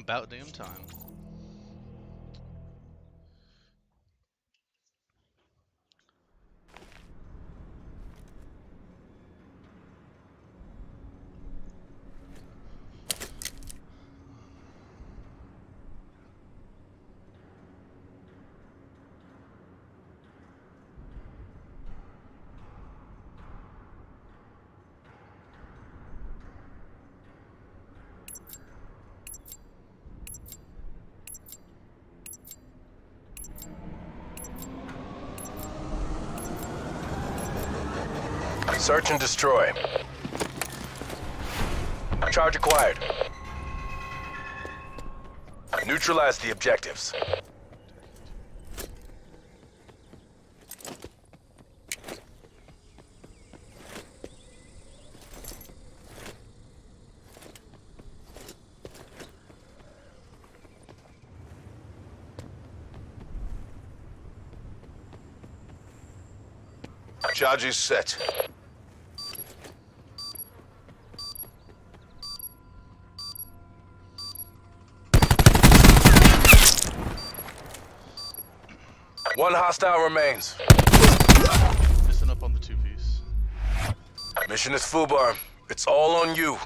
About damn time. Search and destroy. Charge acquired. Neutralize the objectives. Charges set. One hostile remains. Missing up on the 2-piece. Mission is FUBAR. It's all on you.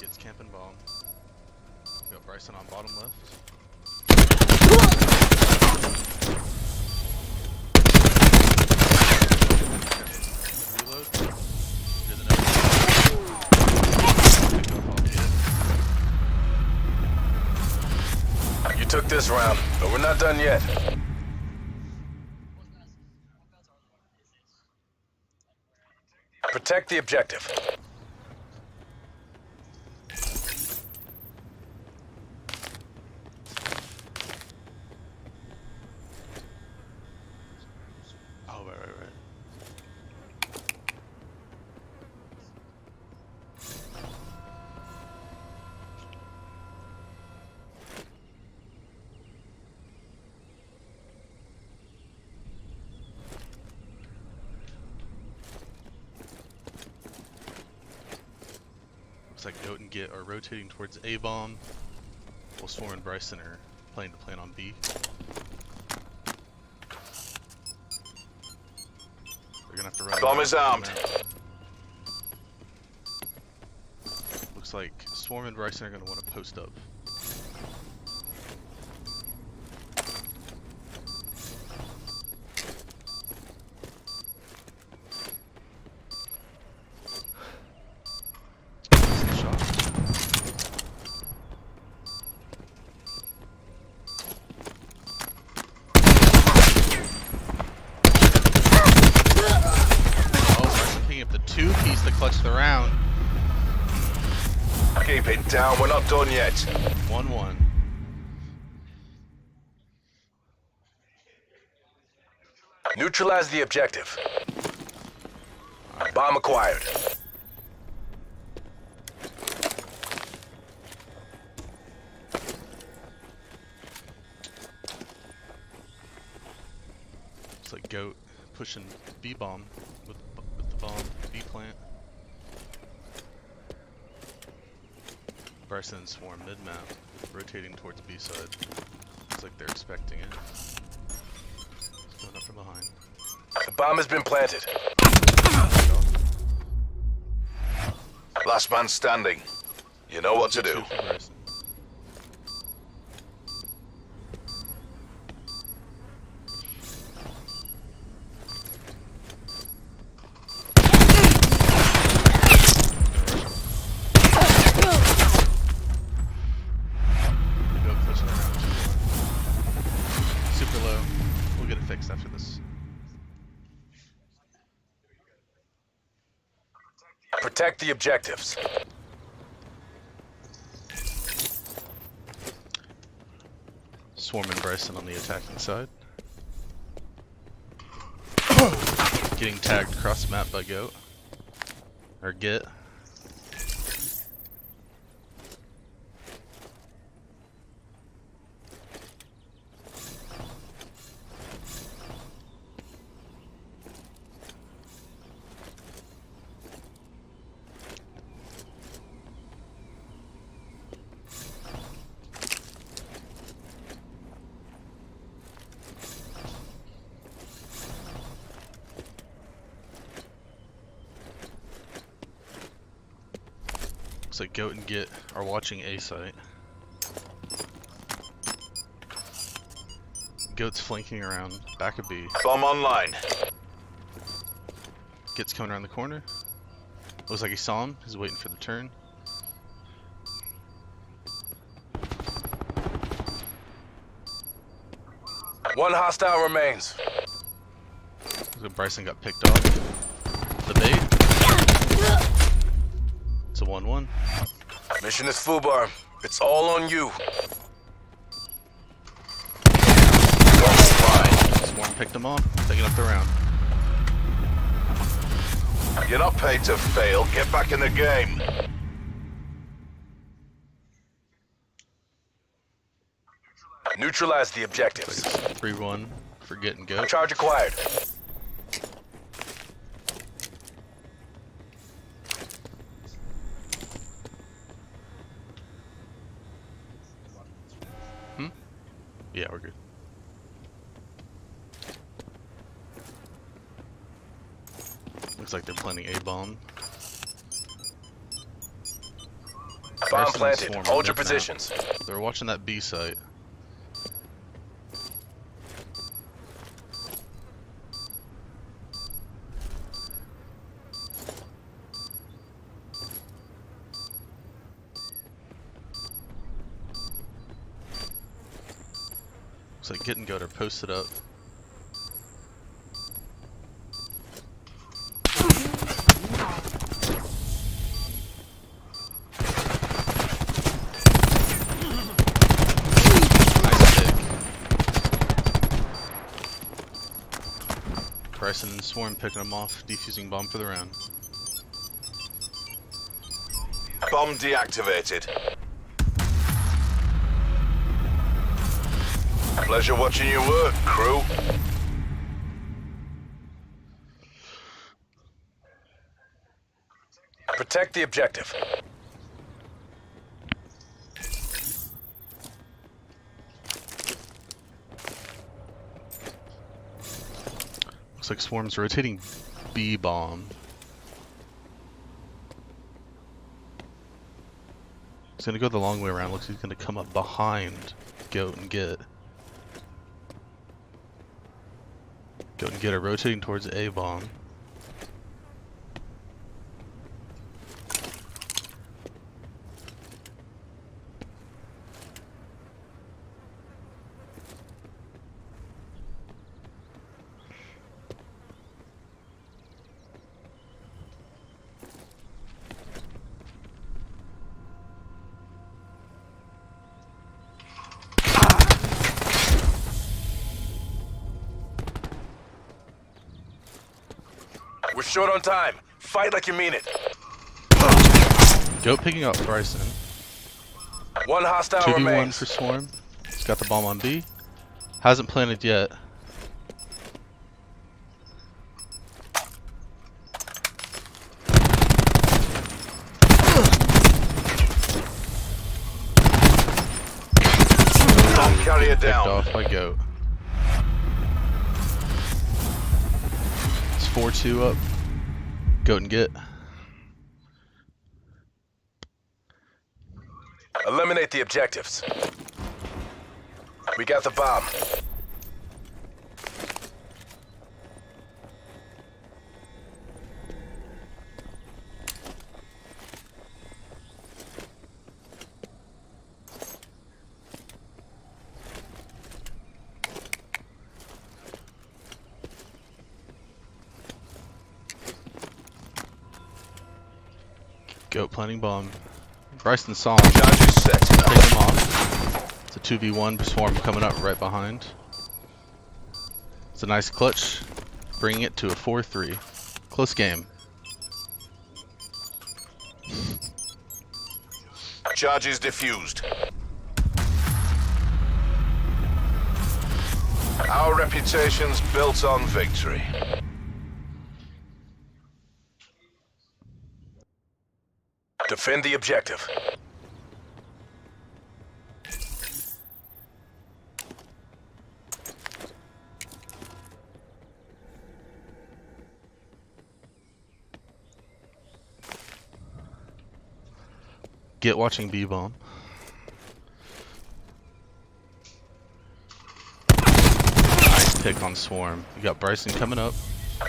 Gets camping bomb. We got Bryson on bottom left. Reload. You took this round, but we're not done yet. Protect the objective. Oh, right. Looks like Goat and Git are rotating towards A-bomb, while Swarm and Bryson are planning to plan on B. They're gonna have to run. Bomb is armed. Looks like Swarm and Bryson are gonna want to post up. Two-piece to clutch the round. Keep it down, we're not done yet. 1-1. Neutralize the objective. Bomb acquired. Looks like Goat pushing B-bomb with the bomb, B plant. Bryson and Swarm mid-map, rotating towards B side. Looks like they're expecting it. Going up from behind. The bomb has been planted. Last man standing. You know what to do. Super low. We'll get it fixed after this. Protect the objectives. Swarm and Bryson on the attacking side. Getting tagged across the map by Goat. Or Git. Looks like Goat and Git are watching A site. Goat's flanking around back of B. Bomb online. Git's coming around the corner. Looks like he saw him. He's waiting for the turn. One hostile remains. Looks like Bryson got picked off. The bait. It's a 1-1. Mission is FUBAR. It's all on you. Swarm picked him off, taking up the round. You're not paid to fail. Get back in the game. Neutralize the objectives. 3-1 for Git and Goat. Charge acquired. Yeah, we're good. Looks like they're planning A bomb. Bomb planted. Hold your positions. They're watching that B site. Looks like Git and Goat are posted up. Bryson and Swarm picking them off, defusing bomb for the round. Bomb deactivated. Pleasure watching you work, crew. Protect the objective. Looks like Swarm's rotating B bomb. He's gonna go the long way around. Looks like he's gonna come up behind Goat and Git. Goat and Git are rotating towards A bomb. We're short on time. Fight like you mean it. Goat picking up Bryson. One hostile 2v1 remains. for Swarm. He's got the bomb on B. Hasn't planted yet. Bomb carrier Picked down. off by Goat. It's 4-2 up. Goat and Git. Eliminate the objectives. We got the bomb. Goat planting bomb. Bryson saw him. Charge is set. Take him off. It's a 2v1. Swarm coming up right behind. It's a nice clutch. Bringing it to a 4-3. Close game. Charge is diffused. Our reputation's built on victory. Defend the objective. Get watching B bomb. Nice pick on Swarm. You got Bryson coming up.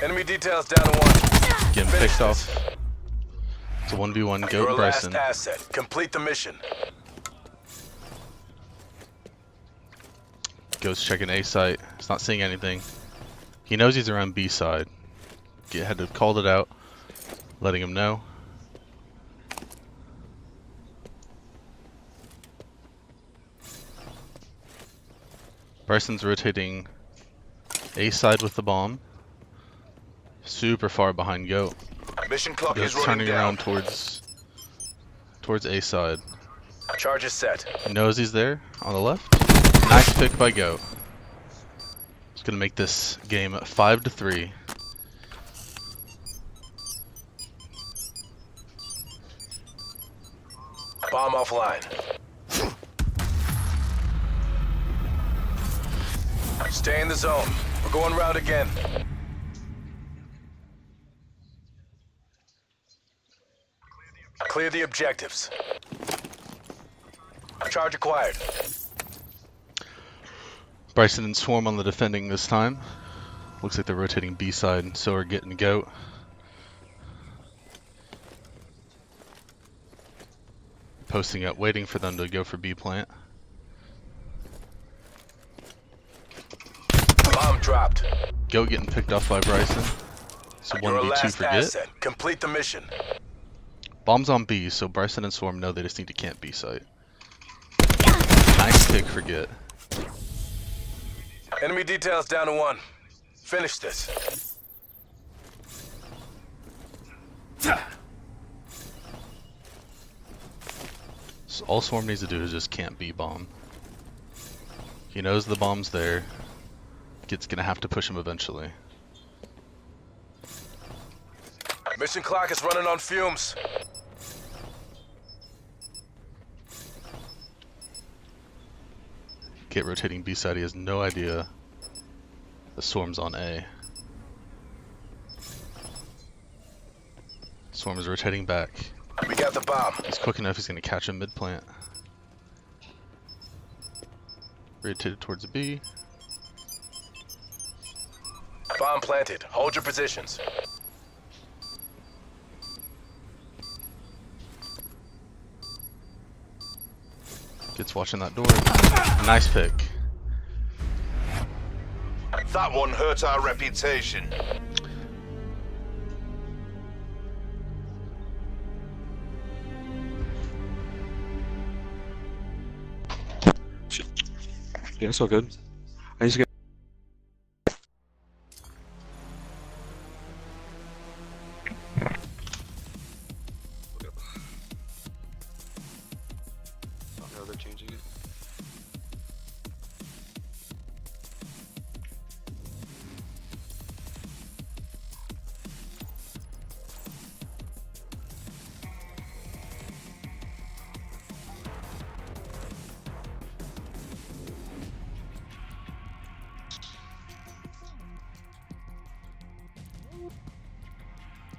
Enemy details down to 1. Getting picked off. It's a 1v1. Goat Your and Bryson. last asset. Complete the mission. Goes checking A site. He's not seeing anything. He knows he's around B side. Had to called it out, letting him know. Bryson's rotating A side with the bomb. Super far behind Goat. Mission clock Goat's is running turning down. around towards A side. Charge is set. He knows he's there on the left. Nice pick by Goat. It's gonna make this game 5-3. Bomb offline. Stay in the zone. We're going route again. Clear the objectives. Charge acquired. Bryson and Swarm on the defending this time. Looks like they're rotating B side, and so are getting Goat. Posting up, waiting for them to go for B plant. Bomb dropped. Goat getting picked off by Bryson. So Your 1v2 last for Get. asset. Complete the mission. Bomb's on B, so Bryson and Swarm know they just need to camp B site. Nice pick for Get. Enemy details down to 1. Finish this. So all Swarm needs to do is just camp B bomb. He knows the bomb's there. Get's gonna have to push him eventually. Mission clock is running on fumes. Get rotating B side, he has no idea the Swarm's on A. Swarm is rotating back. We got the bomb. He's quick enough, he's gonna catch him mid-plant. Rotated towards B. Bomb planted. Hold your positions. Gets watching that door. Nice pick. That one hurt our reputation. Yeah, it's all good. I need to get. Oh no, they're changing it.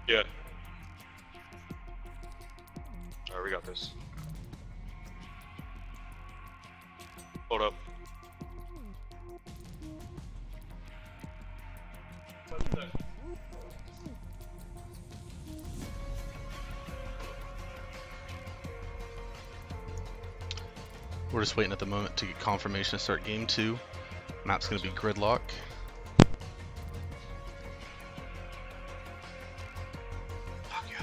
Yeah. Alright, we got this. Hold up. We're just waiting at the moment to get confirmation to start game 2. Map's gonna be gridlock. Fuck yeah.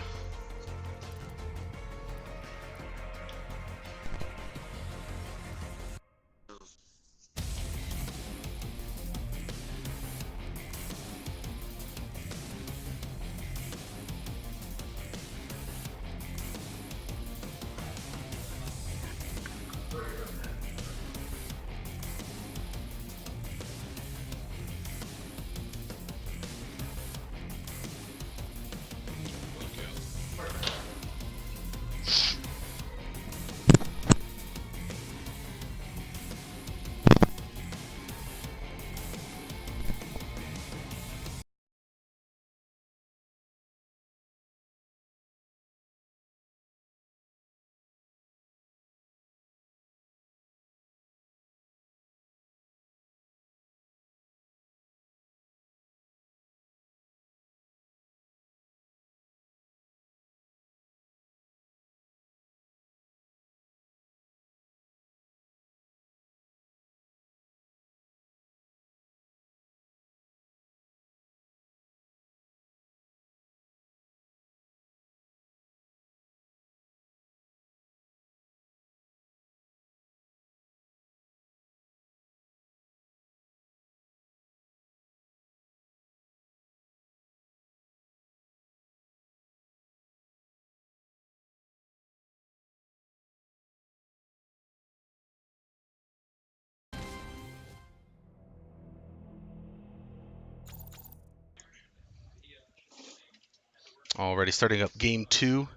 Already starting up game 2.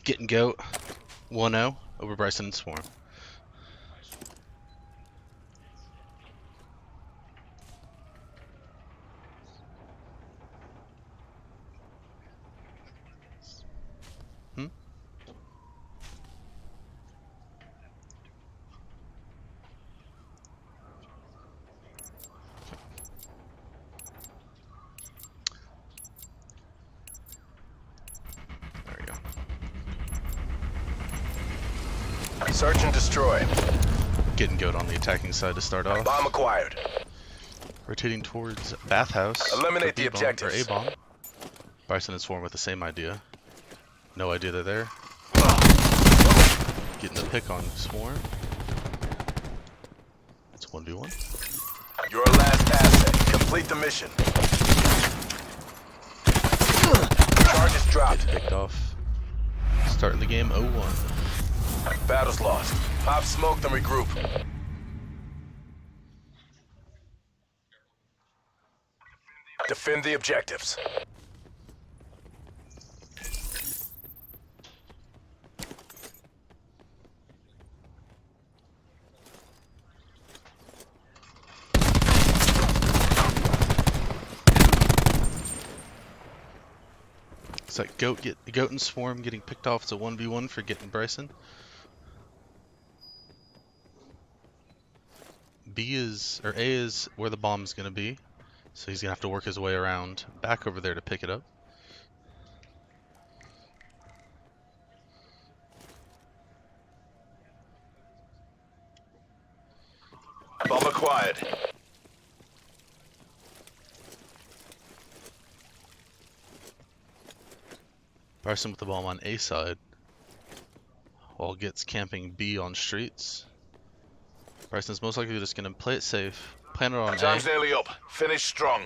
Getting goat. 1-0 over Bryson and Swarm. Hmm? There we go. Search and destroy. Getting goat on the attacking side to start off. Bomb acquired. Rotating towards bathhouse. Eliminate for the B-bomb, or objectives. A-bomb. Bryson and Swarm with the same idea. No idea they're there. Getting the pick on Swarm. It's 1v1. Your last asset. Complete the mission. Charges dropped. Gets picked off. Starting the game 0-1. Battle's lost. Pop smoke, then regroup. Defend the objectives. It's like goat and Swarm getting picked off. It's a 1v1 for getting Bryson. A is where the bomb's gonna be, so he's gonna have to work his way around back over there to pick it up. Bomb acquired. Bryson with the bomb on A side, while gets camping B on streets. Bryson's most likely just gonna play it safe, plan it on Time's A. nearly up. Finish strong.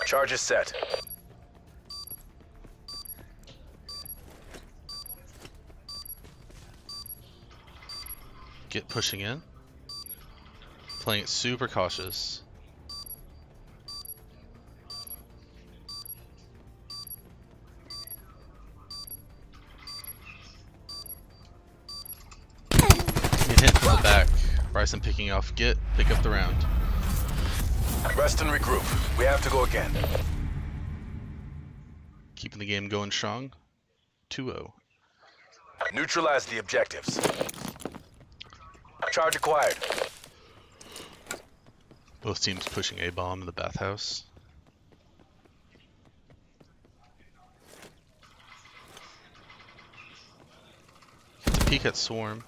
Charge is set. Get pushing in, playing it super cautious. Hit from the back. Bryson picking off Git, pick up the round. Rest and regroup. We have to go again. Keeping the game going strong. 2-0. Neutralize the objectives. Charge acquired. Both teams pushing A bomb in the bathhouse. Gets a peek at Swarm.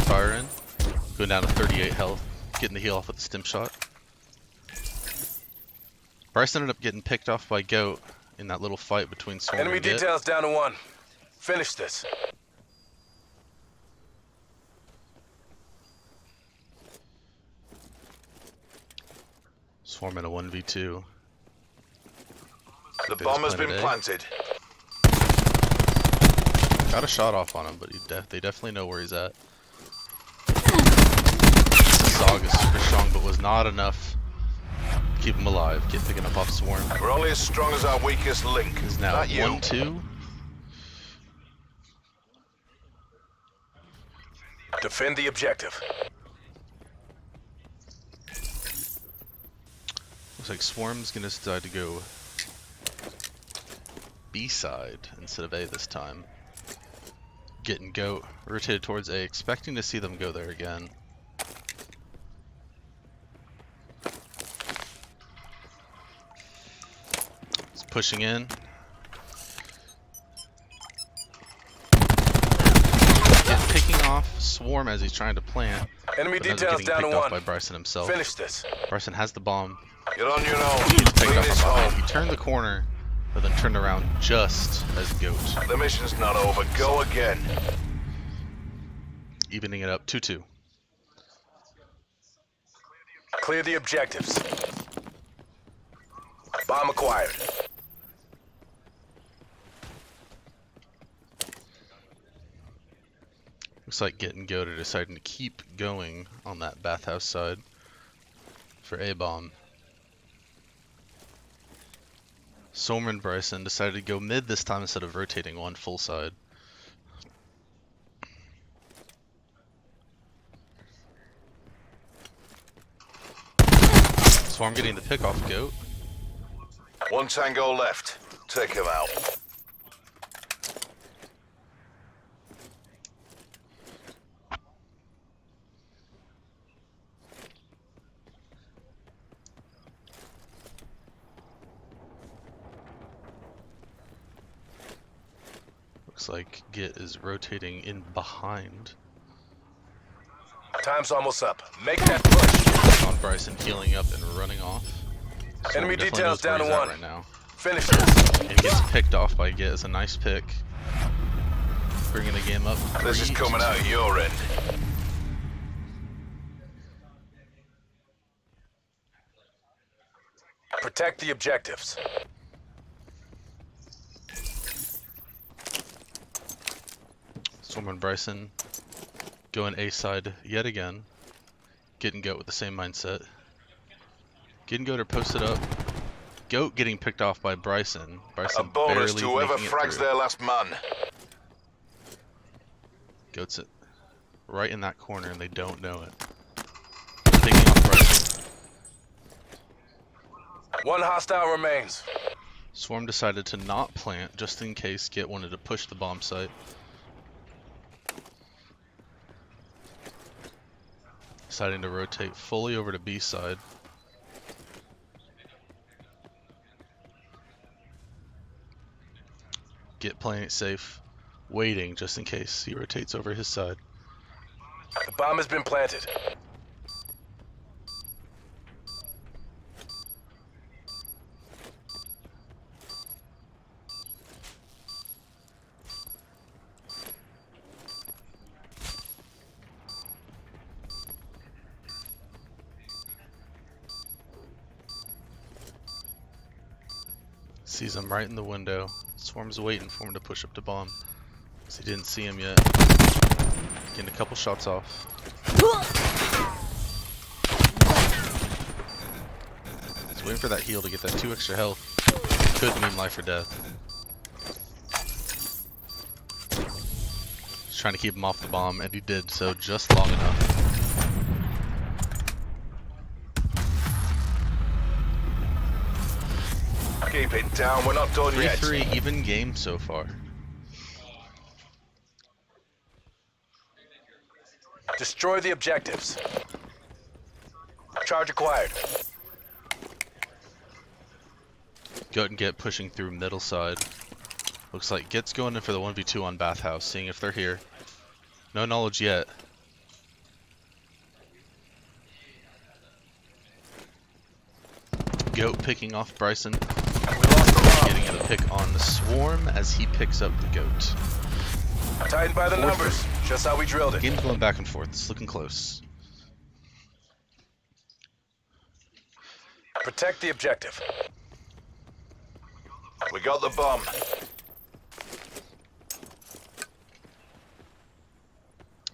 Fire in, going down to 38 health, getting the heal off with the stim shot. Bryson ended up getting picked off by Goat in that little fight between Swarm Enemy and Git. details down to 1. Finish this. Swarm in a 1v2. The They bomb just has been planted planted. Got a shot off on him, but they definitely know where he's at. Zog is super strong, but was not enough to keep him alive. Get picking up off Swarm. We're only as strong as our weakest link. Is now Not you. 1-2. Defend the objective. Looks like Swarm's gonna decide to go B side instead of A this time. Getting Goat rotated towards A, expecting to see them go there again. It's pushing in. Picking off Swarm as he's trying to plant. Enemy But ends up details getting down to picked off 1. by Bryson himself. Finish this. Bryson has the bomb. You're on your own. He's picked Bring up this from behind. home. He turned the corner, but then turned around just as Goat. The mission's not over. Go again. Evening it up 2-2. Clear the objectives. Bomb acquired. Looks like Get and Go are deciding to keep going on that bathhouse side for A-bomb. Somer and Bryson decided to go mid this time instead of rotating one full side. Swarm getting the pick off Goat. One tango left. Take him out. Looks like Get is rotating in behind. Time's almost up. Make that push. On Bryson healing up and running off. Swarm Enemy definitely details knows where down to he's at one. right now. Finish this. And gets picked off by Get. It's a nice pick. Bringing the game up. This is 3-2. coming out of your end. Protect the objectives. Storm and Bryson going A side yet again. Get and Goat with the same mindset. Get and Goat are posted up. Goat getting picked off by Bryson. A Bryson bonus barely to whoever making it frags through. their last man. Goat's it right in that corner and they don't know it. Taking off Bryson. One hostile remains. Swarm decided to not plant just in case Get wanted to push the bomb site. Deciding to rotate fully over to B side. Get playing it safe, waiting just in case he rotates over his side. The bomb has been planted. Sees him right in the window. Swarm's waiting for him to push up to bomb. Because he didn't see him yet. Getting a couple shots off. He's waiting for that heal to get that 2 extra health. Could mean life or death. He's trying to keep him off the bomb, and he did so just long enough. Keep it down. We're not done yet. 3-3 even game so far. Destroy the objectives. Charge acquired. Goat and Get pushing through middle side. Looks like Get's going in for the 1v2 on bathhouse, seeing if they're here. No knowledge yet. Goat picking off Bryson. Getting a pick on the Swarm as he picks up the Goat. Tightened by the numbers. Just how we drilled it. Game's going back and forth. It's looking close. Protect the objective. We got the bomb.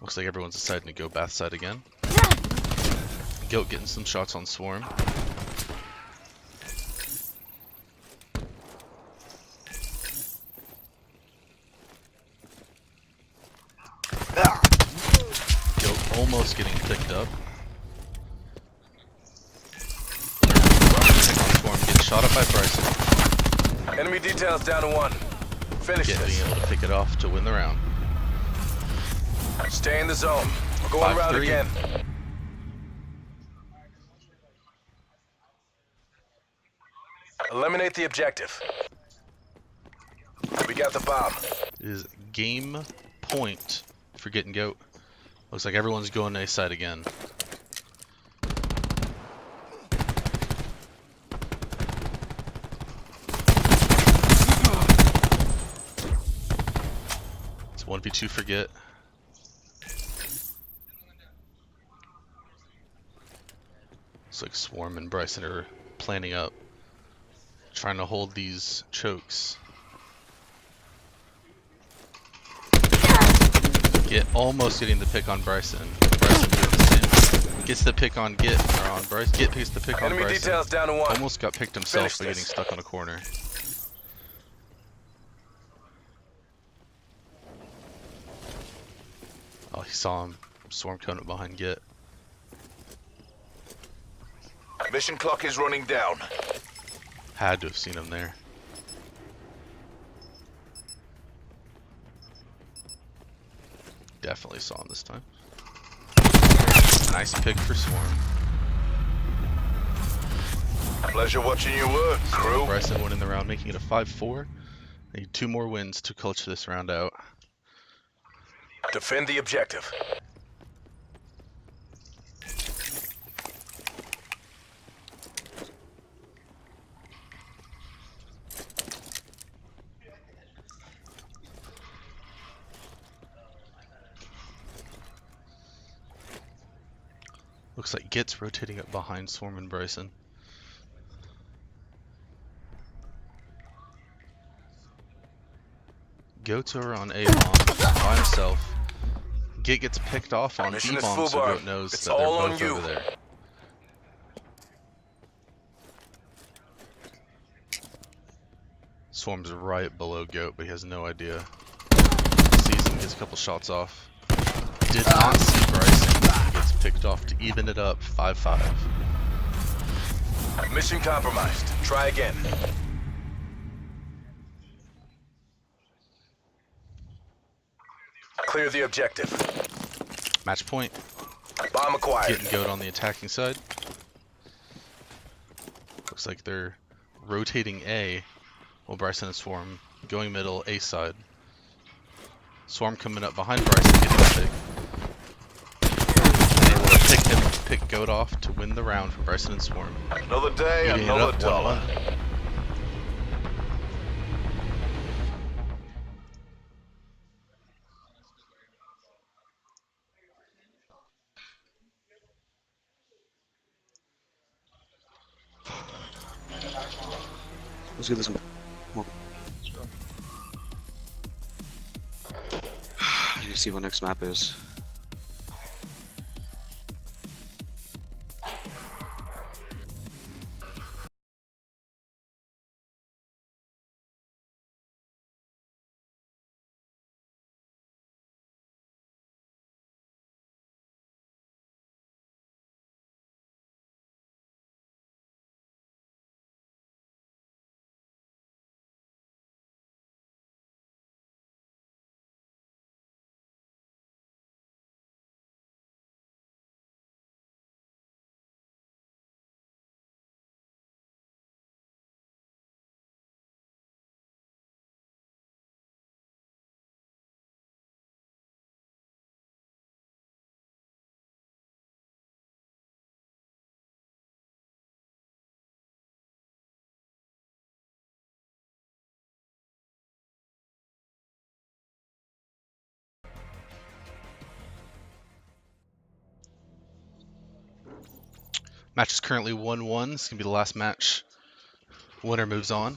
Looks like everyone's deciding to go bath side again. Goat getting some shots on Swarm. Goat almost getting picked up. Pick on Swarm, getting shot up by Bryson. Enemy details down to one. Finish Get being this. able to pick it off to win the round. Stay in the zone. We're going round 5-3. again. Eliminate the objective. We got the bomb. It is game point for Get and Goat. Looks like everyone's going A side again. It's 1v2 for Get. Looks like Swarm and Bryson are planning up. Trying to hold these chokes. Almost getting the pick on Bryson. Bryson doing the same. Gets the pick on Git, or on Bryce. Git picks the pick on Enemy Bryson. details down to 1. Almost got picked himself Finish by getting this. stuck on a corner. Oh, he saw him. Swarm coming up behind Git. Mission clock is running down. Had to have seen him there. Definitely saw him this time. Nice pick for Swarm. Pleasure watching you work, crew. Bryson winning the round, making it a 5-4. Need 2 more wins to clutch this round out. Defend the objective. Looks like Git's rotating up behind Swarm and Bryson. Goat's over on A-bomb by himself. Git gets picked off on Mission is B-bomb, so full bar. Goat knows It's that they're all on both you. over there. Swarm's right below Goat, but he has no idea. Sees him, gets a couple shots off. Did not see Bryson. Gets picked off to even it up, 5-5. Mission compromised. Try again. Clear the objective. Match point. Bomb acquired. Getting Goat on the attacking side. Looks like they're rotating A, while Bryson and Swarm going middle, A side. Swarm coming up behind Bryson, getting the pick. Able to pick Goat off to win the round for Bryson and Swarm. Another day, Moving it another up, dollar. 1-1. Let's get this one. Come on. I need to see what next map is. Match is currently 1-1. This is going to be the last match. Winner moves on.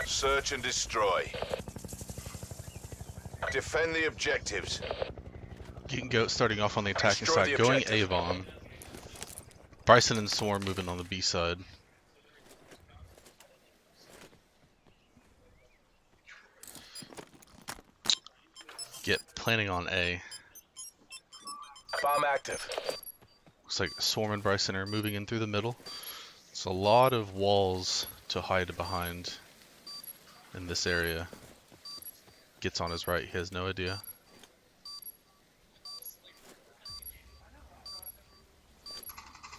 Search and destroy. Defend the objectives. Getting Goat starting off on the attacking Destroy side, the going objective. A-bomb. Bryson and Swarm moving on the B side. Get planning on A. Bomb active. Looks like Swarm and Bryson are moving in through the middle. It's a lot of walls to hide behind in this area. Gets on his right, he has no idea.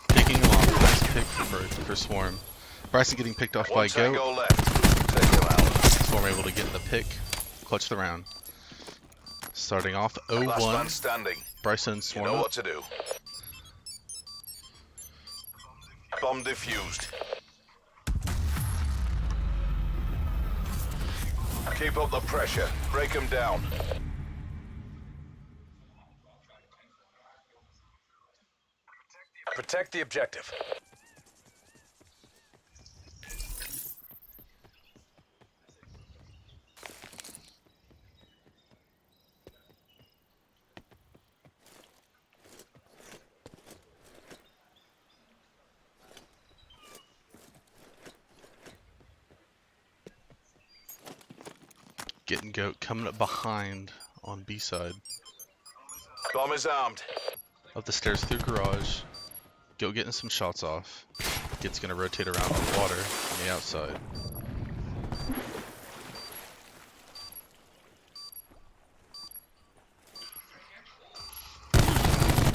Picking him off, nice pick for Swarm. Bryson getting picked off by One Goat. tango left. Take him out. Swarm able to get in the pick, clutch the round. Starting off Last man 0-1. standing. Bryson and You Swarm know up. what to do. Bomb defused. Keep up the pressure. Break him down. Protect the objective. Getting Goat coming up behind on B side. Bomb is armed. Up the stairs through garage. Goat getting some shots off. Git's gonna rotate around on water on the outside.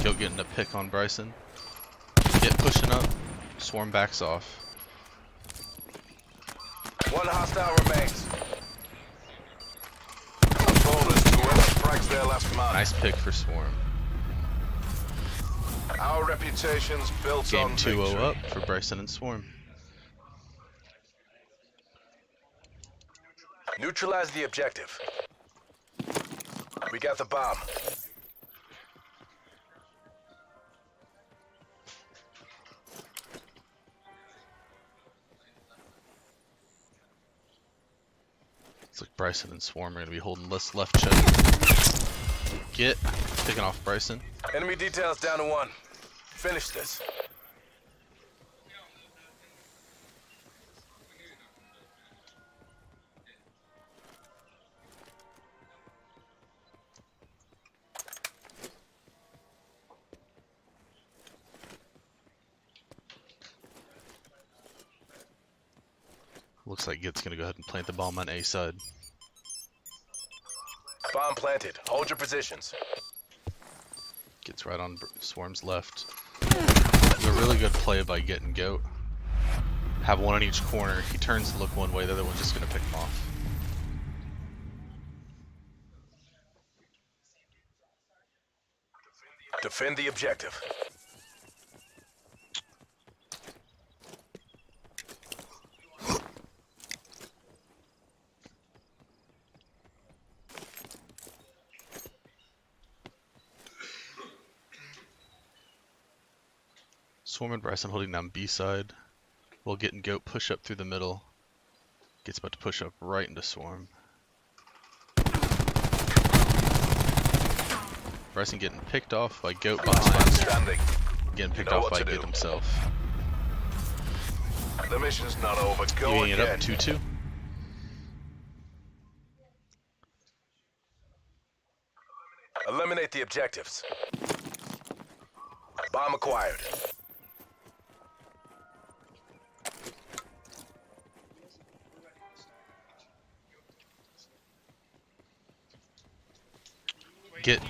Goat getting a pick on Bryson. Git pushing up. Swarm backs off. One hostile remains. Bonus to whoever frags their last man. Nice pick for Swarm. Our reputation's built Game on 2-0 victory. up for Bryson and Swarm. Neutralize the objective. We got the bomb. Looks like Bryson and Swarm are gonna be holding this left chest. Git picking off Bryson. Enemy details down to 1. Finish this. Looks like Git's gonna go ahead and plant the bomb on A side. Bomb planted. Hold your positions. Gets right on Swarm's left. It was a really good play by Git and Goat. Have one on each corner. He turns to look one way, the other one's just gonna pick him off. Defend the objective. Swarm and Bryson holding down B side. While Git and Goat push up through the middle. Git's about to push up right into Swarm. Bryson getting picked off by Goat Last man behind. standing. Getting picked know off what by to Git do. himself. The mission's not over. Go Evening it again. up 2-2. Eliminate the objectives. Bomb acquired. Git.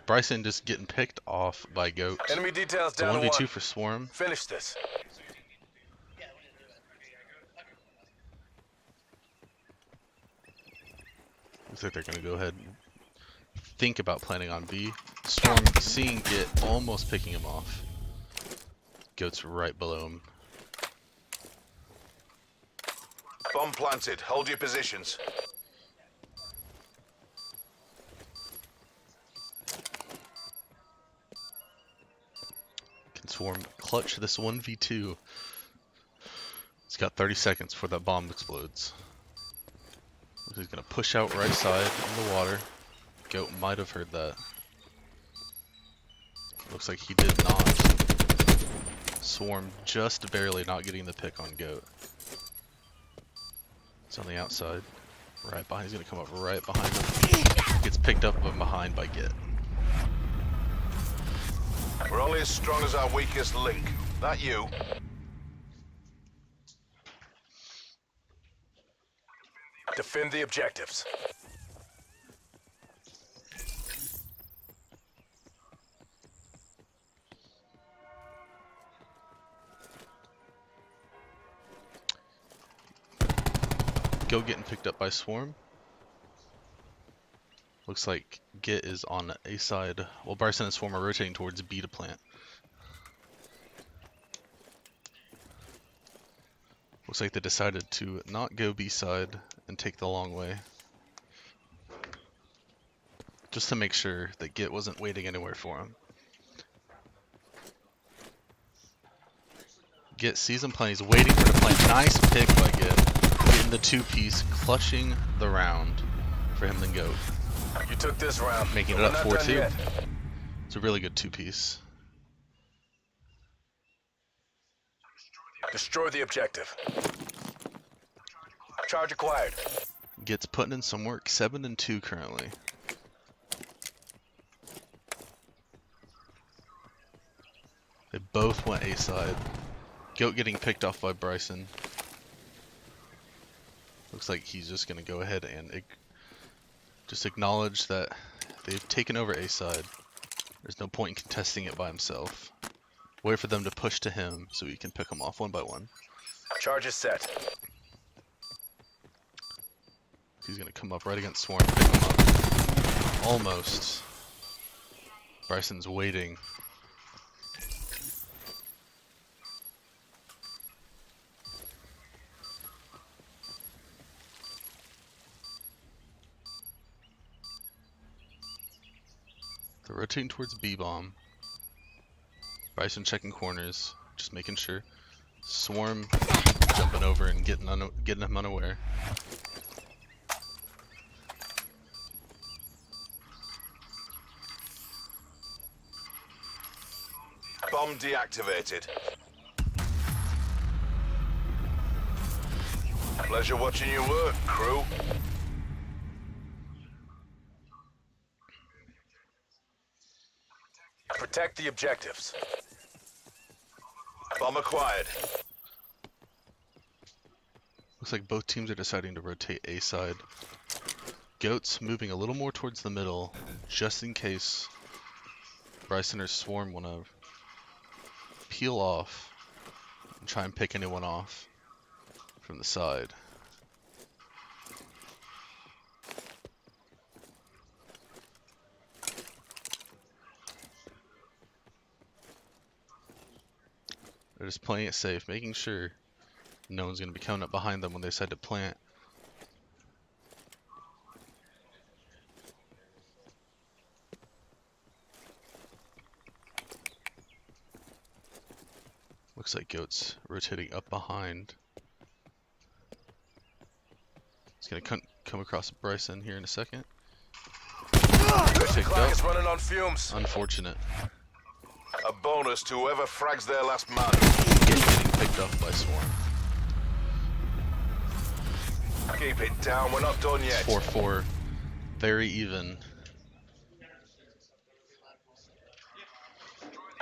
Bryson just getting picked off by Goat. Enemy details It's a down to 1v2 1. for Swarm. Finish this. Looks like they're gonna go ahead and think about planning on B. Swarm seeing Git almost picking him off. Goat's right below him. Bomb planted. Hold your positions. Can Swarm clutch this 1v2? He's got 30 seconds before that bomb explodes. He's gonna push out right side in the water. Goat might have heard that. Looks like he did not. Swarm just barely not getting the pick on Goat. It's on the outside. Right behind. He's gonna come up right behind him. Gets picked up from behind by Git. We're only as strong as our weakest link. That you. Defend the objectives. Goat getting picked up by Swarm. Looks like Git is on A side, while Bryson and Swarm are rotating towards B to plant. Looks like they decided to not go B side and take the long way. Just to make sure that Git wasn't waiting anywhere for him. Git sees him playing, he's waiting for the plant. Nice pick by Git. Getting the two-piece, clutching the round for him and Goat. You took this round. Making it We're up not 4-2. done yet. It's a really good two-piece. Destroy the objective. Charge acquired. Git's putting in some work. 7-2 currently. They both went A side. Goat getting picked off by Bryson. Looks like he's just going to go ahead and just acknowledge that they've taken over A side. There's no point in contesting it by himself. Wait for them to push to him so he can pick them off one by one. Charge is set. He's going to come up right against Swarm, pick him up. Almost. Bryson's waiting. They're rotating towards B-bomb. Bryson checking corners, just making sure. Swarm jumping over and getting him unaware. Bomb deactivated. Pleasure watching you work, crew. Protect the objectives. Bomb acquired. Looks like both teams are deciding to rotate A side. Goat's moving a little more towards the middle, just in case Bryson or Swarm want to peel off and try and pick anyone off from the side. They're just playing it safe, making sure no one's going to be coming up behind them when they decide to plant. Looks like Goat's rotating up behind. He's going to come across Bryson here in a second. The clock is running on fumes. Unfortunate. A bonus to whoever frags their last man. Getting picked off by Swarm. Keep it down, we're not done yet. 4-4. Very even.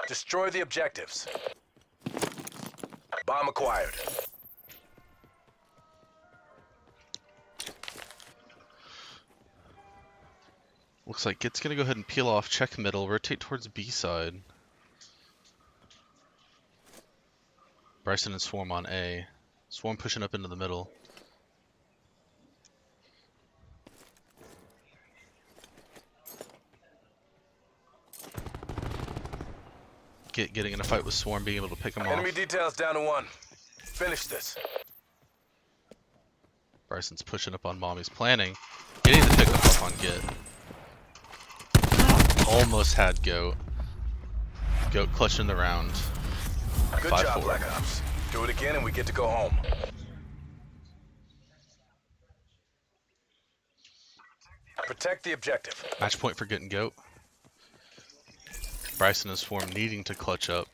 Destroy the objectives. Bomb acquired. Looks like Git's gonna go ahead and peel off, check middle, rotate towards B side. Bryson and Swarm on A. Swarm pushing up into the middle. Getting in a fight with Swarm, being able to pick him Enemy off. details down to 1. Finish this. Bryson's pushing up on Mommy's planning. Getting the pick off on Git. Almost had Goat. Goat clutching the round. Good 5-4. job, Black Ops. Do it again and we get to go home. Protect the objective. Match point for Git and Goat. Bryson and Swarm needing to clutch up.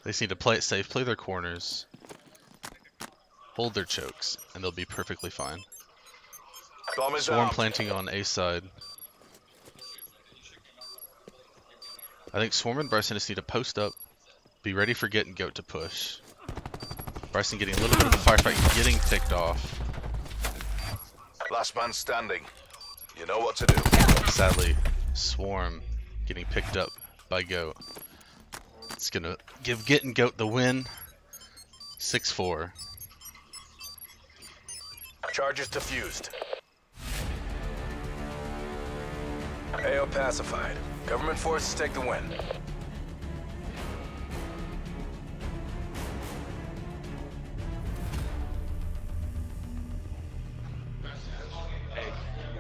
They just need to play it safe, play their corners, hold their chokes, and they'll be perfectly fine. Bomb is Swarm out. planting on A side. I think Swarm and Bryson just need to post up, be ready for Git and Goat to push. Bryson getting a little bit of a firefight, getting picked off. Last man standing. You know what to do. Sadly, Swarm getting picked up by Goat. It's gonna give Get and Goat the win. 6-4. Charges defused. AO pacified. Government forces take the win.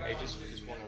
Hey, just one more.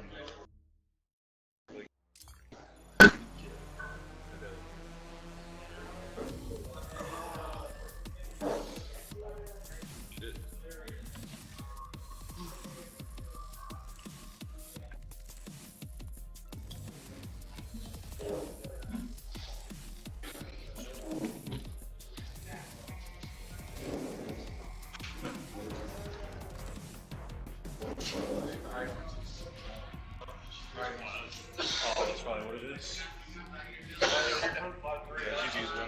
Oh, that's probably what it is. Yeah, GG's, man.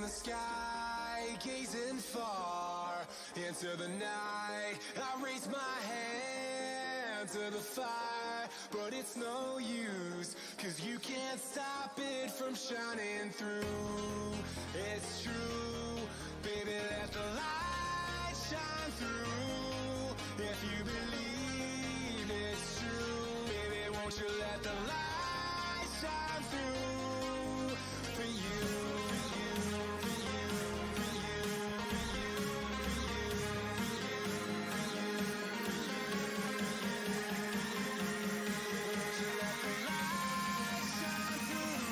the sky, gazing far into the night. I raise my hand to the fire, but it's no use, 'cause you can't stop it from shining through. It's true, baby, let the light shine through. If you believe it's true, baby, won't you let the light shine through for you, for you, for you, for you, for you, for you, for you, for you, won't you let the light shine through?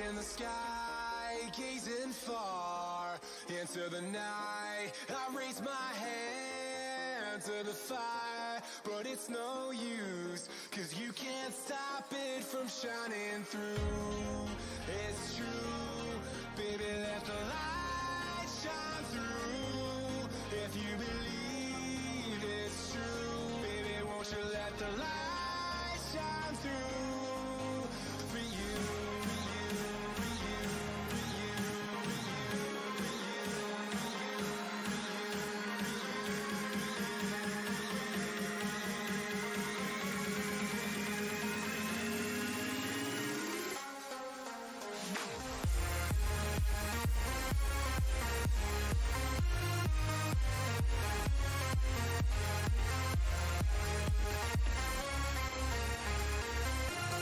In the sky, gazing far into the night. I raise my hand to the fire, but it's no use, 'cause you can't stop it from shining through. It's true, baby, let the light shine through. If you believe it's true, baby, won't you let the light shine through for you, for you, for you, for you, for you, for you, for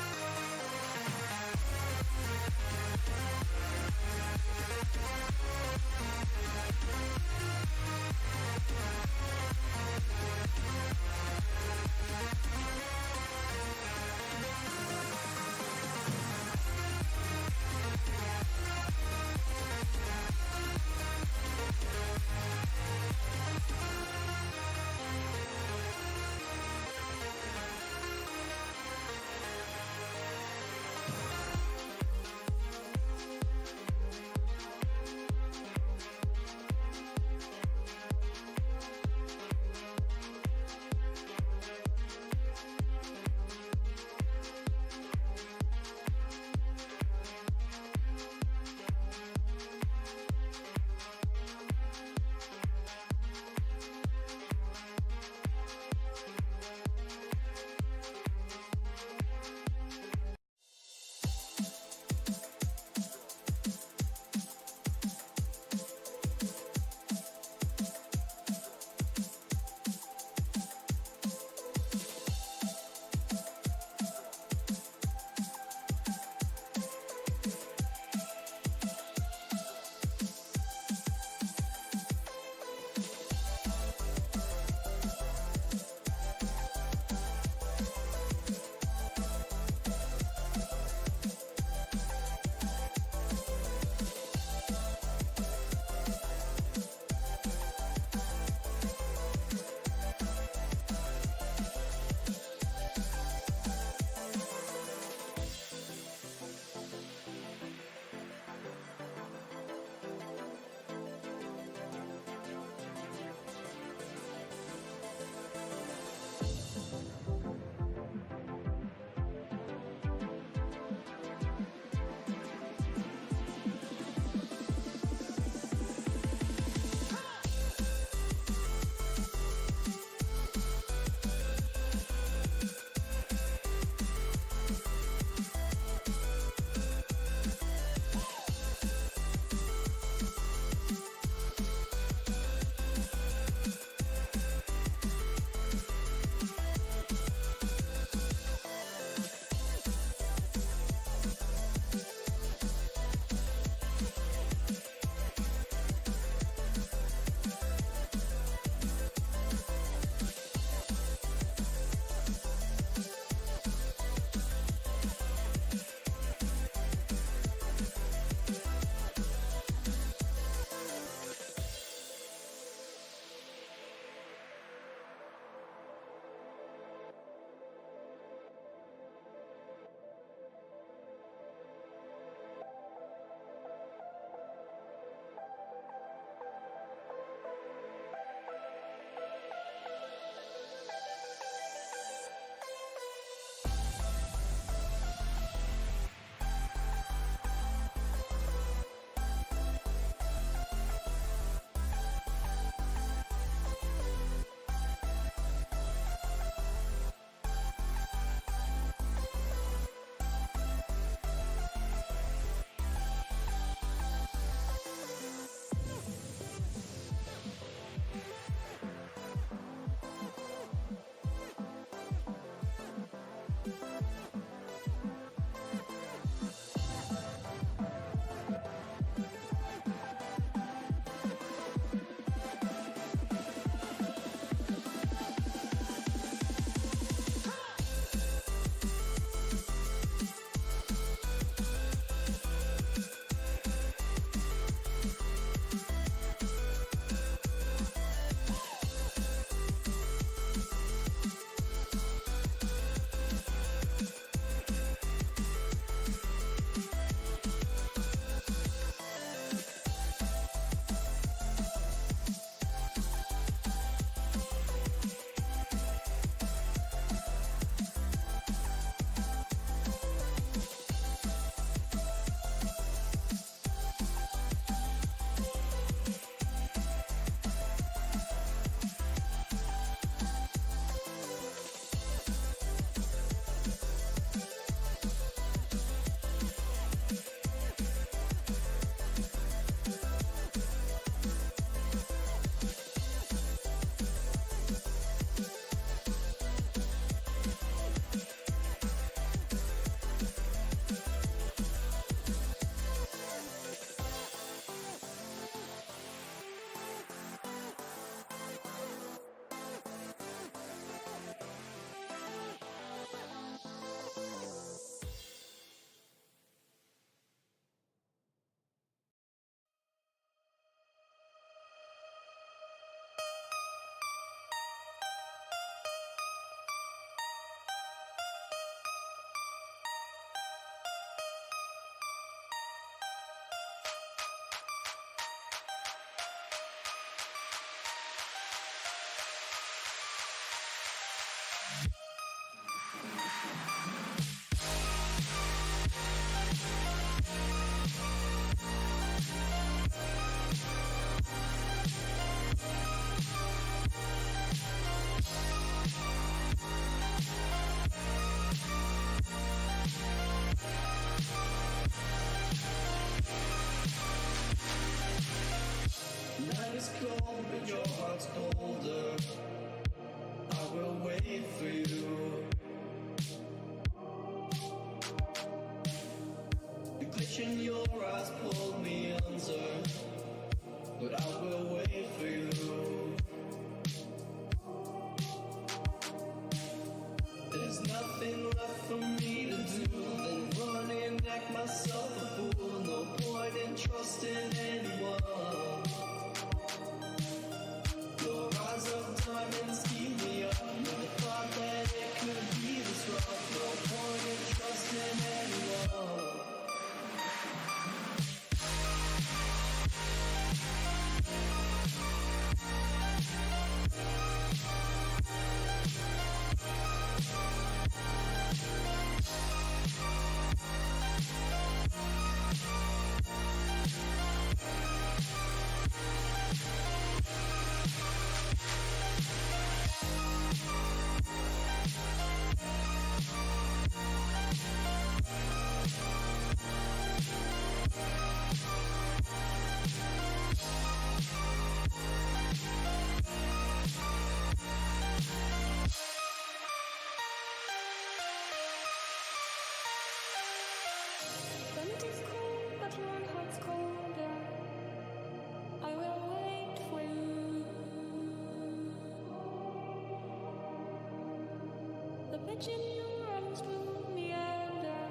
which in your arms will meander,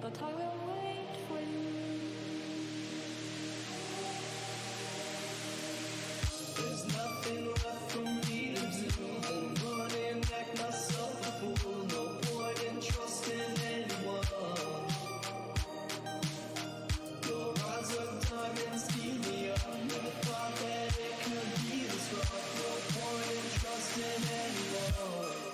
but I will wait for you. There's nothing left for me to do but run and act myself a fool. No point in trusting anyone. Your eyes are diamonds, keep me up. Never thought that it could be this rough. No point in trusting anyone.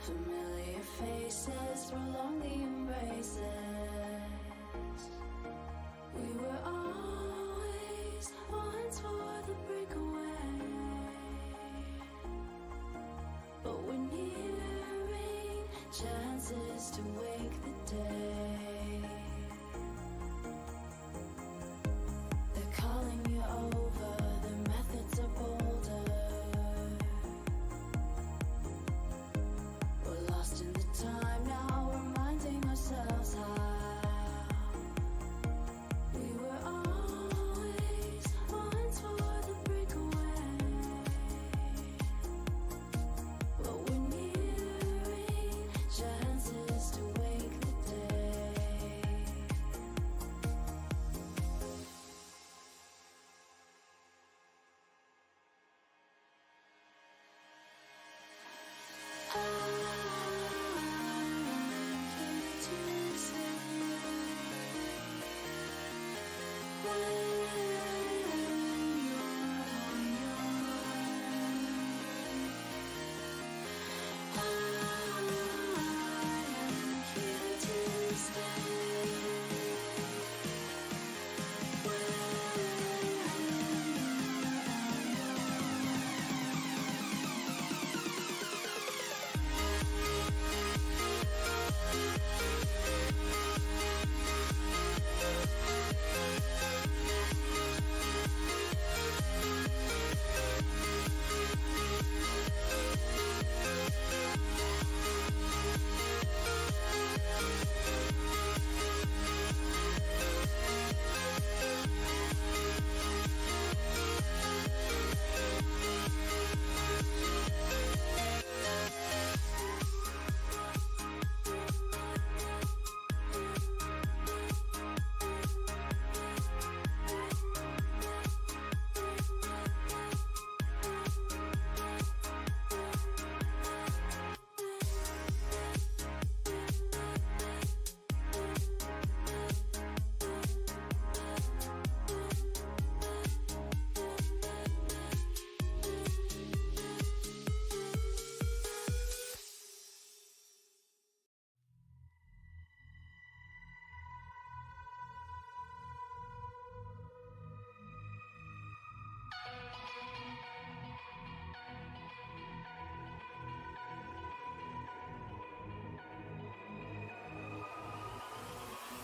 Familiar faces prolong the embraces. We were always once for the breakaway, but we're nearing chances to wake the day. They're calling you over, their methods are bolder. We're lost in the time now, reminding ourselves how we were always once for the breakaway, but we're nearing chances to wake the day.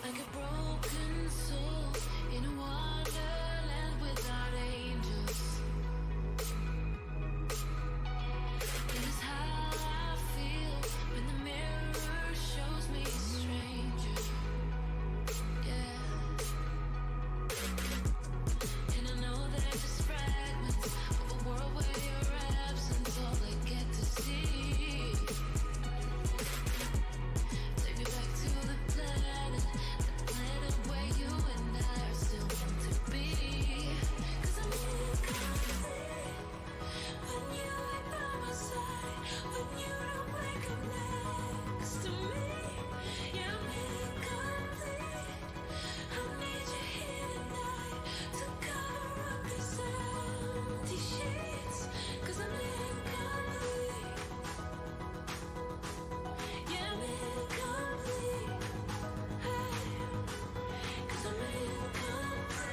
Like a broken soul in a wonderland without angels. That is how I feel when the mirror shows me a stranger. Yeah. And I know they're just fragments of a world where your absence all I get to see. Take me back to the planet where you and I are still meant to be. 'Cause I'm incomplete when you ain't by my side, when you don't wake up next to me. Yeah, I'm incomplete. I need you here tonight to cover up these empty sheets. 'Cause I'm incomplete. Yeah, I'm incomplete. Hey. 'Cause I'm incomplete.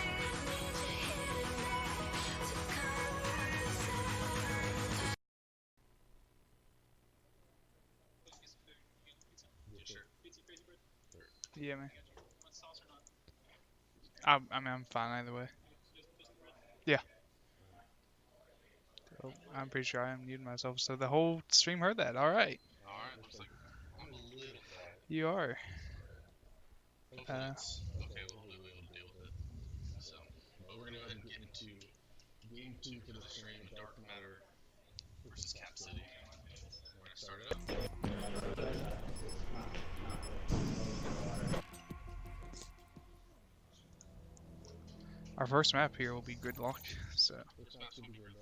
I need you here tonight to cover up this empty. Yeah, man. I mean, I'm fine either way. Yeah. So, I'm pretty sure I unmuted myself, so the whole stream heard that. All right. Alright, looks like I'm a little bad. You are. Hopefully it's okay. Hopefully we'll deal with it. So, but we're gonna go ahead and get into game 2 for the stream of Dark Matter versus Cap City. We're gonna start it up. Our first map here will be Gridlock, so. Looks not too good.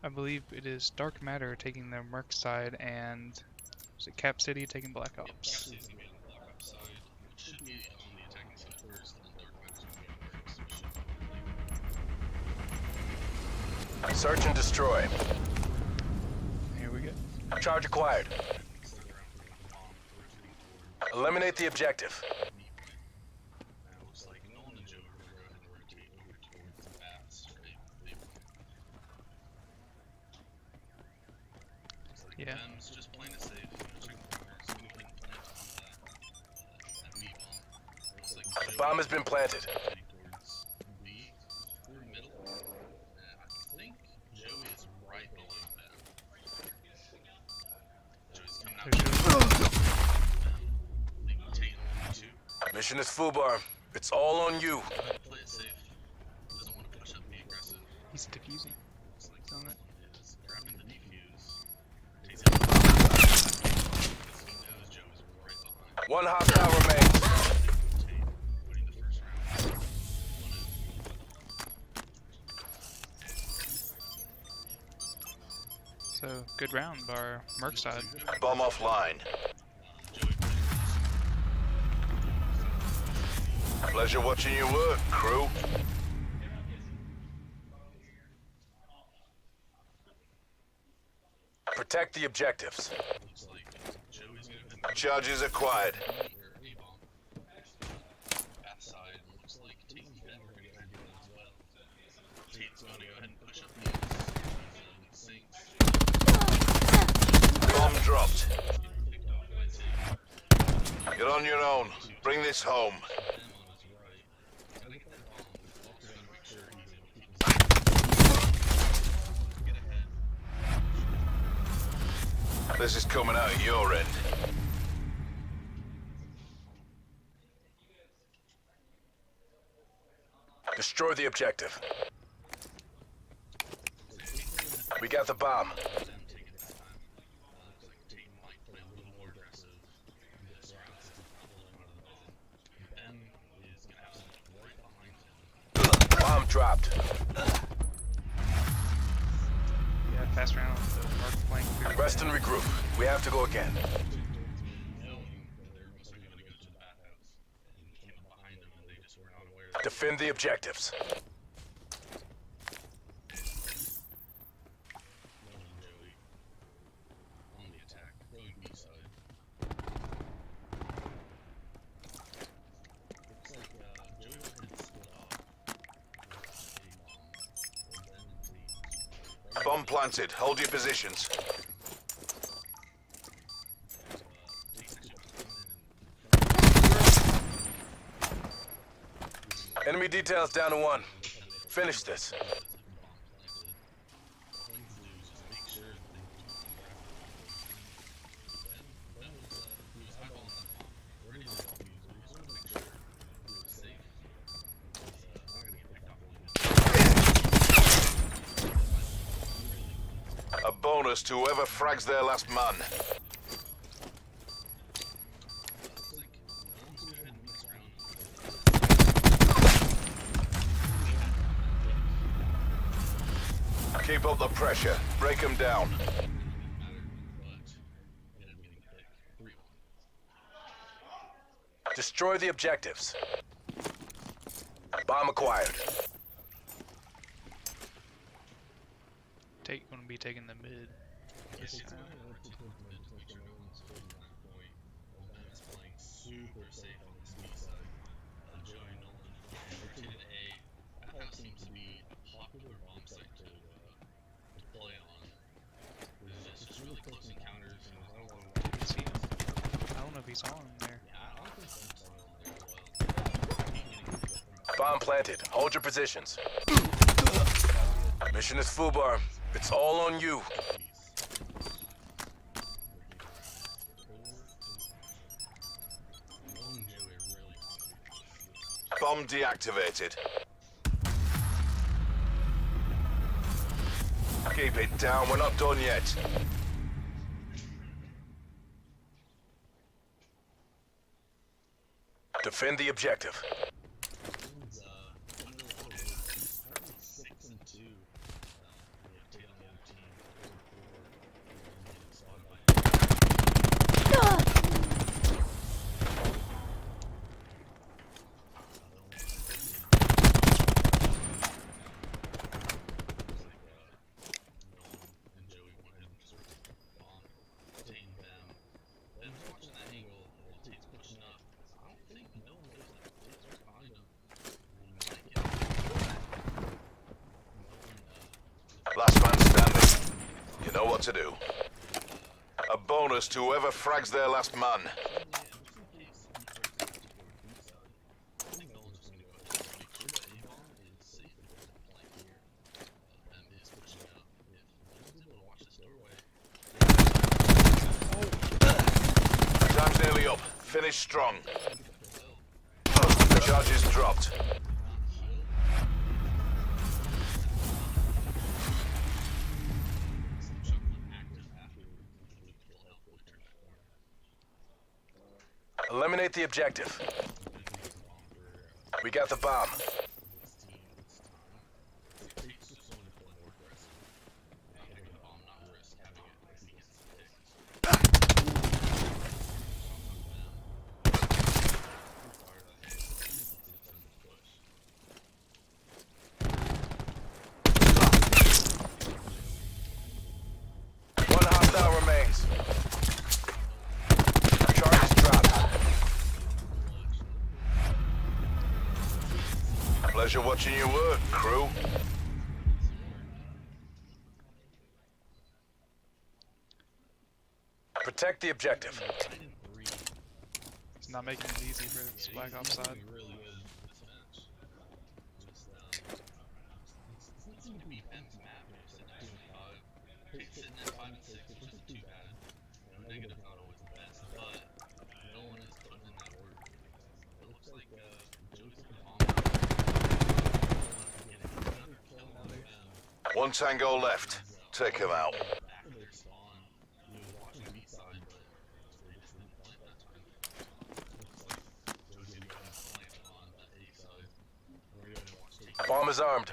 I believe it is Dark Matter taking the Merc side, and is it Cap City taking Black Ops? City's gonna be on the Black Ops side, which should be on the attacking side first, and then Dark Matter's gonna be on the Merc, so we should be Search and destroy. Here we go. Charge acquired. Eliminate the objective. Now it looks like Nolan and Joe are gonna go ahead and rotate over towards the bats, right? Looks like Yeah. Ben's just playing it safe, checking the corners, so we can plant on that meat bomb. Looks like Joe Bomb has been planted. rotating towards B, or middle, and I think Joey is right below Ben. Joey's coming out. Leaving Tate only two. Mission is FUBAR. It's all on you. Play it safe. Doesn't want to push up and be aggressive. He's defusing. Looks like On it. someone is grabbing the defuse. Tate's out. Because he knows Joe is right behind. One hostile remains. Tate putting the first round. So good round by our Merc side. Bomb offline. Joey putting Pleasure watching you work, crew. Protect the objectives. looks like Joey's gonna Charges acquired. where A bomb. Back side looks like Tate and Ben are gonna go ahead and do that as well. Tate's gonna go ahead and push up these sinks. Bomb dropped. Picked off by Tate. You're on your own. Bring this home. Ben on his right. Gotta get that bomb. Walker's gonna make sure he's able to keep his get ahead. This is coming out of your end. Destroy the objective. We got the bomb. Ben taking his time. Looks like Tate might play a little more aggressive this round since he's not pulling out of the building. Ben is gonna have someone right behind him. Bomb dropped. Yeah, fast round with the Merc playing through. Rest and regroup. We have to go again. Knowing that they're most likely gonna go to the bathhouse and came up behind him and they just were not aware that Defend the objectives. Nolan and Joey on the attack, going B side. Looks like Joey went ahead and split off. Bomb planted. Hold your positions. Enemy details down to one. Finish this. A bonus to whoever frags their last man. Keep up the pressure. Break them down. Destroy the objectives. Bomb acquired. Tate gonna be taking the mid. This time. Super safe on this B side. Joey and Nolan rotated A. That house seems to be a popular bomb site to play on. There's just really close encounters and there's not a lot of You can see him. I don't know if he's on there. yeah, I don't think Ben's on there as well. Keep getting picked up from Bomb planted. Hold your positions. Mission is FUBAR. It's all on you. Bomb deactivated. Keep it down. We're not done yet. Defend the objective. Six and two. We have Tate on the other team. to do. A bonus to whoever frags their last man. Time's nearly up. Finish strong. Charges dropped. Eliminate the objective. We got the bomb. One hostile remains. Charges dropped. Pleasure watching you work, crew. Protect the objective. It's not making it easy for this Black Ops side. One tango left. Take him out. Bomb is armed.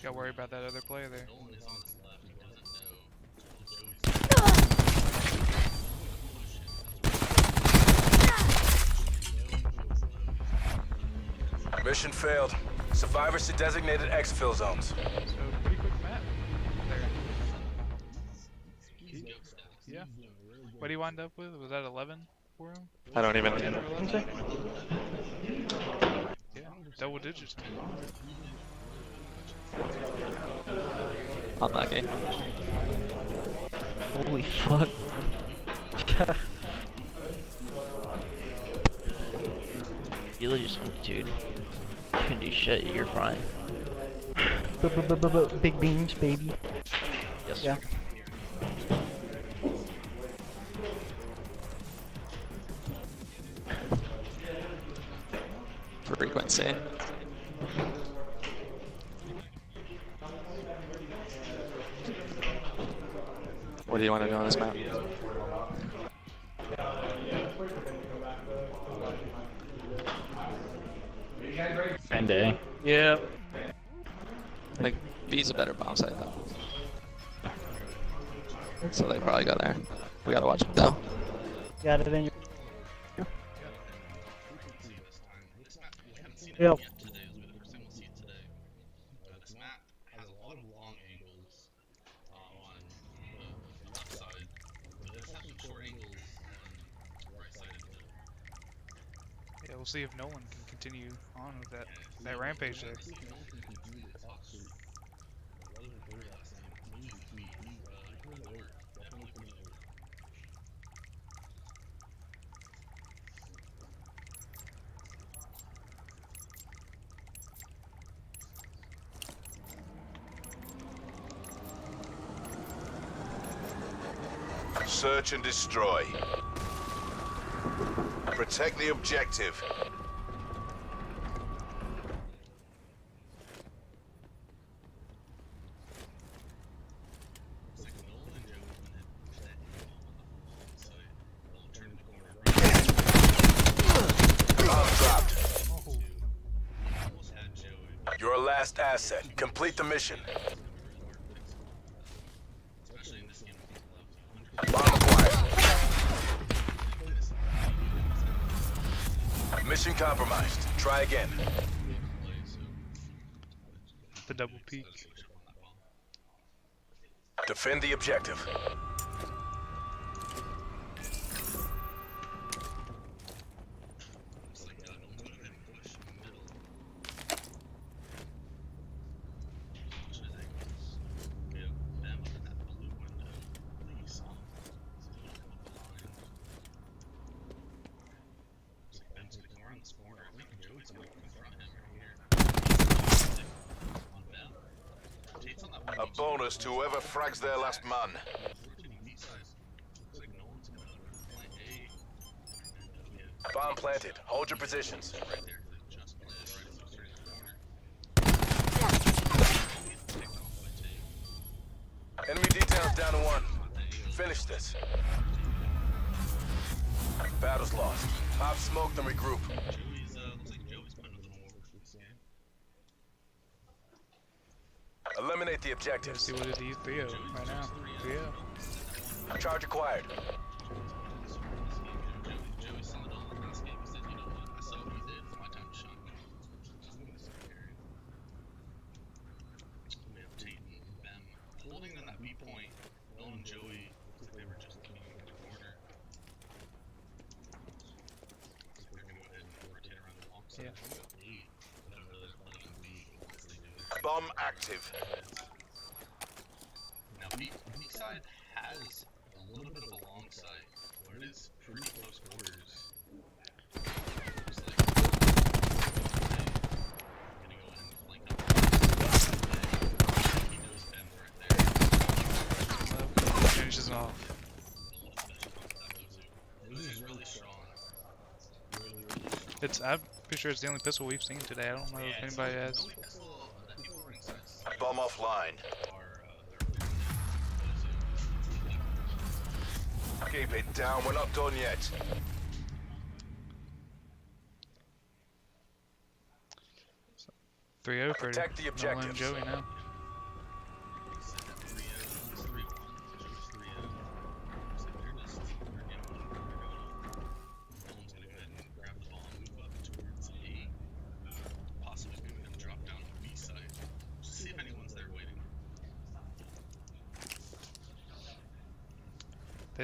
Gotta worry about that other player there. Mission failed. Survivors to designated exfil zones. So pretty quick map there. Yeah. What do you wind up with? Was that 11 for him? I don't even. 10 or 11? Yeah, double digits. Unlucky. Holy fuck. You just, dude. You can do shit, you're fine. Big beans, baby. Yes. Yeah. Frequency. What do you want to do on this map? And A. Yeah. Like, B's a better bomb site though. So they probably go there. We gotta watch it though. Got it in your... Yep. Yeah, we'll see if Nolan can continue on with that rampage there. Search and destroy. Protect the objective. Bomb dropped. Your last asset. Complete the mission. Bomb acquired. Mission compromised. Try again. The double peak. Defend the objective. A bonus to whoever frags their last man. Bomb planted. Hold your positions. Enemy details down to 1. Finish this. Battle's lost. Pop smoke, then regroup. Eliminate the Let's objectives. see what it is. 3-0 right now. 3-0. Charge acquired. Yeah. Bomb active. Now, B side has a little bit of a long side, but it is pretty close quarters. Looks like gonna go ahead and flank up. He knows them right there. Finishes off. This is really strong. I'm pretty sure it's the only pistol we've seen today. I don't know if anybody has. Bomb offline. Keep it down, we're not done yet. So, 3-0 for Protect the Nolan and objectives. Joey now.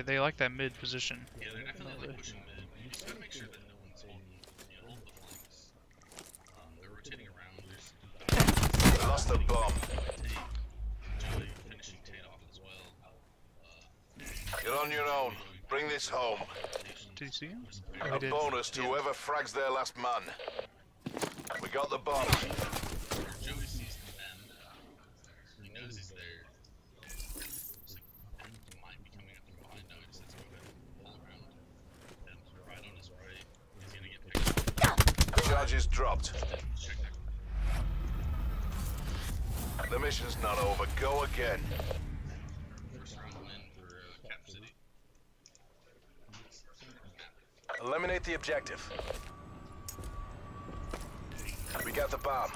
They like that mid position. Yeah, they're definitely like pushing mid. You just gotta make sure that no one's holding, hold the flanks. They're rotating around. There's Lost the bomb. Joey finishing Tate off as well. You're on your own. Bring this home. Did you see him? A bonus to whoever frags their last man. We got the bomb. Joey sees the Ben. He knows he's there. Charges dropped. The mission's not over. Go again. Eliminate the objective. We got the bomb.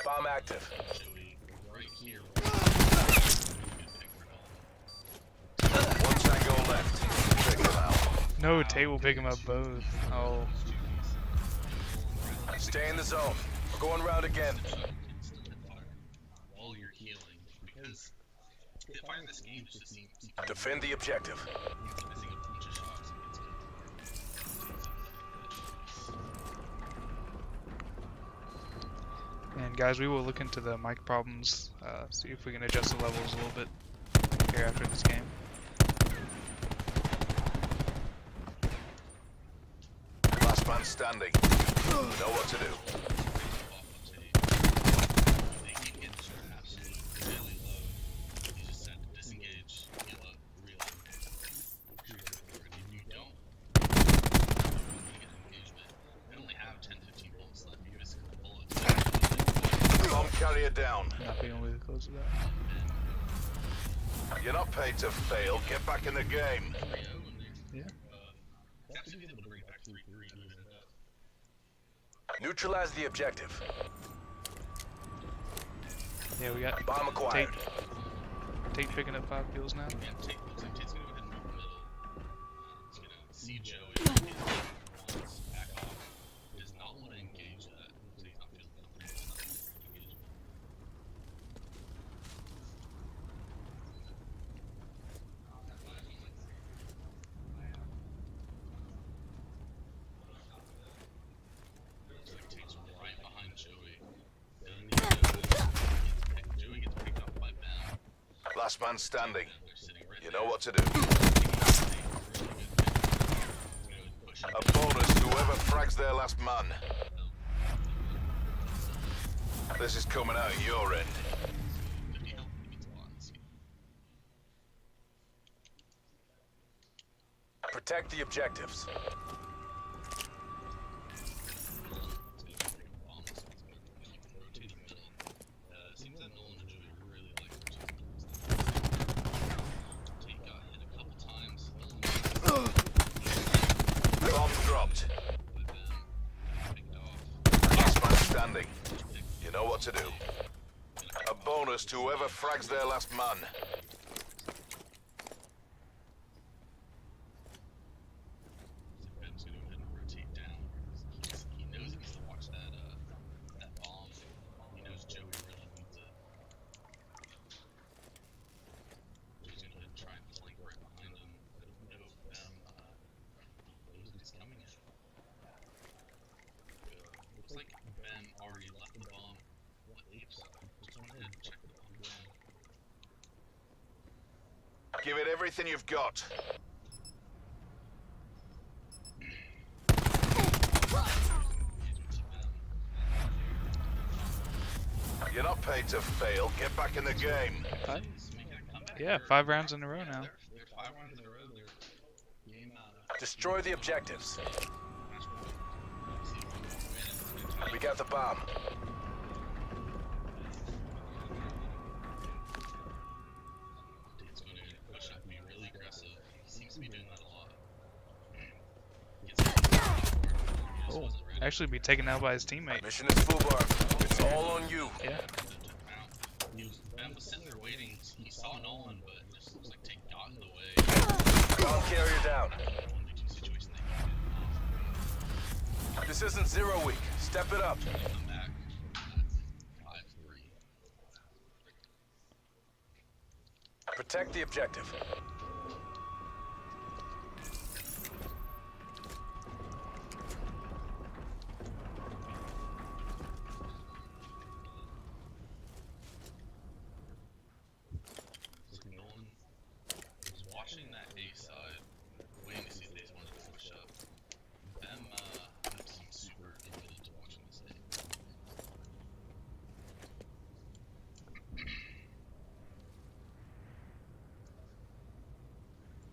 Bomb active. One tango left. Check him out. No, Tate will pick him up both. Oh. Stay in the zone. We're going round again. While you're healing, because if I in this game just seems Defend the objective. missing a bunch of shots. And guys, we will look into the mic problems, see if we can adjust the levels a little bit here after this game. Last man standing. Know what to do. They keep getting straps really low. You just have to disengage, heal up, reload. And if you don't, you get engagement. They only have 10-15 bullets left. You miss a couple bullets. Bomb carrier down. Not being really close to that. You're not paid to fail. Get back in the game. Yeah. have to be able to bring back 3-3 and lose that. Neutralize the objective. Yeah, we got Bomb acquired. Tate picking up 5 kills now. Yeah, Tate looks like Tate's gonna go ahead and move the middle. He's gonna see Joey, get hit once, back off. He does not want to engage that. So he's not feeling comfortable enough to engage. Looks like Tate's right behind Joey. Doesn't need Joey gets picked up by Ben. Last man standing. They're sitting right You there. know what to do. A A bonus to whoever frags their last man. This is coming out of your end. Protect the objectives. Seems that Nolan and Joey really like Tate got hit a couple times. Bomb dropped. Picked off. Last man standing. You know what to do. A bonus to whoever frags their last man. Ben's gonna go ahead and rotate down. He knows he needs to watch that that bomb. He knows Joey really needs it. He's gonna go ahead and try and flank right behind him. I don't know if Ben knows what he's coming at. Looks like Ben already left the bomb. What apes? Just went ahead and checked the bomb again. Give it everything you've got. You're not paid to fail. Get back in the game. Yeah, 5 rounds in a row now. They're 5 rounds in a row. They're game Destroy the objectives. We got the bomb. Tate's going to push up, be really aggressive. He seems to be doing that a lot. Actually be taken out by his teammate. Mission is FUBAR. It's all on you. Yeah. Ben was sitting there waiting. He saw Nolan, but it just looks like Tate got in the way. Bomb carrier down. 1v2 situation they can This isn't 0 week. Step it up. come back. 5-3. Protect the objective. Nolan was watching that A side, waiting to see if they wanted to push up. Them seemed super committed to watching this A.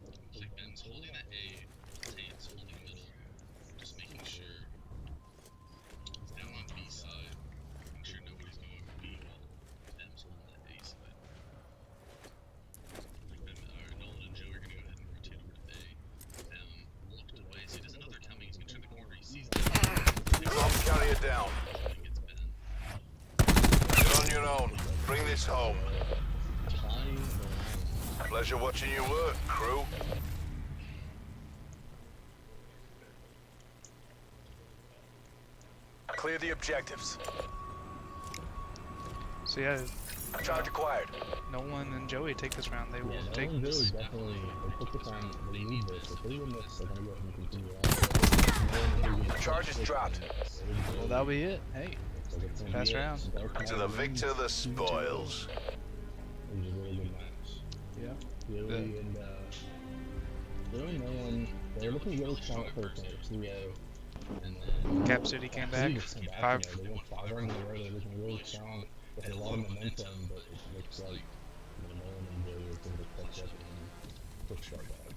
Looks like Ben's holding that A, Tate's holding middle, just making sure. He's down on B side, making sure nobody's going over B while Ben's holding that A side. Nolan and Joey are gonna go ahead and rotate over to A. Looked away, so he doesn't know they're coming. He's gonna turn the corner. He sees them. Bomb carrier down. He gets Ben. You're on your own. Bring this home. Pleasure watching you work, crew. Clear the objectives. So yeah, Charge acquired. Nolan and Joey take this round. They will Yeah, take Nolan this. definitely They put this on, they need this. If they win this, they're gonna go ahead and continue on. Charge is dropped. Well, that'll be it. Hey, fast round. To the victor, the spoils. It was a really good match. Yeah. Really, and really no one, they were looking really strong at first, and it was 3-0. And then Cap City came back. City just came back, 5. you know, they won 5 rounds in a row, they were looking really strong. They had a lot of momentum, but it looks like Nolan and Joey were able to catch up and push that back.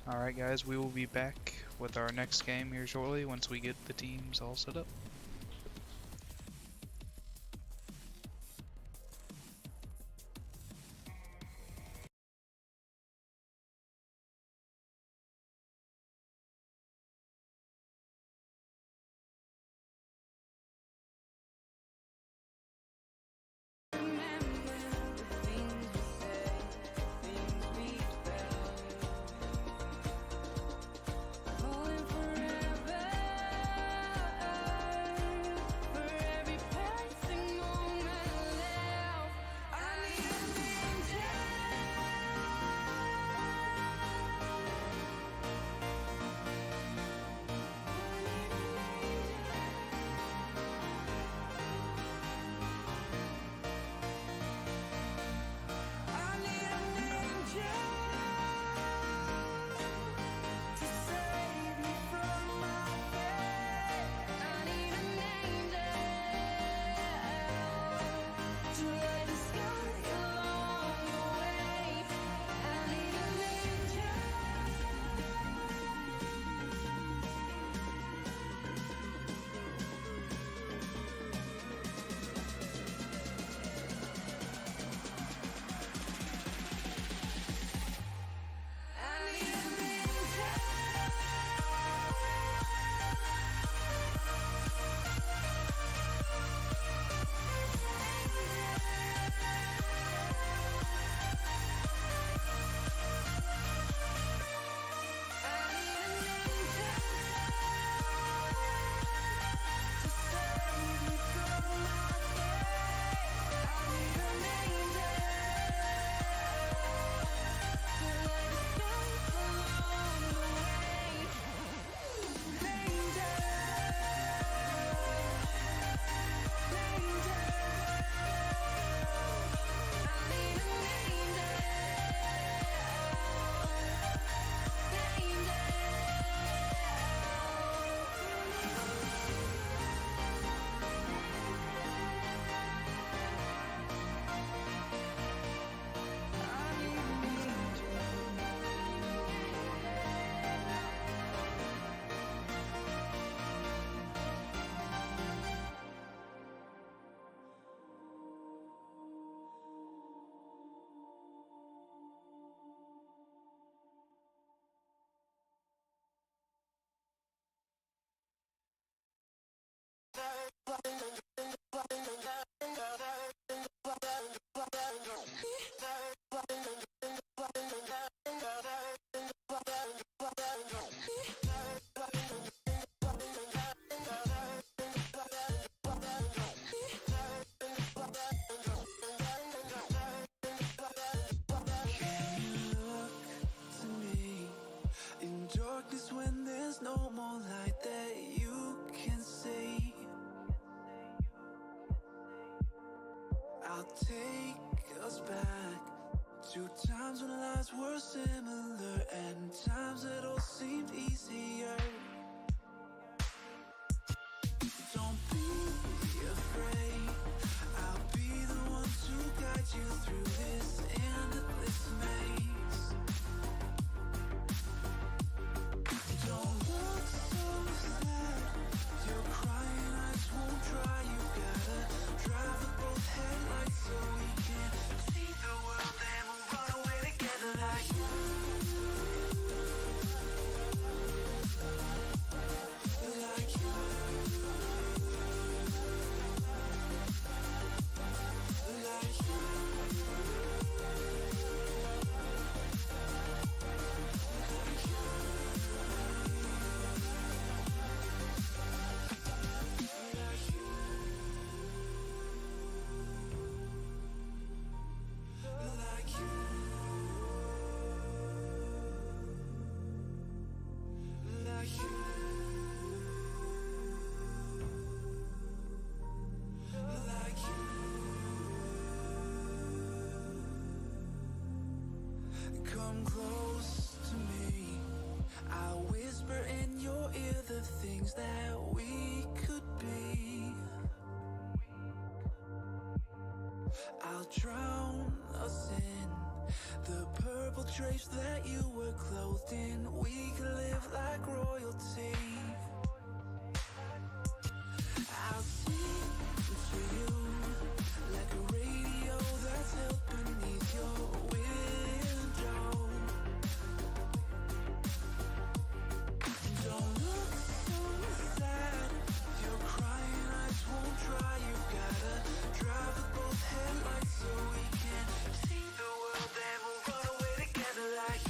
Alright guys, we will be back with our next game here shortly once we get the teams all set up. To me, in darkness when there's no more light that you can see, I'll take us back to times when lives were similar and times that all seemed easier. Don't be afraid, I'll be the one to guide you through this endless maze. Don't look so sad, your crying eyes won't dry. You gotta drive with both headlights so we can see the world and we'll run away together like come close to me. I'll whisper in your ear the things that we could be. I'll drown us in the purple drapes that you were clothed in. We could live like royalty. I'll sing to you like a radio that's held beneath your window. Don't look so sad, your crying eyes won't dry. You gotta drive with both headlights so we can see the world and we'll run away together like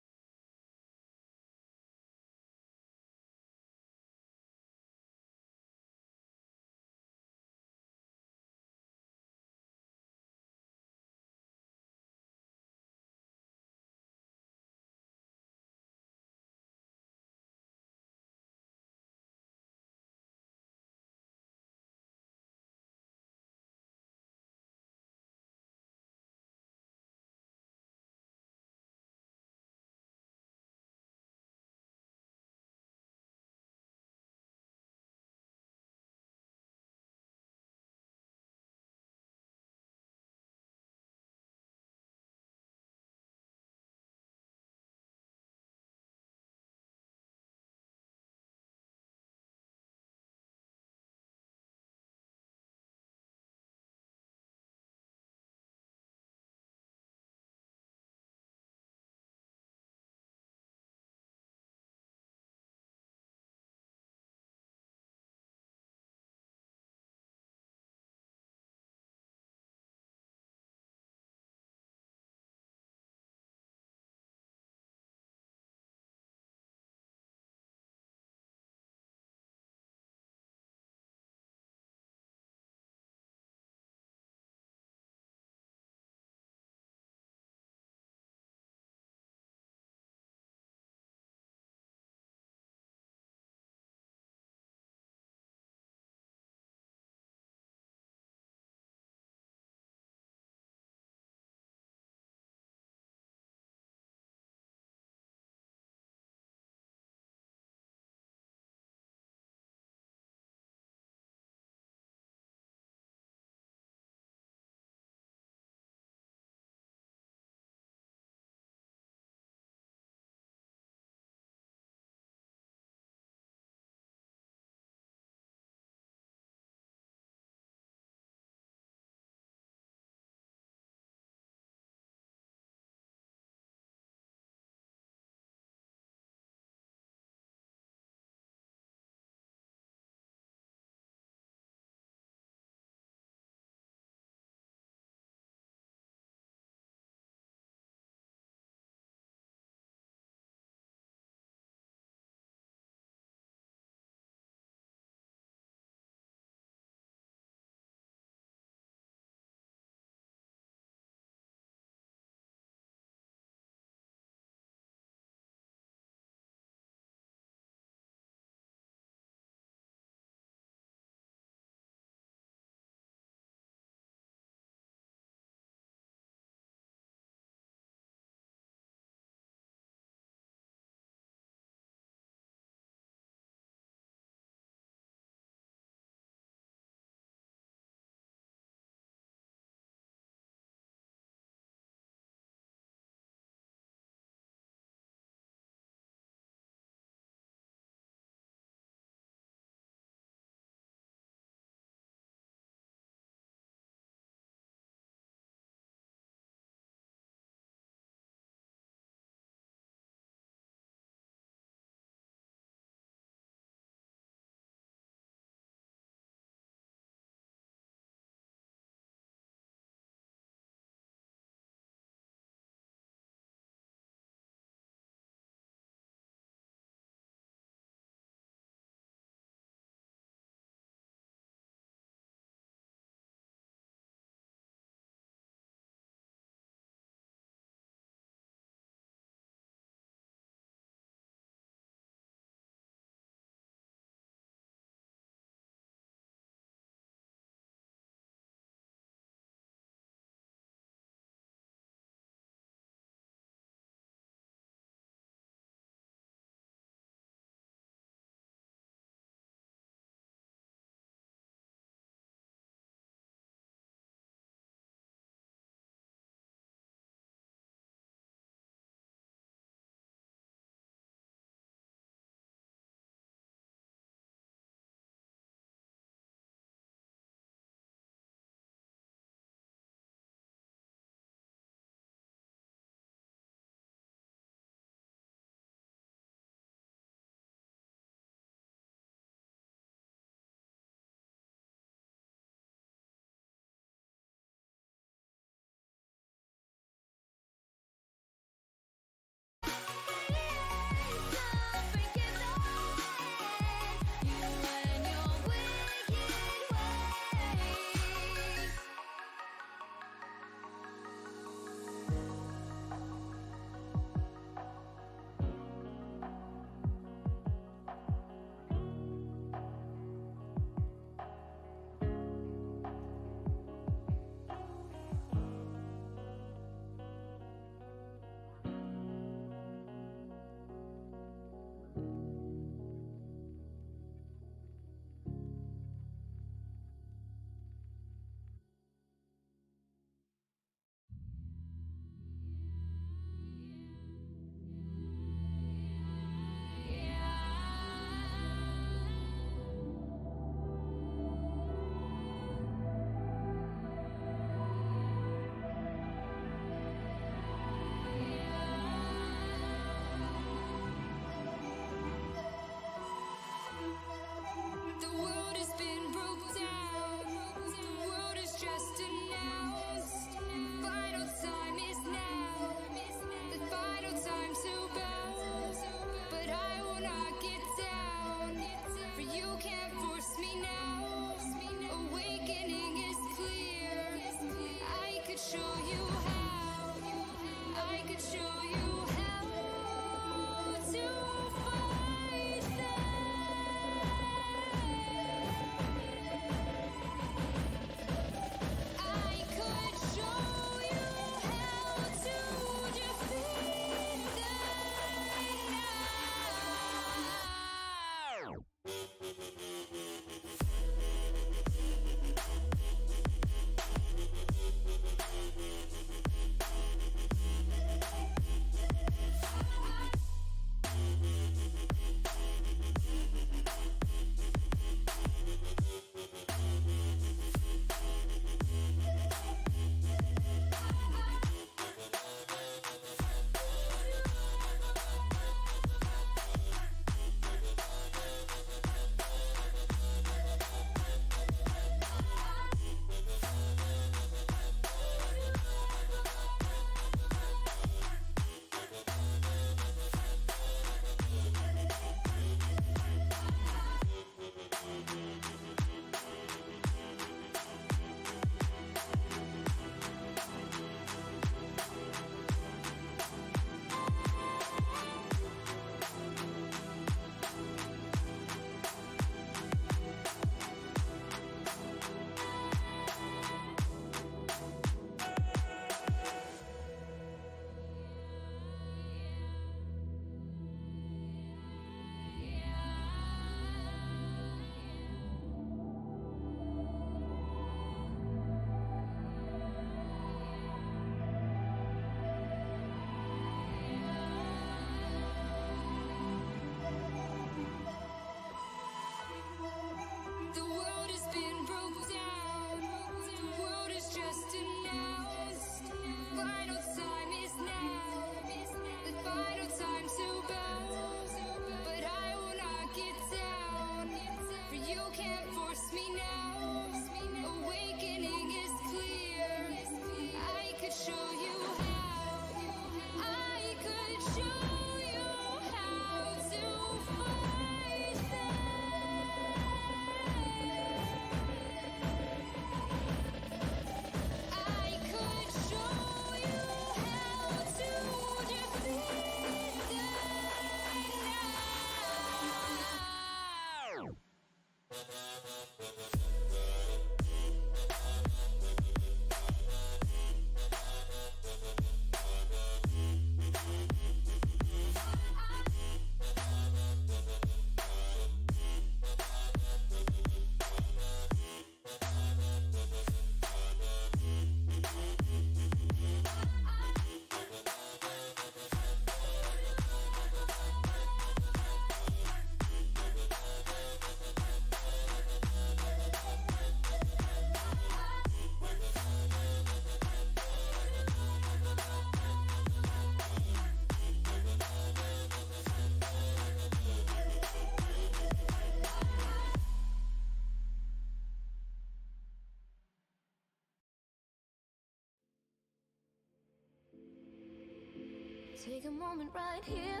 Take a moment right here,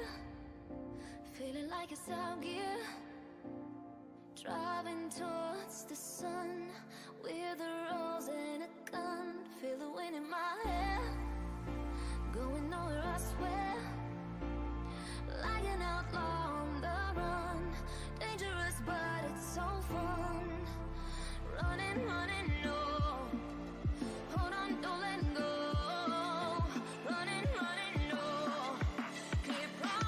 feeling like it's out gear. Driving towards the sun with a rose and a gun. Feel the wind in my hair, going nowhere I swear. Like an outlaw on the run, dangerous but it's so fun. Running, running, no. Hold on, don't let go. Running, running, no. Keep running.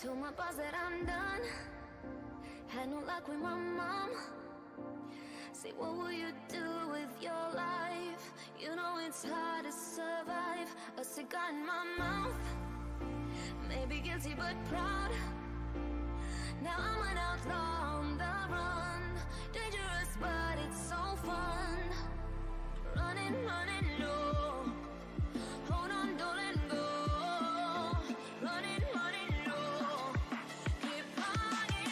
Told my boss that I'm done. Had no luck with my mom. Say, what will you do with your life? You know it's hard to survive. A cigar in my mouth. Maybe guilty but proud. Now I'm an outlaw on the run. Dangerous but it's so fun. Running, running, no. Hold on, don't let go. Running, running, no. Keep running.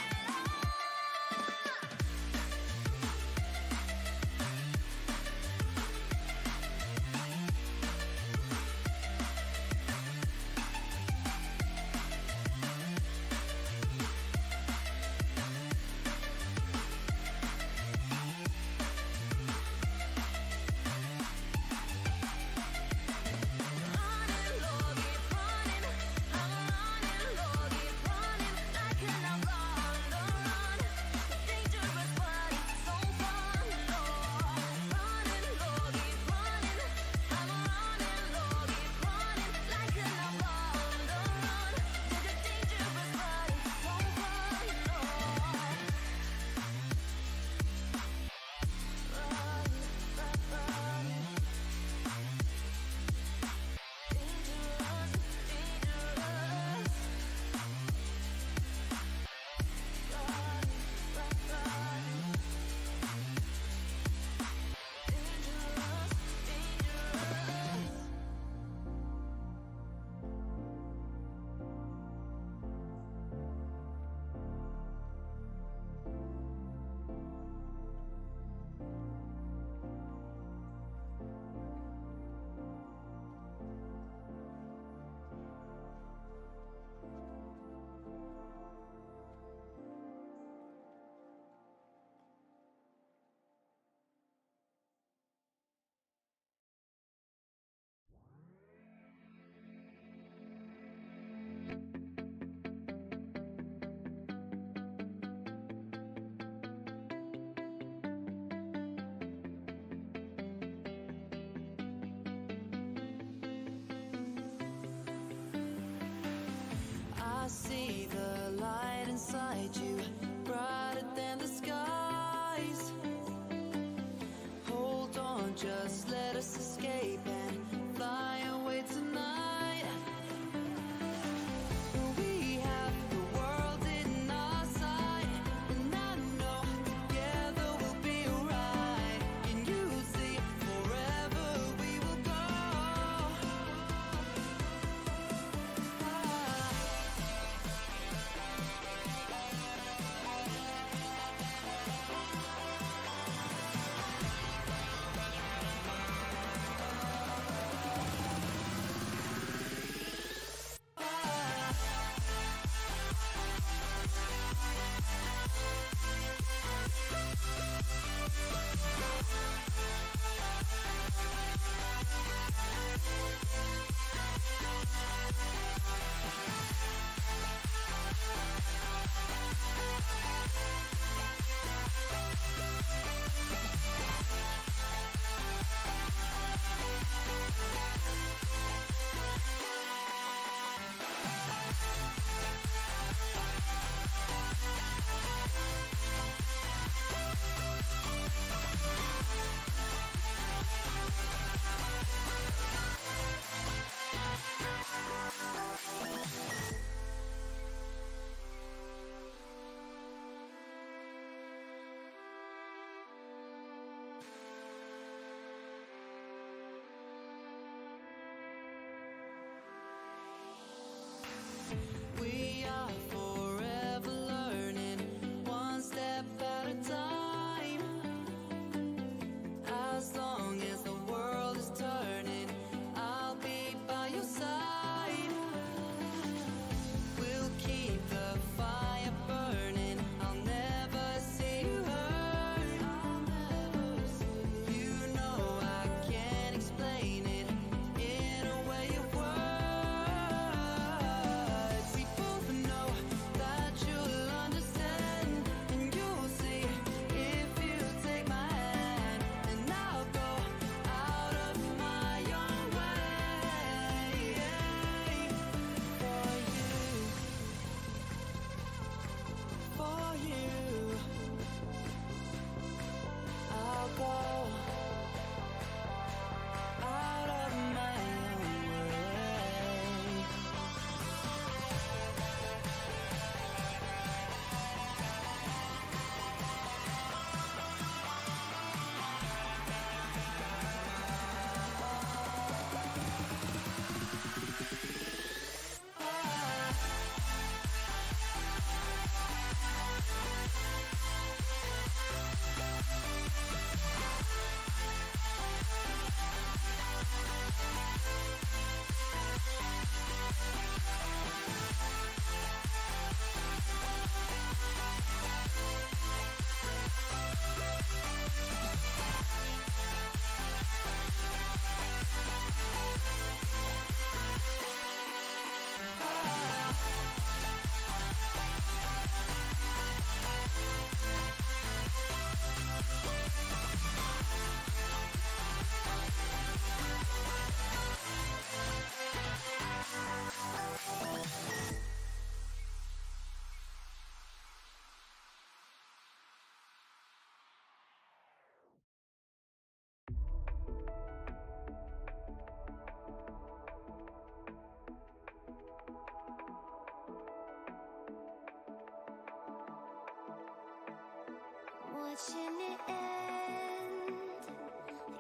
watching it end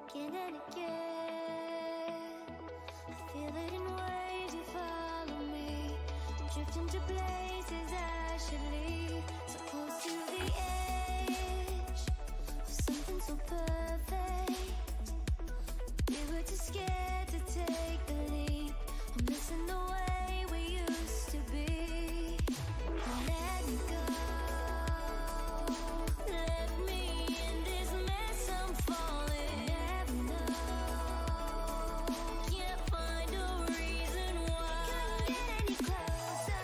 again and again. I feel it in waves, you follow me, drifting to places I should leave. So close to the edge of something so perfect. We were too scared to take the leap. I'm missing the way we used to be. Let me go. Let me in this mess I'm falling. Never know. Can't find a reason why. Couldn't get any closer.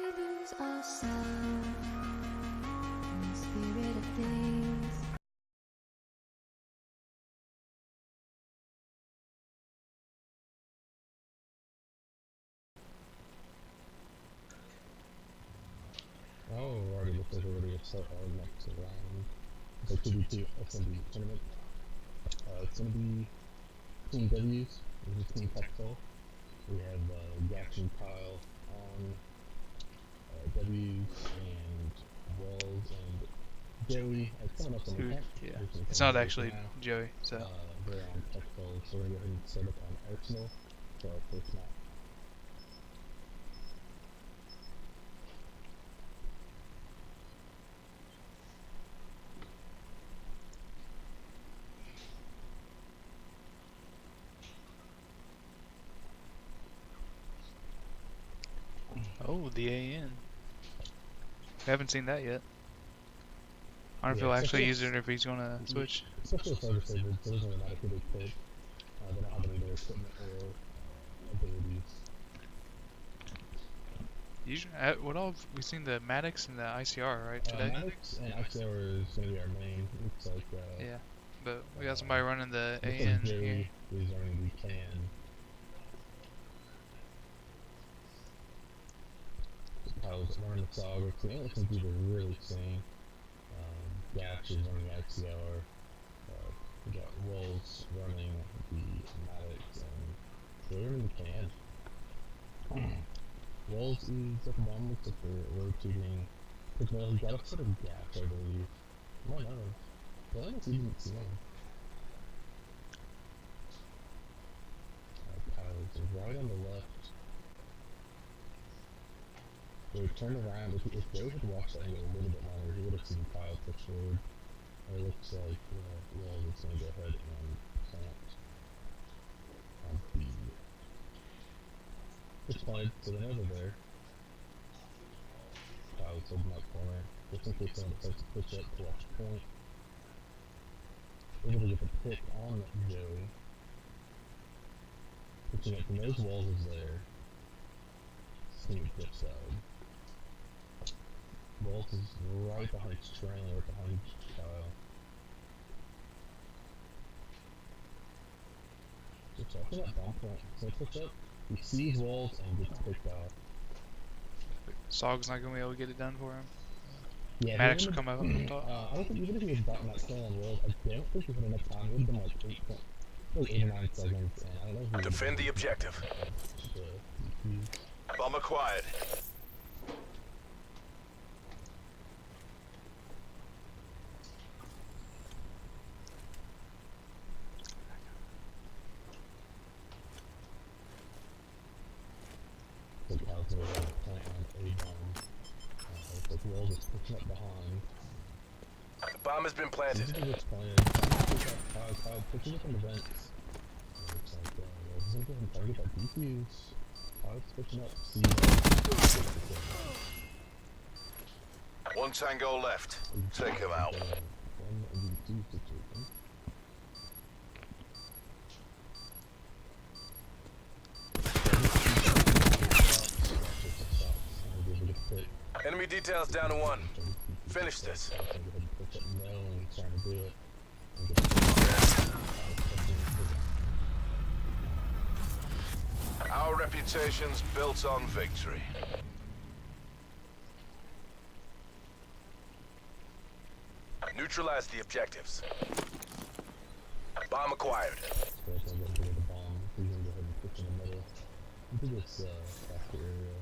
we lose ourselves in the spirit of things. Oh, already looks like we're ready to start our next round. It's like 2v2 SMB tournament. It's gonna be Team W's, this is Team Texel. We have Gax and Kyle on W's and Wells and Joey. Someone else on the camp. Yeah. Who's in It's camp not right actually now. Joey, so. They're on Texel, so we're gonna go ahead and set up on Arsenal for our first match. Oh, the AN. We haven't seen that yet. I don't know if Yeah, he'll so actually for- use it or if he's gonna switch. Especially for disabled, so it doesn't really matter who they pick. They don't have any of their equipment or abilities. Usually, what all have we seen? The Maddox and the ICR, right, today? Maddox and ICR is going to be our main. Looks like, Yeah, but we got somebody running the looks like AN Joey here. is running the can. Kyle's running the SOG, which the only thing people are really seeing. Gash is running the ICR. We got Wolves running the Maddox, and they're running the can. Wolves is at the bottom, looks like they're rotating. He got a set of Gash, I believe. Oh no. Well, I didn't see him. Kyle's right on the left. So turn around. If Joe had watched that angle a little bit longer, he would have seen Kyle push forward. And it looks like Wells is going to go ahead and plant on the push point, so they're over there. Kyle's holding that corner, just in case someone decides to push up to watch point. Able to get the pick on Joey. Pushing up from those walls is there. Steam flip side. Walt is right behind trailing, right behind Kyle. So after that bomb point, so push up, he sees Walt and gets picked off. Sog's not gonna be able to get it done for him. Yeah, Maddox will come out on top. I don't think even if he had gotten that kill on Walt, I don't think he had enough time. It would have been like 8 or 9 seconds, and I don't know if he Defend the objective. Bomb acquired. Like Kyle's gonna have a plant on A bomb. It's like Walt is pushing up behind. The bomb has been planted. This is what's playing. Kyle pushes up on the vents. Looks like Walt is gonna go ahead and target that defuse. Kyle's pushing up. See One tango left. Take him out. 1v2 situation. Enemy details down to 1. Finish this. Our reputation's built on victory. Neutralize the objectives. Bomb acquired. Into this factory area.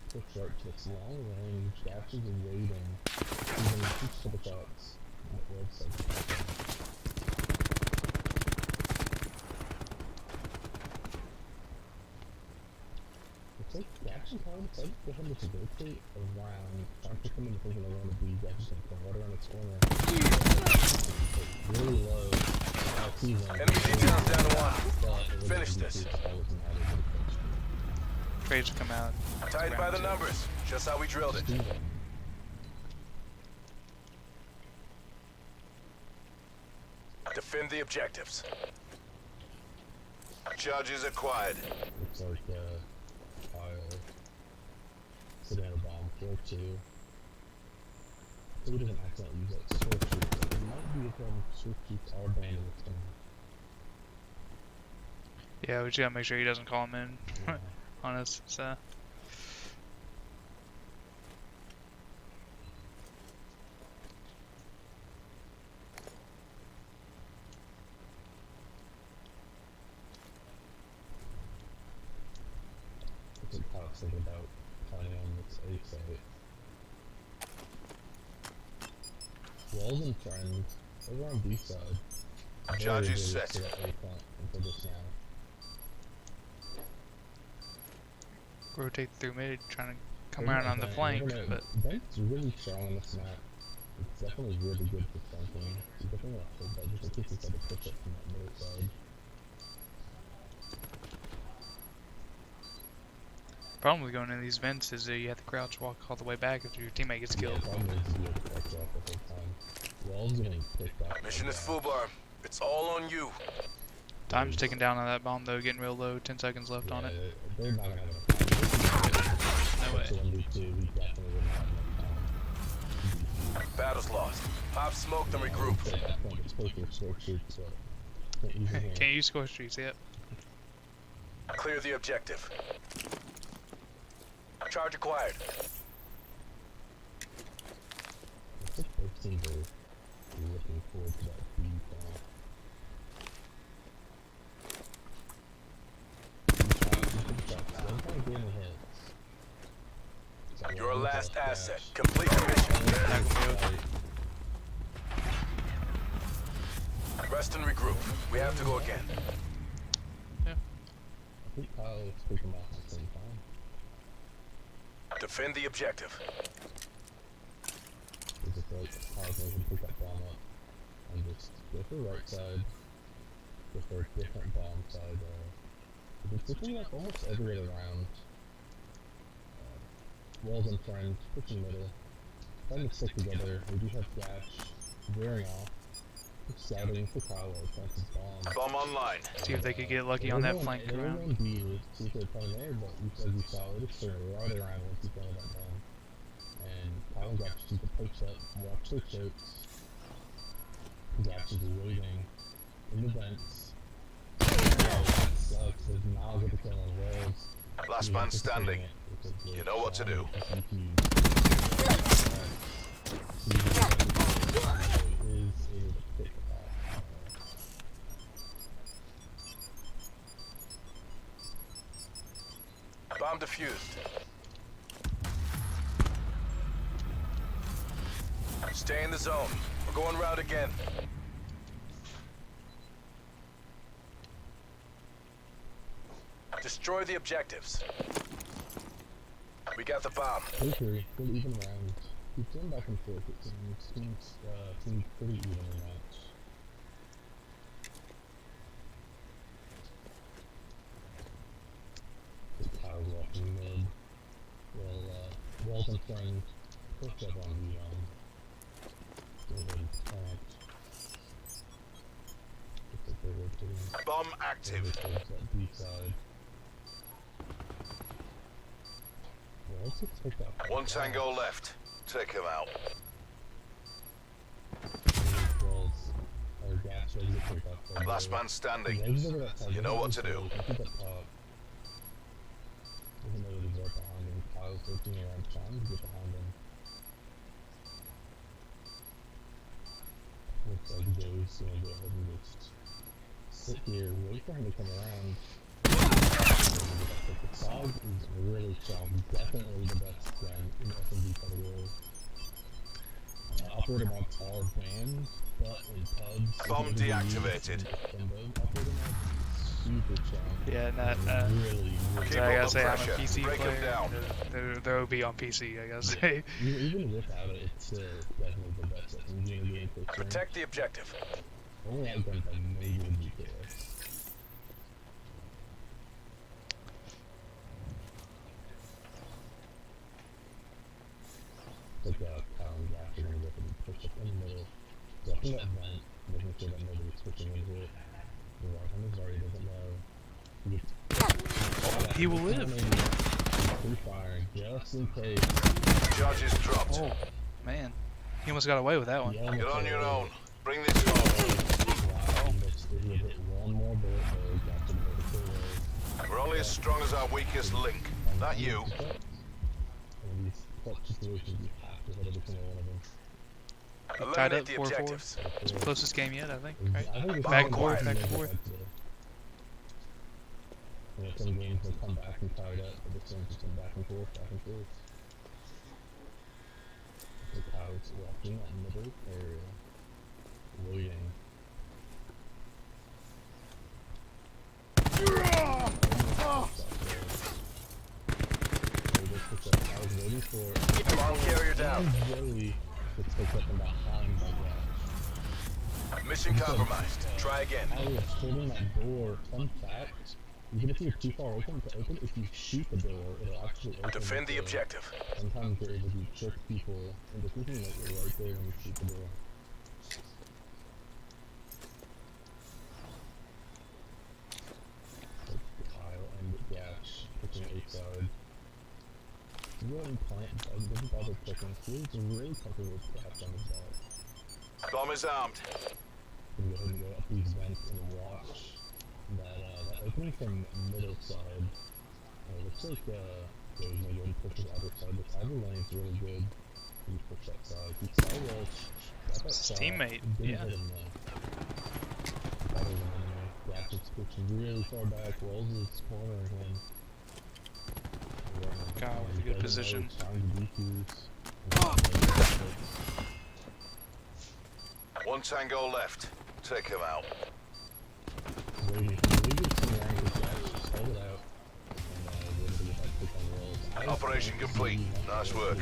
Push right to this long range. Gash is waiting. Even push to the shots on the website. Looks like Gash and Kyle decided to go ahead and rotate around. Trying to come in the thinking they want to be Gash is going to come right around its corner. Really low. Enemy details down to 1. Finish this. Trades come out. Tied by the numbers. Just how we drilled it. Defend the objectives. Charges acquired. Looks like Kyle sitting at a bomb 4-2. So he doesn't accidentally use like switch shoots. Like, it might be a problem if switch shoots are banned in this game. Yeah, we just gotta make sure he doesn't call him in Yeah. on us. So. That's what Kyle's thinking about planning on this A site. Walls and friends over on B side. Charges Very set. to that A plant until just now. Rotate through mid, trying to come around on the flank, but Vent's really strong on this map. It's definitely really good for flanking. You definitely want to hold that just in case it's like a push up from that middle side. problem with going in these vents is that you have to crouch walk all the way back after your teammate gets killed. The problem is you have to crouch off the whole time. Walls getting picked up. Mission is full bar. It's all on you. Time's ticking down on that bomb though, getting real low. 10 seconds left on it. They're not gonna have enough time. No way. So 1v2, we definitely wouldn't have enough time. Battle's lost. Pop smoke them regroup. At that point, it's supposed to be score shoots, so can't use it here. Can't use score streaks yet. Clear the objective. Charge acquired. I think both teams are looking forward to that B bomb. Your last asset. Complete the mission. Rest and regroup. We have to go again. I think Kyle is picking off at the same time. Defend the objective. It's just like Kyle's going to pick that bomb up and just go for right side, go for a different bomb side. It's looking like almost every other round. Walls and friends, pushing middle, trying to stick together. We do have flash, wearing off, scouting for Kyle while he plants his bomb. Bomb online. See if they could get lucky on that flank around. Everyone B was see if they're playing there, but as you saw, it just turned right around once he planted that bomb. And Kyle got to keep the post up, watch their chokes. Gash is waiting in the vents. Sucks, there's now get the kill on walls. Last man standing. You know what to do. Bomb defused. Stay in the zone. We're going round again. Destroy the objectives. We got the bomb. Okay, good even round. Keep going back and forth. It seems pretty evenly matched. Just Kyle's walking mid. Well, Walls and friends push up on the go ahead and plant. Looks like they're rotating Bomb active. over towards that B side. Well, let's just take that. One tango left. Take him out. Walls are gas ready to pick up. Last man standing. You know what to do. Keep that top. Doesn't know that he's right behind him. Kyle's looking around trying to get behind him. Looks like Joe's gonna go ahead and just sit here, wait for him to come around. The SOG is really strong. Definitely the best gun in the SMG part of the world. Operator mods are banned, but in pubs... Bomb deactivated. Operator mods super strong. Yeah, not, really, Keep I gotta up the say I'm a pressure. PC Break 'em player. down. They're OB on PC, I gotta say. Even without it, it's still definitely the best SMG in the game for sure. Protect the objective. Only outgunned by maybe the GKS. Like Kyle and Gash are gonna go and push up in the middle, blocking that vent, making sure that nobody's switching into it. The right hand is already doesn't know. He will live. Free firing just in case. Charges dropped. Oh, man. He almost got away with that one. Yeah, You're on your own. Bring this home. One more bullet, though, got him over the way. We're only as strong as our weakest link. Not you. In these clutch situations, you have to hit every single one of them. Tied Eliminate up the 4-4. objectives. It's the closest game yet, I think. Right? I think it's Back and all forth, quiet. back and forth. You know, some games will come back and tie it up, but this one's just been back and forth, back and forth. Look how it's walking that middle area. Waiting. I was waiting for Bomb carrier down. Joey gets picked up and behind my guy. Mission compromised. Try again. I was holding that door. Fun fact, even if you're too far open to open, if you shoot the door, it'll actually open. Defend the objective. Sometimes you're able to trick people into thinking that you're right there when you shoot the door. Kyle and Dash picking A side. Really plant, doesn't bother checking. Feels really comfortable with Dash on his back. Bomb is armed. Go ahead and go up these vents and watch that opening from middle side. It looks like there's no way to push his outer side. The outer lane is really good. You push that side. He saw Welch. Got that His shot. teammate, Didn't yeah. hit him though. That was an enemy. Ratchet's pushed really far back. Wells is cornering him. Kyle with a good position. One tango left. Take him out. Operation complete. Nice work.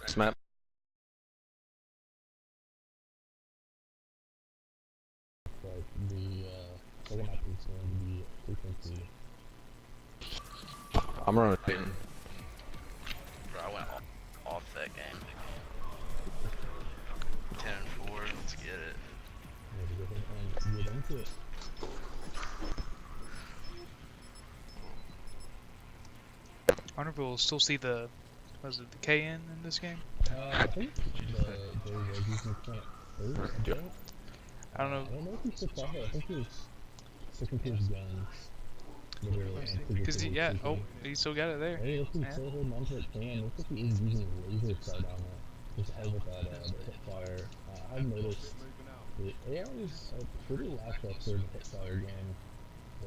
Snap. But the second half is going to be frequency. I'm rotating. Bro, I went off that game. 10-4, let's get it. And get into it. I wonder if we'll still see the, was it the KN in this game? I think they were using plant first, I think. I don't know. I don't know if he took off it. I think he was sticking to his guns. Because yeah, oh, he still got it there. Hey, looks like Yeah. still holding on to it. Can looks like he is using a laser sight on it. Just out with that hip fire. I've noticed the ARs are pretty lackluster in the hip fire game.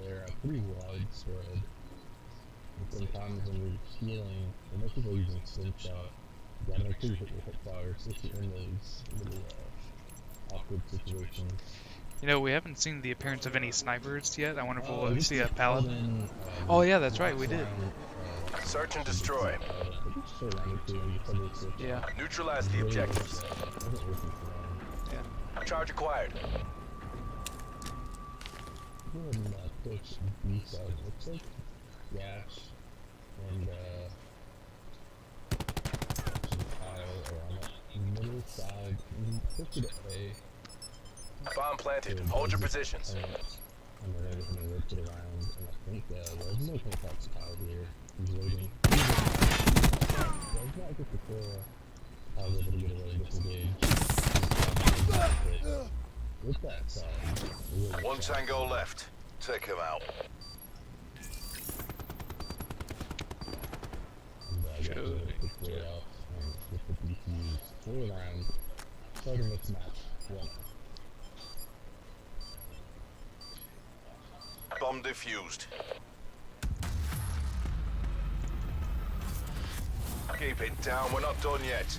They're pretty widespread. And sometimes when you're healing, and most people are using slingshot, you gotta make sure you hit your hip fire, especially in those little awkward situations. You know, we haven't seen the appearance of any snipers yet. I wonder if We we'll see a Paladin, paladin. Oh yeah, that's right, we did. Search and destroy. Yeah. Neutralize the objectives. Yeah. Charge acquired. Push B side. Looks like Yash and Kyle are on the middle side. Push it A. Bomb planted. Hold your positions. And then everything will rotate around. And I think there's no point to Kyle here. He's waiting. Does not get the kill. I was able to get away and disengage. With that side. Really One sharp. tango left. Take him out. And I got rid of the clear out and with the BTs 4 rounds. Starting this match 1. Bomb defused. Keep it down. We're not done yet.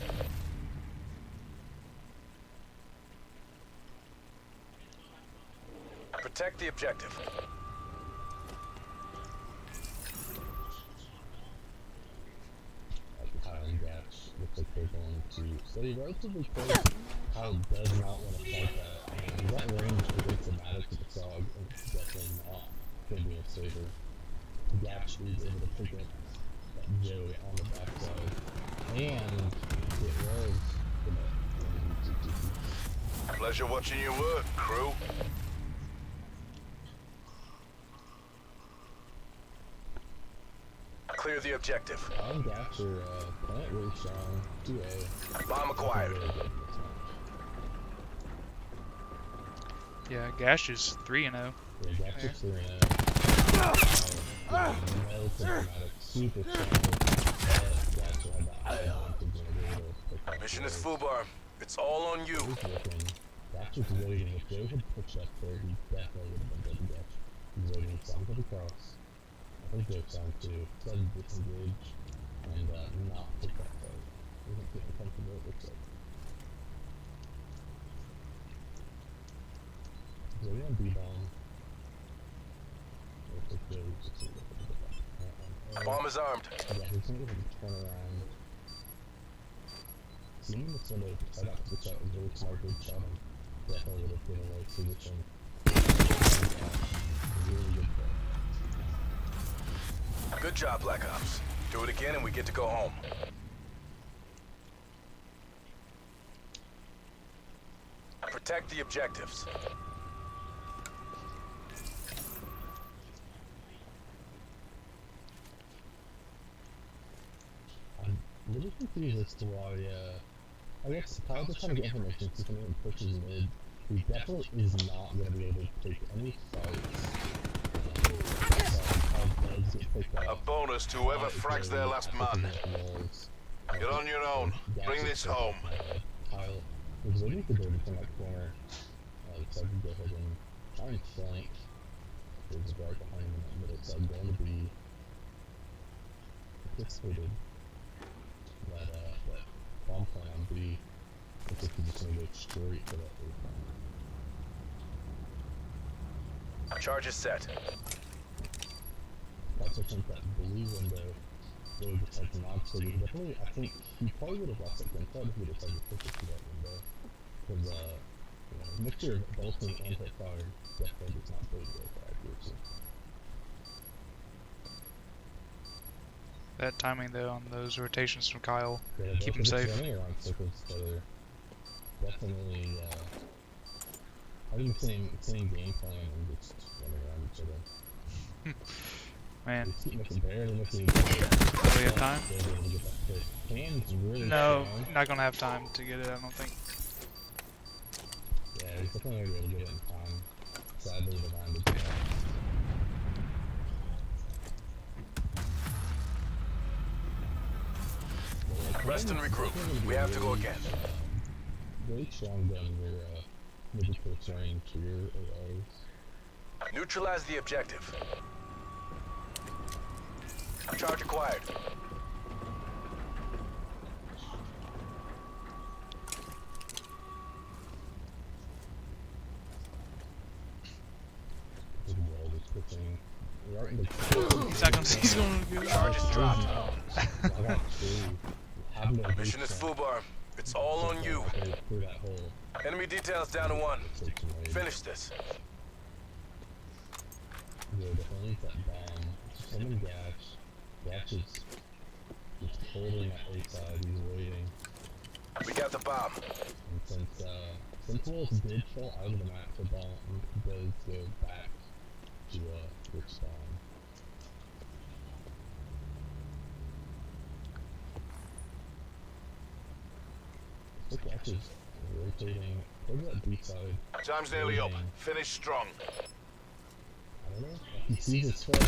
Protect the objective. Kyle and Dash looks like they're going to stay relatively close. Kyle does not want to fight that. And that range is dramatic to the SOG, and it's definitely not could be a saver. Gash is able to pick up that Joey on the backside and get Rose for that 1v2. Pleasure watching you work, crew. Clear the objective. Gash are playing really strong. 2A. Bomb acquired. Really good in this match. Yeah, Gash is 3-0. Yeah, Gash is 3-0. Super strong. Gash had that high advantage and able to pick up Mission is Rose. full bar. It's all on you. He's working. Gash is waiting. If Joe had pushed up there, he definitely would have been dead to Gash. He's waiting. He's on the cross. I think Joe's on too. Sudden disengage and not pick that fight. Isn't getting comfortable, it looks like. Zoe on B-bomb. Looks like Joe's just a little bit of that. Bomb is armed. Yeah, he's gonna get him to turn around. Seeing the sort of head out to the shot was really smart, good shot him. Definitely would have been a right position. Really good play. Good job, Black Ops. Do it again and we get to go home. Protect the objectives. I'm really confused as to why, I guess Kyle's just trying to get information so when he pushes mid, he definitely is not going to be able to take any fights. A bonus to whoever frags their last man. Get on your own. Bring this home. Kyle was waiting for David from that corner, so I could go ahead and try and flank. There's a guard behind him in that middle, so I'm going to be anticipated that bomb plan on B. Looks like he's just going to go straight for that A plan. Charge is set. I also think that blue window really decides not to be definitely, I think he probably would have lost that gunshot if he decided to push it through that window. Because, you know, mixture of bolting and hip fire definitely does not bode well for accuracy. That timing though on those rotations from Kyle, Yeah, keep him both of safe. us running around circles together. Definitely, having the same game plan and just running around each other. Man, We keep barely missing. do we have time? Hands really No, strong. not gonna have time to get it, I don't think. Yeah, he's definitely gonna be able to get it in time. Sadly, the round is passed. Rest and regroup. We have to go again. Really strong gun your maybe close range to your ARs. Neutralize the objective. Charge acquired. Big wall is pushing. We are in the He's not gonna see, he's gonna do Charge is dropped. I got two. Have no Mission is full bar. It's all on you. Through that hole. Enemy details down to 1. Take some range. Finish this. Yeah, definitely needs that bomb. Summon Gash. Gash is just holding that A side, he's waiting. We got the bomb. And since Wolves did fall out of the map for bomb, he does go back to which spawn. So Gash is rotating over that B side. Time's nearly up. Finish strong. I don't know. He sees his foot.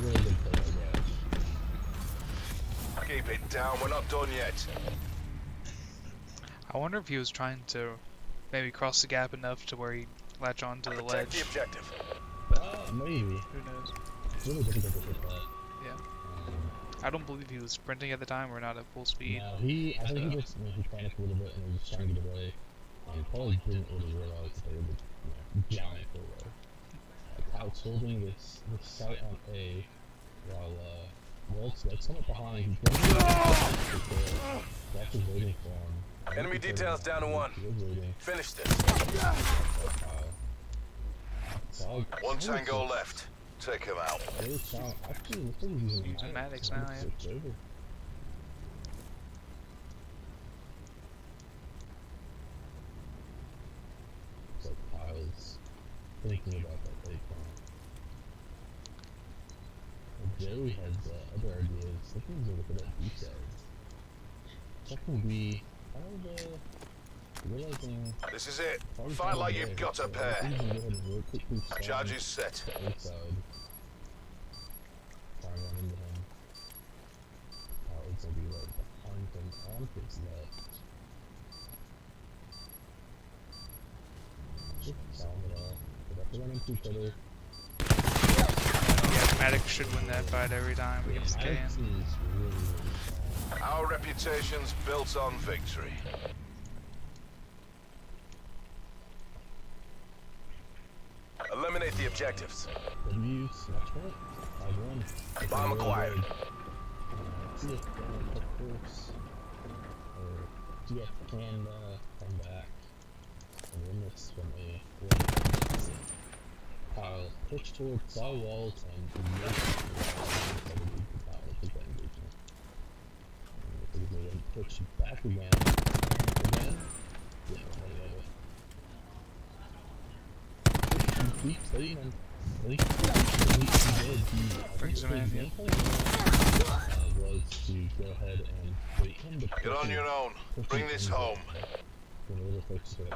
Really good play by Gash. Keep it down. We're not done yet. I wonder if he was trying to maybe cross the gap enough to where he latch on to the Protect the ledge. objective. Maybe. Who knows? It's really difficult to hit that. Yeah. I don't believe he was sprinting at the time or not at full speed. No, I think he just, he panicked a little bit and was just trying to get away. Probably didn't really realize that they were, giant full away. Kyle's holding this sight on A, while, Walt's somewhat behind. He's Gash is waiting for him. Enemy details down to 1. He is waiting. Finish this. Solid. One tango left. Take him out. Really strong. Actually, looks like he's using Using Maddox now, yeah. switch over. Looks like Kyle's thinking about that play plan. Joey has other ideas. I think he's gonna look at that B side. Second B, kind of realizing. This is it. Fight like you've got a pair. Charges set. A side. Try and run into him. Kyle's gonna be right behind him on his left. Just solve it all. They have to run into each other. Yeah, Maddox should win that fight every time against KN. Maddox is really strong. Our reputation's built on victory. Eliminate the objectives. W's, that's right. 5-1. Bomb acquired. See if they cut first. Or see if they can come back and win this from a Kyle push towards saw walls and make Kyle take that engagement. And if they push back again. Again? Yeah, keep studying and Brings him in, yeah. Was to go ahead and wait him to Get on your own. Bring this home.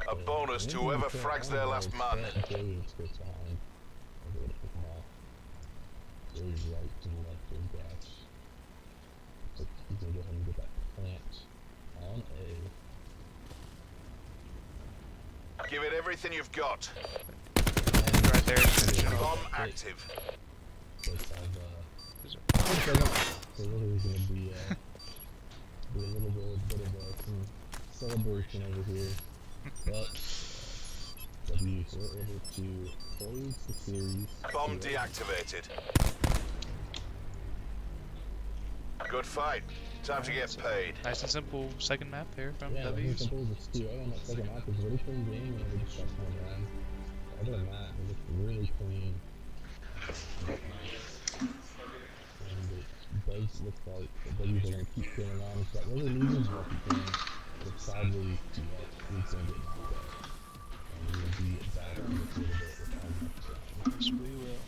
A bonus to whoever frags their last man. Joey's right to the left of gas. Looks like he's gonna go ahead and get that plant on A. Give it everything you've got. Right there, finish it off. Bomb active. So it's so literally gonna be a little bit of some celebration over here. But W, so we're able to close the series. Bomb deactivated. Good fight. Time to get paid. Nice and simple second map there from Yeah, W's. simple. Just 2-0 on that second map. It was a really clean game and we just shot one round. Other than that, it looked really clean. And it does look like the W's are going to keep going on. It's got really losing record game, but sadly, Lee's going to get knocked out. And we'll be back on this a little bit with our next round. Yes, we will.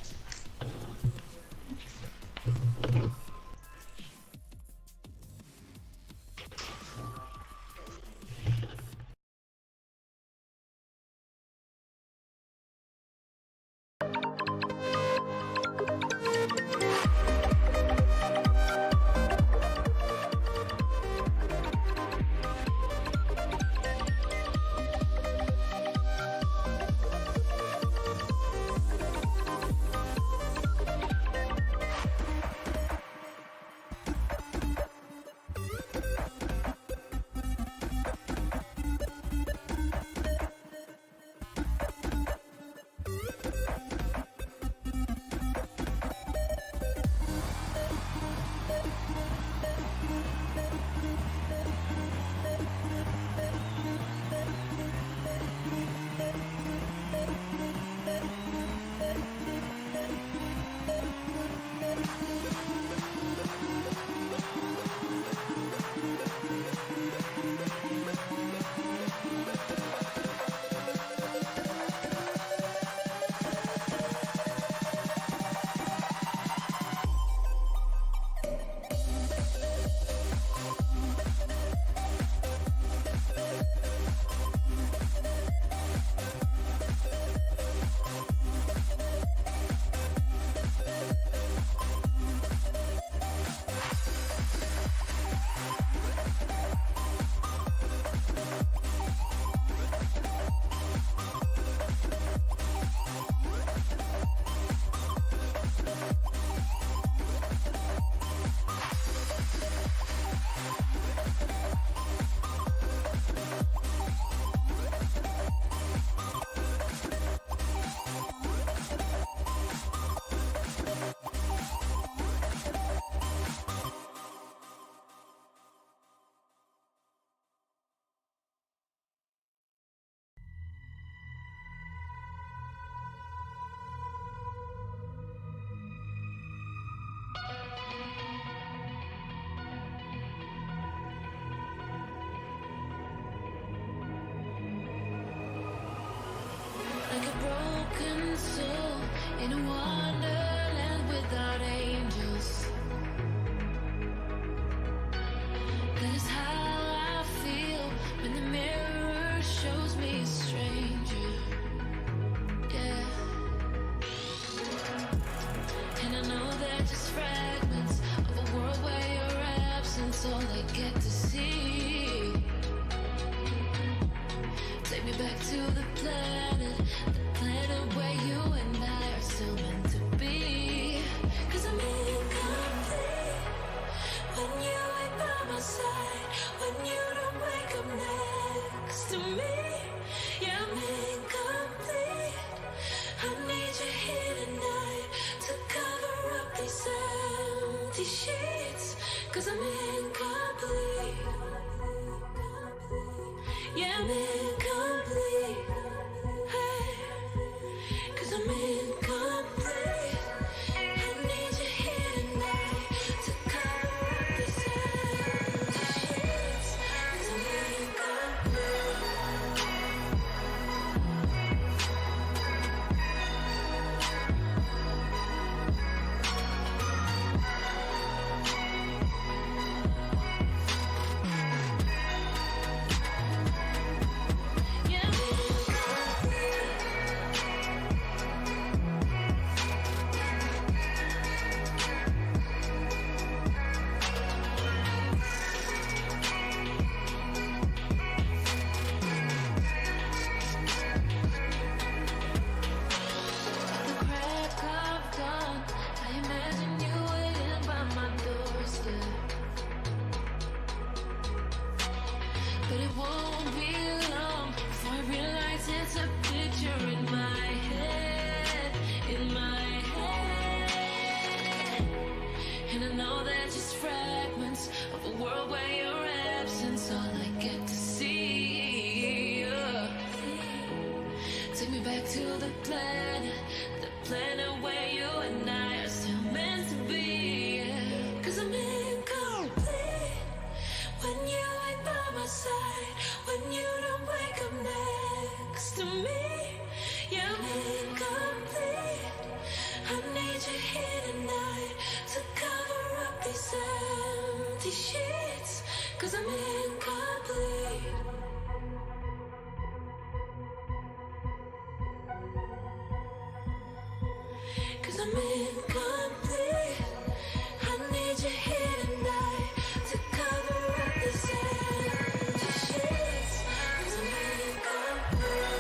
That is how I feel when the mirror shows me a stranger. Yeah. And I know they're just fragments of a world where your absence all I get to see. Take me back to the planet where you and I are still meant to be. 'Cause I'm incomplete when you ain't by my side, when you don't wake up next to me. Yeah, I'm incomplete. I need you here tonight to cover up these empty sheets. 'Cause I'm incomplete. Yeah, I'm incomplete. Hey, 'cause I'm incomplete. I need you here tonight to cover up these empty sheets. 'Cause I'm incomplete. Yeah, I'm the crack of dawn. I imagine you waiting by my doorstep. But it won't be long before I realize it's a picture in my head, in my head. And I know they're just fragments of a world where your absence all I get to see. Take me back to the planet where you and I are still meant to be. 'Cause I'm incomplete when you ain't by my side, when you don't wake up next to me. Yeah, I'm incomplete. I need you here tonight to cover up these empty sheets. 'Cause I'm incomplete. Cause I'm incomplete. I need you here tonight to cover up these empty sheets. 'Cause I'm incomplete.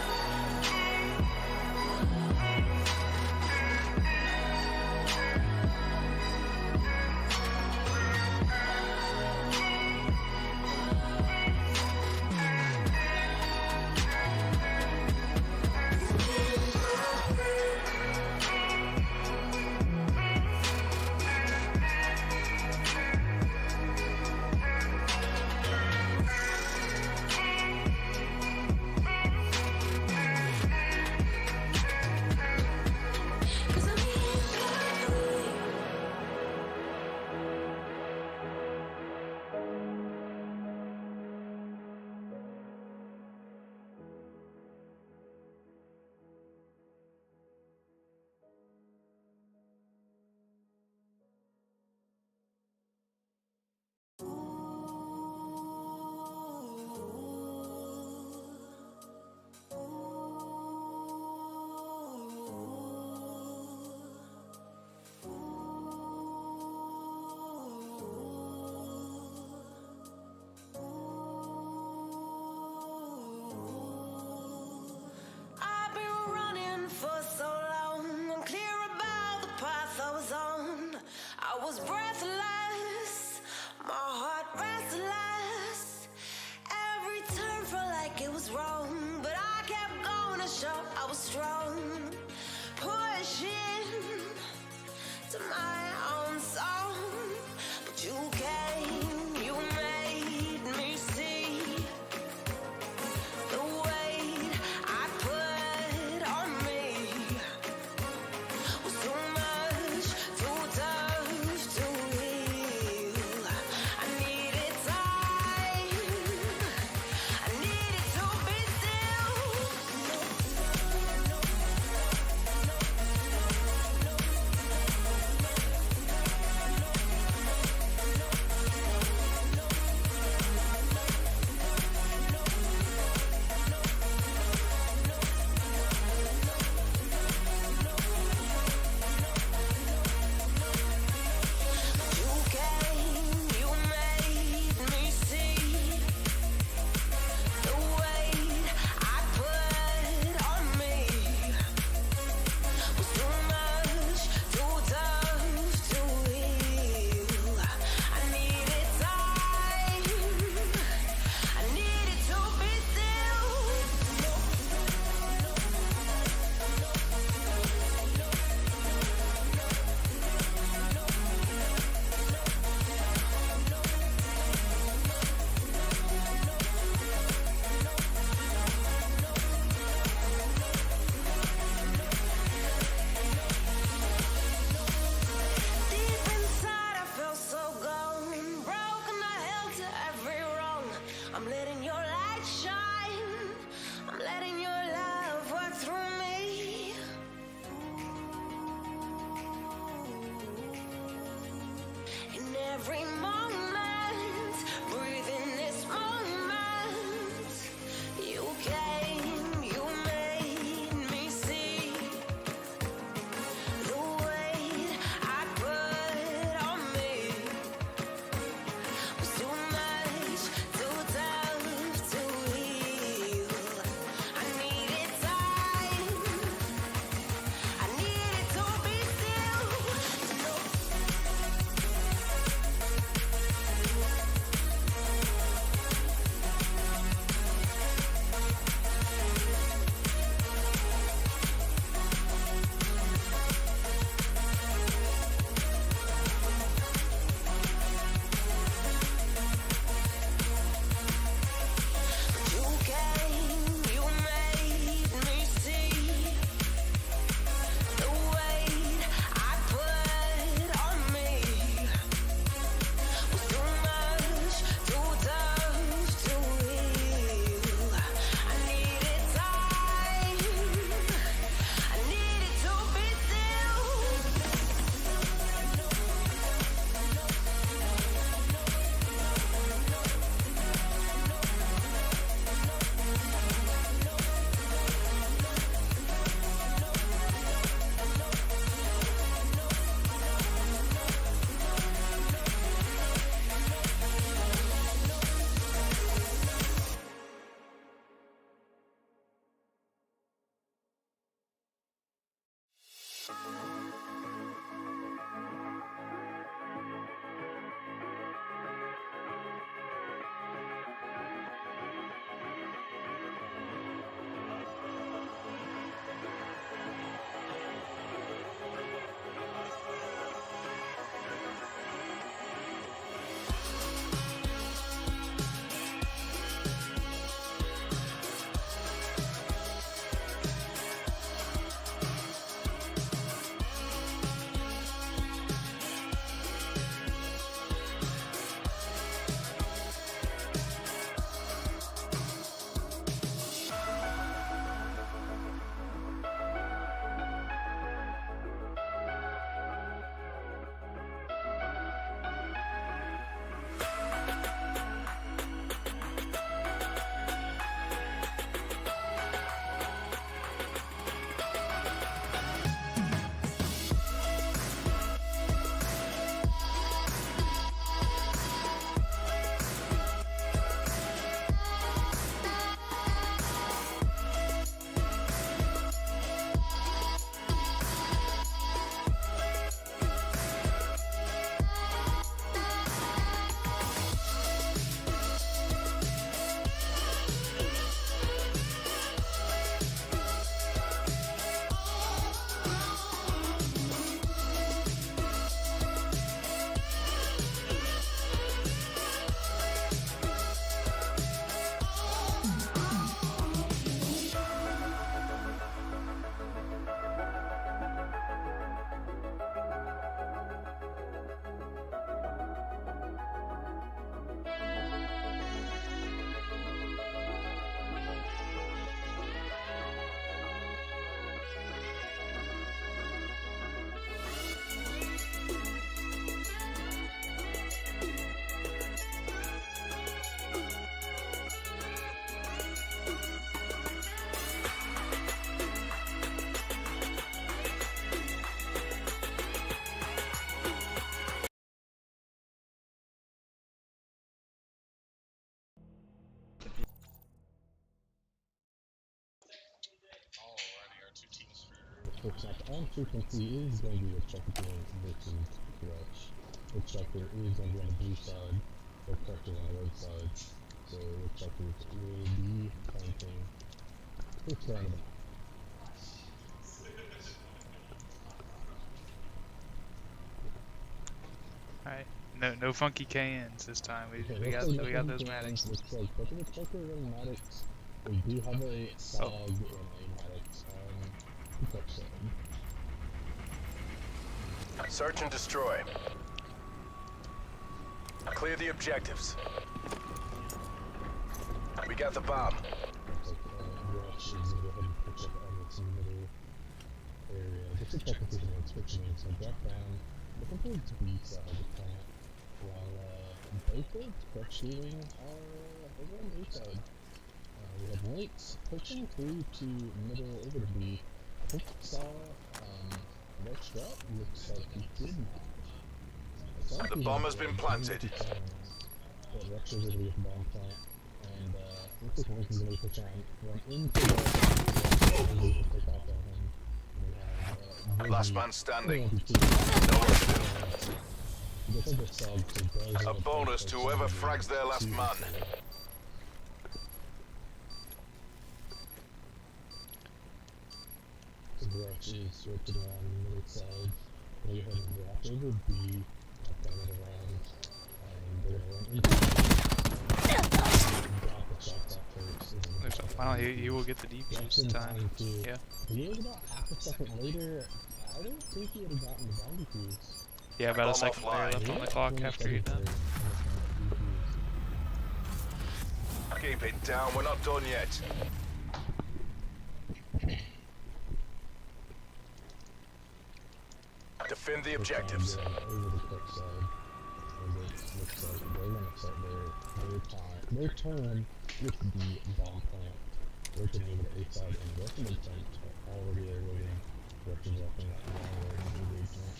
I'm letting your light shine. I'm letting your love work through me. In every moment, breathe in this moment. You came, you made me see the weight I put on me was too much, too tough to heal. I needed time, I needed to be still. You came, you made me see the weight I put on me was too much, too tough to heal. I needed time, I needed to be still. Portsmouth on frequency is going to be Objective versus Rush. Objective is going to be on the blue side, Objective on the red side. So Objective will be pointing first roundabout. Alright, no funky KNs this time. We got those Maddox. Looks like both of the Objective and Maddox. We do have a SOG and a Maddox pickup side. Search and destroy. Clear the objectives. We got the bomb. Looks like Rush is gonna go ahead and push up on this middle area. Just to check and see if anyone's switching in. So drop down, looking towards B side of the plant, while both of Crush shooting are over on A side. We have Links pushing through to middle over to B. I think we saw Rush drop. Looks like he did not. The bomb has been planted. But Rush is over to get the bomb plant. And looks like Links is going to push on, run into the take off on him. And Last man standing. A bonus to whoever frags their last man. So Rush is rotating around the middle side. We'll go ahead and walk over B, up that middle round, and they're going to run into drop the shots off first. There's a final. He will get the defuse time. Yeah. He was about half a second later. I don't think he would have gotten the bomb defuse. Yeah, about a Bomb second there offline. left on the clock after you're done. Keep it down, we're not done yet. Defend the objectives. Over the quick side. And it looks like they're going to start their turn with the bomb plant. Working over to A side and Russian intent already there waiting. Russians off in that long way engagement.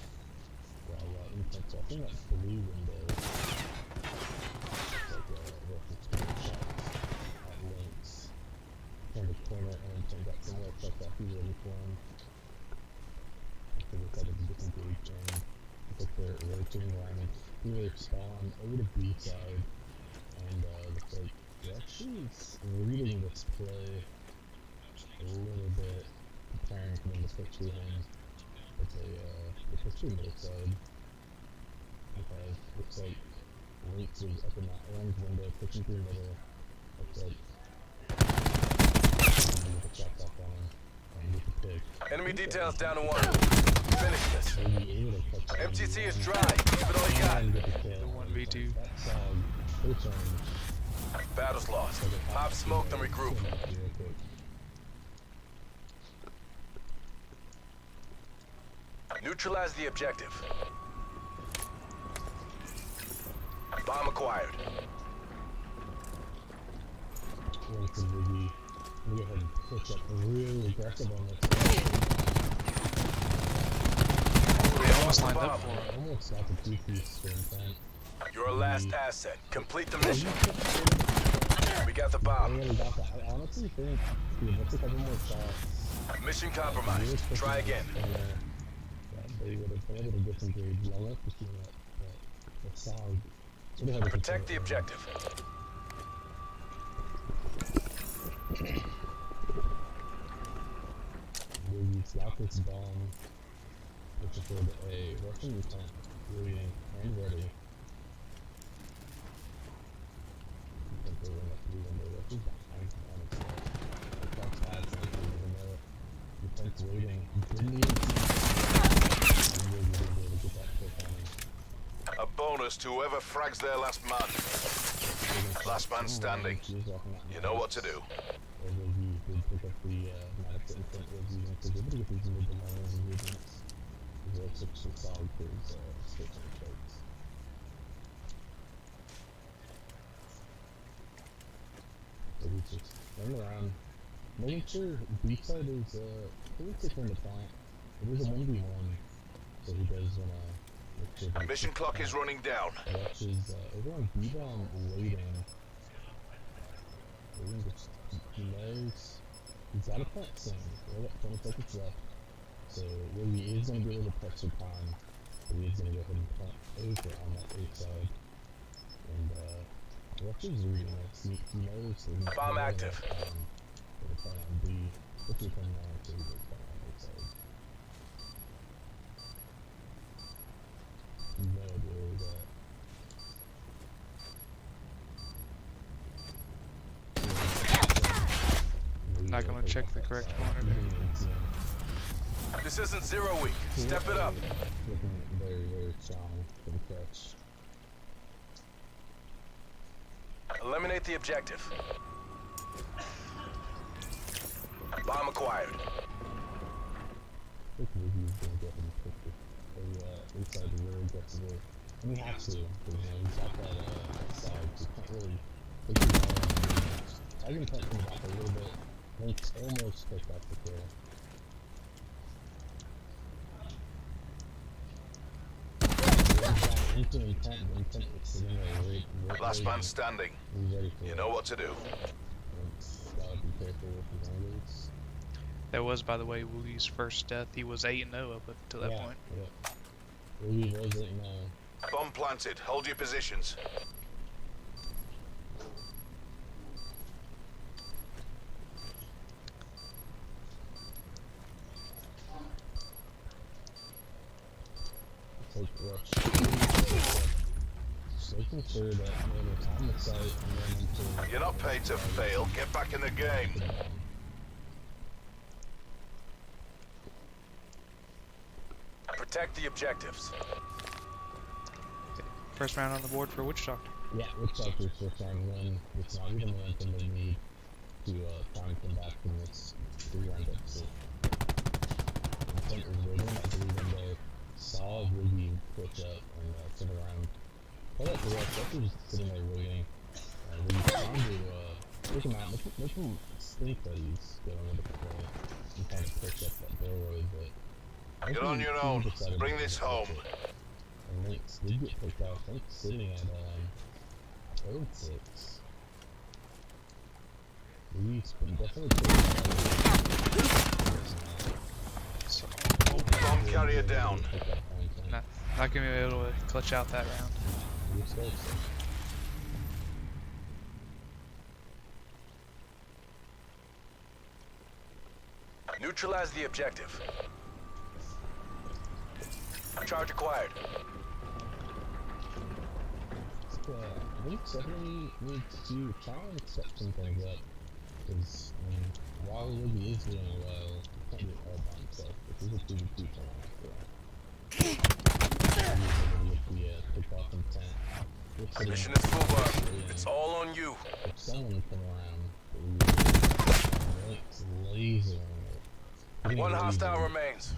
While intent's off in that blue window. Looks like Russians taking shots at Links. Trying to corner and intent got some more shots off. He's ready for him. They're decided to disengage and looks like they're rotating around through their spawn over to B side, and looks like Rush is reading this play a little bit, preparing for them to switch through him. But they push through middle side. Okay, looks like Links is up in that orange window, pushing through middle. Looks like get the shots off on him. Enemy details down to one. Finish this. MTC is dry. Give it all you got. The 1v2. Battle's lost. Pop smoke, then regroup. Neutralize the objective. Bomb acquired. We go ahead and push up real aggressive on this. They almost lined up for him. Almost got the defuse for intent. Your last asset. Complete the mission. We got the bomb. I honestly think let's take a couple more shots. Mission compromised. Try again. They would have been able to disengage. I love to see that. Protect the objective. Movies, Lapis bomb, which is for a Russian lieutenant, waiting and ready. I think they're in that blue window. Russia's behind him on its left. The clock's bad, so they don't even know it. Lieutenant's waiting. Didn't even see it. Really able to get that quick on him. A bonus to whoever frags their last man. Last man standing. You know what to do. Overview did pick up the Maddox that Intent was using to be able to get these mid to long range engagements. These are such solid for his switching charts. So he's just running around, making sure B side is pretty safe in the plant. It is a 1v1, so he does want to make sure that Mission clock is running down. Rush is over on B-bomb waiting. He knows he's got a plant soon. We're at 20 seconds left. So Willie is going to be able to press your time. But he is going to go ahead and plant over on that A side. And Rush is reading this. He knows that he's Bomb active. For the plant on B. If you come down to the plant on A side. No idea where he's at. Not gonna check the correct corner there. This isn't 0 week. Step it up. Looking very, very strong for the catch. Eliminate the objective. Bomb acquired. I think Wiggy's gonna get him quickly. Inside the really aggressively. And we have to, because he's got that side, so you can't really take the ball on. I can plant him back a little bit. I think it's almost picked off the kill. Last man standing. You know what to do. Gotta be careful with his angles. That was, by the way, Woogie's first death. He was 8-0 up until that point. Yeah. Woogie was 8-0. Bomb planted. Hold your positions. Take rush. Just making sure that it's on the site and then into. You're not paid to fail. Get back in the game. Protect the objectives. First round on the board for Witch Doctor. Yeah, Witch Doctor's first round win. It's not even the momentum they need to try and come back from this 3-round deficit. Intent was waiting, I believe, when they saw Wiggy push up and turn around. Pull up the rush, Doctor's just sitting there waiting. Wiggy's trying to take him out, make him think that he's going with the play and kind of push up that doorway, but You're on your own. Bring this home. And Lynx did get picked off. Lynx sitting at 0-6. We've been definitely Bomb carrier down. Not gonna be able to clutch out that round. Neutralize the objective. Charge acquired. Lynx definitely needs to try and step some things up. Because, I mean, while Wiggy is doing well, he can't do it all by himself. This is a 2v2 tournament after all. With the pick-off intent. Mission is full bar. It's all on you. If someone come around, Lynx lasering it. One hostile remains.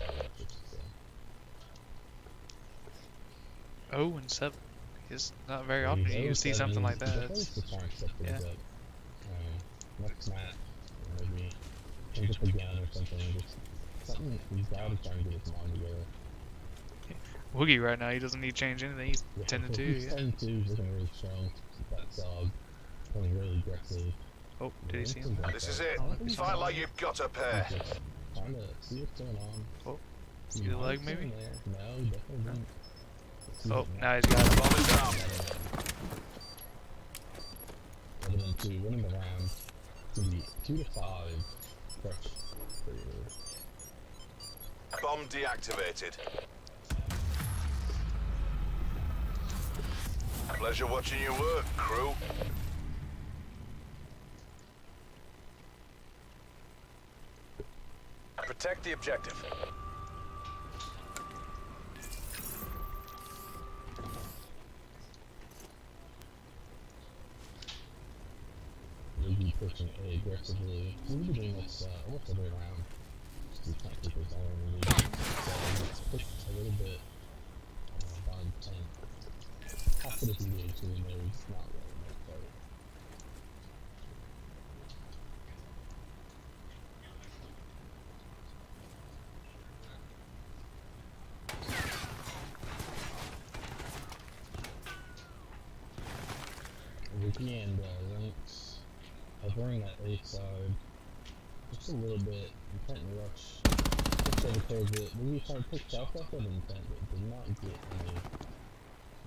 0-7. It's not very often you see something like that. Yeah. Next match, maybe change up again or something. Just something he's got to try and get his mind together. Woogie right now, he doesn't need to change anything. He's 10-2. He's 10-2. He's looking really strong. That Zog playing really aggressive. Oh, did he see him? This is it. Fight like you've got a pair. Trying to see what's going on. Oh, see the leg maybe? No, he definitely didn't. Oh, now he's got it. Bomb is down. Other than 2, winning the round. It's going to be 2-5. Crush. Bomb deactivated. Pleasure watching you work, crew. Protect the objective. Maybe pushing A aggressively. We'll be doing this almost every round. Just to kind of keep us all in the lead. So let's push a little bit by intent. After this video, so we know he's not really that fight. Ricky and Lynx hovering that A side just a little bit. Intent and rush. Push over towards it. Maybe try to push south off of intent, but did not get any.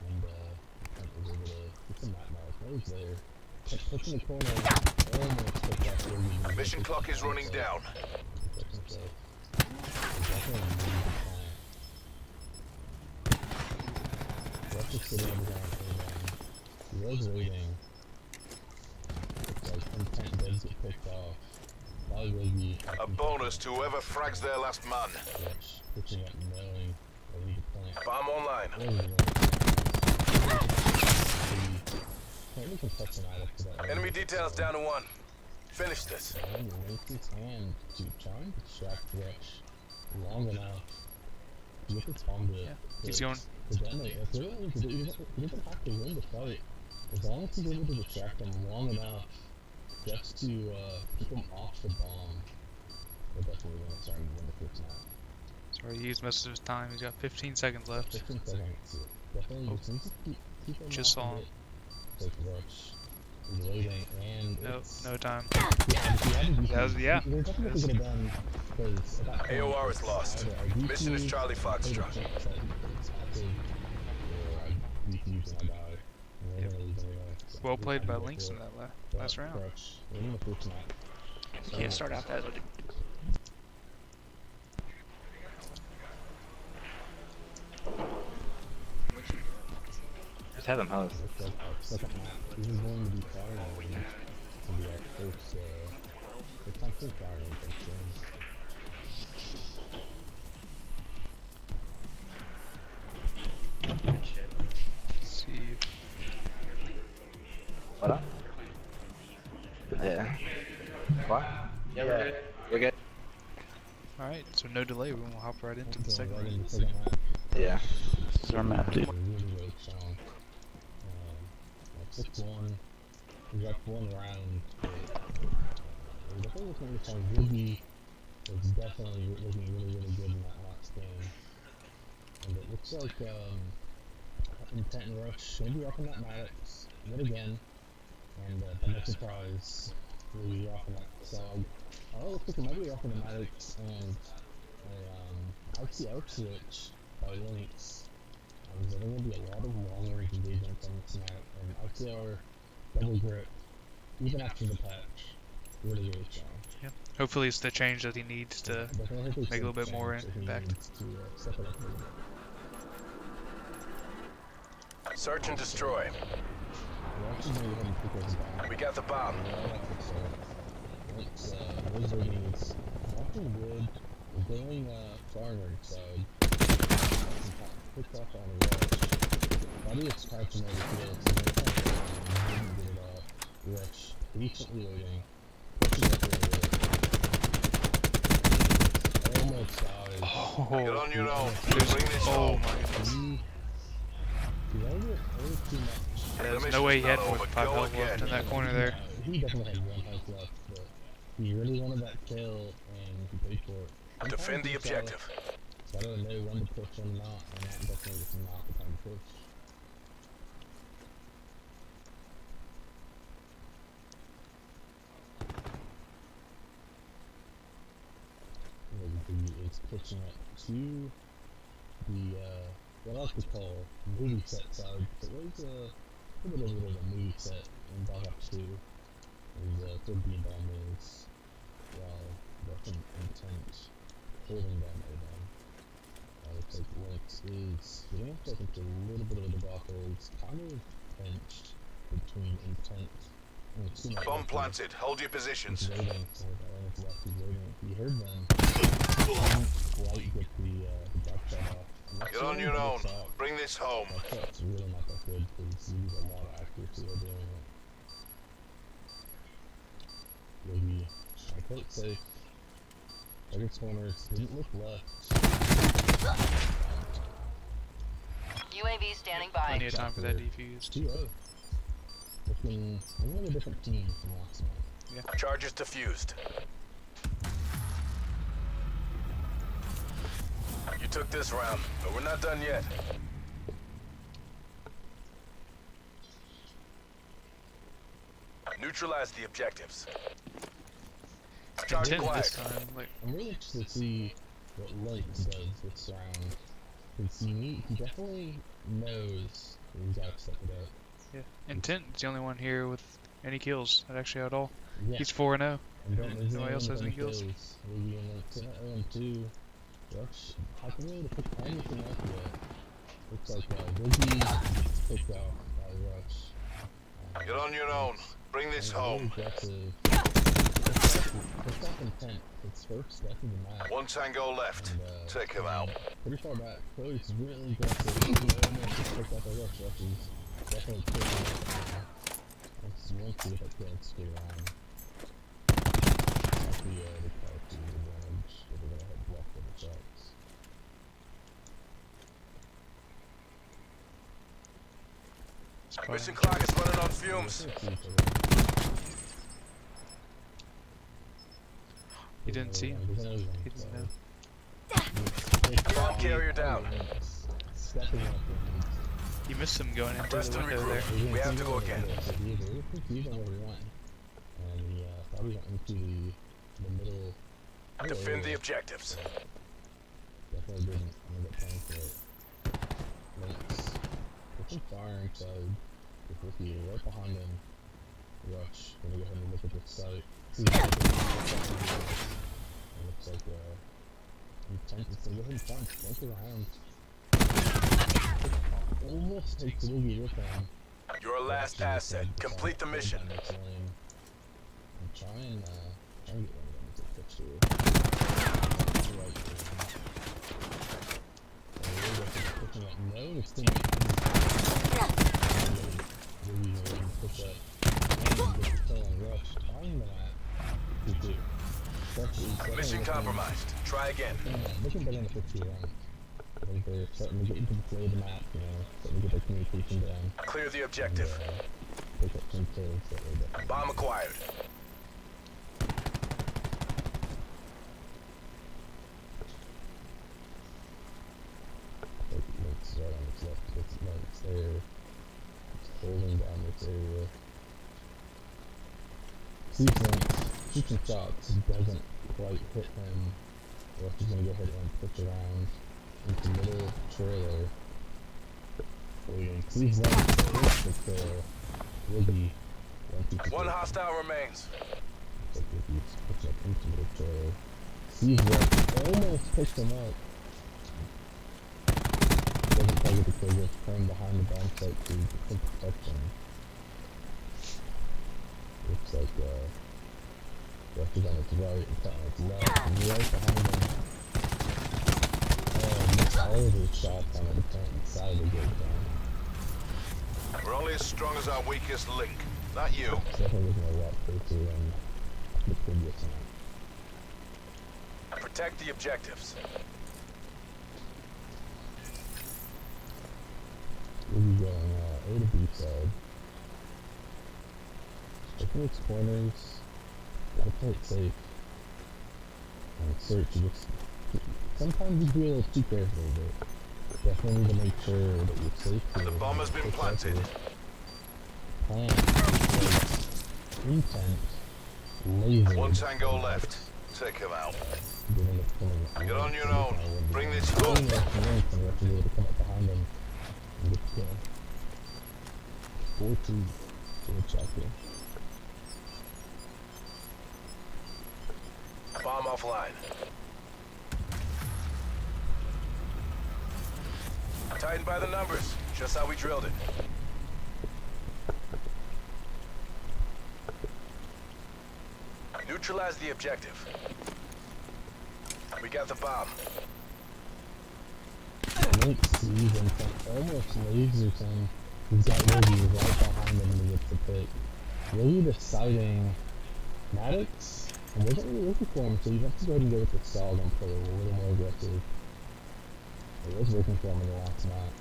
And Intent was able to get some map mark. That was there. Kept pushing the corner. Almost picked off Wiggy. Mission clock is running down. Definitely a really good plan. Rush is sitting on the ground. He was waiting. Looks like Intent does get picked off. By Wiggy. A bonus to whoever frags their last man. Rush pushing up, knowing that he could plant. Bomb online. Maybe we can touch him out after that. Enemy details down to 1. Finish this. And links his hand to try and distract Rush long enough to get this bomb He's going. to detonate. That's really all he doesn't have to win the fight. As long as he's able to distract him long enough just to keep him off the bomb, we're definitely going to start to win the first map. Sorry, he used most of his time. He's got 15 seconds left. 15 seconds. Definitely just need to keep him Just off saw of him. it. Take Rush. He's waiting, and Nope, it's... no time. That was, yeah. There's nothing that we could have done, because at that point, AOR is lost. either our DP Mission is Charlie or Foxtrot. the check said it's active, or our DP's gonna die, and we're gonna lose anyway. So Well we played had to by go Lynx for in it. that last round. Crush. We're in the first map. You can't start out that way. Just have them host. Looks like our second map. This is going to be firing range. It's gonna be our first time full firing range, I'm sure. See. What up? Yeah. What? Yeah, we're good. We're good. Alright, so no delay. We'll hop right into the second Right round. in the second map. Yeah. This is our map, dude. We're really strong. 6-1. We got one round. We're definitely looking at this one. Ruby was definitely looking really good in that last game. And it looks like Intent and Rush gonna be rocking that Maddox yet again. And to my surprise, Ruby rocking that Sog. Oh, looks like it might be rocking the Maddox and a RCR switch by Lynx. There's going to be a lot of long-range engagements on this map, and RCR double grip, even after the patch, really strong. Yeah. Hopefully it's the change that he needs to make a little bit more impact. Step it up a little bit. Search and destroy. We're actually going to go ahead and pick those back. We got the bomb. Lynx, those ratings, walking wood, we're going farmer side. Picked off on a rush. Body is crouching over field, so they're trying to didn't get it off. Rush, patiently waiting. Pushes up a little bit. Almost died. Oh, Get on your own. there's- Bring this oh home. my goodness. He wanted it way too much. There's no way he had more than 5 health left in that corner there. He definitely had 1 health left, but he really wanted that kill, and he paid for it. Defend the objective. So I don't know when to push and not, and that definitely was not the time to push. Ruby is pushing it to the, what I like to call movie set side. So there's a little bit of a movie set in Black Ops II. There's a third beam bomb is, while Russian Intent holding down A bomb. Looks like Lynx is getting himself into a little bit of a debacle. He's kind of pinched between Intent and it's Bomb planted. Hold your positions. He's waiting for the left. He's waiting. He heard them. Didn't quite get the drop shot off. Get on your own. Bring this home. That shot's really not that good because you use a lot of accuracy while doing it. Maybe I play it safe. Target's corners didn't look left. UAV standing by. Plenty of time for that defuse. 2-0. Looking a different team from last night. Yeah. Charges defused. You took this round, but we're not done yet. Neutralize the objectives. Charge Intent acquired. this time, like, I'm really interested to see what Lynx does this round. Because he definitely knows he's got to step it up. yeah. Intent is the only one here with any kills that actually had all. Yeah. He's 4-0. And Nobody else has any kills. Ruby and Lynx in 0-2. Rush, I can really pick anything up yet. Looks like Ruby gets picked off by Rush. Get on your own. Bring this home. Really aggressive. It's not Intent. It's first step in the map. 1 tango left. And, Take him out. Pretty far back. Cody's really aggressive. He almost just picked up a Rush. Rush is definitely pushing it. Let's see if I can stay around. the car to advantage if we're gonna head left for the shots. Mission clock is running on fumes. He didn't see him. He didn't know. Bomb carrier down. Stepping up and You missed him going into Preston the window there. recruit. We have to go again. he's on where we went. And he probably went into the middle. Defend the objectives. Definitely didn't end up playing for it. Links. Put some fire inside. With Ricky right behind him. Rush. Gonna go ahead and look at the site. See if it looks like it's gonna go ahead and flank around. Almost takes a Woogie with him. Your last asset. Complete the mission. And try and get one of them to pitch through. No, it's still push up and get the kill and rush. Trying that. Mission compromised. Try again. Looking better in the 50 round. I think they're starting to get into the flow of the map, you know, starting to get their communication down. Clear the objective. Pick up some kills that way definitely. Bomb acquired. It's right on its left. It's there. It's holding down this area. Shoots some shots. Doesn't quite hit him. Rush is gonna go ahead and push around into middle trailer. Waiting. Sees that. Hits the kill. Wiggy. One hostile remains. Looks like Wiggy's pushing up into middle trailer. Sees that. Almost picks him up. Doesn't target the kill, just turn behind the bomb site to take protection. Looks like Rush is on its right, it's on its left, and right behind him. Oh, missed all of his shots on the side of the gate down. We're only as strong as our weakest link. Not you. It's definitely looking a lot closer than the previous one. Protect the objectives. We'll be going A to B side. Checking its corners. Gotta play it safe. And search, you just... Sometimes you do a little too careful, but definitely need to make sure that you're safe here. The bomb has been planted. Plan. Intent. Laser. One tango left. Take him out. Get on your own. Bring this home. And we have to be able to come up behind them and get the kill. 4-2. Good shot here. Bomb offline. Tighten by the numbers. Just how we drilled it. Neutralize the objective. We got the bomb. Link sees him, almost lasers him. He's got Wiggy right behind him and he gets the pick. Wiggy deciding Maddox wasn't really looking for him, so you have to go ahead and go with the Sog and play a little more aggressive. It was working for him in the last map.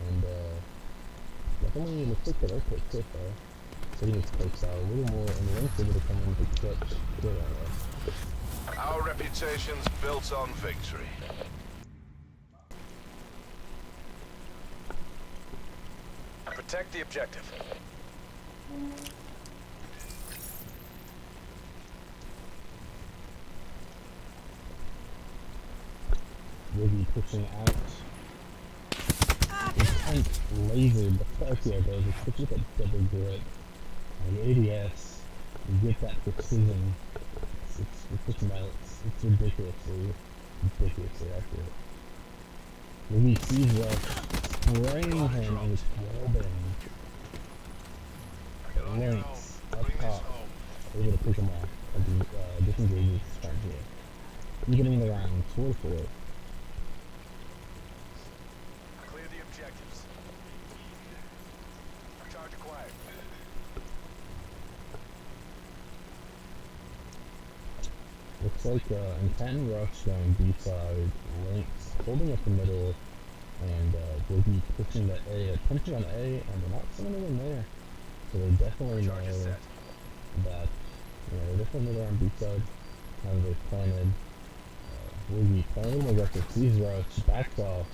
And definitely looks like the right pick so far. Setting its picks out a little more, and Link's able to come in with a clutch kill on us. Our reputation's built on victory. Protect the objective. Wiggy pushing out. Intense laser, but fuck yeah, bro. Just push with that double grip. And the ADS, you get that precision. It's it's ridiculously accurate. Wiggy sees Rush spraying him and it's webbing. Links up top, able to pick him off at the disengages start here. Even in the round 4-4. Clear the objectives. Charge acquired. looks like Intent Rush going B side, Lynx holding up the middle, and we'll be pushing the A, punching on A, and we're not sending anyone there. So they definitely know that, they definitely know they're on B side, and they've planted. We'll be playing a little more aggressive, sees Rush, backs off,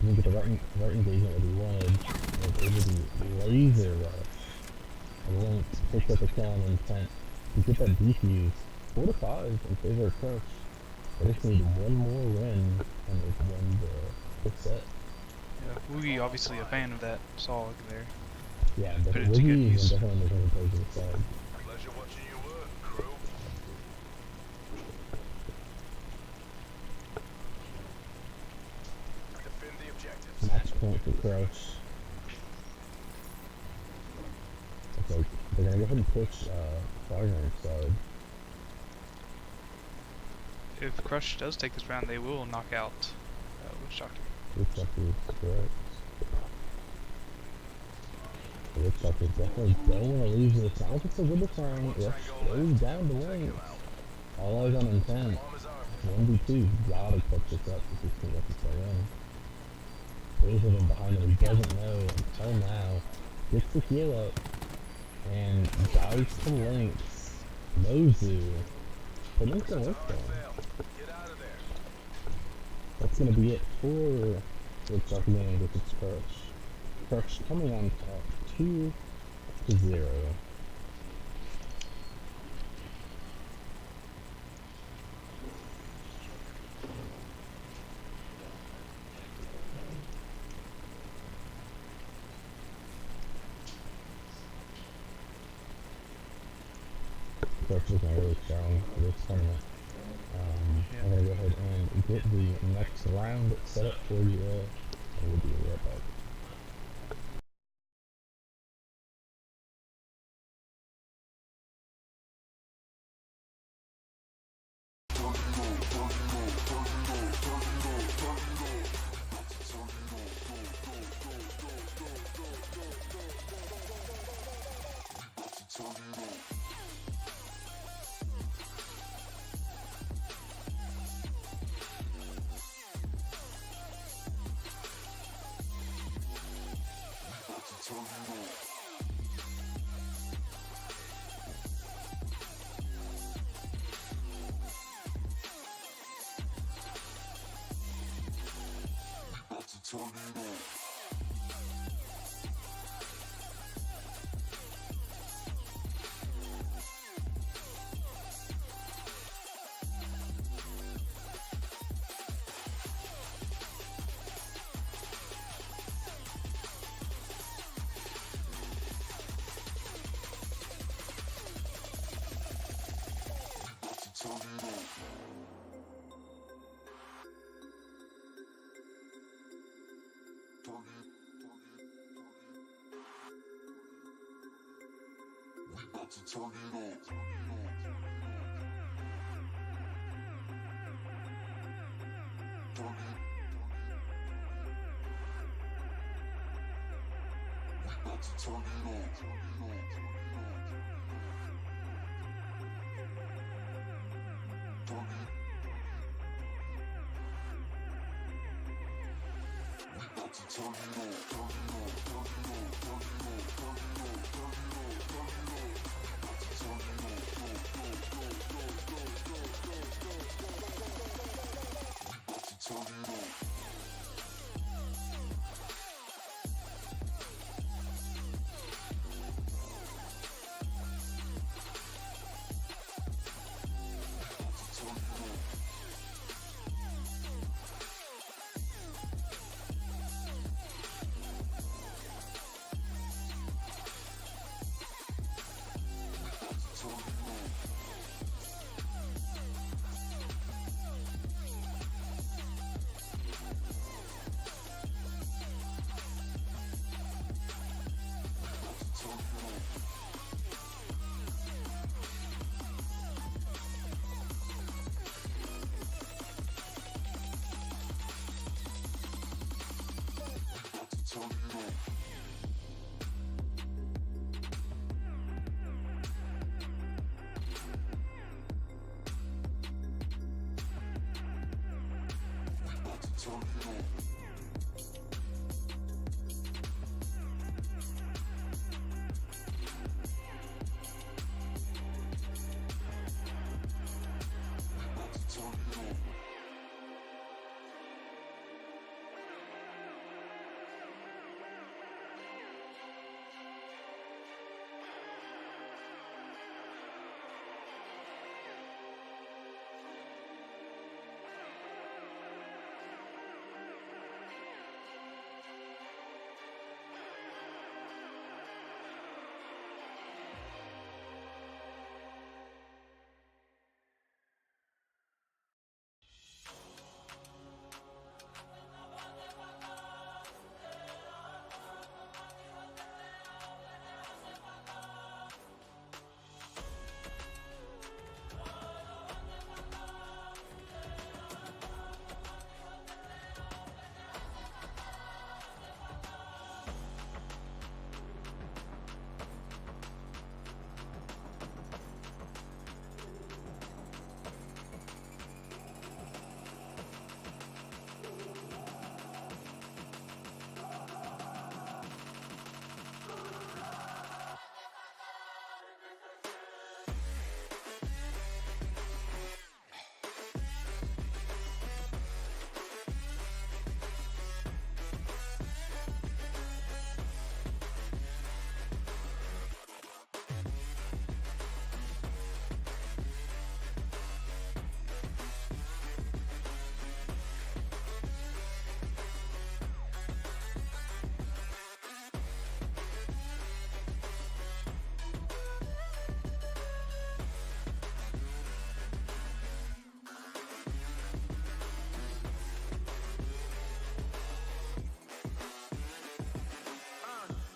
didn't get the right engagement that we wanted, and was able to laser Rush. And Lynx picks up the kill on Intent to get that defuse. 4 to 5 in favor of Crush. They just need one more win and they've won the set. Yeah, Woogie obviously a fan of that SOG there. Yeah, but put it to good Woogie use. is definitely making the play to the side. Pleasure watching you work, crew. Defend the objectives. Match point for Crush. Okay, they're gonna go ahead and push Fire side. If Crush does take this round, they will knock out Witch Doctor. Witch Doctor is correct. The Witch Doctor definitely don't want to lose this. Sounds like a good return. Rush goes down the lane. All eyes on Intent. 1v2. Gotta catch this up if he's gonna get to play in. Both of them behind him. He doesn't know until now. Gets the heal up. And dives to Lynx. Mozu. But Lynx gonna work though. That's gonna be it for the Chuck game with its Crush. Crush coming on top 2-0. Crush is looking really strong for this tournament. I'm gonna go ahead and get the next round set up for you all, and we'll be right back.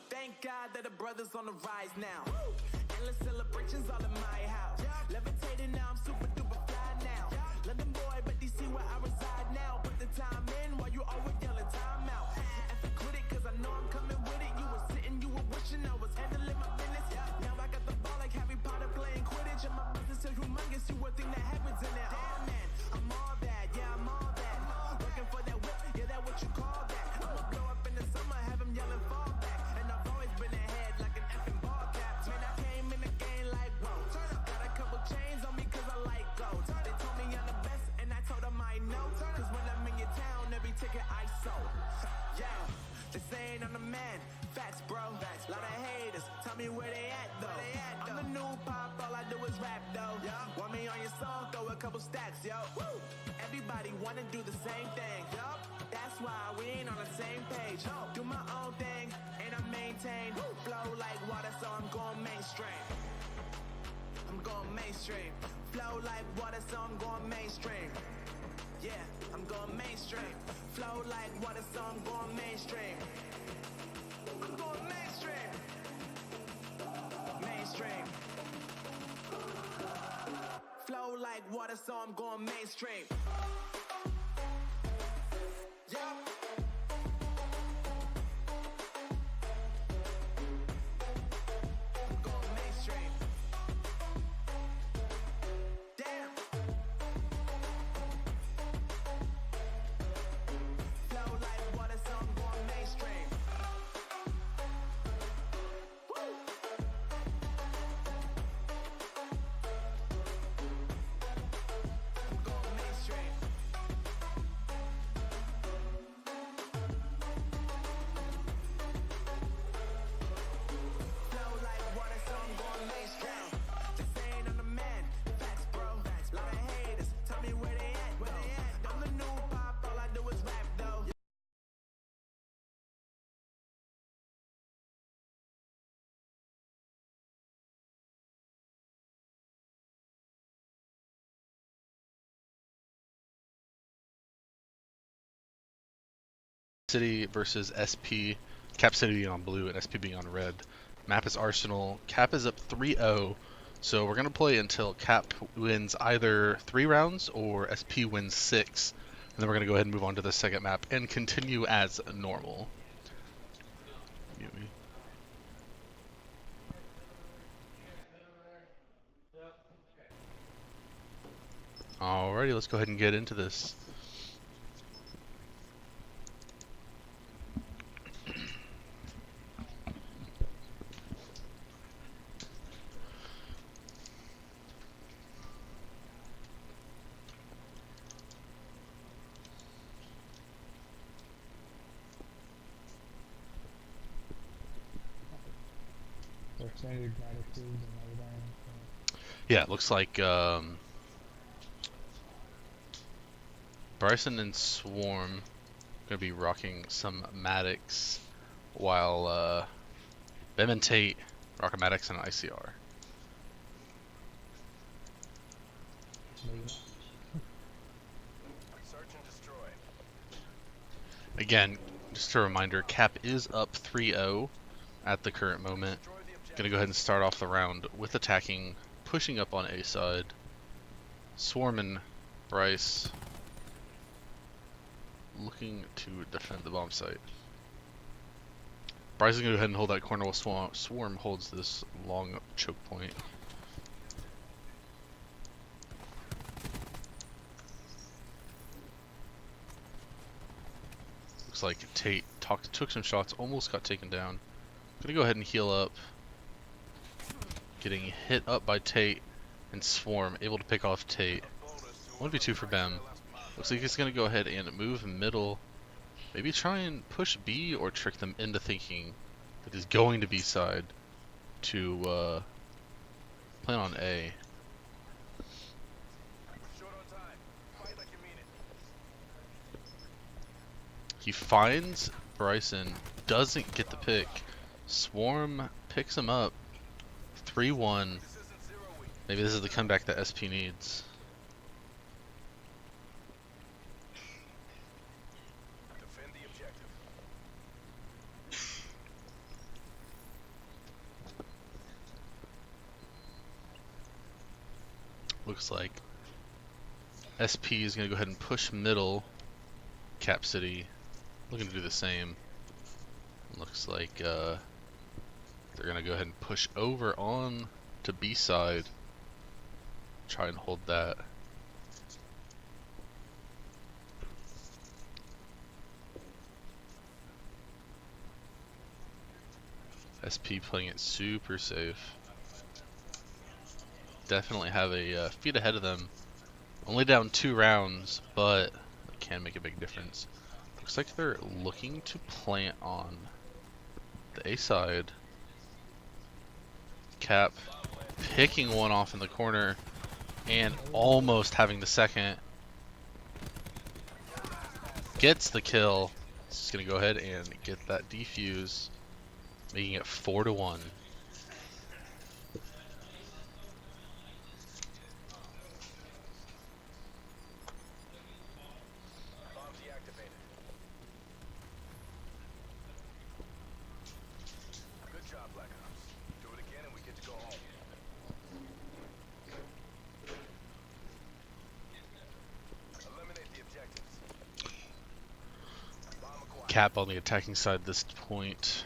Thank God that the brothers on the rise now. Endless celebrations all in my house. Levitating now, I'm super duper fly now. London boy, but DC where I reside now. Put the time in while you always yelling time out. If you quit it, cause I know I'm coming with it. You were sitting, you were wishing I was handling my business. Now I got the ball like Harry Potter playing Quidditch. And my business is humongous, you would think that heaven's in it. Damn man, I'm all that, yeah, I'm all that. Working for that whip, yeah, that what you call that. I'ma blow up in the summer, have him yelling fall back. And I've always been ahead like an effing ball cap. Man, I came in the game like, whoa. Got a couple chains on me cause I like gold. They told me I'm the best and I told them I know. Cause when I'm in your town, every ticket I sold. Yeah, they saying I'm the man. Facts, bro. Lot of haters, tell me where they at though. I'm the new pop, all I do is rap though. Want me on your song, throw a couple stacks, yo. Everybody wanna do the same thing. That's why we ain't on the same page. Do my own thing, and I maintain. Flow like water, so I'm going mainstream. I'm going mainstream. Flow like water, so I'm going mainstream. Yeah, I'm going mainstream. Flow like water, so I'm going mainstream. I'm going mainstream. Mainstream. Flow like water, so I'm going mainstream. Yeah. I'm going mainstream. Damn. Flow like water, so I'm going mainstream. Woo. I'm going mainstream. Flow like water, so I'm going mainstream. They saying I'm the man. Facts, bro. Lot of haters, tell me where they at, though. I'm the new pop, all I do is rap, though. City versus SP. Cap City being on blue and SP being on red. Map is Arsenal. Cap is up 3-0. So we're going to play until Cap wins either 3 rounds or SP wins 6. And then we're going to go ahead and move on to the second map and continue as normal. Alrighty, let's go ahead and get into this. standard attitudes and everything. Yeah, it looks like Bryson and Swarm gonna be rocking some Maddox, while Bem and Tate rock a Maddox and an ICR. Maybe not. Search and destroy. Again, just a reminder, Cap is up 3-0 at the current moment. Destroy the objective. Gonna go ahead and start off the round with attacking, pushing up on A side. Swarm and Bryce looking to defend the bomb site. Bryce is gonna go ahead and hold that corner while Swarm holds this long choke point. Looks like Tate took some shots, almost got taken down. Gonna go ahead and heal up. Getting hit up by Tate, and Swarm able to pick off Tate. 1v2 for Bem. Looks like he's gonna go ahead and move middle. Maybe try and push B or trick them into thinking that he's going to B side to plan on A. Short on time. Fight like you mean it. He finds Bryson, doesn't get the pick. Swarm picks him up. 3-1. This isn't 0 week. Maybe this is the comeback that SP needs. Defend the objective. Looks like SP is going to go ahead and push middle. Cap City looking to do the same. Looks like they're going to go ahead and push over on to B side. Try and hold that. SP playing it super safe. Definitely have a feet ahead of them. Only down 2 rounds, but it can make a big difference. Looks like they're looking to plant on the A side. Cap picking one off in the corner and almost having the second. Gets the kill. He's gonna go ahead and get that defuse, making it 4-1. Bomb deactivated. Good job, Black Ops. Do it again and we get to go home. Eliminate the objectives. Bomb acquired. Cap on the attacking side at this point.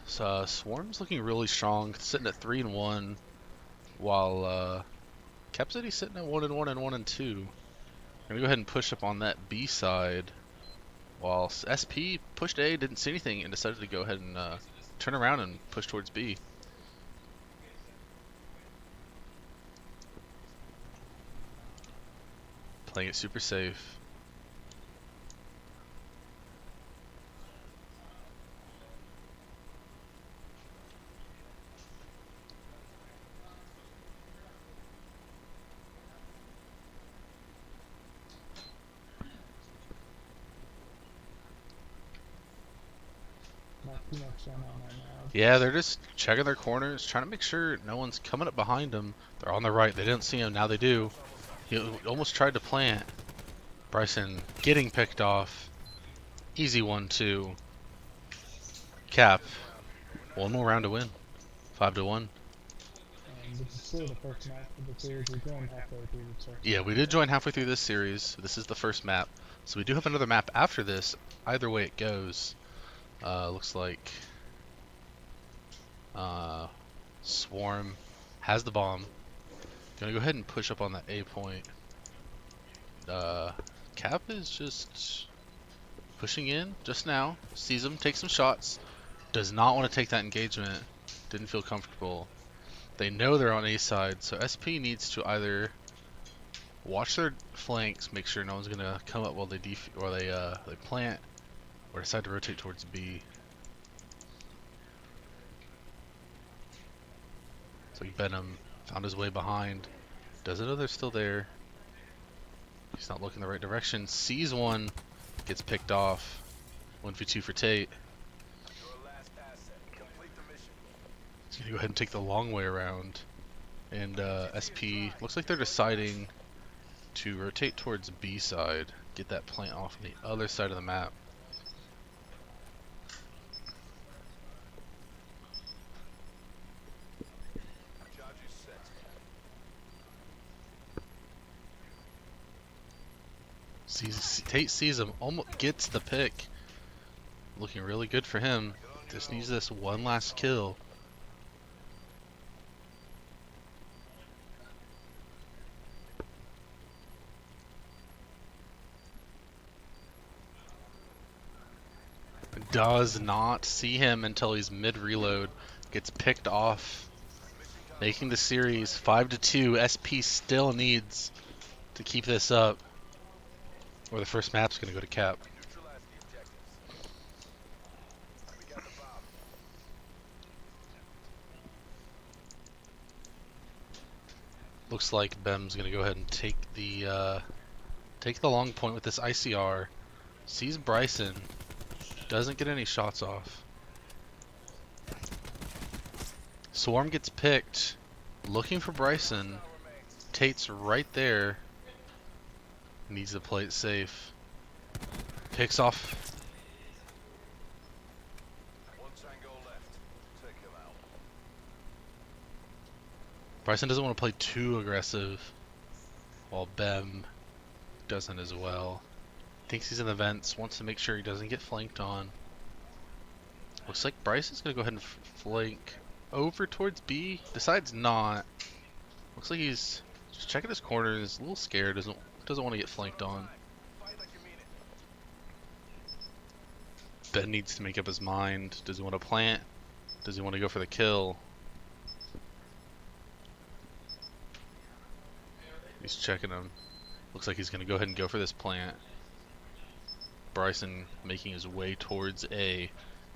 So Swarm's looking really strong, sitting at 3-1, while Cap City's sitting at 1-1 and 1-2. Gonna go ahead and push up on that B side, while SP pushed A, didn't see anything, and decided to go ahead and turn around and push towards B. Playing it super safe. Not too much going on right now. Yeah, they're just checking their corners, trying to make sure no one's coming up behind them. They're on the right. They didn't see him. Now they do. He almost tried to plant. Bryson getting picked off. Easy 1-2. Cap. One more round to win. 5-1. This is still the first match of the series. We're going halfway through the series. Yeah, we did join halfway through this series. This is the first map. So we do have another map after this. Either way it goes. Looks like Swarm has the bomb. Gonna go ahead and push up on that A point. Cap is just pushing in just now. Sees him, takes some shots. Does not want to take that engagement. Didn't feel comfortable. They know they're on A side, so SP needs to either watch their flanks, make sure no one's gonna come up while they they plant, or decide to rotate towards B. It's like Venom found his way behind. Doesn't know they're still there. He's not looking the right direction. Sees one. Gets picked off. 1v2 for Tate. He's going to go ahead and take the long way around. And SP, looks like they're deciding to rotate towards B side. Get that plant off on the other side of the map. Tate sees him, almost gets the pick. Looking really good for him. Just needs this one last kill. Does not see him until he's mid-reload. Gets picked off. Making the series 5-2. SP still needs to keep this up, or the first map's going to go to cap. Looks like Bem's going to go ahead and take the long point with this ICR. Sees Bryson. Doesn't get any shots off. Swarm gets picked. Looking for Bryson. Tate's right there. Needs to play it safe. Picks off. Bryson doesn't want to play too aggressive, while Bem doesn't as well. Thinks he's in the vents, wants to make sure he doesn't get flanked on. Looks like Bryson's going to go ahead and flank over towards B. Decides not. Looks like he's just checking his corners, a little scared, doesn't want to get flanked on. Ben needs to make up his mind. Does he want to plant? Does he want to go for the kill? He's checking him. Looks like he's going to go ahead and go for this plant. Bryson making his way towards A,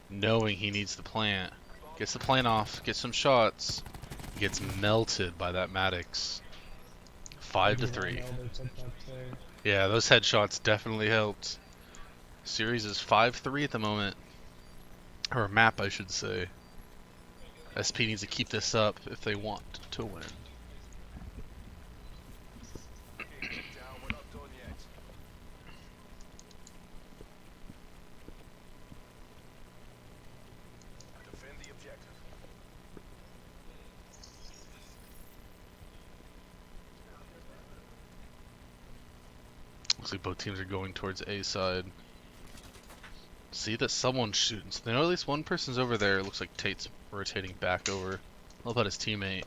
knowing he needs the plant. Gets the plant off, gets some shots. Gets melted by that Maddox. 5-3. Yeah, those headshots definitely helped. Series is 5-3 at the moment. Or map, I should say. SP needs to keep this up if they want to win. Looks like both teams are going towards A side. See that someone's shooting. So they know at least one person's over there. It looks like Tate's rotating back over. How about his teammate?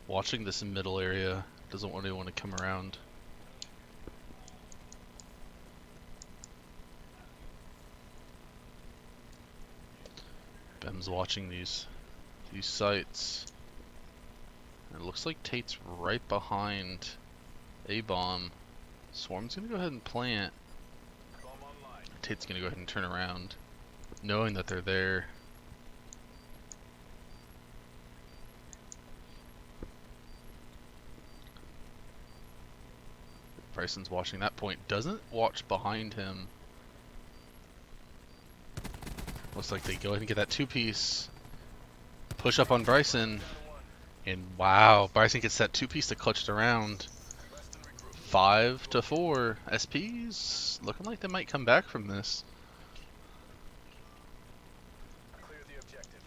Watching this middle area. Doesn't want anyone to come around. Bem's watching these sites. It looks like Tate's right behind A-bomb. Swarm's gonna go ahead and plant. Tate's gonna go ahead and turn around, knowing that they're there. Bryson's watching that point. Doesn't watch behind him. Looks like they go ahead and get that two-piece. Push up on Bryson. And wow, Bryson gets that two-piece to clutch it around. 5-4. SP's looking like they might come back from this. Clear the objective.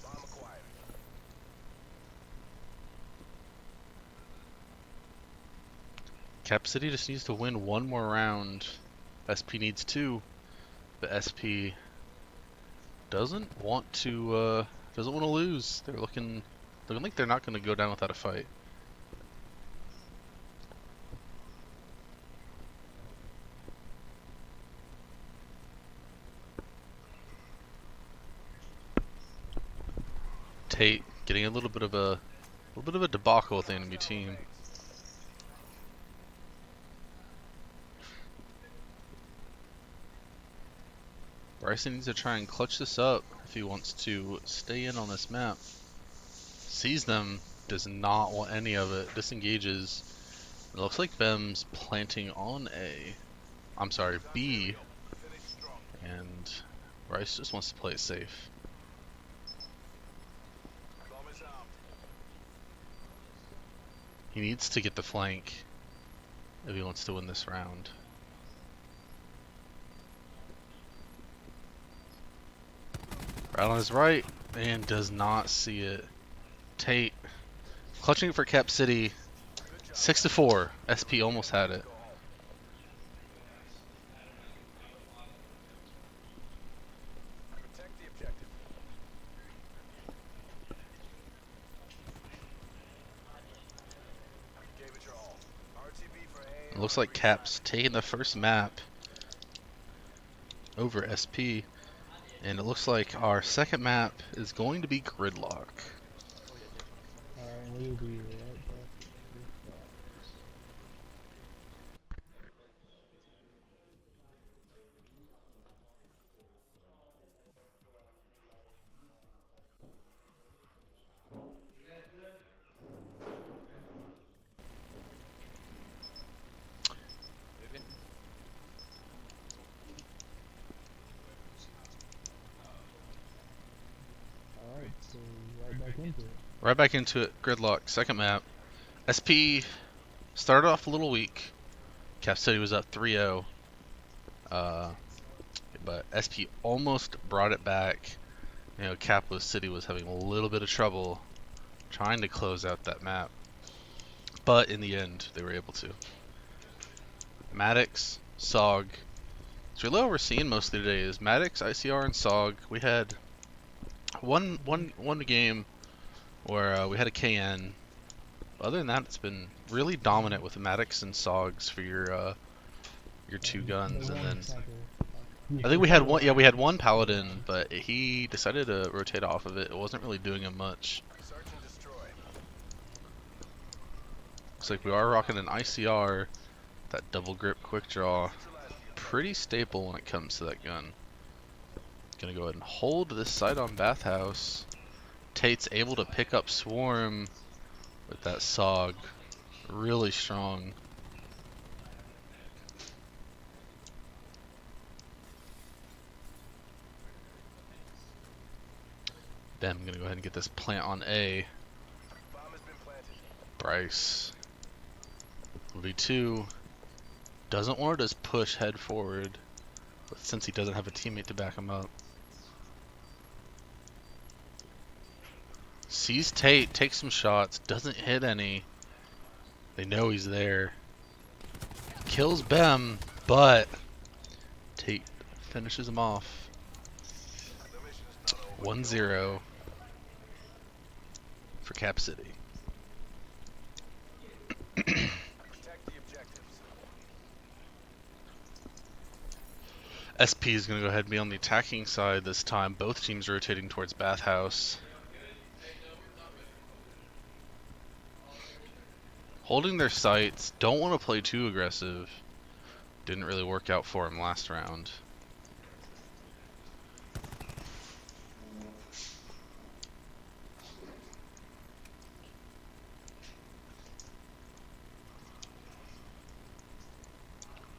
Bomb acquired. Cap City just needs to win one more round. SP needs 2, but SP doesn't want to lose. They're looking like they're not going to go down without a fight. Tate getting a little bit of a debacle with the enemy team. Bryson needs to try and clutch this up if he wants to stay in on this map. Sees them, does not want any of it, disengages. It looks like Bem's planting on A. I'm sorry, B. And Bryce just wants to play it safe. He needs to get the flank if he wants to win this round. Right on his right, and does not see it. Tate clutching it for Cap City. 6-4. SP almost had it. It looks like Cap's taking the first map over SP, and it looks like our second map is going to be Gridlock. Alright, we'll be right back. Alright, so right back into it. Right back into it. Gridlock, second map. SP started off a little weak. Cap City was up 3-0. But SP almost brought it back. You know, Capitalist City was having a little bit of trouble trying to close out that map. But in the end, they were able to. Maddox, SOG. So really what we're seeing mostly today is Maddox, ICR, and SOG. We had one game where we had a KN. Other than that, it's been really dominant with Maddox and SOGs for your two guns, and then I think we had one. Yeah, we had one Paladin, but he decided to rotate off of it. It wasn't really doing him much. Looks like we are rocking an ICR, that double grip quick draw. Pretty staple when it comes to that gun. Gonna go ahead and hold this site on Bathhouse. Tate's able to pick up Swarm with that SOG. Really strong. Then I'm gonna go ahead and get this plant on A. Bryce. V2 doesn't want to just push head forward, but since he doesn't have a teammate to back him up. Sees Tate, takes some shots, doesn't hit any. They know he's there. Kills Bem, but Tate finishes him off. 1-0 for Cap City. SP is going to go ahead and be on the attacking side this time. Both teams rotating towards Bathhouse. Holding their sights. Don't want to play too aggressive. Didn't really work out for him last round.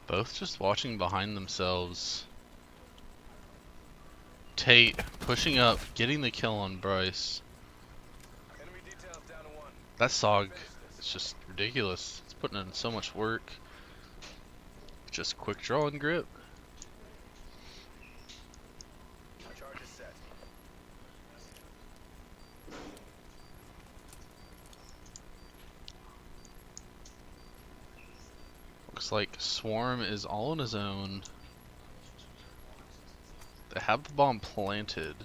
Both just watching behind themselves. Tate pushing up, getting the kill on Bryce. That SOG is just ridiculous. It's putting in so much work. Just quick draw and grip. Looks like Swarm is all on his own. They have the bomb planted.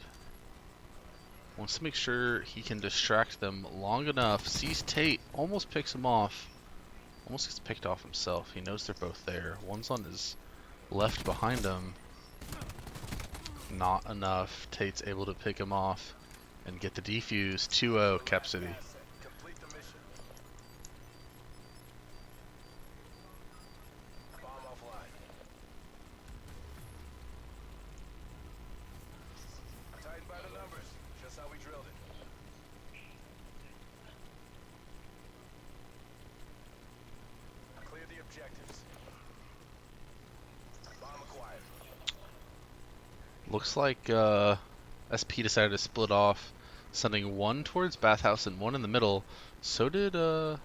Wants to make sure he can distract them long enough. Sees Tate, almost picks him off. Almost gets picked off himself. He knows they're both there. One's on his left behind him. Not enough. Tate's able to pick him off and get the defuse. 2-0 Cap City. objectives. Bomb acquired. Looks like SP decided to split off, sending one towards bathhouse and one in the middle. So did a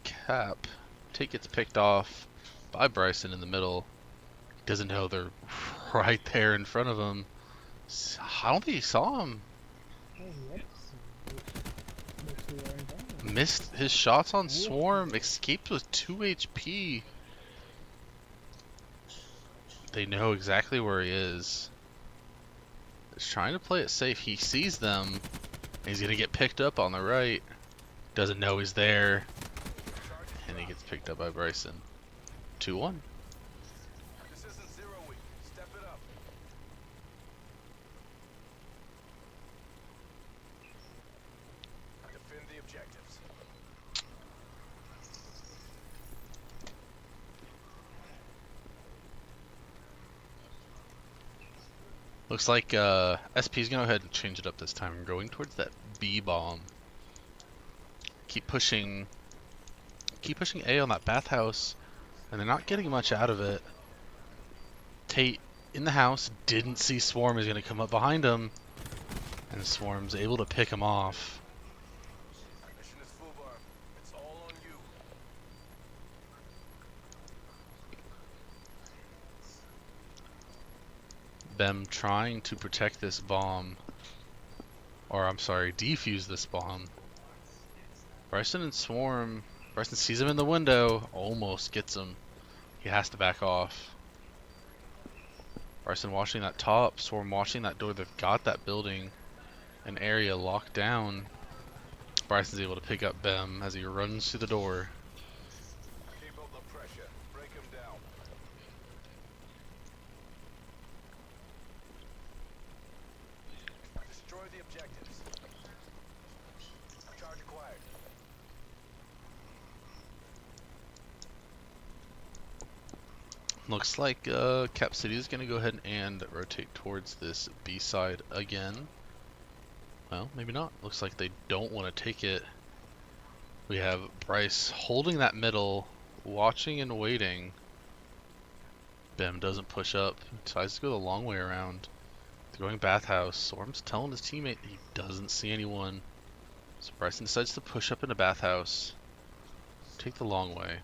Cap. Tate gets picked off by Bryson in the middle. Doesn't know they're right there in front of him. I don't think he saw him. Missed his shots on Swarm. Escaped with 2 HP. They know exactly where he is. He's trying to play it safe. He sees them. He's gonna get picked up on the right. Doesn't know he's there. And he gets picked up by Bryson. 2-1. This isn't 0 week. Step it up. Defend the objectives. Looks like SP's gonna go ahead and change it up this time. Going towards that B bomb. Keep pushing A on that bathhouse, and they're not getting much out of it. Tate in the house didn't see Swarm is gonna come up behind him, and Swarm's able to pick him off. Mission is full bar. It's all on you. Them trying to protect this bomb, or I'm sorry, defuse this bomb. Bryson and Swarm. Bryson sees him in the window, almost gets him. He has to back off. Bryson watching that top, Swarm watching that door. They've got that building, an area locked down. Bryson's able to pick up Bem as he runs through the door. Keep up the pressure. Break him down. Destroy the objectives. Charge acquired. Looks like Cap City is going to go ahead and rotate towards this B side again. Well, maybe not. Looks like they don't want to take it. We have Bryce holding that middle, watching and waiting. Bem doesn't push up. Decides to go the long way around. They're going bathhouse. Swarm's telling his teammate he doesn't see anyone. So Bryson decides to push up into bathhouse. Take the long way.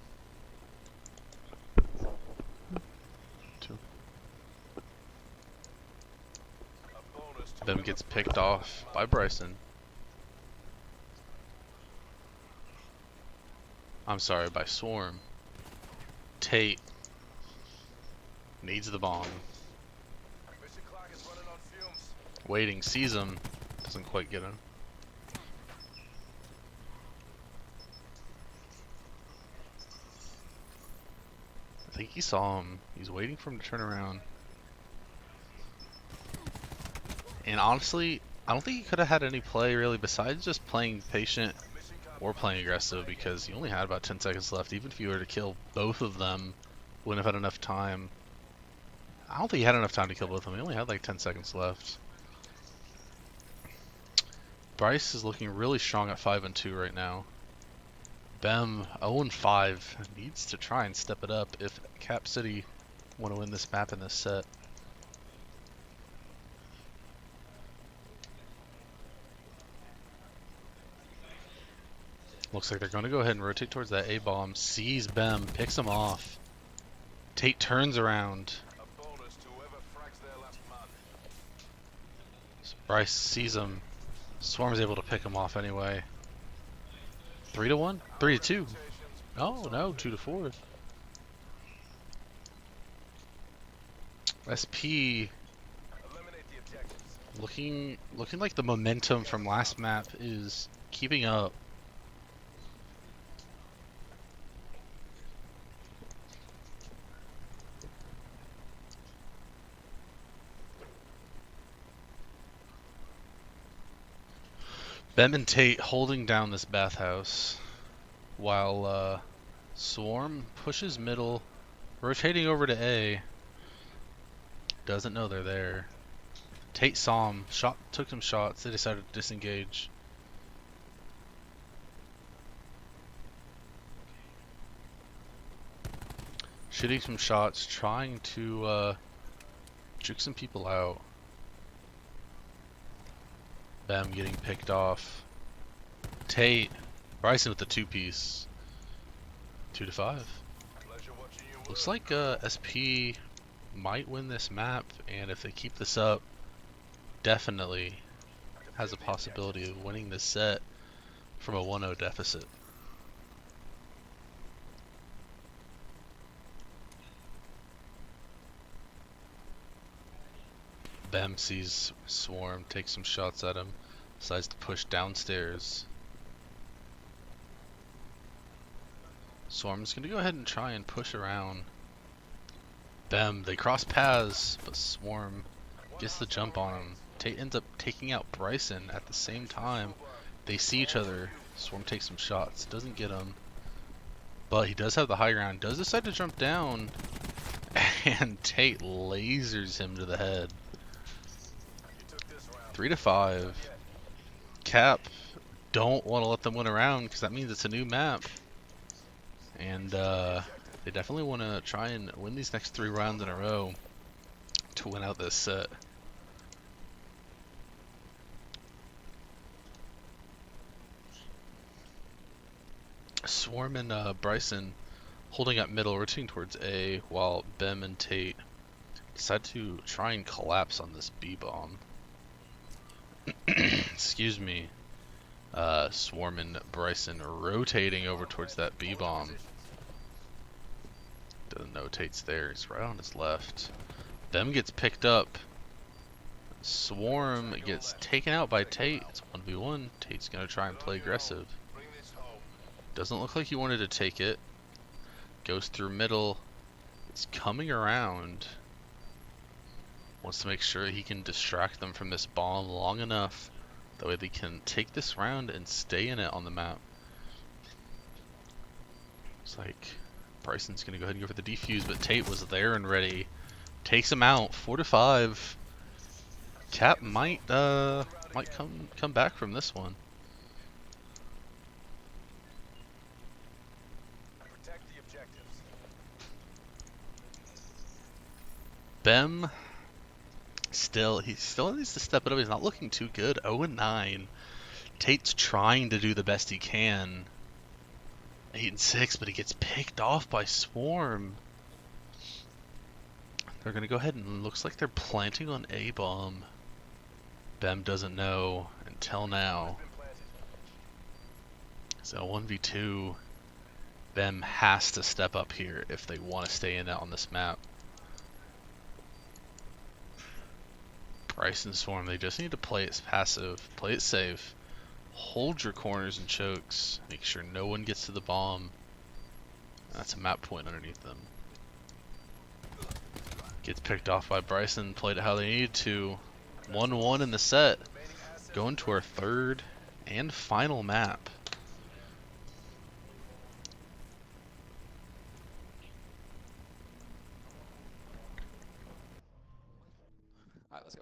Bem gets picked off by Bryson. I'm sorry, by Swarm. Tate needs the bomb. Mission clock is running on fumes. Waiting, sees him, doesn't quite get him. I think he saw him. He's waiting for him to turn around. And honestly, I don't think he could have had any play really besides just playing patient or playing aggressive, because he only had about 10 seconds left. Even if you were to kill both of them, wouldn't have had enough time. I don't think he had enough time to kill both of them. He only had like 10 seconds left. Bryce is looking really strong at 5-2 right now. Bem 0-5 needs to try and step it up if Cap City want to win this map in this set. Looks like they're going to go ahead and rotate towards that A-bomb. Sees Bem, picks him off. Tate turns around. A bonus to whoever frags their last man. Bryce sees him. Swarm is able to pick him off anyway. 3-1? 3-2? Oh no, 2-4. SP Eliminate the objectives. looking like the momentum from last map is keeping up. Bem and Tate holding down this bathhouse while Swarm pushes middle, rotating over to A. Doesn't know they're there. Tate saw him, took some shots, they decided to disengage. Shooting some shots, trying to juke some people out. Bam getting picked off. Tate, Bryson with the 2-piece. 2-5. Looks like SP might win this map, and if they keep this up, definitely has a possibility of winning this set from a 1-0 deficit. Bam sees Swarm, takes some shots at him, decides to push downstairs. Swarm's gonna go ahead and try and push around. Bam, they cross paths, but Swarm gets the jump on him. Tate ends up taking out Bryson at the same time. They see each other. Swarm takes some shots, doesn't get him, but he does have the high ground, does decide to jump down, and Tate lasers him to the head. 3-5. Cap don't want to let them win around because that means it's a new map. And they definitely want to try and win these next 3 rounds in a row to win out this set. Swarm and Bryson holding up middle, rotating towards A, while Bem and Tate decide to try and collapse on this B-bomb. Excuse me. Swarm and Bryson rotating over towards that B-bomb. Doesn't know Tate's there. He's right on his left. Bem gets picked up. Swarm gets taken out by Tate. It's 1v1. Tate's gonna try and play aggressive. Doesn't look like he wanted to take it. Goes through middle. It's coming around. Wants to make sure he can distract them from this bomb long enough. That way they can take this round and stay in it on the map. Looks like Bryson's gonna go ahead and go for the defuse, but Tate was there and ready. Takes him out, 4-5. Cap might come back from this one. Bem he still needs to step it up. He's not looking too good. 0-9. Tate's trying to do the best he can. 8-6, but he gets picked off by Swarm. They're gonna go ahead and looks like they're planting on A-bomb. Bem doesn't know until now. So 1v2. Bem has to step up here if they want to stay in it on this map. Bryson Swarm, they just need to play it passive, play it safe, hold your corners and chokes, make sure no one gets to the bomb. That's a map point underneath them. Gets picked off by Bryson, played it how they needed to. 1-1 in the set, going to our 3rd and final map. Alright, let's go.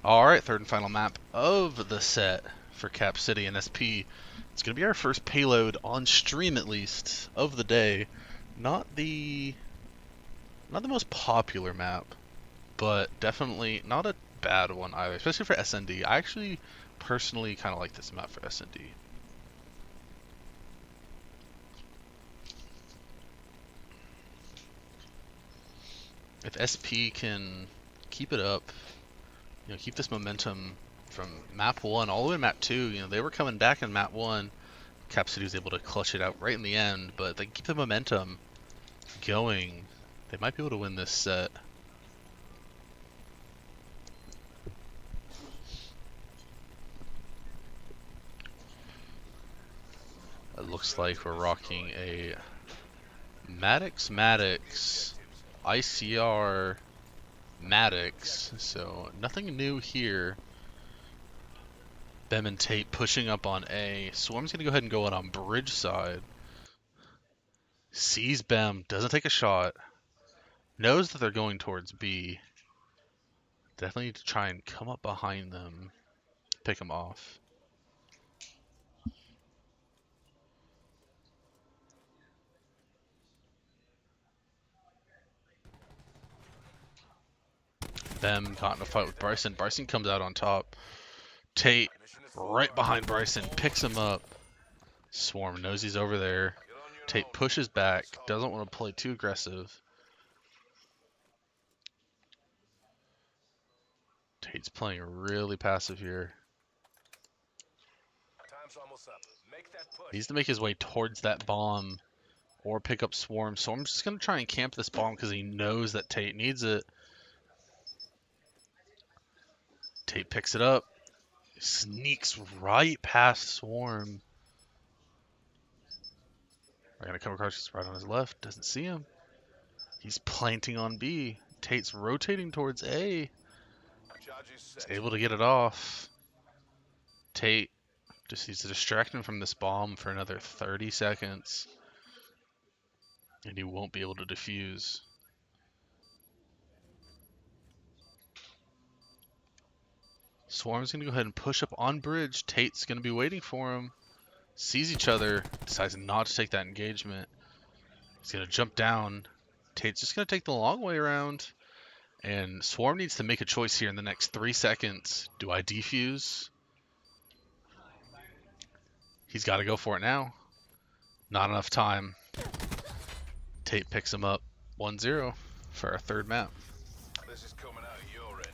Alright, 3rd and final map of the set for Cap City and SP. It's going to be our first payload on stream, at least, of the day. Not the most popular map, but definitely not a bad one either, especially for SND. I actually personally kind of like this map for SND. If SP can keep it up, you know, keep this momentum from map 1 all the way to map 2, you know, they were coming back in map 1. Cap City was able to clutch it out right in the end, but they keep the momentum going. They might be able to win this set. It looks like we're rocking a Maddox ICR Maddox, so nothing new here. Bem and Tate pushing up on A. Swarm's gonna go ahead and go in on bridge side. Sees Bem, doesn't take a shot. Knows that they're going towards B. Definitely need to try and come up behind them. Pick them off. Bem got in a fight with Bryson. Bryson comes out on top. Tate right behind Bryson, picks him up. Swarm knows he's over there. Tate pushes back, doesn't want to play too aggressive. Tate's playing really passive here. Needs to make his way towards that bomb or pick up Swarm. Swarm's just going to try and camp this bomb because he knows that Tate needs it. Tate picks it up, sneaks right past Swarm. We're going to come across, he's right on his left, doesn't see him. He's planting on B. Tate's rotating towards A. He's able to get it off. Tate just needs to distract him from this bomb for another 30 seconds. And he won't be able to defuse. Swarm's going to go ahead and push up on bridge. Tate's going to be waiting for him. Sees each other. Decides not to take that engagement. He's going to jump down. Tate's just going to take the long way around. And Swarm needs to make a choice here in the next 3 seconds. Do I defuse? He's got to go for it now. Not enough time. Tate picks him up 1-0 for our third map. This is coming out of your end.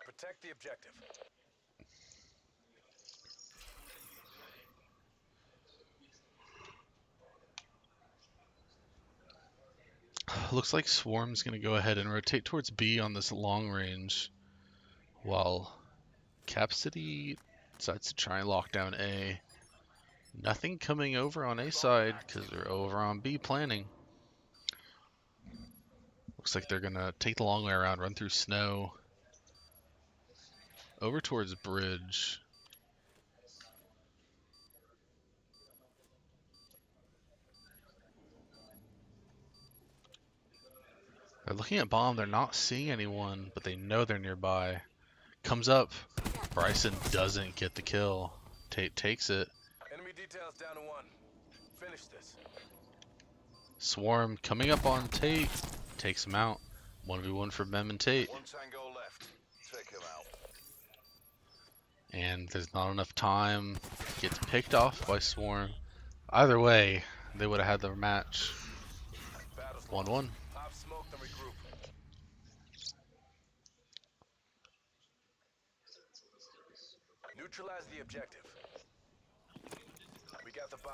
Protect the objective. Looks like Swarm's going to go ahead and rotate towards B on this long range, while Cap City decides to try and lock down A. Nothing coming over on A side because they're over on B planning. Looks like they're going to take the long way around, run through snow, over towards bridge. They're looking at bomb, they're not seeing anyone, but they know they're nearby. Comes up, Bryson doesn't get the kill. Tate takes it. Enemy details down to 1. Finish this. Swarm coming up on Tate, takes him out. 1v1 for Bem and Tate. One tango left. Take him out. And there's not enough time. Gets picked off by Swarm. Either way, they would have had their match. 1-1. Pop smoke, then regroup. Neutralize the objective. We got the bomb.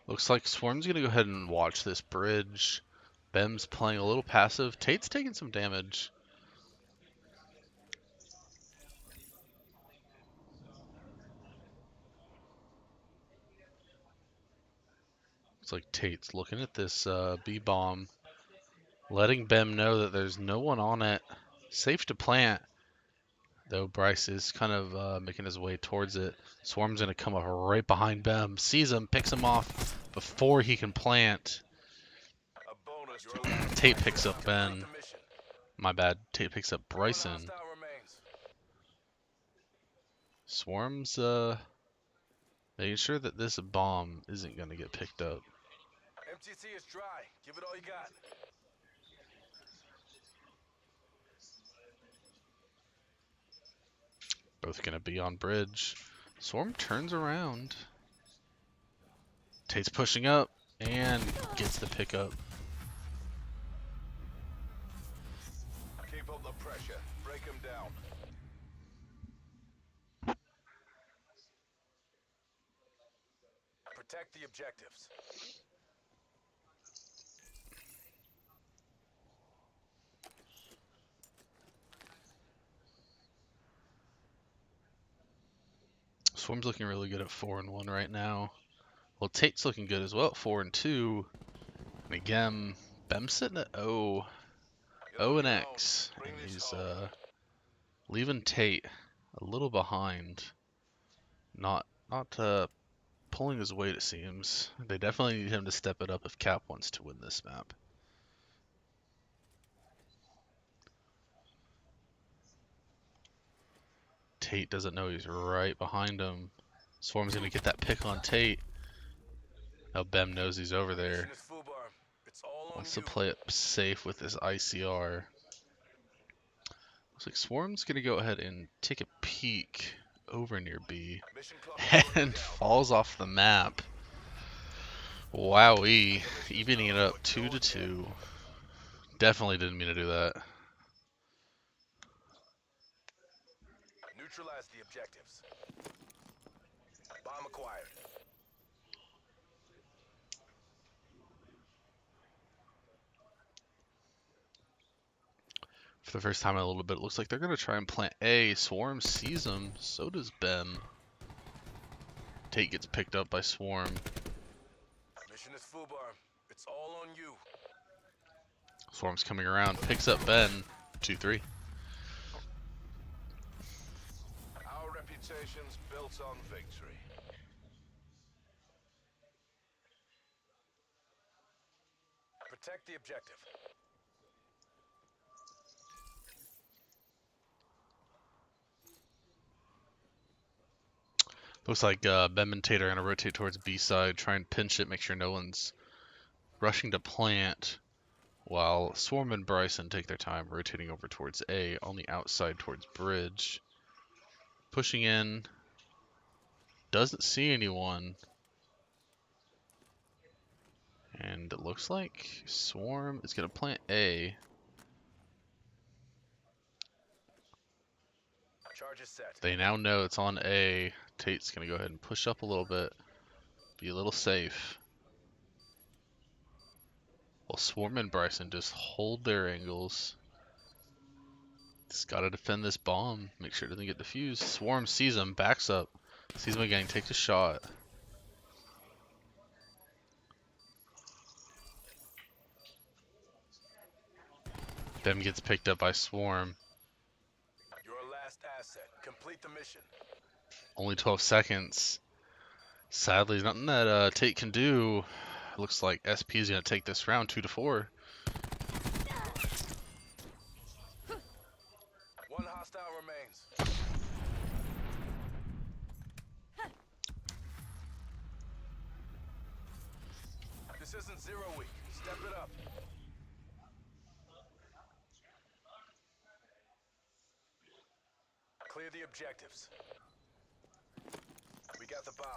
Looks like Swarm's gonna go ahead and watch this bridge. Bem's playing a little passive. Tate's taking some damage. Looks like Tate's looking at this B bomb, letting Bem know that there's no one on it. Safe to plant, though Bryce is kind of making his way towards it. Swarm's gonna come up right behind Bem, sees him, picks him off before he can plant. A bonus to Tate picks up Ben. My bad. Tate picks up Bryson. Swarm's making sure that this bomb isn't gonna get picked up. MTC is dry. Give it all you got. Both gonna be on bridge. Swarm turns around. Tate's pushing up and gets the pickup. keep up the pressure. Break him down. Protect the objectives. Swarm's looking really good at 4-1 right now. Well, Tate's looking good as well at 4-2. And again, Bem's sitting at 0 and X. And he's leaving Tate a little behind. Not pulling his weight, it seems. They definitely need him to step it up if Cap wants to win this map. Tate doesn't know he's right behind him. Swarm's gonna get that pick on Tate. Now Bem knows he's over there. Wants to play it safe with his ICR. Looks like Swarm's gonna go ahead and take a peek over near B and falls off the map. Wowee, evening it up 2-2. Definitely didn't mean to do that. Neutralize the objectives. Bomb acquired. For the first time in a little bit, it looks like they're going to try and plant A. Swarm sees him, so does Bem. Tate gets picked up by Swarm. Mission is Fubar. It's all on you. Swarm's coming around, picks up Ben. 2-3. Our reputation's built on victory. Protect the objective. Looks like Bem and Tate are going to rotate towards B side, try and pinch it, make sure no one's rushing to plant, while Swarm and Bryson take their time rotating over towards A on the outside towards Bridge. Pushing in, doesn't see anyone, and it looks like Swarm is going to plant A. Charge is set. They now know it's on A. Tate's going to go ahead and push up a little bit, be a little safe. While Swarm and Bryson just hold their angles. Just got to defend this bomb, make sure it doesn't get defused. Swarm sees him, backs up, sees him again, takes a shot. Bem gets picked up by Swarm. Your last asset. Complete the mission. Only 12 seconds. Sadly, there's nothing that Tate can do. Looks like SP is going to take this round 2-4. One hostile remains. This isn't 0 week. Step it up. Clear the objectives. We got the bomb.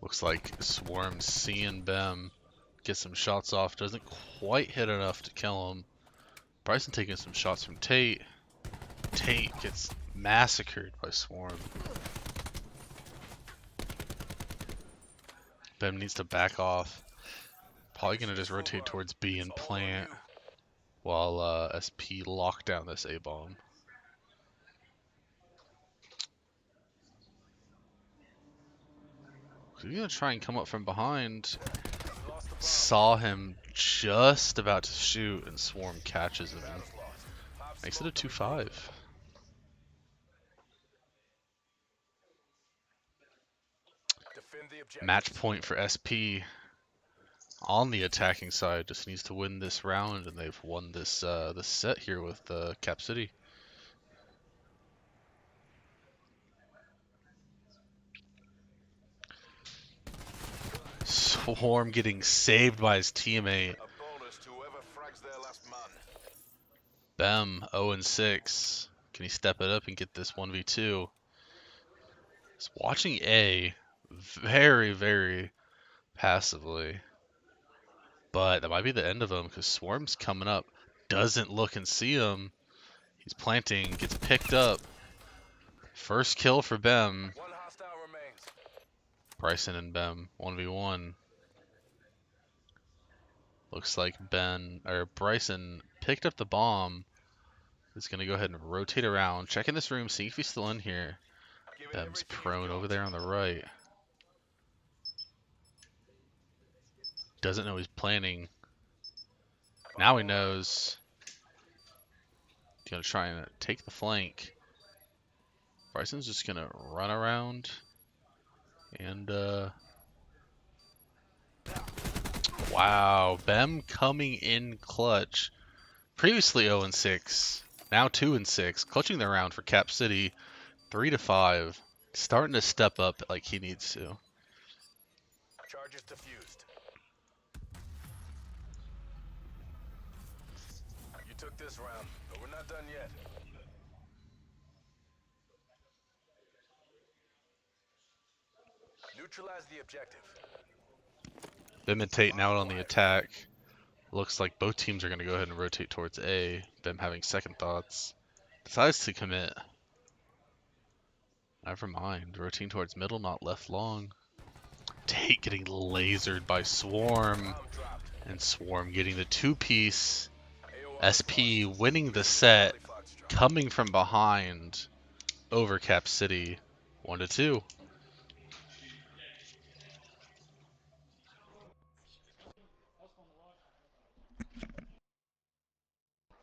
Looks like Swarm seeing Bem get some shots off. Doesn't quite hit enough to kill him. Bryson taking some shots from Tate. Tate gets massacred by Swarm. Bem needs to back off. Probably going to just rotate towards B and plant while SP lock down this A-bomb. He's going to try and come up from behind. Saw him just about to shoot and Swarm catches him. Makes it a 2-5. Match point for SP on the attacking side. Just needs to win this round, and they've won this this set here with Cap City. Swarm getting saved by his teammate. Bem 0-6. Can he step it up and get this 1v2? He's watching A very, very passively. But that might be the end of him because Swarm's coming up. Doesn't look and see him. He's planting, gets picked up. First kill for Bem. One hostile remains. Bryson and Bem 1v1. Looks like Bryson picked up the bomb. He's gonna go ahead and rotate around, checking this room, seeing if he's still in here. Bem's prone over there on the right. Doesn't know he's planning. Now he knows. He's gonna try and take the flank. Bryson's just gonna run around and wow, Bem coming in clutch. Previously 0-6, now 2-6, clutching the round for Cap City, 3-5, starting to step up like he needs to. Charges defused. You took this round, but we're not done yet. Neutralize the objective. Bem out on the attack. Looks like both teams are going to go ahead and rotate towards A. Bem having second thoughts. Decides to commit. Never mind. Rotating towards middle, not left long. Tate getting lasered by Swarm. And Swarm getting the two-piece. SP winning the set. Coming from behind. Over Cap City. 1-2.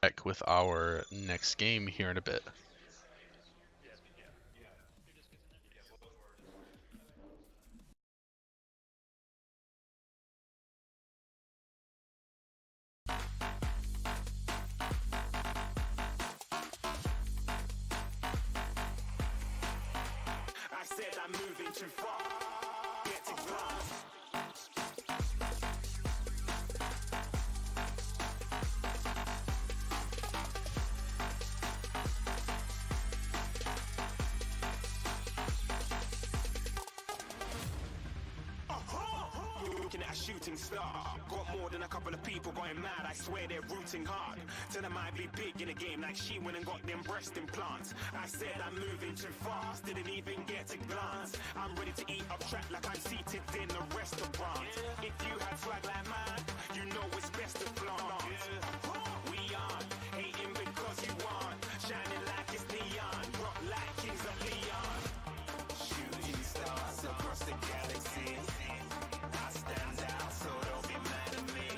Back with our next game here in a bit. I said I'm moving too far. Get to glass. Looking at a shooting star. Got more than a couple of people going mad. I swear they're rooting hard. Tell them I'd be big in the game like she went and got them breast implants. I said I'm moving too fast. Didn't even get a glance. I'm ready to eat up track like I'm seated in a restaurant. If you had swag like mine, you know it's best to flaunt. We aren't hating because you aren't. Shining like it's neon. Rock like kings of Leon. Shooting stars across the galaxy. I stand out, so don't be mad at me.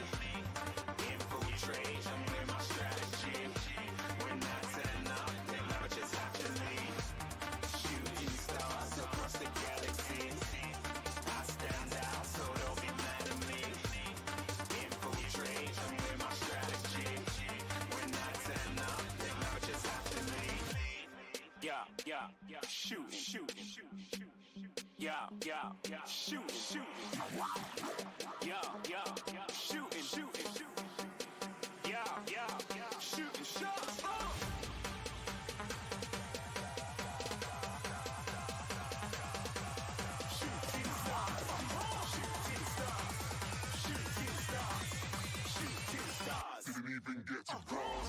Infiltration with my strategy. When I turn up, then I just have to leave. Shooting stars across the galaxy. I stand out, so don't be mad at me. Infiltration with my strategy. When I turn up, then I just have to leave. Yeah, shoot. Yeah, shoot. Yeah, shooting. Yeah, shooting shots. Shooting stars. Didn't even get to cross.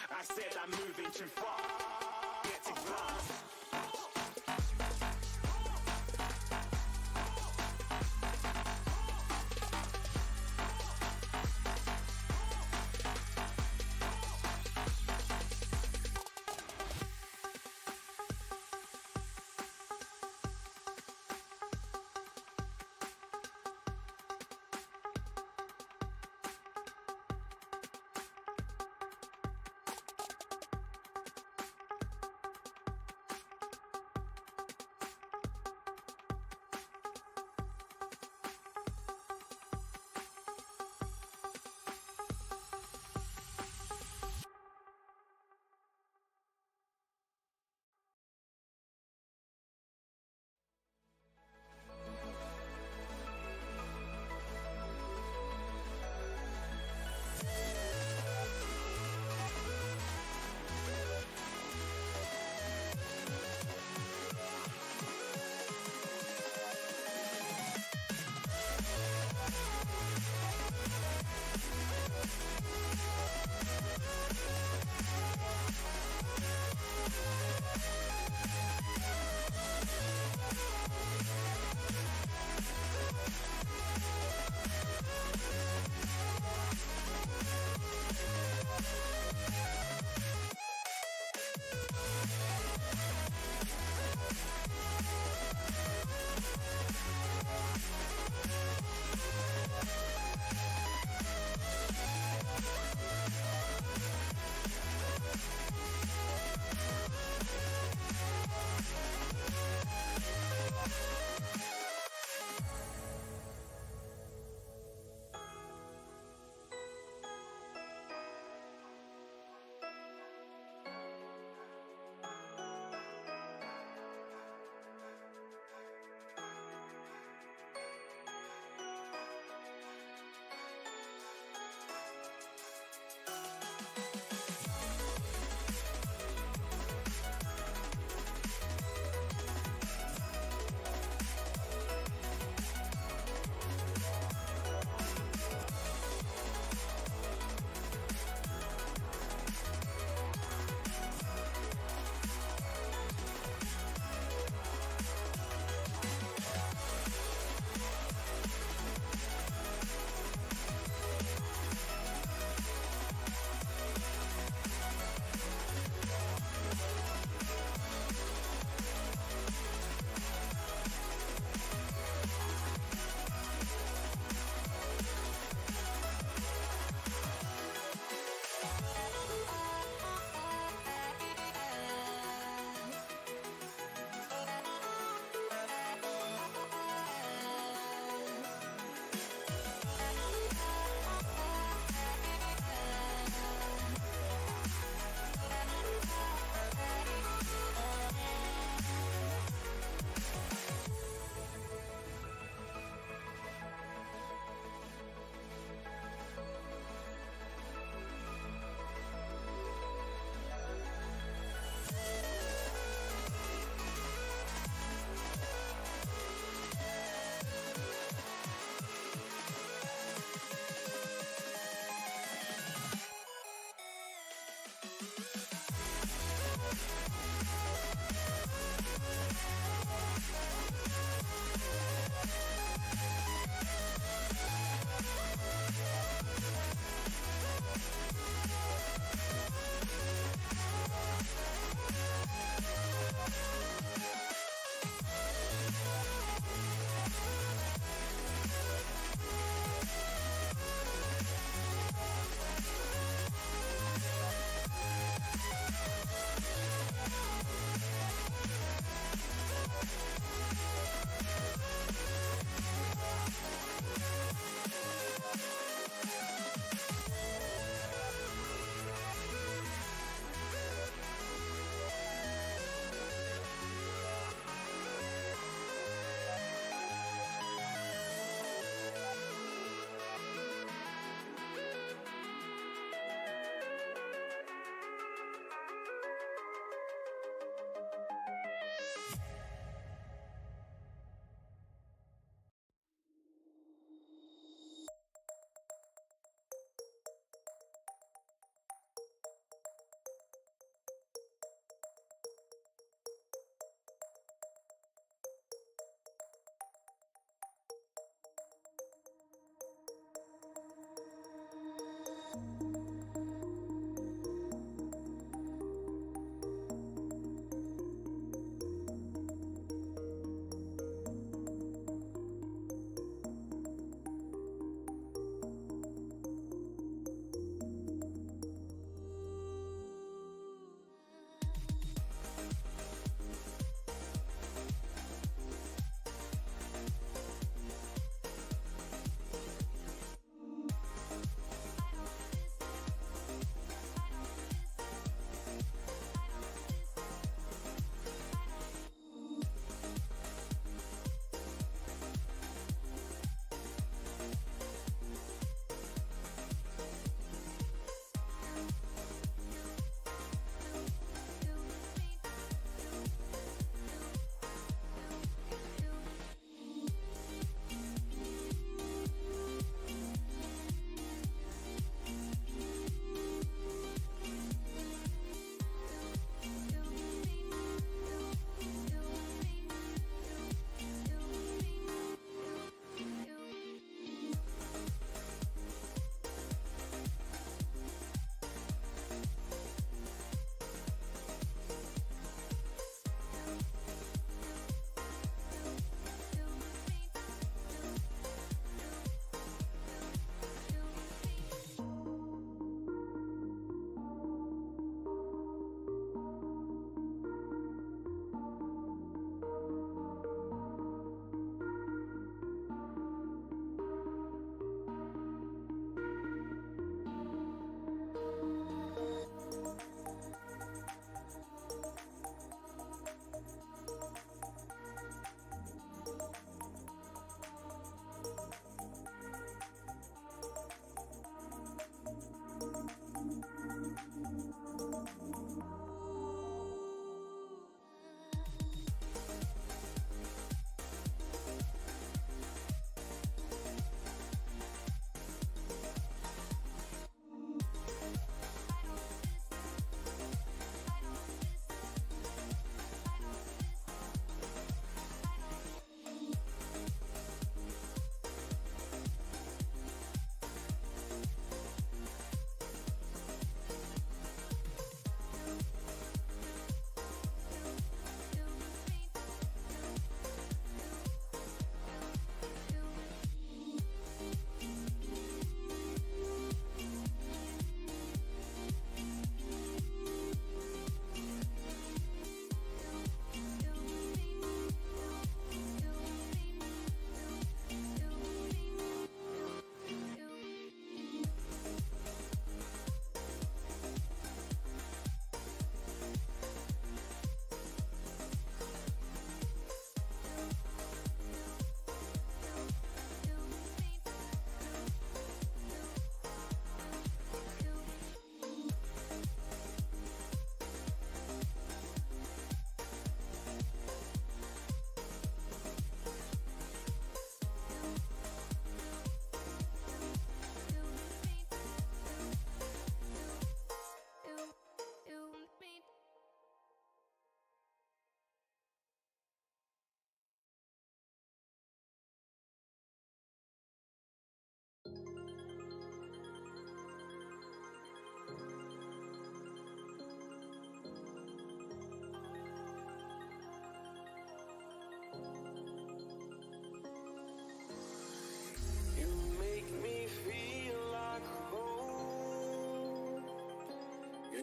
I said I'm moving too far. Get to glass.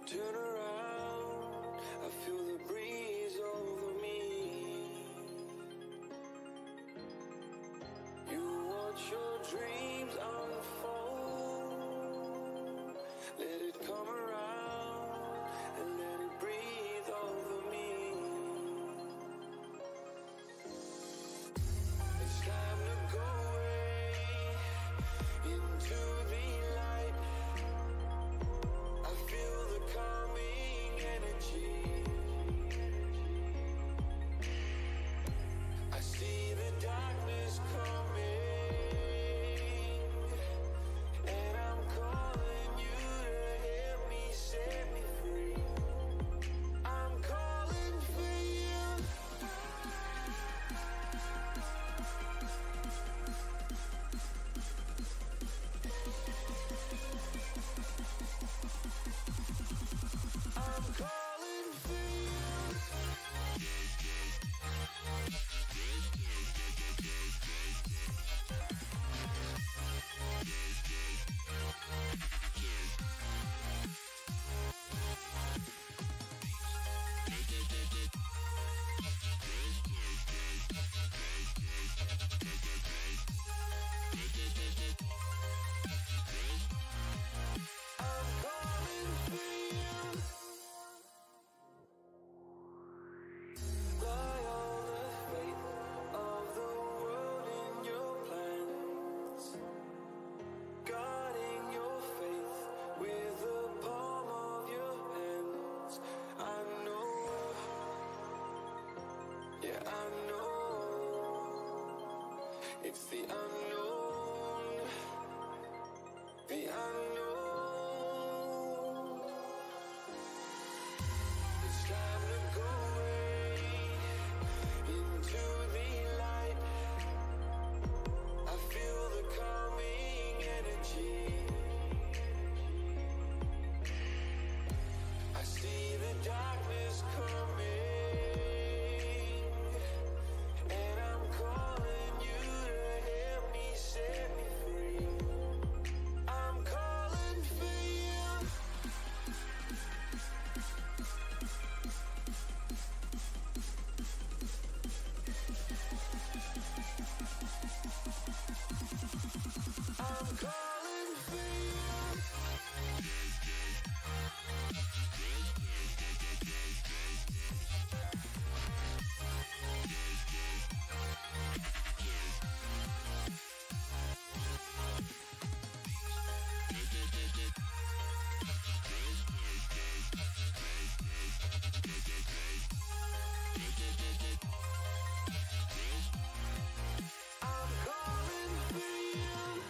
turn around, I feel the breeze over me. You watch your dreams unfold. Let it come around and let it breathe over me. It's time to go away into the light. I feel the calming energy. I see the darkness coming, and I'm calling you to help me set me free. I'm calling for you. I'm calling for you. I'm calling for you. Fly all the fate of the world in your plans, guarding your faith with the palm of your hands. I know, yeah, I know. It's the unknown, the unknown. It's time to go away into the light. I feel the calming energy. I see the darkness coming, and I'm calling you to help me set me free. I'm calling for you. I'm calling for you. I'm calling for you.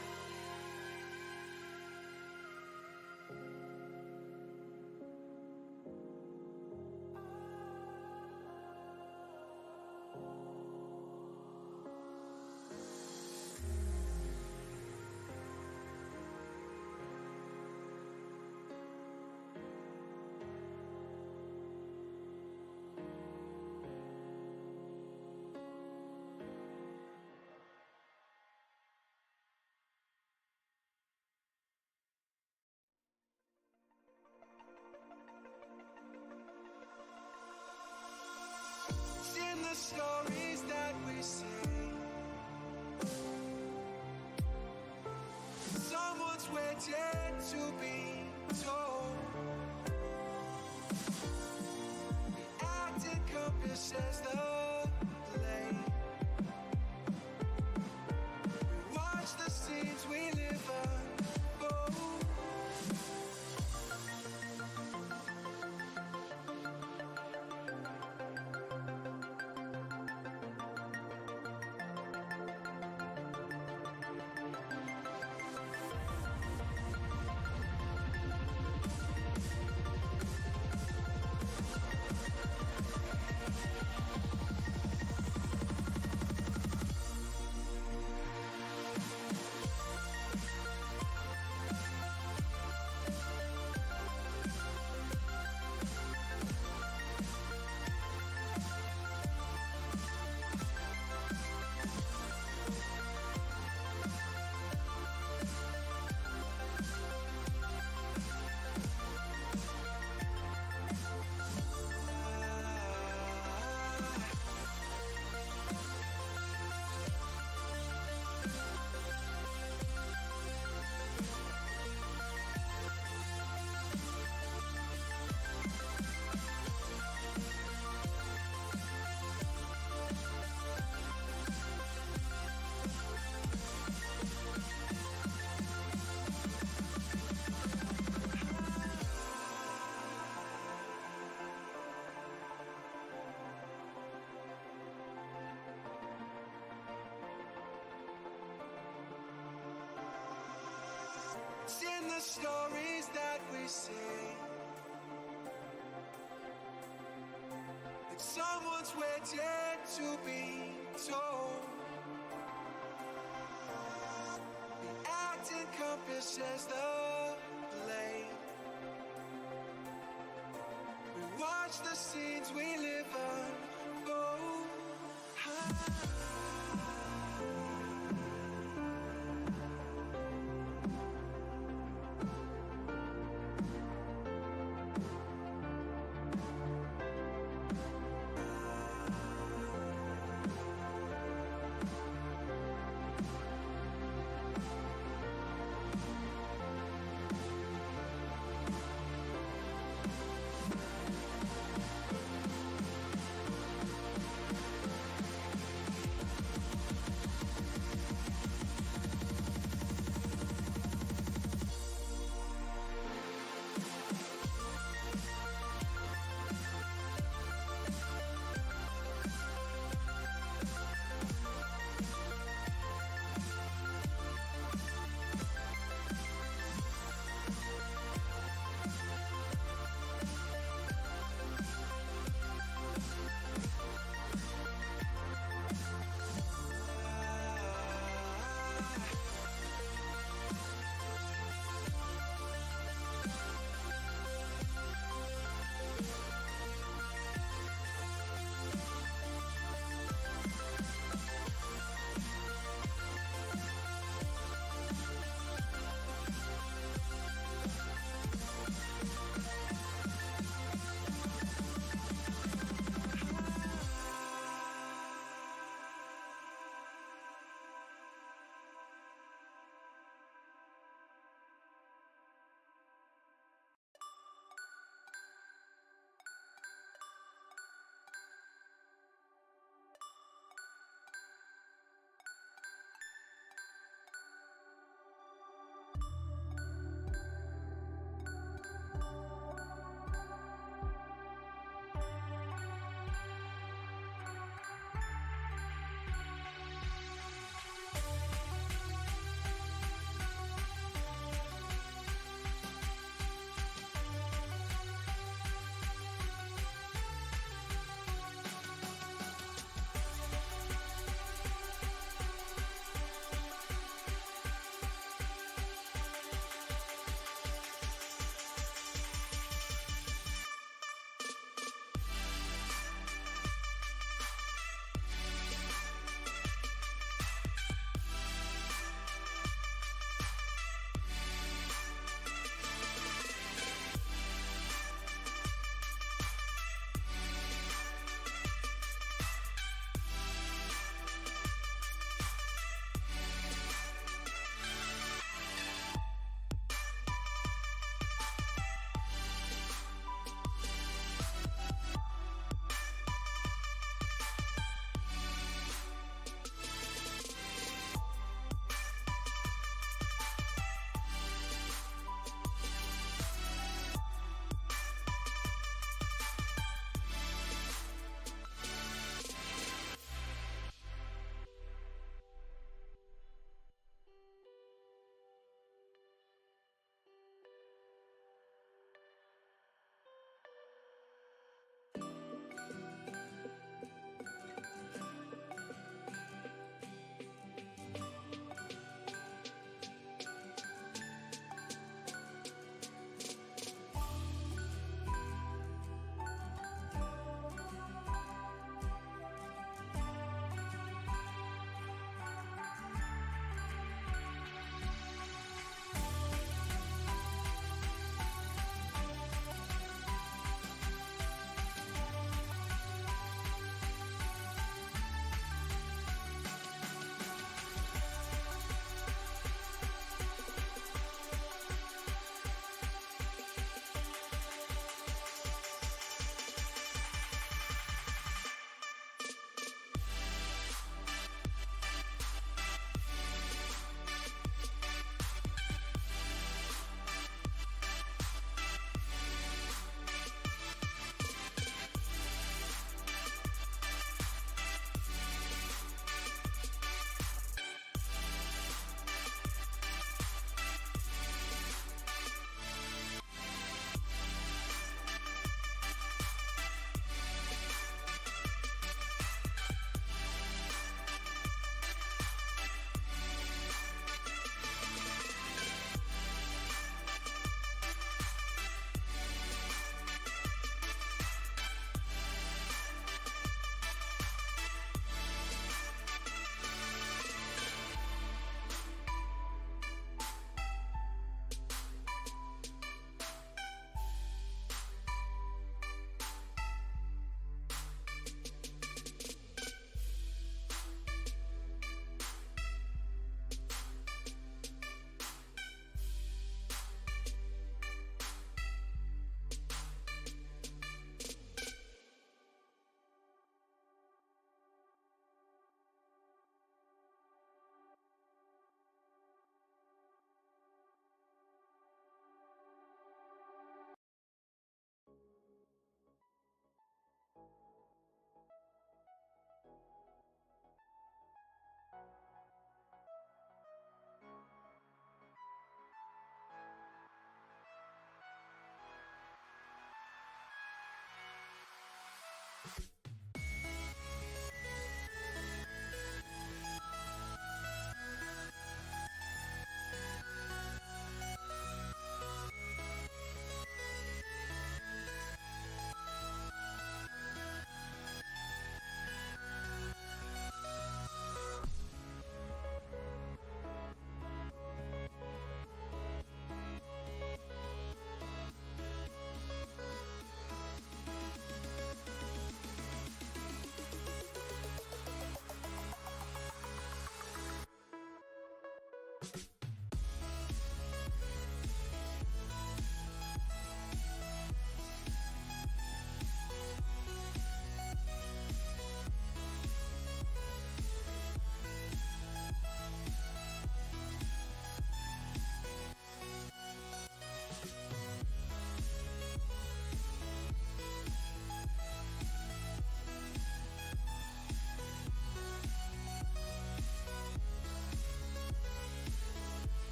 In the stories that we sing, someone's waiting to be told. Acting encompasses the blame. We watch the scenes we live unfold. stories that we sing. If someone's waiting to be told, the acting encompasses the blame. We watch the scenes we live unfold.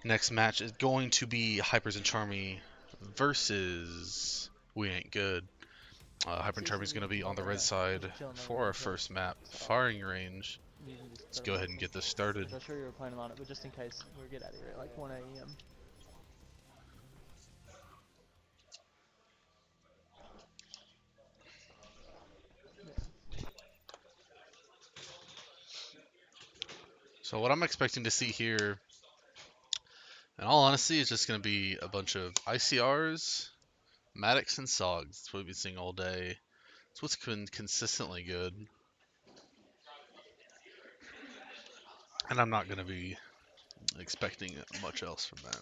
Next match is going to be Hypers and Charmy versus We Ain't Good. Hyper and Charmy is going to be on the red side for our first map, firing range. Let's go ahead and get this started. I'm sure you were planning on it, but just in case, we'll get out of here at like 1 a.m. So what I'm expecting to see here, in all honesty, is just going to be a bunch of ICRs, Maddox, and SOGs. That's what we've been seeing all day. It's what's been consistently good. And I'm not going to be expecting much else from that.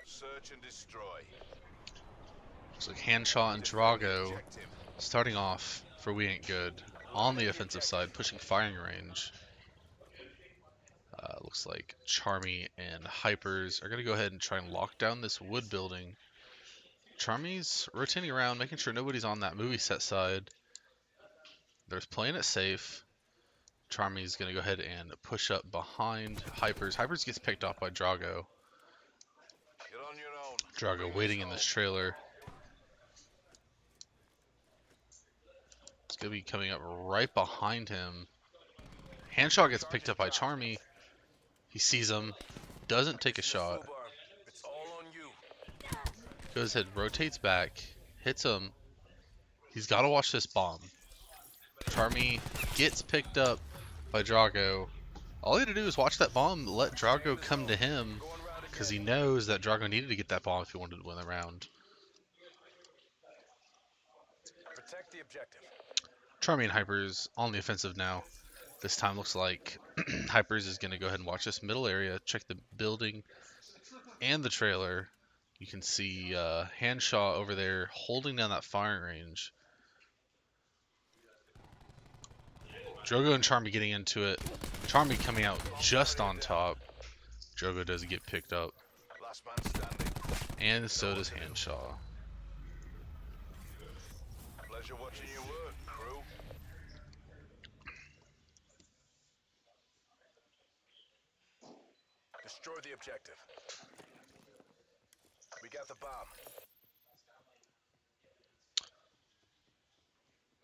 Search and destroy. Looks like Hanshaw and Drago starting off for We Ain't Good on the offensive side, pushing firing range. Looks like Charmy and Hypers are going to go ahead and try and lock down this wood building. Charmy's rotating around, making sure nobody's on that movie set side. They're playing it safe. Charmy's going to go ahead and push up behind Hypers. Hypers gets picked off by Drago. Drago waiting in this trailer. It's going to be coming up right behind him. Hanshaw gets picked up by Charmy. He sees him, doesn't take a shot. Goes ahead, rotates back, hits him. He's got to watch this bomb. Charmy gets picked up by Drago. All he had to do is watch that bomb, let Drago come to him, because he knows that Drago needed to get that bomb if he wanted to win the round. Protect the objective. Charmy and Hypers on the offensive now. This time looks like Hypers is going to go ahead and watch this middle area, check the building and the trailer. You can see Hanshaw over there holding down that firing range. Drogo and Charmy getting into it. Charmy coming out just on top. Drogo doesn't get picked up. Last man standing. And so does Hanshaw. Pleasure watching you work, crew. Destroy the objective. We got the bomb.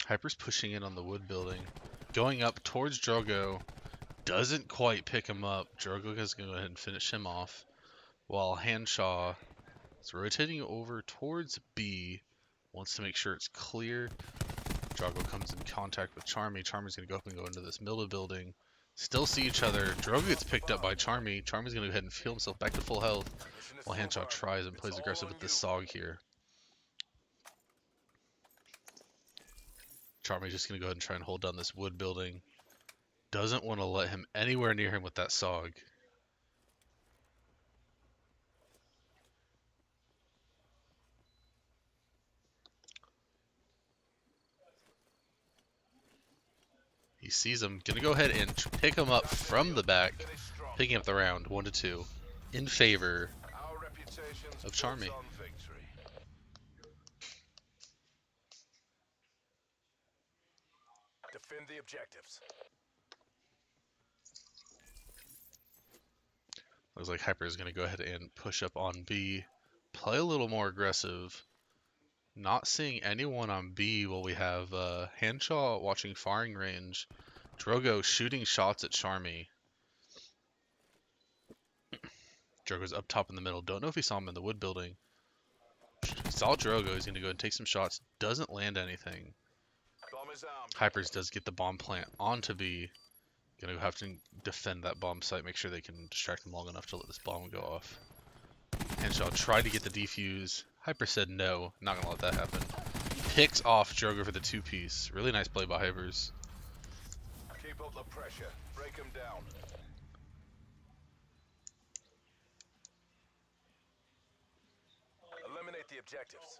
Hyper's pushing in on the wood building. Going up towards Drogo. Doesn't quite pick him up. Drogo is going to go ahead and finish him off. While Hanshaw is rotating over towards B. Wants to make sure it's clear. Drogo comes in contact with Charmy. Charmy's going to go up and go into this middle building. Still see each other. Drogo gets picked up by Charmy. Charmy's going to go ahead and heal himself back to full health. While Hanshaw tries and plays aggressive with this SOG here. Charmy's just going to go ahead and try and hold down this wood building. Doesn't want to let him anywhere near him with that SOG. He sees him. Going to go ahead and pick him up from the back. Picking up the round 1-2 in favor of Charmy. Defend the objectives. Looks like Hyper is going to go ahead and push up on B. Play a little more aggressive. Not seeing anyone on B while we have Hanshaw watching firing range. Drogo shooting shots at Charmy. Drogo's up top in the middle. Don't know if he saw him in the wood building. He saw Drogo. He's going to go and take some shots. Doesn't land anything. Hypers does get the bomb plant onto B. Going to have to defend that bomb site. Make sure they can distract him long enough to let this bomb go off. Hanshaw tried to get the defuse. Hyper said no. Not going to let that happen. Picks off Drogo for the two-piece. Really nice play by Hypers. Keep up the pressure. Break them down. Eliminate the objectives.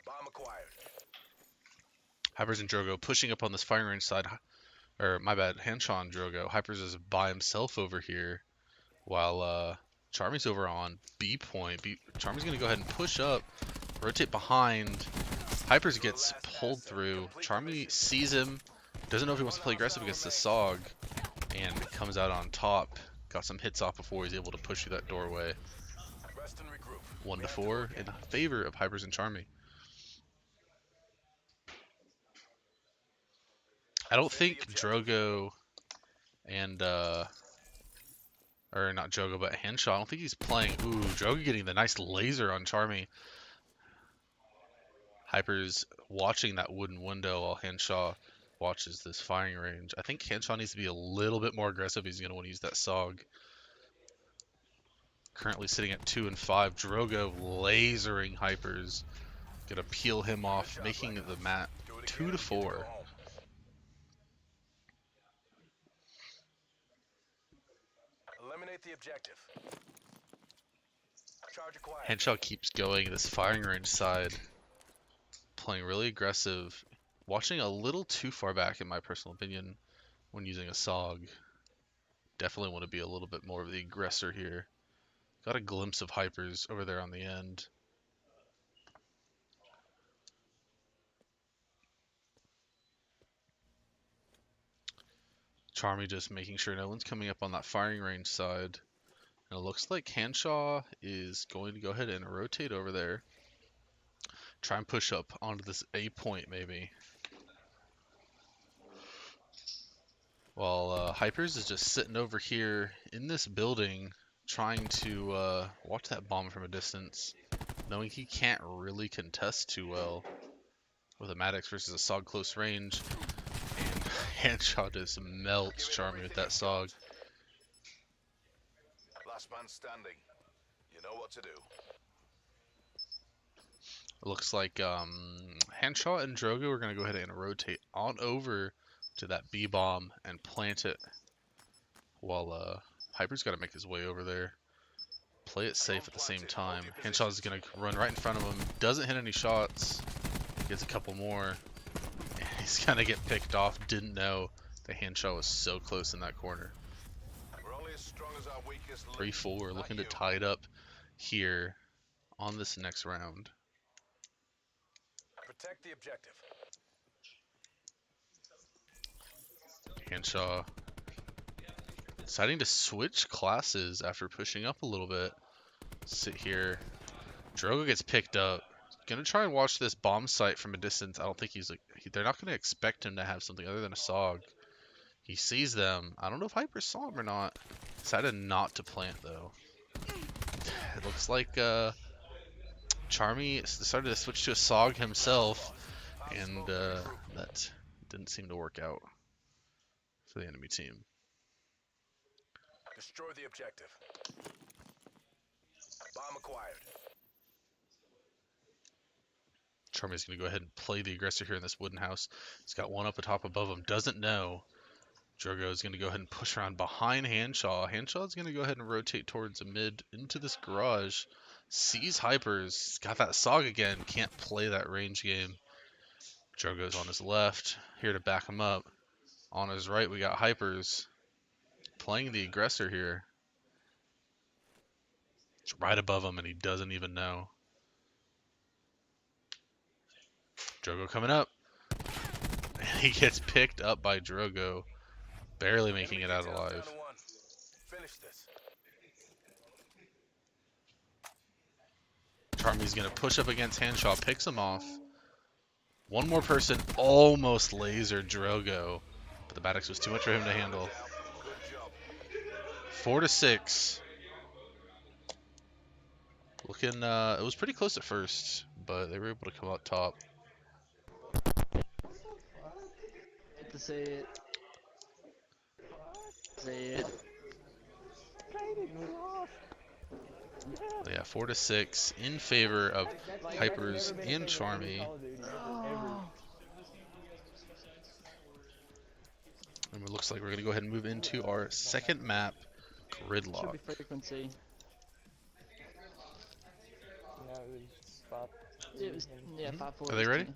Bomb acquired. Hypers and Drogo pushing up on this firing range side. Or, my bad, Hanshaw and Drogo. Hypers is by himself over here. While Charmy's over on B point. Charmy's gonna go ahead and push up, rotate behind. Hypers gets pulled through. Charmy sees him, doesn't know if he wants to play aggressive against the SOG, and comes out on top. Got some hits off before he's able to push through that doorway. 1-4 in favor of Hypers and Charmy. I don't think Drogo and or not Drogo, but Henshaw. I don't think he's playing. Ooh, Drogo getting the nice laser on Charmy. Hyper's watching that wooden window while Henshaw watches this firing range. I think Henshaw needs to be a little bit more aggressive. He's going to want to use that SOG. Currently sitting at 2 and 5. Drogo lasering Hypers. Going to peel him off, making the map 2-4. Eliminate the objective. Charge acquired. Henshaw keeps going this firing range side. Playing really aggressive. Watching a little too far back in my personal opinion when using a SOG. Definitely want to be a little bit more of the aggressor here. Got a glimpse of Hypers over there on the end. Charmy just making sure no one's coming up on that firing range side. And it looks like Henshaw is going to go ahead and rotate over there. Try and push up onto this A point maybe. While Hypers is just sitting over here in this building trying to watch that bomb from a distance. Knowing he can't really contest too well with a Maddox versus a SOG close range. And Henshaw just melts Charmy with that SOG. Last man standing. You know what to do. It looks like Henshaw and Drogo are going to go ahead and rotate on over to that B bomb and plant it. While Hyper's got to make his way over there. Play it safe at the same time. Henshaw's going to run right in front of him. Doesn't hit any shots. Gets a couple more. And he's going to get picked off. Didn't know that Henshaw was so close in that corner. 3-4. Looking to tie it up here on this next round. Protect the objective. Henshaw deciding to switch classes after pushing up a little bit. Sit here. Drogo gets picked up. Gonna try and watch this bomb site from a distance. I don't think he's like, they're not gonna expect him to have something other than a SOG. He sees them. I don't know if Hyper saw him or not. Decided not to plant though. It looks like Charmy decided to switch to a SOG himself, and that didn't seem to work out for the enemy team. Destroy the objective. Bomb acquired. Charmy's going to go ahead and play the aggressor here in this wooden house. He's got one up atop above him. Doesn't know. Drogo is going to go ahead and push around behind Henshaw. Henshaw is going to go ahead and rotate towards the mid into this garage. Sees Hypers. Got that SOG again. Can't play that range game. Drogo's on his left. Here to back him up. On his right, we got Hypers. Playing the aggressor here. It's right above him and he doesn't even know. Drogo coming up. And he gets picked up by Drogo. Barely making it out alive. Finish this. Charmy's going to push up against Henshaw. Picks him off. One more person almost lasered Drogo. But the Maddox was too much for him to handle. 4-6. Looking, it was pretty close at first, but they were able to come out top. Get to say it. Say it. Yeah, 4-6 in favor of Hypers and Charmy. And it looks like we're going to go ahead and move into our second map, Gridlock. Should be frequency. It was, yeah, 5-4. Are they ready?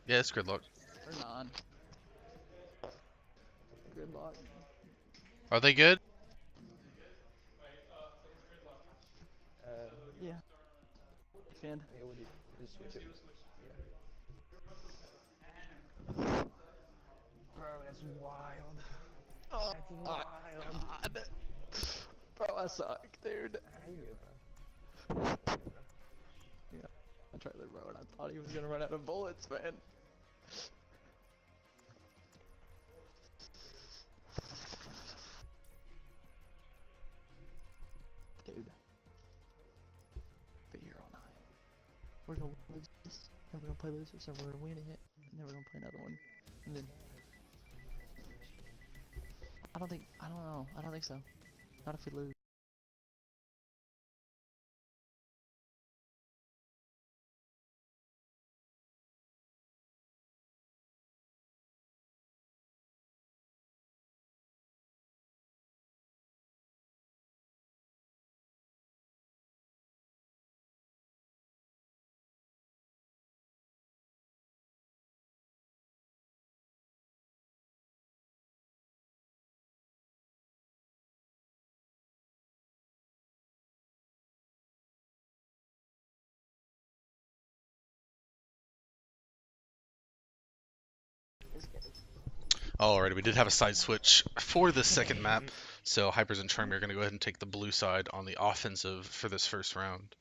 Yeah, it's Gridlock. Or not. Gridlock. Are they good? can. Yeah, we just switch it. Bro, that's wild. Oh, That's wild. God. Bro, I suck, dude. You good, bro? Yeah, I tried to bro, and I thought he was gonna run out of bullets, man. Dude. Be here all night. We're gonna lose this, and we're gonna play losers, and we're gonna win it, and then we're gonna play another one. And then I don't know. I don't think so. Not if we lose. Alrighty, we did have a side switch for this second map, so Hypers and Charmy are going to go ahead and take the blue side on the offensive for this first round.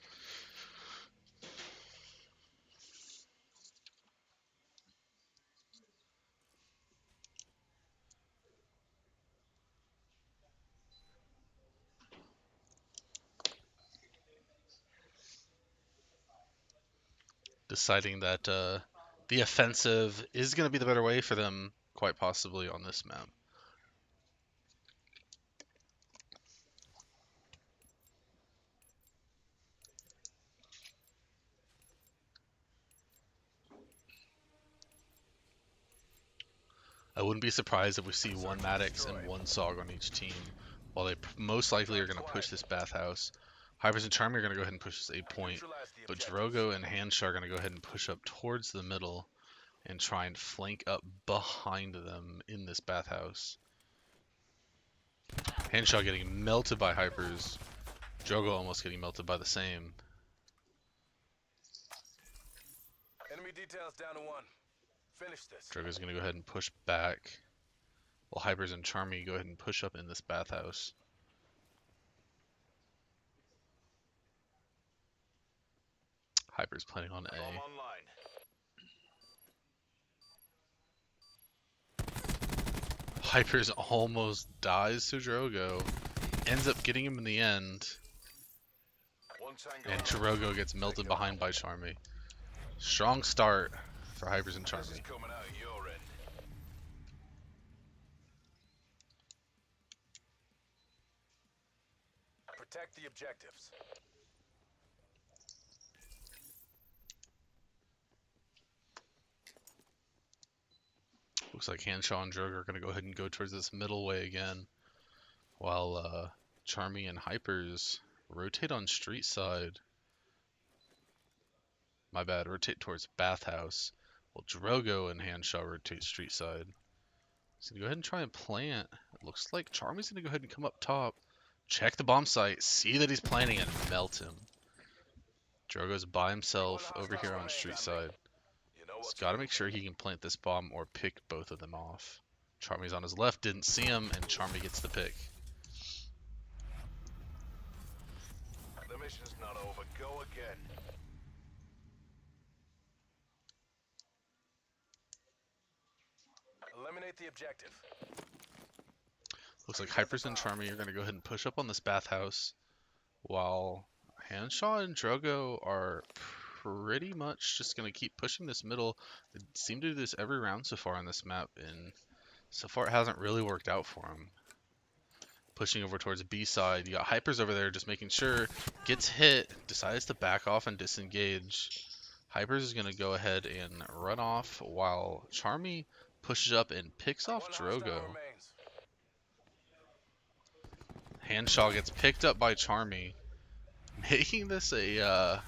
Deciding that the offensive is going to be the better way for them, quite possibly, on this map. I wouldn't be surprised if we see one Maddox and one Sog on each team, while they most likely are going to push this bathhouse. Hypers and Charmy are going to go ahead and push this A point, but Drogo and Hanshaw are going to go ahead and push up towards the middle and try and flank up behind them in this bathhouse. Hanshaw getting melted by Hypers, Drogo almost getting melted by the same. Enemy details down to 1. Finish this. Drogo's going to go ahead and push back, while Hypers and Charmy go ahead and push up in this bathhouse. Hyper's planning on A. Hypers almost dies to Drogo, ends up getting him in the end, and Drogo gets melted behind by Charmy. Strong start for Hypers and Charmy. Protect the objectives. Looks like Hanshaw and Drogo are going to go ahead and go towards this middle way again, while Charmy and Hypers rotate on street side. My bad, rotate towards bathhouse, while Drogo and Hanshaw rotate street side. He's going to go ahead and try and plant. It looks like Charmy's going to go ahead and come up top, check the bomb site, see that he's planting, and melt him. Drogo's by himself over here on street side. He's got to make sure he can plant this bomb or pick both of them off. Charmy's on his left, didn't see him, and Charmy gets the pick. The mission's not over. Go again. Eliminate the objective. Looks like Hypers and Charmy are going to go ahead and push up on this bathhouse, while Hanshaw and Drogo are pretty much just going to keep pushing this middle. They seem to do this every round so far on this map, and so far it hasn't really worked out for them. Pushing over towards B side, you got Hypers over there just making sure, gets hit, decides to back off and disengage. Hypers is going to go ahead and run off, while Charmy pushes up and picks off Drogo. Hanshaw gets picked up by Charmy, making this a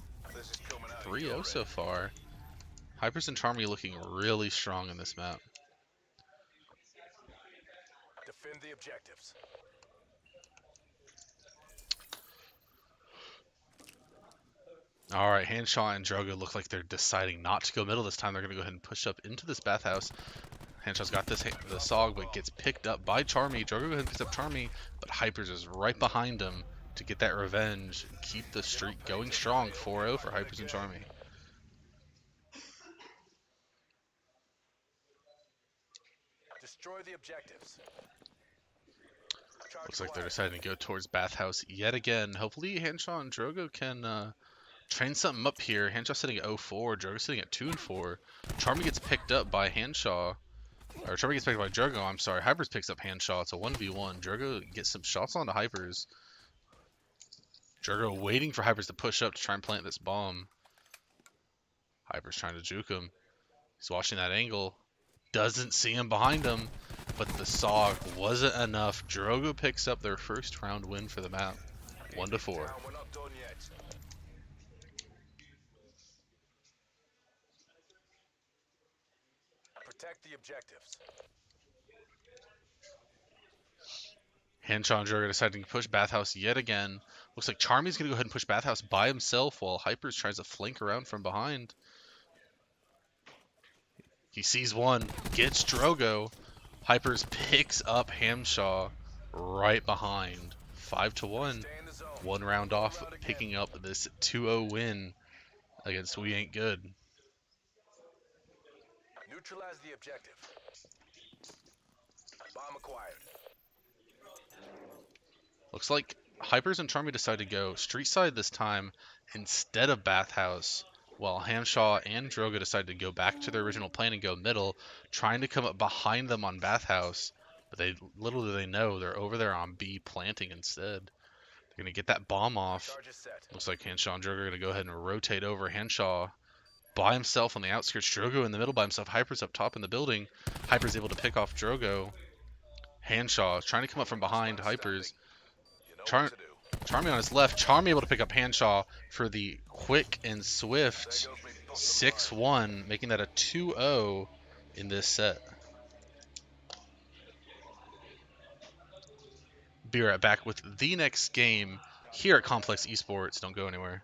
3-0 so far. Hypers and Charmy looking really strong in this map. Defend the objectives. All right, Handshaw and Drogo look like they're deciding not to go middle this time. They're going to go ahead and push up into this bathhouse. Handshaw's got the SOG, but gets picked up by Charmy. Drogo goes ahead and picks up Charmy, but Hypers is right behind him to get that revenge and keep the streak going strong. 4-0 for Hypers and Charmy. Destroy the objectives. Looks like they're deciding to go towards bathhouse yet again. Hopefully Handshaw and Drogo can train something up here. Handshaw sitting at 0-4, Drogo sitting at 2-4. Charmy gets picked up by Handshaw. Or Charmy gets picked up by Drogo, I'm sorry. Hypers picks up Handshaw. It's a 1v1. Drogo gets some shots onto Hypers. Drogo waiting for Hypers to push up to try and plant this bomb. Hypers trying to juke him. He's watching that angle. Doesn't see him behind him, but the SOG wasn't enough. Drogo picks up their first round win for the map. 1-4. We're not done yet. Protect the objectives. Handshaw and Drogo deciding to push bathhouse yet again. Looks like Charmy's going to go ahead and push bathhouse by himself while Hypers tries to flank around from behind. He sees one, gets Drogo. Hypers picks up Handshaw right behind. 5-1. 1 round off, picking up this 2-0 win against We Ain't Good. Neutralize the objective. Bomb acquired. Looks like Hypers and Charmy decide to go street side this time instead of bathhouse, while Handshaw and Drogo decide to go back to their original plan and go middle, trying to come up behind them on bathhouse. But they little do they know they're over there on B planting instead. They're going to get that bomb off. Looks like Handshaw and Drogo are going to go ahead and rotate over. Handshaw by himself on the outskirts. Drogo in the middle by himself. Hyper's up top in the building. Hyper's able to pick off Drogo. Handshaw trying to come up from behind Hypers. Charmy on his left. Charmy able to pick up Handshaw for the quick and swift 6-1, making that a 2-0 in this set. Be right back with the next game here at Complex Esports. Don't go anywhere.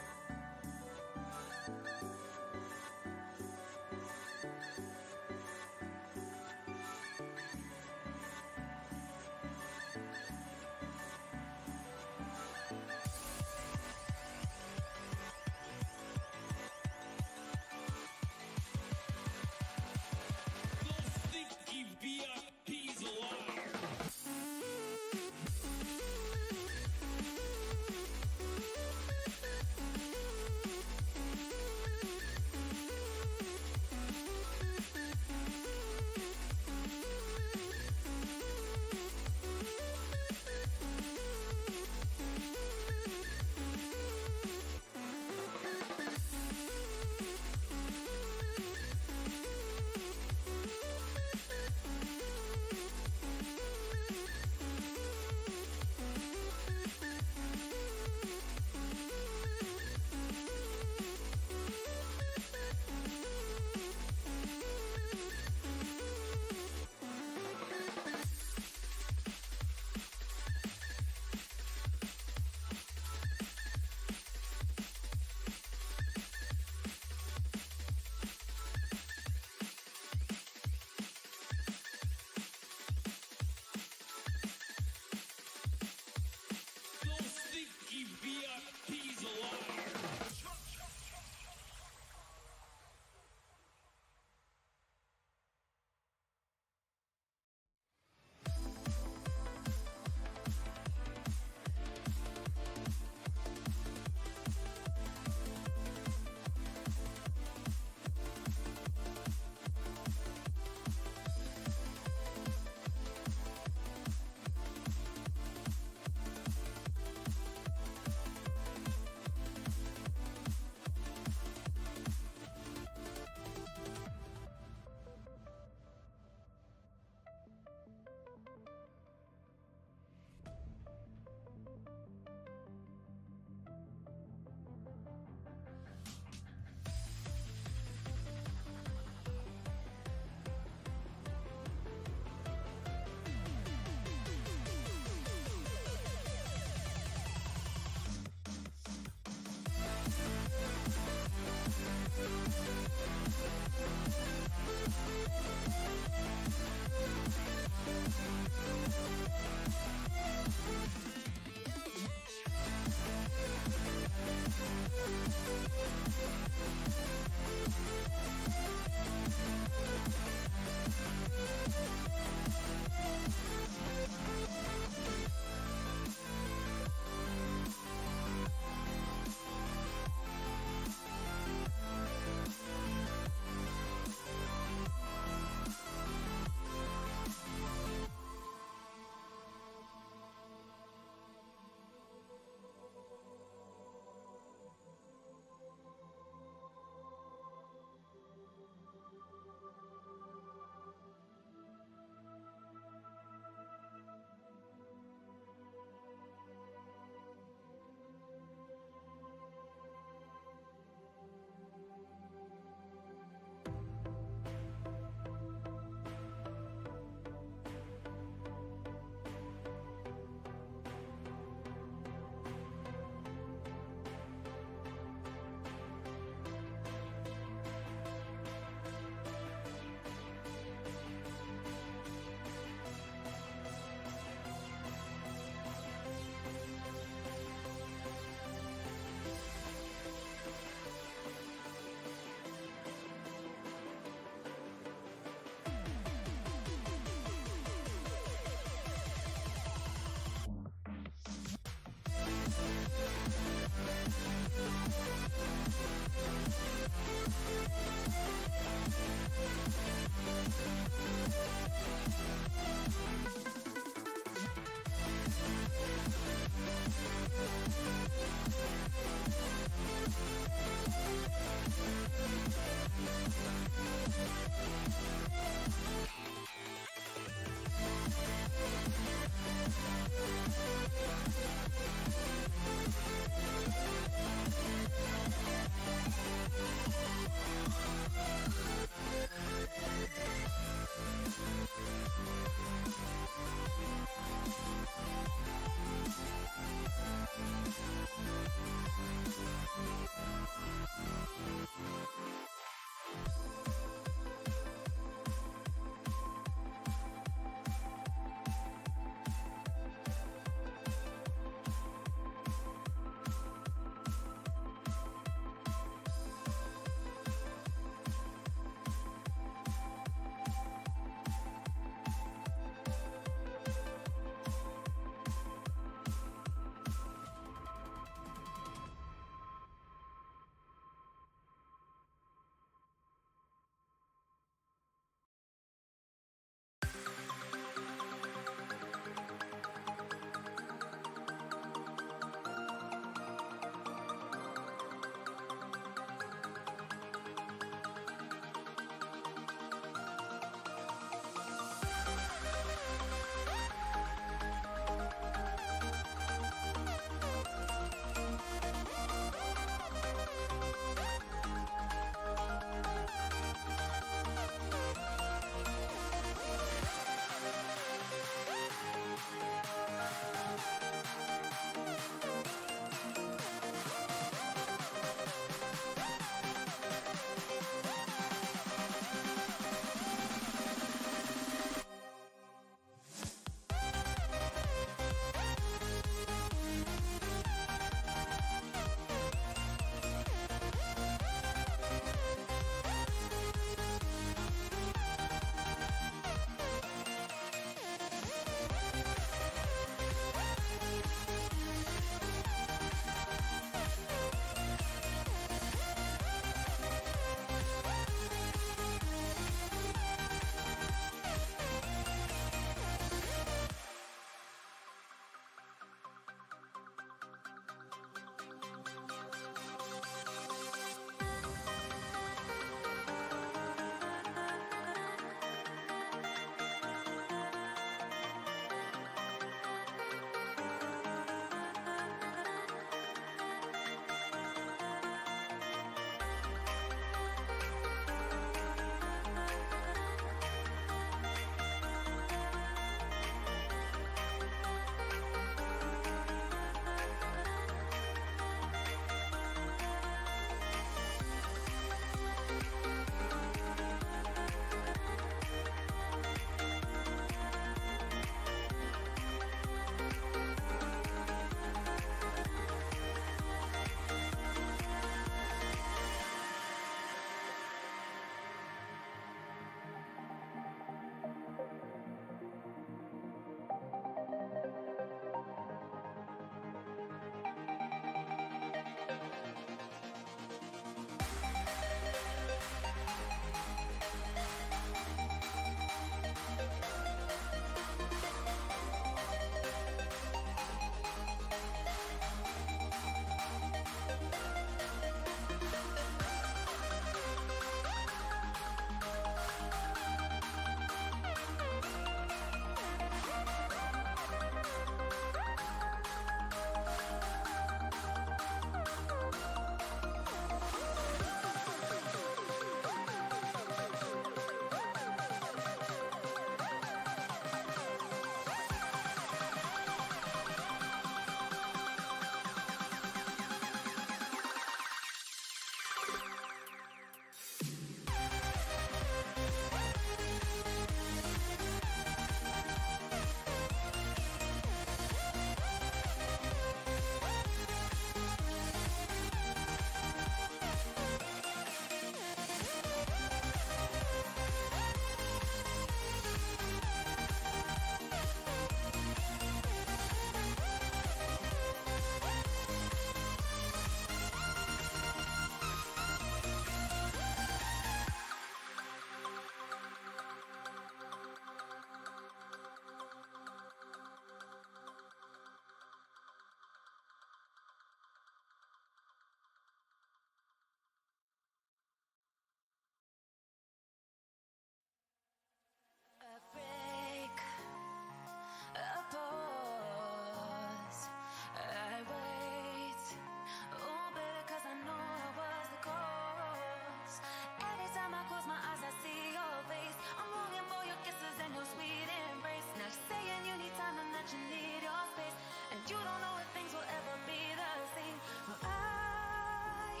you don't know if things will ever be the same. But I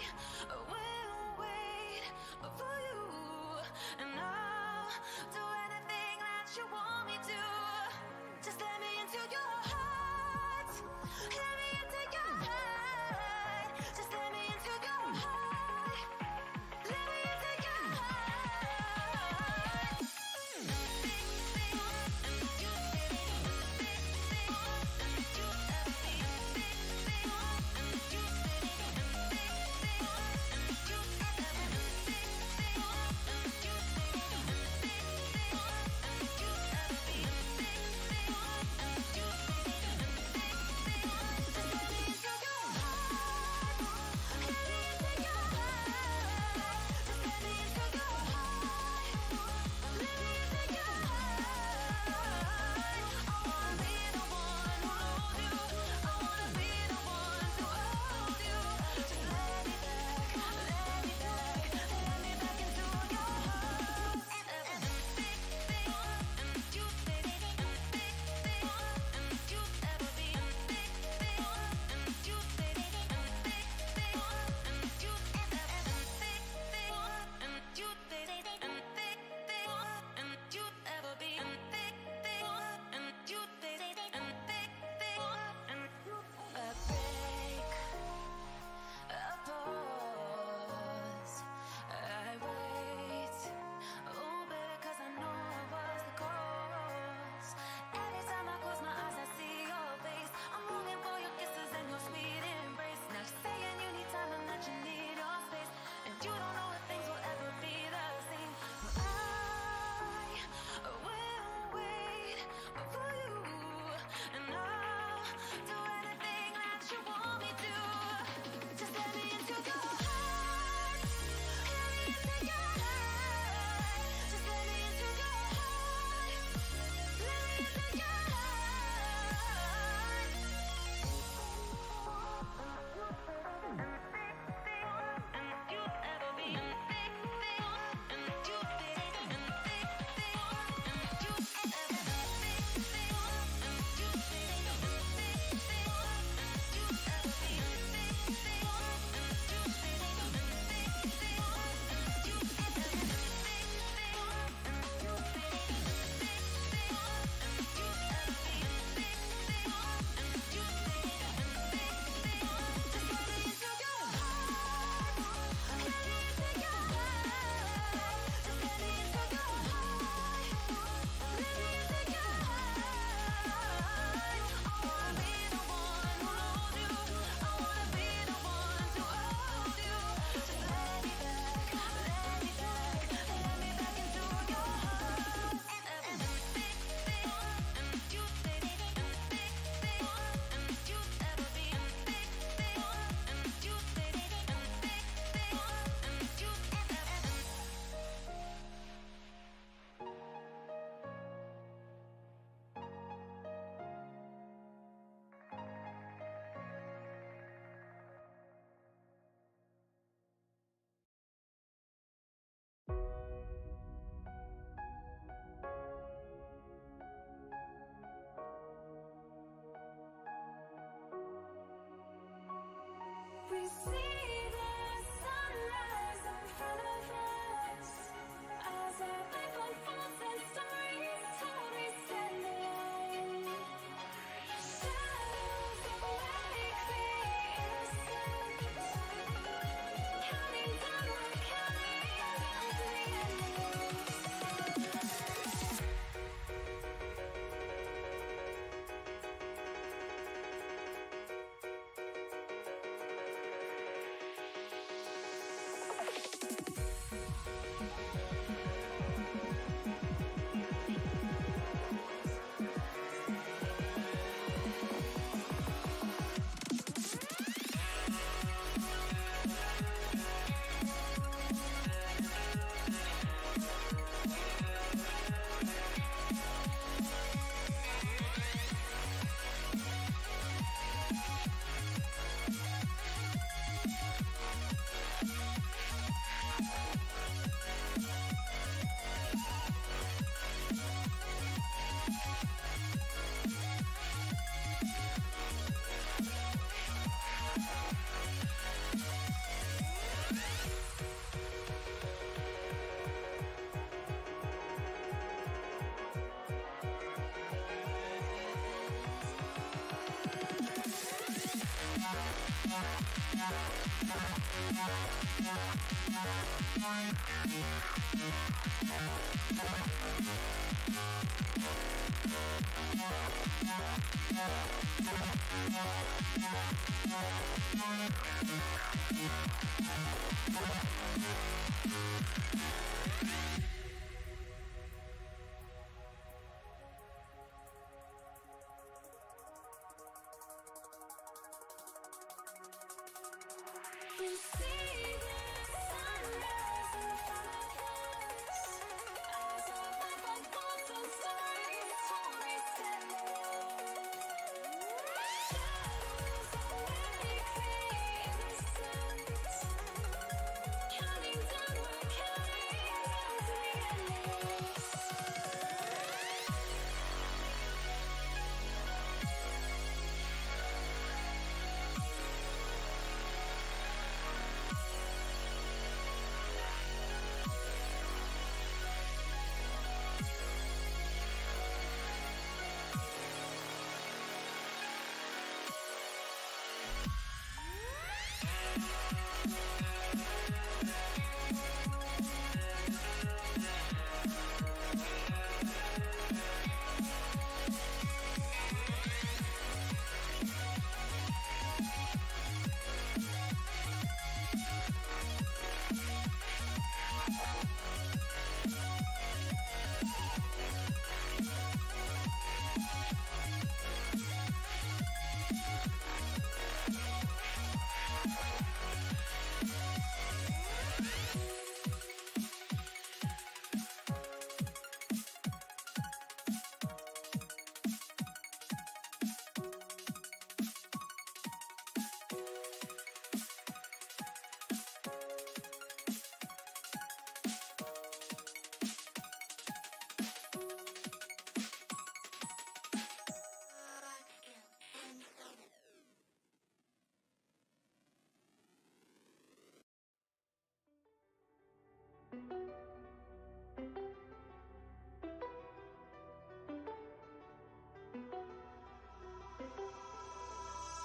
will wait for you, and I'll do anything that you want me to. Just let me into your heart. Let me into your heart. Just let me into your heart. Let me into your heart.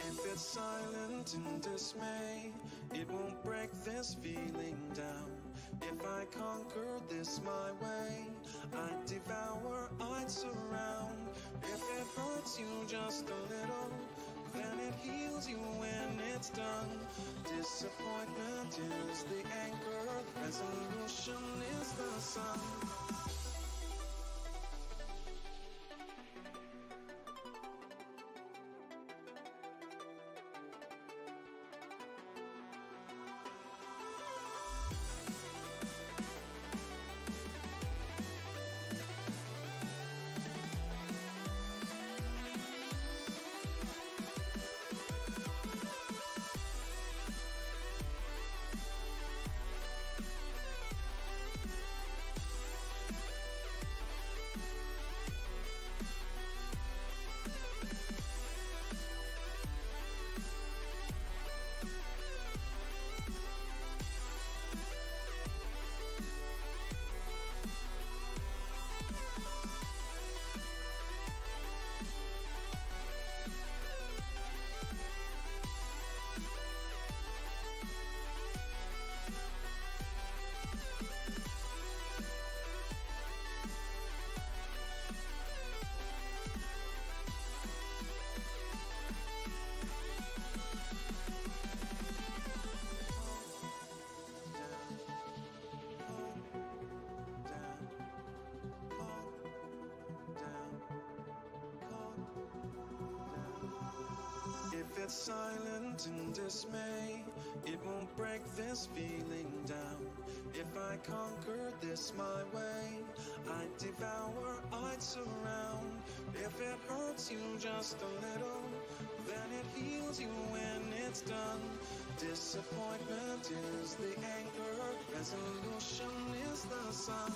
If it's silent in dismay, it won't break this feeling down. If I conquer this my way, I'd devour, I'd surround. If it hurts you just a little, then it heals you when it's done. Disappointment is the anchor, resolution is the sun. If it's silent in dismay, it won't break this feeling down. If I conquer this my way, I'd devour, I'd surround. If it hurts you just a little, then it heals you when it's done. Disappointment is the anchor, resolution is the sun.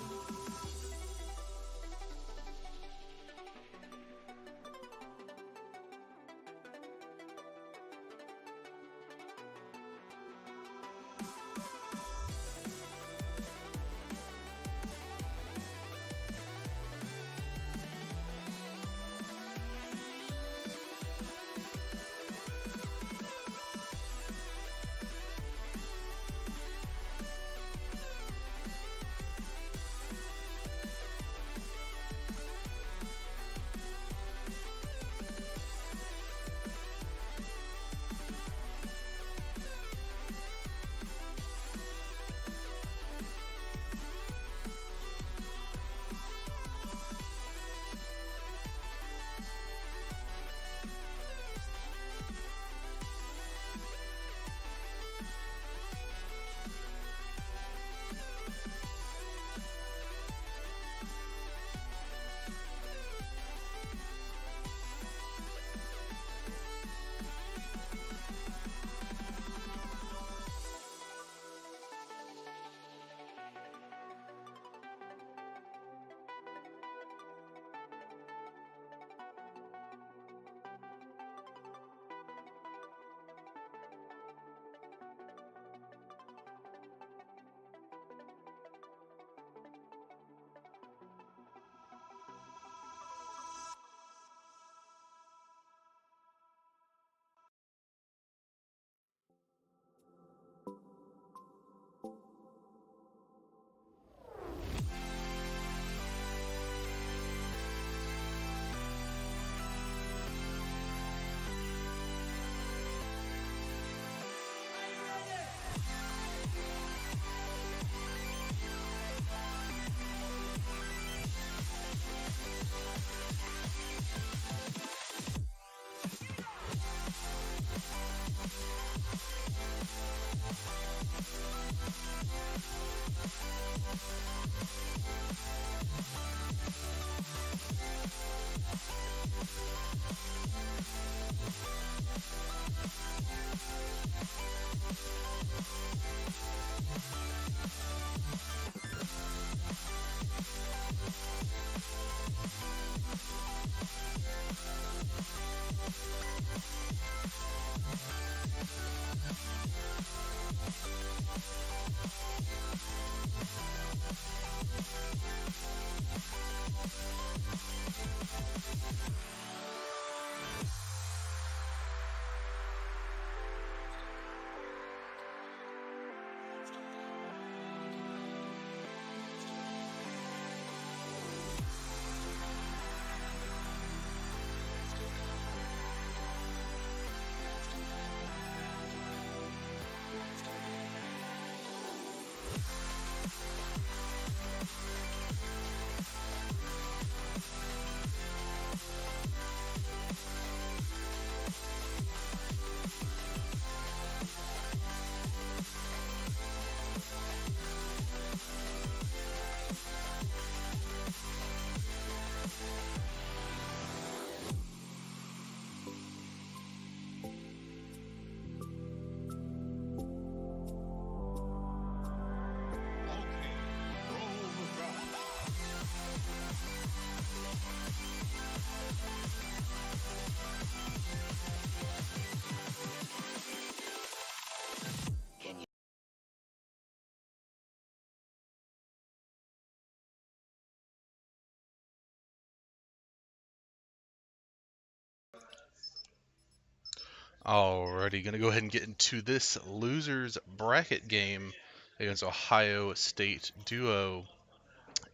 Alrighty, gonna go ahead and get into this losers bracket game against Ohio State duo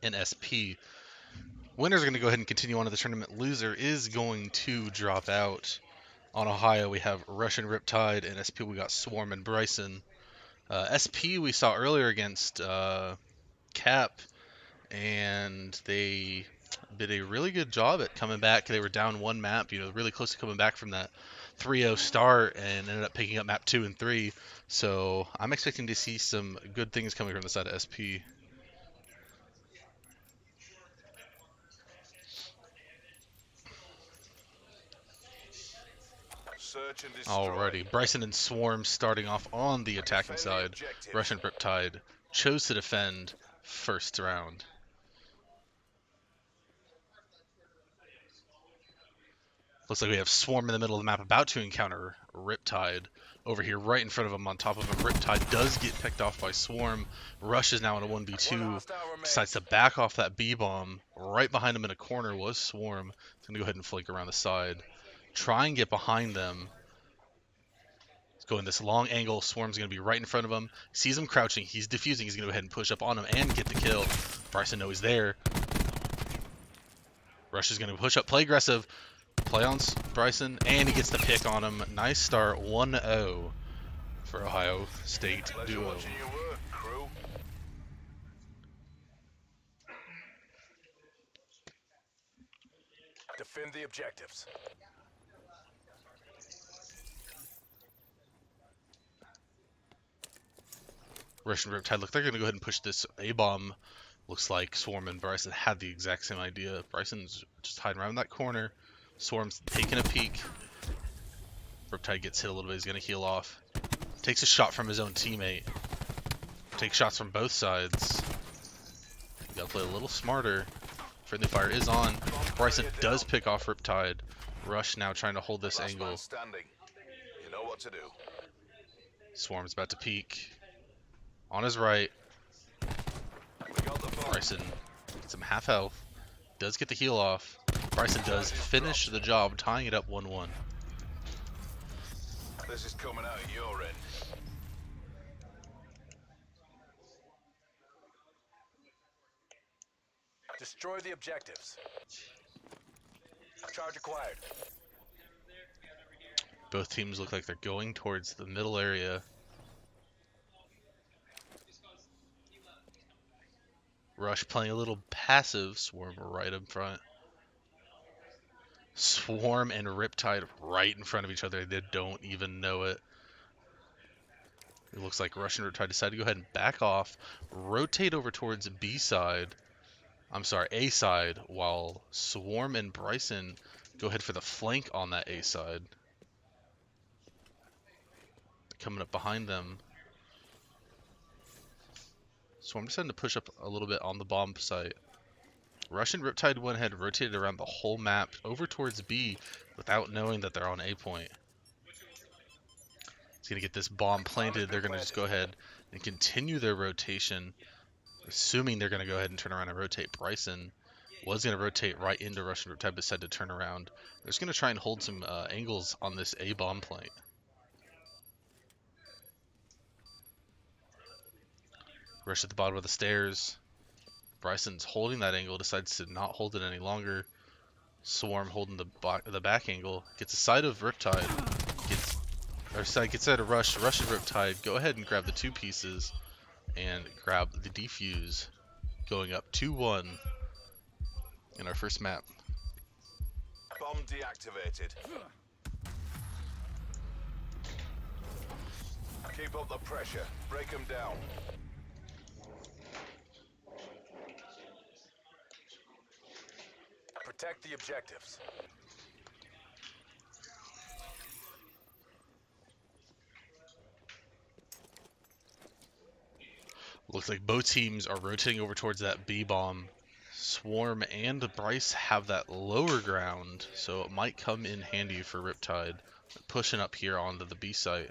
in SP. Winner's gonna go ahead and continue on to the tournament. Loser is going to drop out. On Ohio, we have Russian Riptide, and SP we got Swarm and Bryson. SP we saw earlier against Cap, and they did a really good job at coming back. They were down one map, really close to coming back from that 3-0 start, and ended up picking up map 2 and 3. So I'm expecting to see some good things coming from the side of SP. Search and destroy. Alrighty, Bryson and Swarm starting off on the attacking side. Russian Riptide chose to defend first round. Looks like we have Swarm in the middle of the map about to encounter Riptide over here right in front of him, on top of him. Riptide does get picked off by Swarm. Rush is now in a 1v2. Decides to back off that B-bomb. Right behind him in a corner was Swarm. He's going to go ahead and flank around the side. Try and get behind them. He's going this long angle. Swarm's going to be right in front of him. Sees him crouching. He's defusing. He's going to go ahead and push up on him and get the kill. Bryson knows he's there. Rush is going to push up, play aggressive. Play on Bryson, and he gets the pick on him. Nice start, 1-0 for Ohio State duo. Defend the objectives. Russian Riptide look, they're going to go ahead and push this A-bomb. Looks like Swarm and Bryson had the exact same idea. Bryson's just hiding around that corner. Swarm's taking a peek. Riptide gets hit a little bit. He's going to heal off. Takes a shot from his own teammate. Takes shots from both sides. You got to play a little smarter. Friendly fire is on. Bryson does pick off Riptide. Rush now trying to hold this angle. You know what to do. Swarm's about to peek. On his right. Bryson gets him half health. Does get the heal off. Bryson does finish the job, tying it up 1-1. This is coming out of your end. Destroy the objectives. Charge acquired. Both teams look like they're going towards the middle area. Rush playing a little passive. Swarm right up front. Swarm and Riptide right in front of each other. They don't even know it. It looks like Russian Riptide decided to go ahead and back off, rotate over towards B side. I'm sorry, A side, while Swarm and Bryson go ahead for the flank on that A side. Coming up behind them. Swarm decided to push up a little bit on the bomb site. Russian Riptide went ahead and rotated around the whole map over towards B without knowing that they're on A point. He's going to get this bomb planted. They're going to just go ahead and continue their rotation, assuming they're going to go ahead and turn around and rotate. Bryson was going to rotate right into Russian Riptide, but decided to turn around. They're just going to try and hold some angles on this A bomb plant. Rush at the bottom of the stairs. Bryson's holding that angle, decides to not hold it any longer. Swarm holding the back angle, gets a side of Riptide, gets out of Rush. Rush and Riptide go ahead and grab the 2 pieces and grab the defuse, going up 2-1 in our first map. Bomb deactivated. Keep up the pressure. Break them down. Protect the objectives. Looks like both teams are rotating over towards that B bomb. Swarm and Bryce have that lower ground, so it might come in handy for Riptide pushing up here onto the B site.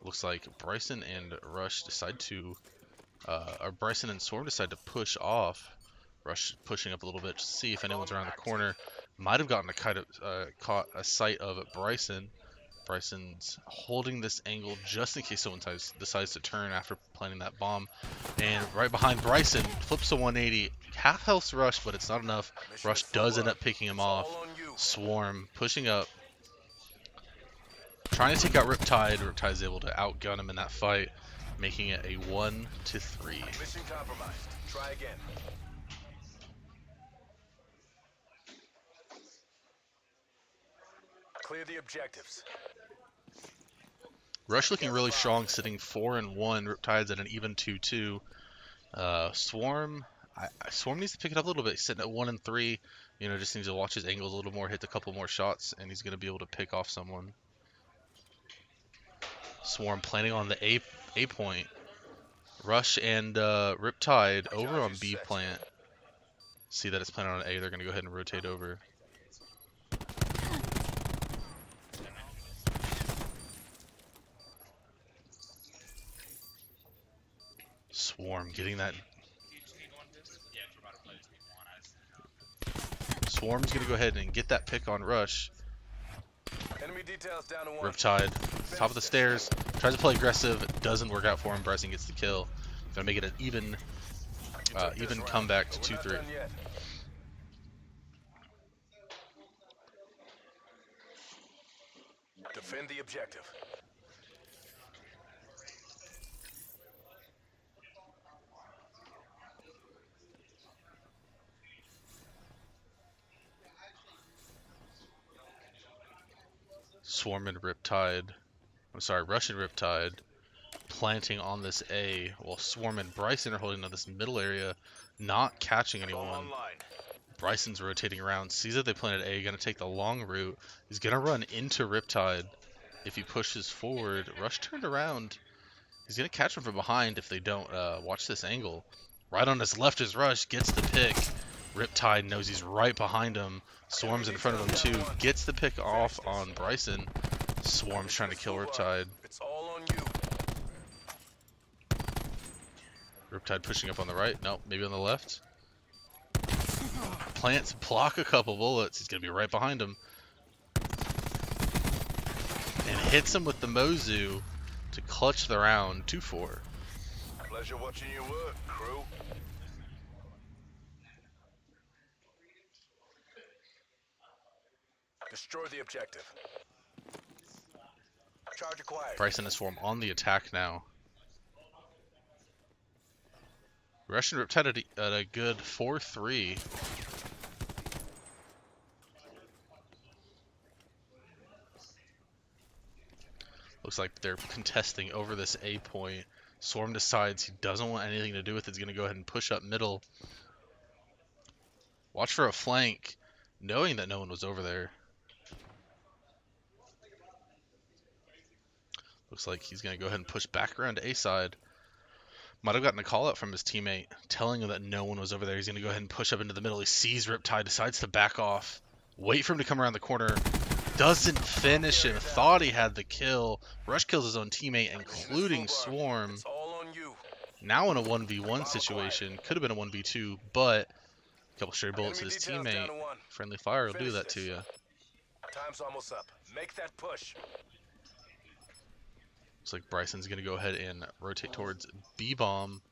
Looks like Bryson and Rush decide to, or Bryson and Swarm decide to push off. Rush pushing up a little bit to see if anyone's around the corner. Might have gotten caught a sight of Bryson. Bryson's holding this angle just in case someone decides to turn after planting that bomb. And right behind Bryson, flips a 180. Half health Rush, but it's not enough. Rush does end up picking him off. Swarm pushing up, trying to take out Riptide. Riptide's able to outgun him in that fight, making it a 1-3. Mission compromised. Try again. Clear the objectives. Rush looking really strong, sitting 4-1. Riptide's at an even 2-2. Swarm needs to pick it up a little bit. He's sitting at 1-3. You know, just needs to watch his angles a little more, hit a couple more shots, and he's going to be able to pick off someone. Swarm planning on the A point. Rush and Riptide over on B plant. See that it's planted on A. They're going to go ahead and rotate over. Swarm getting that. Swarm's gonna go ahead and get that pick on Rush. Enemy details down to 1. Riptide, top of the stairs, tries to play aggressive, doesn't work out for him. Bryson gets the kill. Gonna make it an even comeback to 2-3. Defend the objective. Swarm and Riptide, Rush and Riptide planting on this A, while Swarm and Bryson are holding on this middle area, not catching anyone. Bryson's rotating around, sees that they planted A, gonna take the long route. He's gonna run into Riptide. If he pushes forward, Rush turned around. He's gonna catch him from behind if they don't watch this angle. Right on his left is Rush, gets the pick. Riptide knows he's right behind him. Swarm's in front of him too. Gets the pick off on Bryson. Swarm's trying to kill Riptide. It's all on you. Riptide pushing up on the right. Nope, maybe on the left. Plants block a couple bullets. He's going to be right behind him. And hits him with the Mozu to clutch the round. 2-4. Pleasure watching you work, crew. Destroy the objective. Charge acquired. Bryson and Swarm on the attack now. Russian Riptide at a good 4-3. Looks like they're contesting over this A point. Swarm decides he doesn't want anything to do with it. He's going to go ahead and push up middle. Watch for a flank, knowing that no one was over there. Looks like he's going to go ahead and push back around to A side. Might have gotten a call out from his teammate telling him that no one was over there. He's going to go ahead and push up into the middle. He sees Riptide, decides to back off. Wait for him to come around the corner. Doesn't finish him. Thought he had the kill. Rush kills his own teammate, including Swarm. It's all on you. Now in a 1v1 situation. Could have been a 1v2, but a couple stray bullets to his teammate. Friendly fire will do that to you. Time's almost up. Make that push. Looks like Bryson's going to go ahead and rotate towards B-bomb.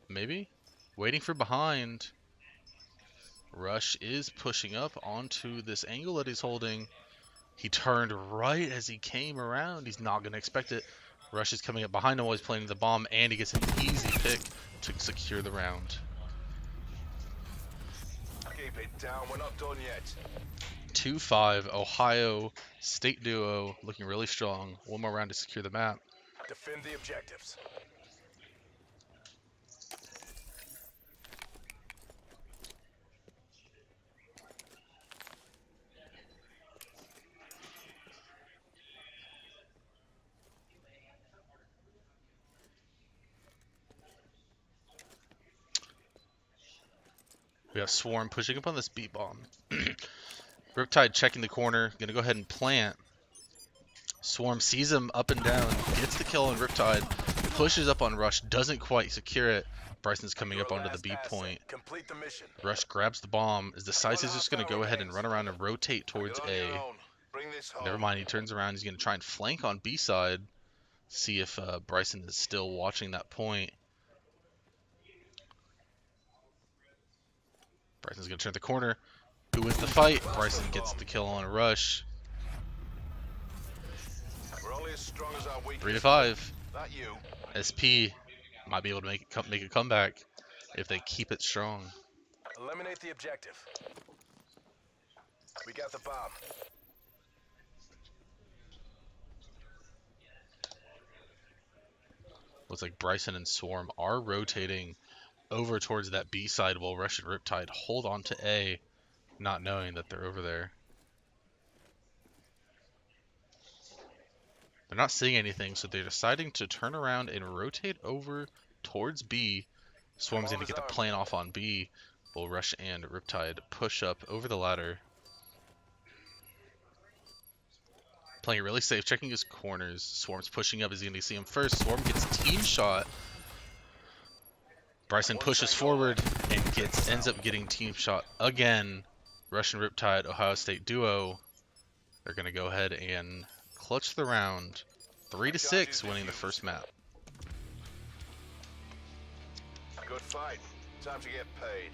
Maybe? Waiting for behind. Rush is pushing up onto this angle that he's holding. He turned right as he came around. He's not going to expect it. Rush is coming up behind him while he's planting the bomb, and he gets an easy pick to secure the round. Keep it down, we're not done yet. 2-5, Ohio State duo looking really strong. One more round to secure the map. Defend the objectives. We have Swarm pushing up on this beat bomb. Riptide checking the corner, gonna go ahead and plant. Swarm sees him up and down, gets the kill on Riptide, pushes up on Rush, doesn't quite secure it. Bryson's coming up onto the B point. Complete the mission. Rush grabs the bomb, decides he's just gonna go ahead and run around and rotate towards A. Never mind, he turns around, he's gonna try and flank on B side. See if Bryson is still watching that point. Bryson's gonna turn the corner. Who wins the fight? Bryson gets the kill on Rush. 3-5. SP might be able to make a comeback if they keep it strong. Eliminate the objective. We got the bomb. Looks like Bryson and Swarm are rotating over towards that B side while Rush and Riptide hold on to A, not knowing that they're over there. They're not seeing anything, so they're deciding to turn around and rotate over towards B. Swarm's going to get the plant off on B, while Rush and Riptide push up over the ladder. Playing it really safe, checking his corners. Swarm's pushing up, he's going to see him first. Swarm gets team shot. Bryson pushes forward and ends up getting team shot again. Rush and Riptide, Ohio State duo. They're going to go ahead and clutch the round. 3-6, winning the first map. Good fight. Time to get paid.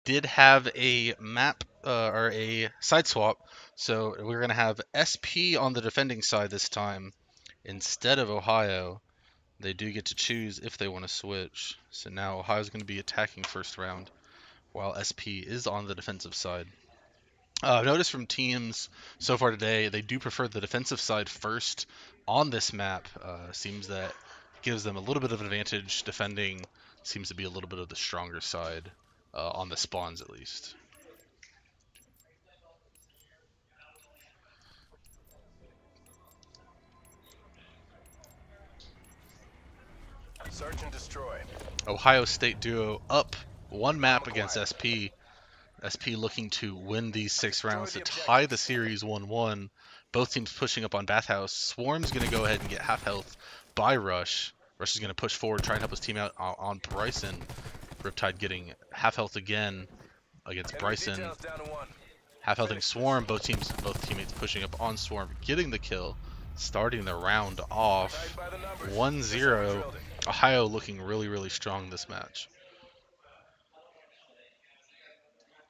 did have a map or a side swap, so we're going to have SP on the defending side this time instead of Ohio. They do get to choose if they want to switch. So now Ohio's going to be attacking first round, while SP is on the defensive side. I've noticed from teams so far today, they do prefer the defensive side first on this map. Seems that gives them a little bit of an advantage. Defending seems to be a little bit of the stronger side on the spawns, at least. Search and destroy. Ohio State duo up one map against SP. SP looking to win these 6 rounds to tie the series 1-1. Both teams pushing up on Bathhouse. Swarm's going to go ahead and get half health by Rush. Rush is going to push forward, try and help his team out on Bryson. Riptide getting half health again against Bryson. Half healthing Swarm. Both teammates pushing up on Swarm, getting the kill. Starting the round off 1-0. Ohio looking really, really strong this match.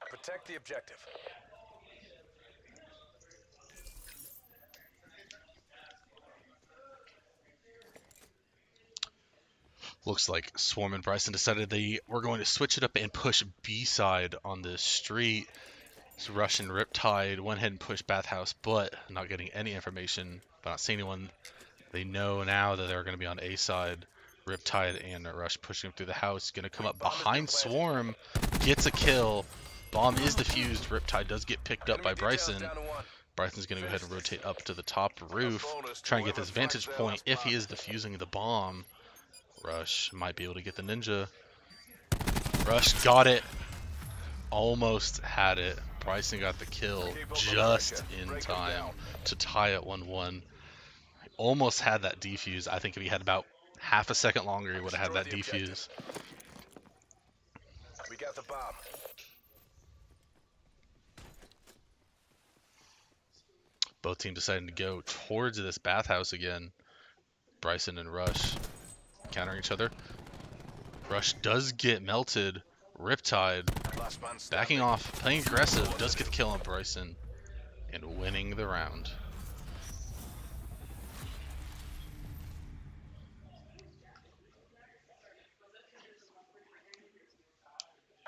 Protect the objective. Looks like Swarm and Bryson decided they were going to switch it up and push B side on this street. So Rush and Riptide went ahead and pushed Bathhouse, but not getting any information, but not seeing anyone. They know now that they're going to be on A side. Riptide and Rush pushing through the house. Going to come up behind Swarm. Gets a kill. Bomb is defused. Riptide does get picked up by Bryson. Bryson's going to go ahead and rotate up to the top roof. Try and get this vantage point if he is defusing the bomb. Rush might be able to get the ninja. Rush got it. Almost had it. Bryson got the kill just in time to tie it 1-1. Almost had that defuse. I think if he had about half a second longer, he would have had that defuse. We got the bomb. Both teams deciding to go towards this bathhouse again. Bryson and Rush countering each other. Rush does get melted. Riptide backing off, playing aggressive, does get the kill on Bryson and winning the round.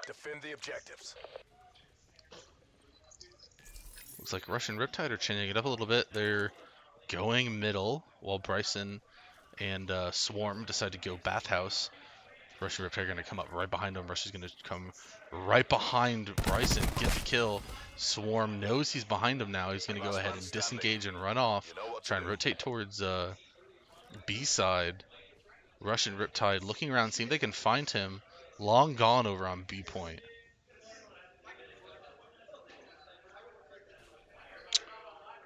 Defend the objectives. Looks like Rush and Riptide are changing it up a little bit. They're going middle while Bryson and Swarm decide to go bathhouse. Rush and Riptide are going to come up right behind him. Rush is going to come right behind Bryson, get the kill. Swarm knows he's behind him now. He's going to go ahead and disengage and run off. Try and rotate towards B side. Rush and Riptide looking around, seeing if they can find him. Long gone over on B point.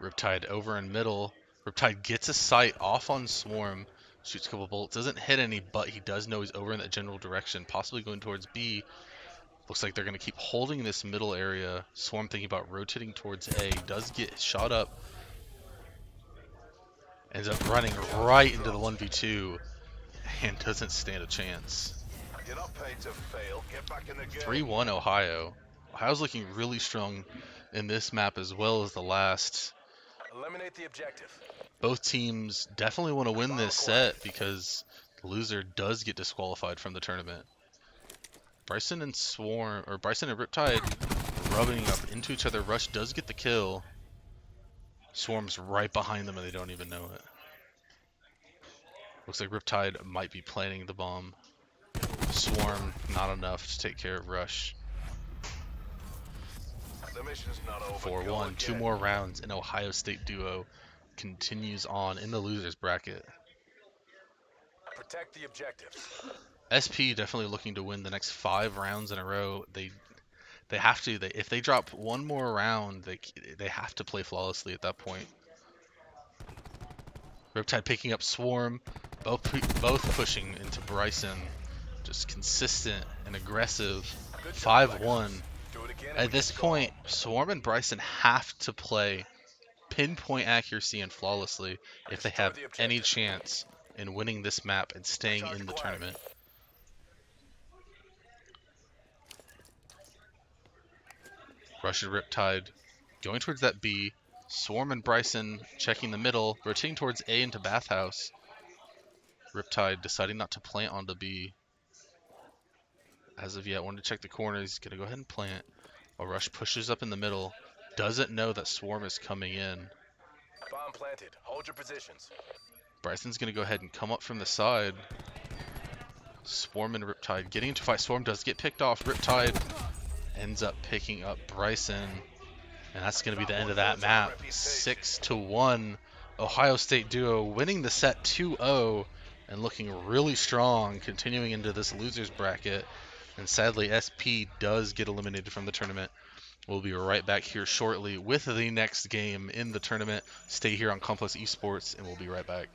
Riptide over in middle. Riptide gets a sight off on Swarm. Shoots a couple bullets. Doesn't hit any, but he does know he's over in that general direction. Possibly going towards B. Looks like they're going to keep holding this middle area. Swarm thinking about rotating towards A. Does get shot up. Ends up running right into the 1v2. And doesn't stand a chance. You're not paid to fail. Get back in the game. 3-1 Ohio. Ohio's looking really strong in this map as well as the last. Eliminate the objective. Both teams definitely want to win this set because the loser does get disqualified from the tournament. Bryson and Riptide rubbing up into each other. Rush does get the kill. Swarm's right behind them and they don't even know it. Looks like Riptide might be planting the bomb. Swarm not enough to take care of Rush. The mission's not over. 4-1, 2 more rounds, and Ohio State duo continues on in the losers bracket. Protect the objectives. SP definitely looking to win the next 5 rounds in a row. They have to. If they drop one more round, they have to play flawlessly at that point. Riptide picking up Swarm, both pushing into Bryson. Just consistent and aggressive. 5-1. At this point, Swarm and Bryson have to play pinpoint accuracy and flawlessly if they have any chance in winning this map and staying in the tournament. Russian Riptide going towards that B. Swarm and Bryson checking the middle, rotating towards A into Bathhouse. Riptide deciding not to plant onto B. As of yet, wanted to check the corner. He's going to go ahead and plant. A Rush pushes up in the middle. Doesn't know that Swarm is coming in. Bomb planted. Hold your positions. Bryson's going to go ahead and come up from the side. Swarm and Riptide getting into fight. Swarm does get picked off. Riptide ends up picking up Bryson. And that's going to be the end of that map. 6-1. Ohio State duo winning the set 2-0 and looking really strong continuing into this loser's bracket. And sadly, SP does get eliminated from the tournament. We'll be right back here shortly with the next game in the tournament. Stay here on Complex Esports, and we'll be right back.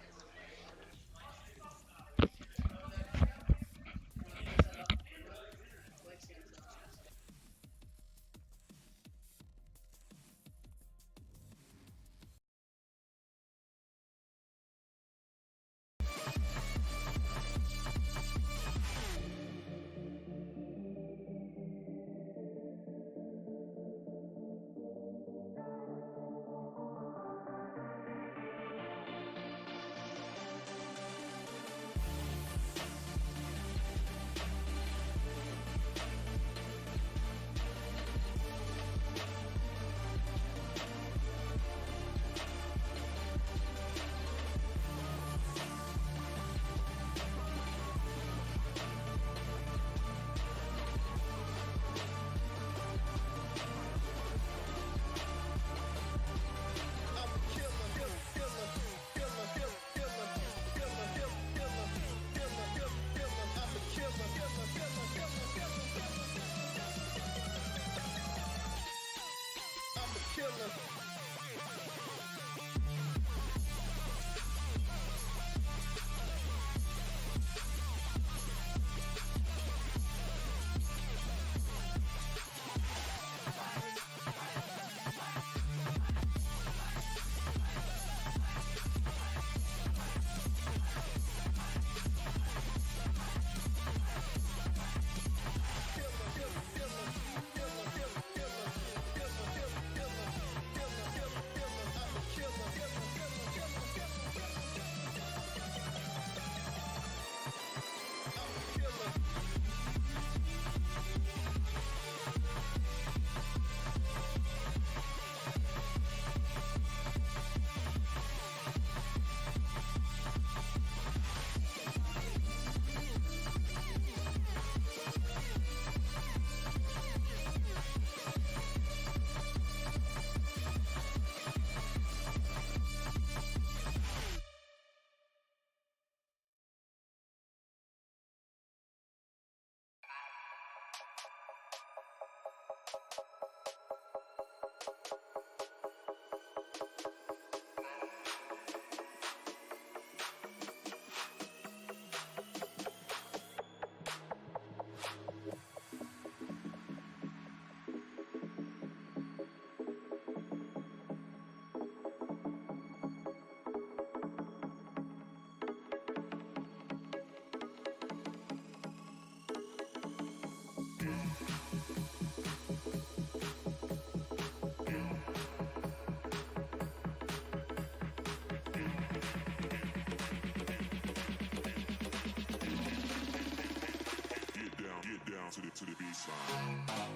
To the B-side.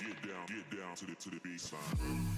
get down to the baseline.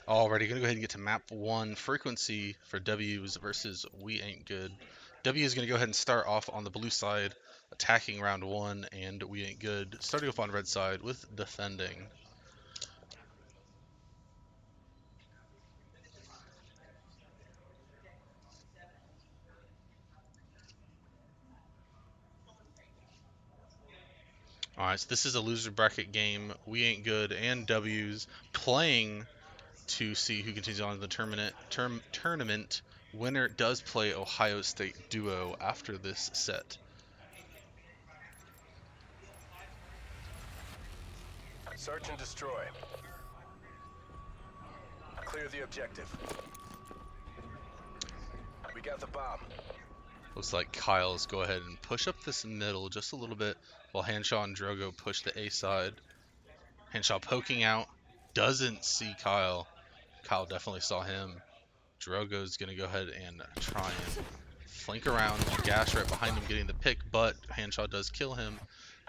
Alrighty, gonna go ahead and get to map 1 frequency for W's versus We Ain't Good. W is gonna go ahead and start off on the blue side, attacking round 1, and We Ain't Good starting off on red side with defending. Alright, so this is a loser bracket game. We Ain't Good and W's playing to see who continues on in the tournament. Winner does play Ohio State duo after this set. Search and destroy. Clear the objective. We got the bomb. Looks like Kyle's go ahead and push up this middle just a little bit while Hanshaw and Drogo push the A side. Hanshaw poking out, doesn't see Kyle. Kyle definitely saw him. Drogo's going to go ahead and try and flank around. Gash right behind him getting the pick, but Hanshaw does kill him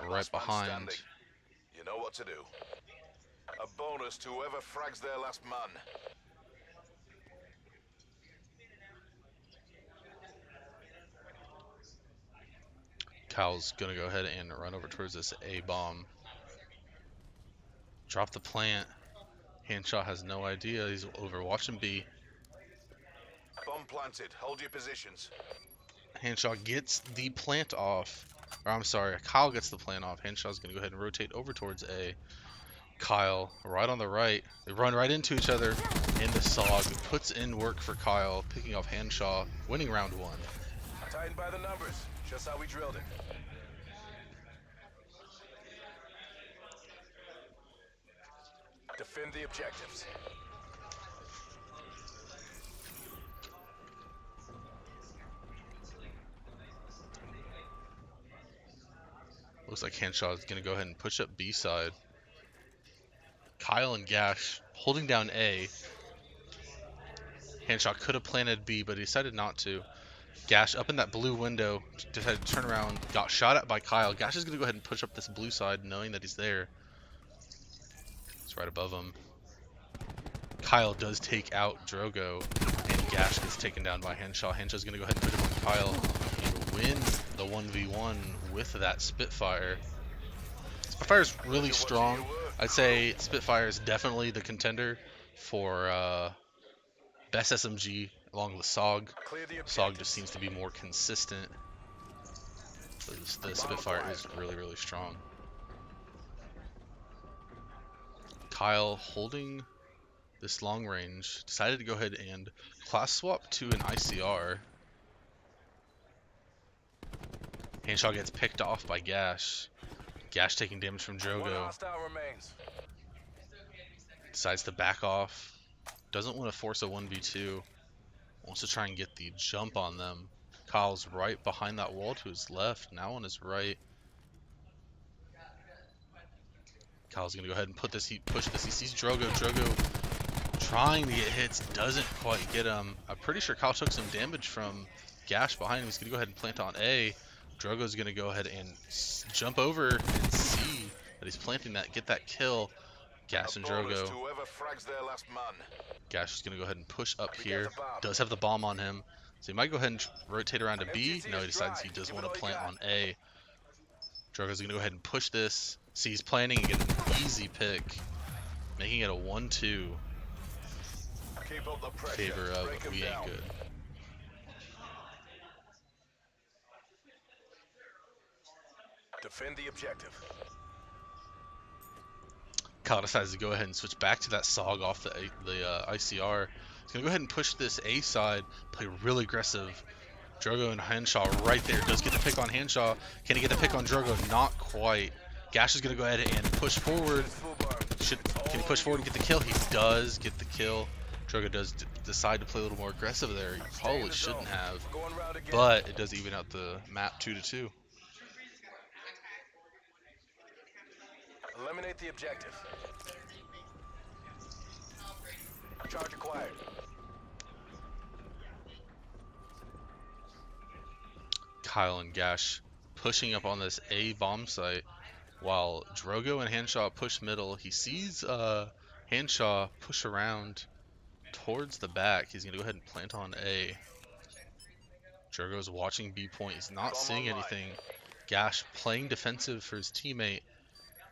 right behind. You know what to do. A bonus to whoever frags their last man. Kyle's going to go ahead and run over towards this A bomb. Drop the plant. Hanshaw has no idea. He's over watching B. Bomb planted. Hold your positions. Hanshaw gets the plant off. Or I'm sorry, Kyle gets the plant off. Hanshaw's going to go ahead and rotate over towards A. Kyle right on the right. They run right into each other. And the SOG puts in work for Kyle, picking off Hanshaw, winning round 1. Tightened by the numbers. Just how we drilled it. Defend the objectives. Looks like Hanshaw is going to go ahead and push up B side. Kyle and Gash holding down A. Hanshaw could have planted B, but he decided not to. Gash up in that blue window, decided to turn around, got shot at by Kyle. Gash is going to go ahead and push up this blue side, knowing that he's there. It's right above him. Kyle does take out Drogo, and Gash gets taken down by Hanshaw. Hanshaw's going to go ahead and put him on Kyle and win the 1v1 with that Spitfire. Spitfire's really strong. I'd say Spitfire is definitely the contender for best SMG along with SOG. SOG just seems to be more consistent. The Spitfire is really, really strong. Kyle holding this long range, decided to go ahead and class swap to an ICR. Hanshaw gets picked off by Gash. Gash taking damage from Drogo. Decides to back off. Doesn't want to force a 1v2. Wants to try and get the jump on them. Kyle's right behind that wall to his left, now on his right. Kyle's gonna go ahead and push this. He sees Drogo. Drogo trying to get hits, doesn't quite get him. I'm pretty sure Kyle took some damage from Gash behind him. He's gonna go ahead and plant on A. Drogo's gonna go ahead and jump over and see that he's planting that, get that kill. Gash and Drogo. Gash is gonna go ahead and push up here. Does have the bomb on him, so he might go ahead and rotate around to B. No, he decides he does want to plant on A. Drogo's gonna go ahead and push this. See, he's planning and get an easy pick, making it a 1-2 favor of We Ain't Good. Defend the objective. Kyle decides to go ahead and switch back to that SOG off the ICR. He's gonna go ahead and push this A side, play really aggressive. Drogo and Hanshaw right there. Does get the pick on Hanshaw. Can he get the pick on Drogo? Not quite. Gash is gonna go ahead and push forward. Can he push forward and get the kill? He does get the kill. Drogo does decide to play a little more aggressive there. He probably shouldn't have, but it does even out the map 2-2. Eliminate the objective. Charge acquired. Kyle and Gash pushing up on this A bomb site while Drogo and Hanshaw push middle. He sees Hanshaw push around towards the back. He's gonna go ahead and plant on A. Drogo's watching B point. He's not seeing anything. Gash playing defensive for his teammate.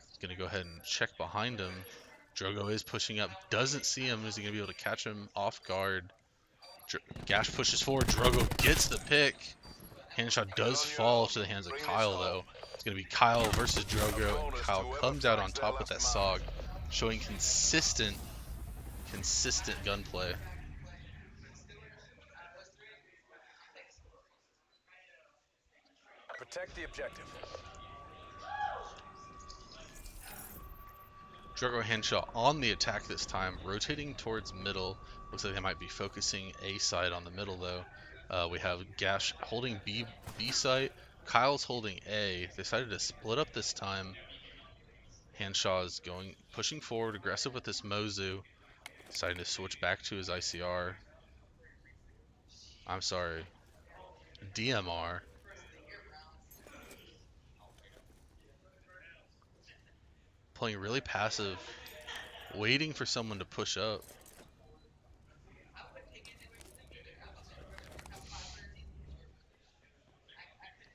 He's gonna go ahead and check behind him. Drogo is pushing up. Doesn't see him. Is he gonna be able to catch him off guard? Gash pushes forward. Drogo gets the pick. Handshot does fall to the hands of Kyle though. It's gonna be Kyle versus Drogo, and Kyle comes out on top with that SOG, showing consistent gunplay. Protect the objective. Drogo Handshot on the attack this time, rotating towards middle. Looks like they might be focusing A side on the middle though. We have Gash holding B site. Kyle's holding A. They decided to split up this time. Hanshaw is pushing forward, aggressive with this Mozu. Deciding to switch back to his ICR. I'm sorry, DMR. Playing really passive, waiting for someone to push up.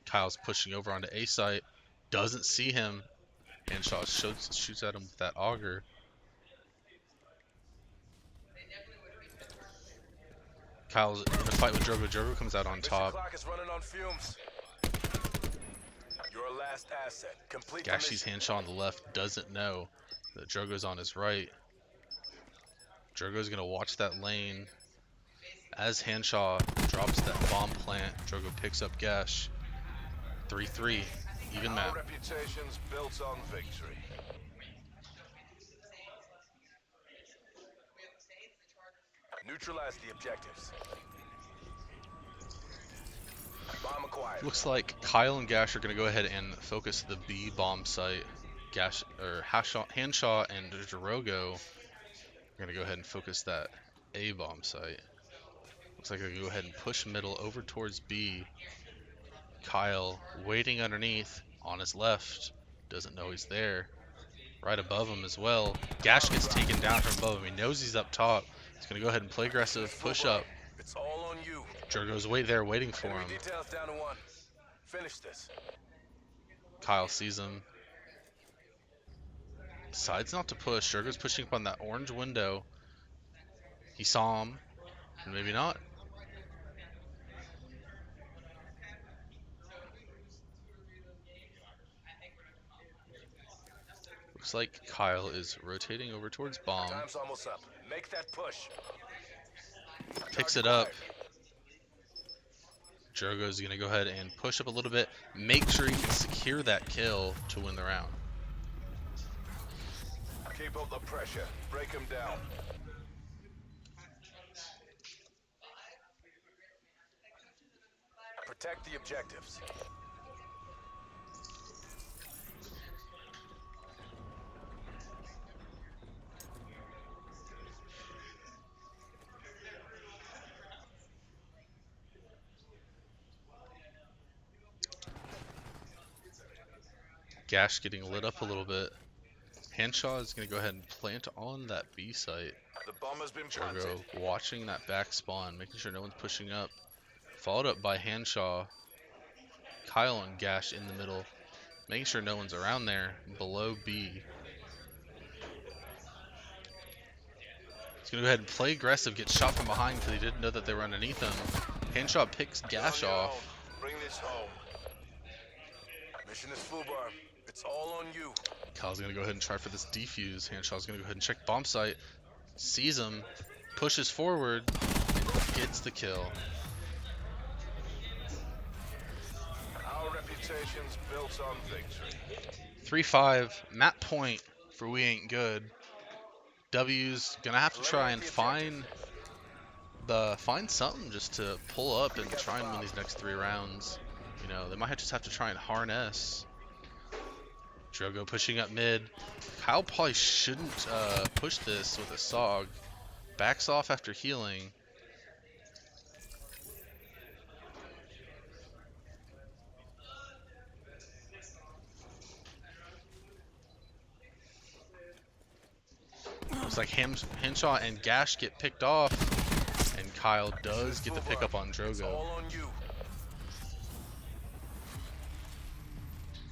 Kyle's pushing over onto A site, doesn't see him. Hanshaw shoots at him with that auger. Kyle's in a fight with Drogo. Drogo comes out on top. Clock is running on fumes. Your last asset. Complete the Gashy's mission. Hanshaw on the left doesn't know that Drogo's on his right. Drogo's gonna watch that lane. As Hanshaw drops that bomb plant, Drogo picks up Gash. 3-3, even Our map. reputation's built on victory. Neutralize the objectives. Bomb acquired. Looks like Kyle and Gash are gonna go ahead and focus the B bomb site. Hanshaw and Drogo are gonna go ahead and focus that A bomb site. Looks like they're gonna go ahead and push middle over towards B. Kyle waiting underneath on his left, doesn't know he's there. Right above him as well. Gash gets taken down from above him. He knows he's up top. He's gonna go ahead and play aggressive, push up. It's all on you. Drogo's there waiting for him. Enemy details down to 1. Finish this. Kyle sees him. Decides not to push. Drogo's pushing up on that orange window. He saw him, and maybe not. Looks like Kyle is rotating over towards bomb. Time's almost up. Make that push. Picks it up. Drogo's gonna go ahead and push up a little bit. Make sure he can secure that kill to win the round. Keep up the pressure. Break them down. Protect the objectives. Gash getting lit up a little bit. Hanshaw is going to go ahead and plant on that B site. The bomb has been planted. Drogo watching that back spawn, making sure no one's pushing up. Followed up by Hanshaw. Kyle and Gash in the middle, making sure no one's around there below B. He's going to go ahead and play aggressive, get shot from behind because he didn't know that they were underneath him. Hanshaw picks Gash off. Bring this home. Mission is full bar. It's all on you. Kyle's going to go ahead and try for this defuse. Hanshaw's going to go ahead and check bomb site. Sees him, pushes forward, and gets the kill. Our reputation's built on victory. 3-5, map point for We Ain't Good. W's gonna have to try and find something just to pull up and try and win these next 3 rounds. You know, they might just have to try and harness. Drogo pushing up mid. Kyle probably shouldn't push this with a SOG. Backs off after healing. Looks like Henshaw and Gash get picked off, and Kyle does get the pickup on Drogo. All on you.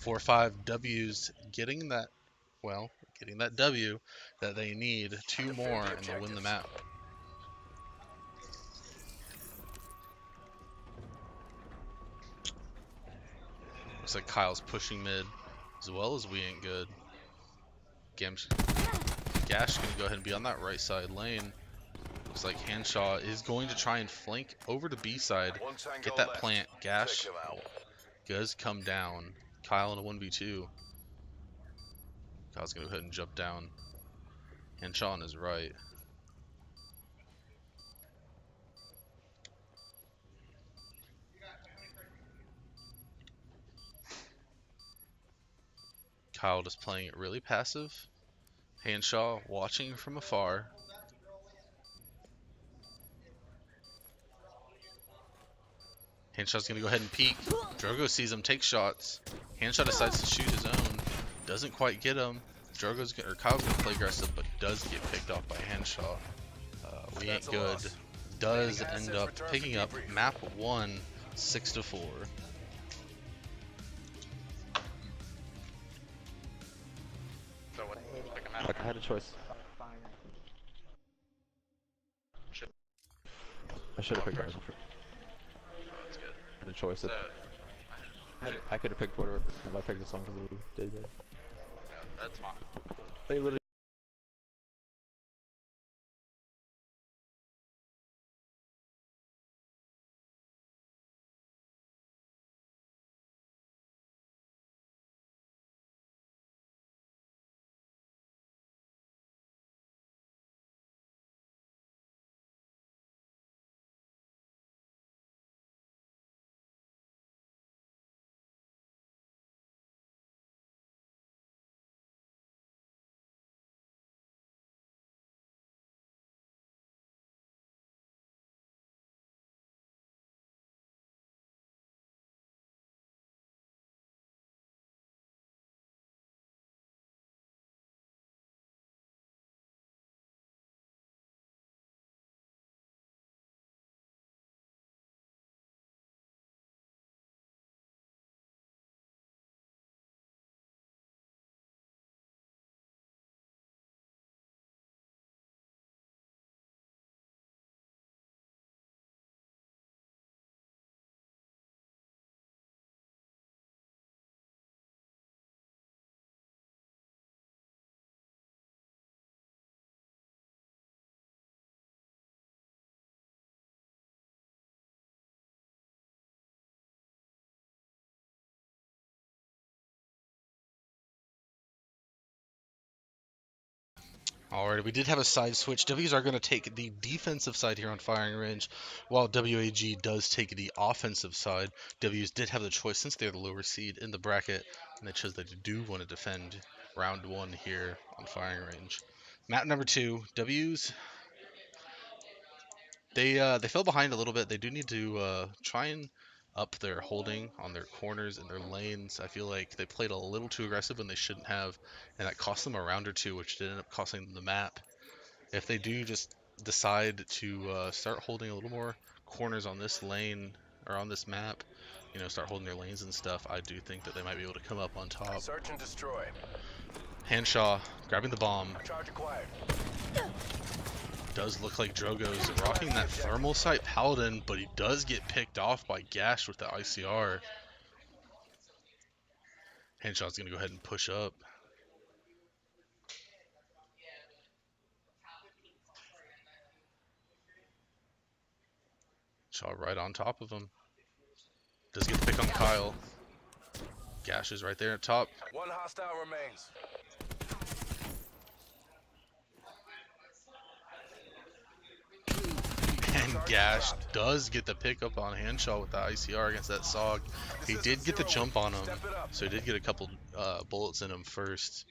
4-5 W's getting that, well, getting that W that they need. 2 more and they'll win the map. Looks like Kyle's pushing mid as well as we ain't good. Gash is going to go ahead and be on that right side lane. Looks like Henshaw is going to try and flank over to B side. Get that plant. Gash does come down. Kyle in a 1v2. Kyle's going to go ahead and jump down. Henshaw on his right. Kyle just playing it really passive. Henshaw watching from afar. Henshaw's going to go ahead and peek. Drogo sees him, takes shots. Henshaw decides to shoot his own. Doesn't quite get him. Kyle's going to play aggressive, but does get picked off by Henshaw. We ain't good. Does end up picking up map 1, 6-4. I had a choice. I should have picked Ryzen for. I had a choice. I could have picked whatever if I picked the song because we did it. That's fine. They literally. Alright, we did have a side switch. W's are going to take the defensive side here on firing range, while WAG does take the offensive side. W's did have the choice since they're the lower seed in the bracket, and they chose that they do want to defend round 1 here on firing range. Map number 2, W's. They fell behind a little bit. They do need to try and up their holding on their corners and their lanes. I feel like they played a little too aggressive when they shouldn't have, and that cost them a round or 2, which did end up costing them the map. If they do just decide to start holding a little more corners on this lane or on this map, you know, start holding their lanes and stuff, I do think that they might be able to come up on top. Search and destroy. Henshaw grabbing the bomb. Charge acquired. Does look like Drogo's rocking that thermal sight paladin, but he does get picked off by Gash with the ICR. Henshaw's gonna go ahead and push up. Shaw right on top of him. Does get the pick on Kyle. Gash is right there at top. 1 hostile remains. And Gash does get the pickup on Henshaw with the ICR against that SOG. He did get the jump on him, so he did get a couple bullets in him first.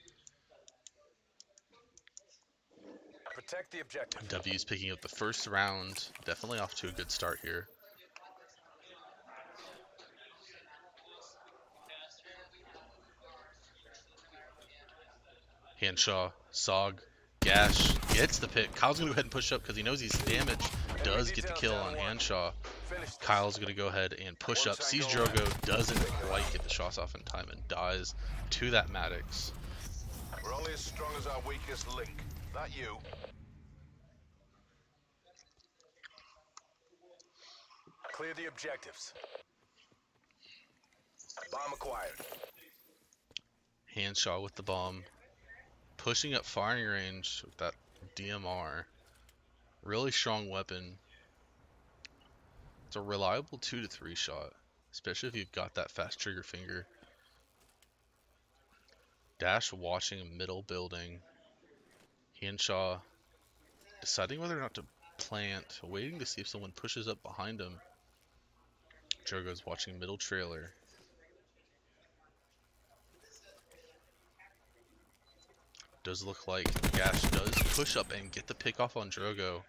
Protect the objective. W's picking up the first round. Definitely off to a good start here. Henshaw, SOG, Gash gets the pick. Kyle's gonna go ahead and push up because he knows he's damaged. Does get the kill on Hanshaw. Kyle's gonna go ahead and push up. Sees Drogo, doesn't quite get the shots off in time and dies to that Maddox. We're only as strong as our weakest link. That you? Clear the objectives. Bomb acquired. Hanshaw with the bomb. Pushing up firing range with that DMR. Really strong weapon. It's a reliable 2 to 3 shot, especially if you've got that fast trigger finger. Dash watching a middle building. Hanshaw deciding whether or not to plant, waiting to see if someone pushes up behind him. Drogo's watching middle trailer. Does look like Gash does push up and get the pick off on Drogo.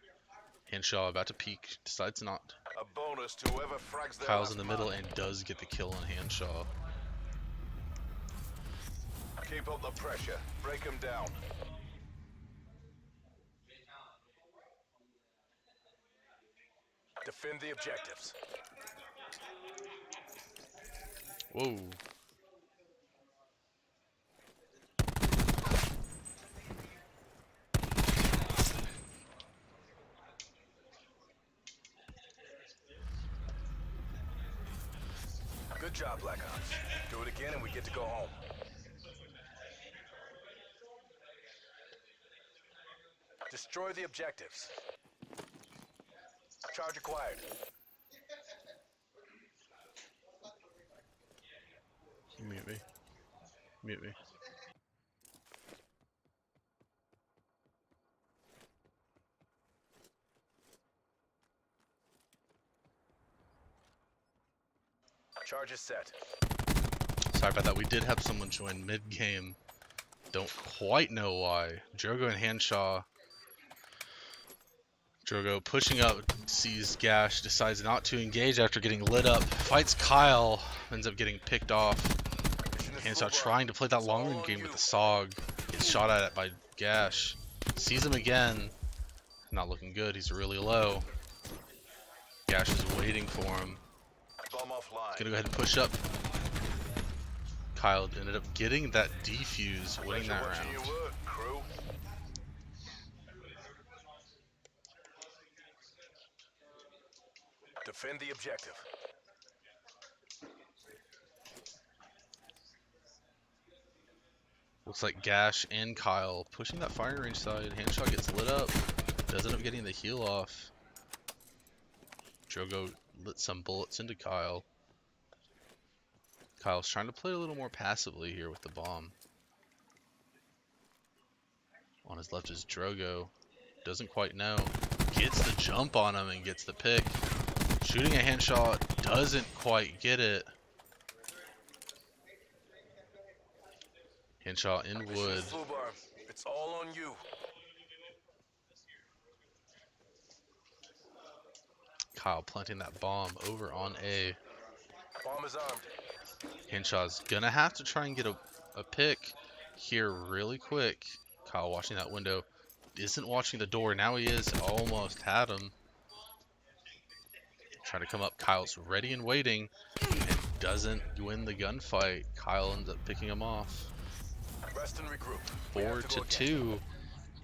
Hanshaw about to peek, decides not. A bonus to whoever frags their Kyle's last in the man. middle and does get the kill on Hanshaw. Keep up the pressure. Break them down. Defend the objectives. Whoa. Good job, Black Ops. Do it again and we get to go home. Destroy the objectives. Charge acquired. Mute me. Mute me. Charge is set. Sorry about that. We did have someone join mid-game. Don't quite know why. Drogo and Hanshaw. Drogo pushing up, sees Gash, decides not to engage after getting lit up. Fights Kyle, ends up getting picked off. Hanshaw trying to play that long range game with the SOG. Gets shot at it by Gash. Sees him again. Not looking good. He's really low. Gash is waiting for him. Bomb offline. Gonna go ahead and push up. Kyle ended up getting that defuse, winning that Watching round. your work, crew. Defend the objective. Looks like Gash and Kyle pushing that firing range side. Hanshaw gets lit up. Does end up getting the heal off. Drogo lit some bullets into Kyle. Kyle's trying to play a little more passively here with the bomb. On his left is Drogo. Doesn't quite know. Gets the jump on him and gets the pick. Shooting a Hanshaw, doesn't quite get it. Hanshaw in wood. Flubar, it's all on you. Kyle planting that bomb over on A. Bomb is armed. Hanshaw's gonna have to try and get a pick here really quick. Kyle watching that window. Isn't watching the door. Now he is. Almost had him. Trying to come up. Kyle's ready and waiting. And doesn't win the gunfight. Kyle ends up picking him off. Rest and regroup. 4-2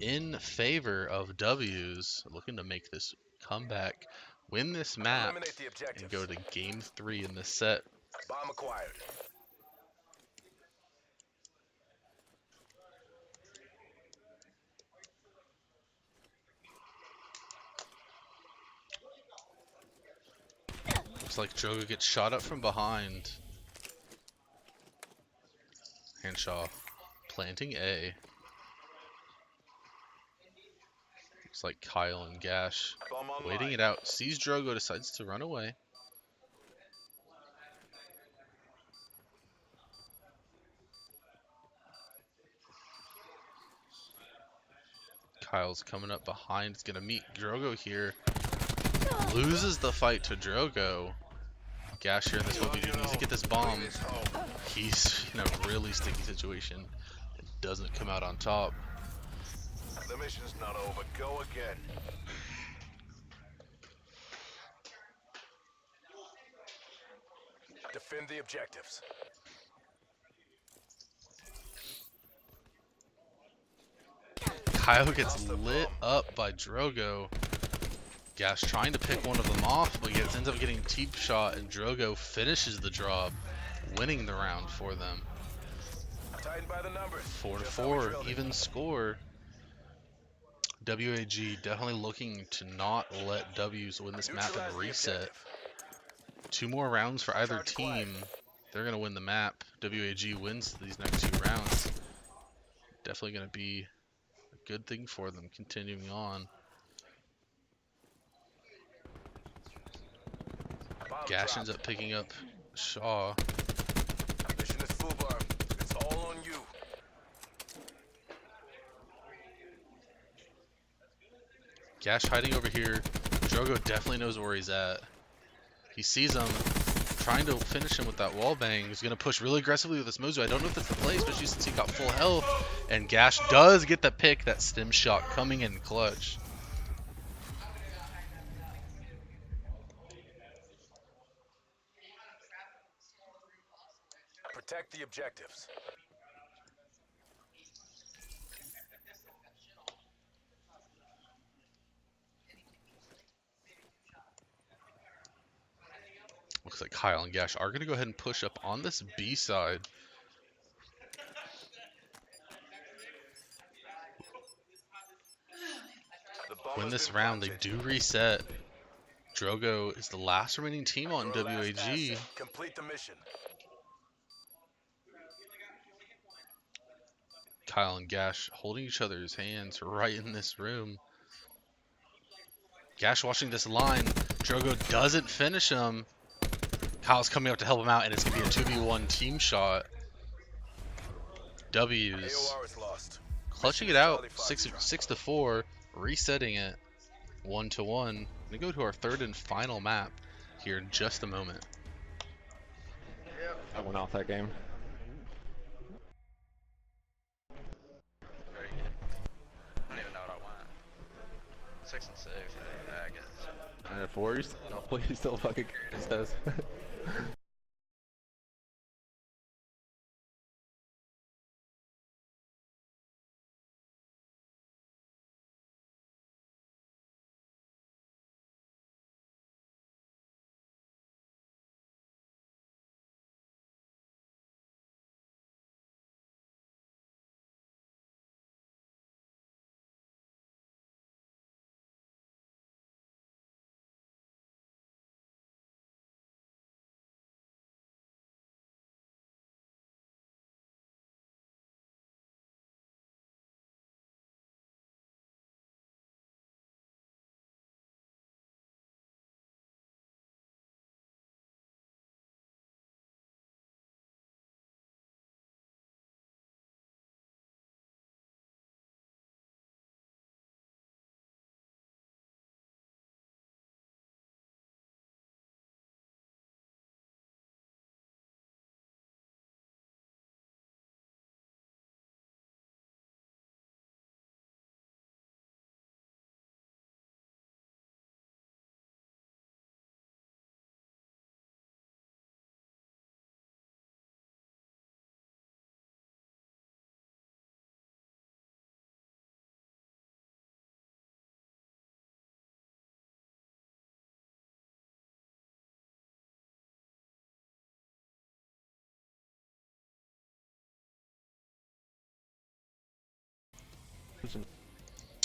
in favor of W's. Looking to make this comeback. Win this map. Eliminate the objectives. And go to game 3 in this set. Bomb acquired. Looks like Drogo gets shot up from behind. Hanshaw planting A. Looks like Kyle and Gash waiting it out. Sees Drogo, decides to run away. Kyle's coming up behind. He's gonna meet Drogo here. Loses the fight to Drogo. Gash here in this 1v2 needs to get this bomb. He's in a really sticky situation. It doesn't come out on top. The mission's not over. Go again. Defend the objectives. Kyle gets lit up by Drogo. Gash trying to pick one of them off, but ends up getting teep shot, and Drogo finishes the job, winning the round for them. Tighten by the numbers. 4-4, even score. WAG definitely looking to not let W's win this map and reset. 2 more rounds for either team. They're going to win the map. WAG wins these next 2 rounds. Definitely going to be a good thing for them continuing on. Gash ends up picking up Shaw. Mission is full bar. It's all on you. Gash hiding over here. Drogo definitely knows where he's at. He sees him, trying to finish him with that wall bang. He's going to push really aggressively with this Mozu. I don't know if that's the play, especially since he got full health. And Gash does get the pick. That stim shot coming in clutch. Protect the objectives. Looks like Kyle and Gash are going to go ahead and push up on this B side. Win this round, they do reset. Drogo is the last remaining team on WAG. Complete the mission. Kyle and Gash holding each other's hands right in this room. Gash watching this line. Drogo doesn't finish him. Kyle's coming up to help him out, and it's going to be a 2v1 team shot. W's. Clutching it out, 6-4, resetting it 1-1. Going to go to our 3rd and final map here in just a moment. I went off that game. Very good. I don't even know what I went. 6 and 6. I guess. And at 4, you still fucking says.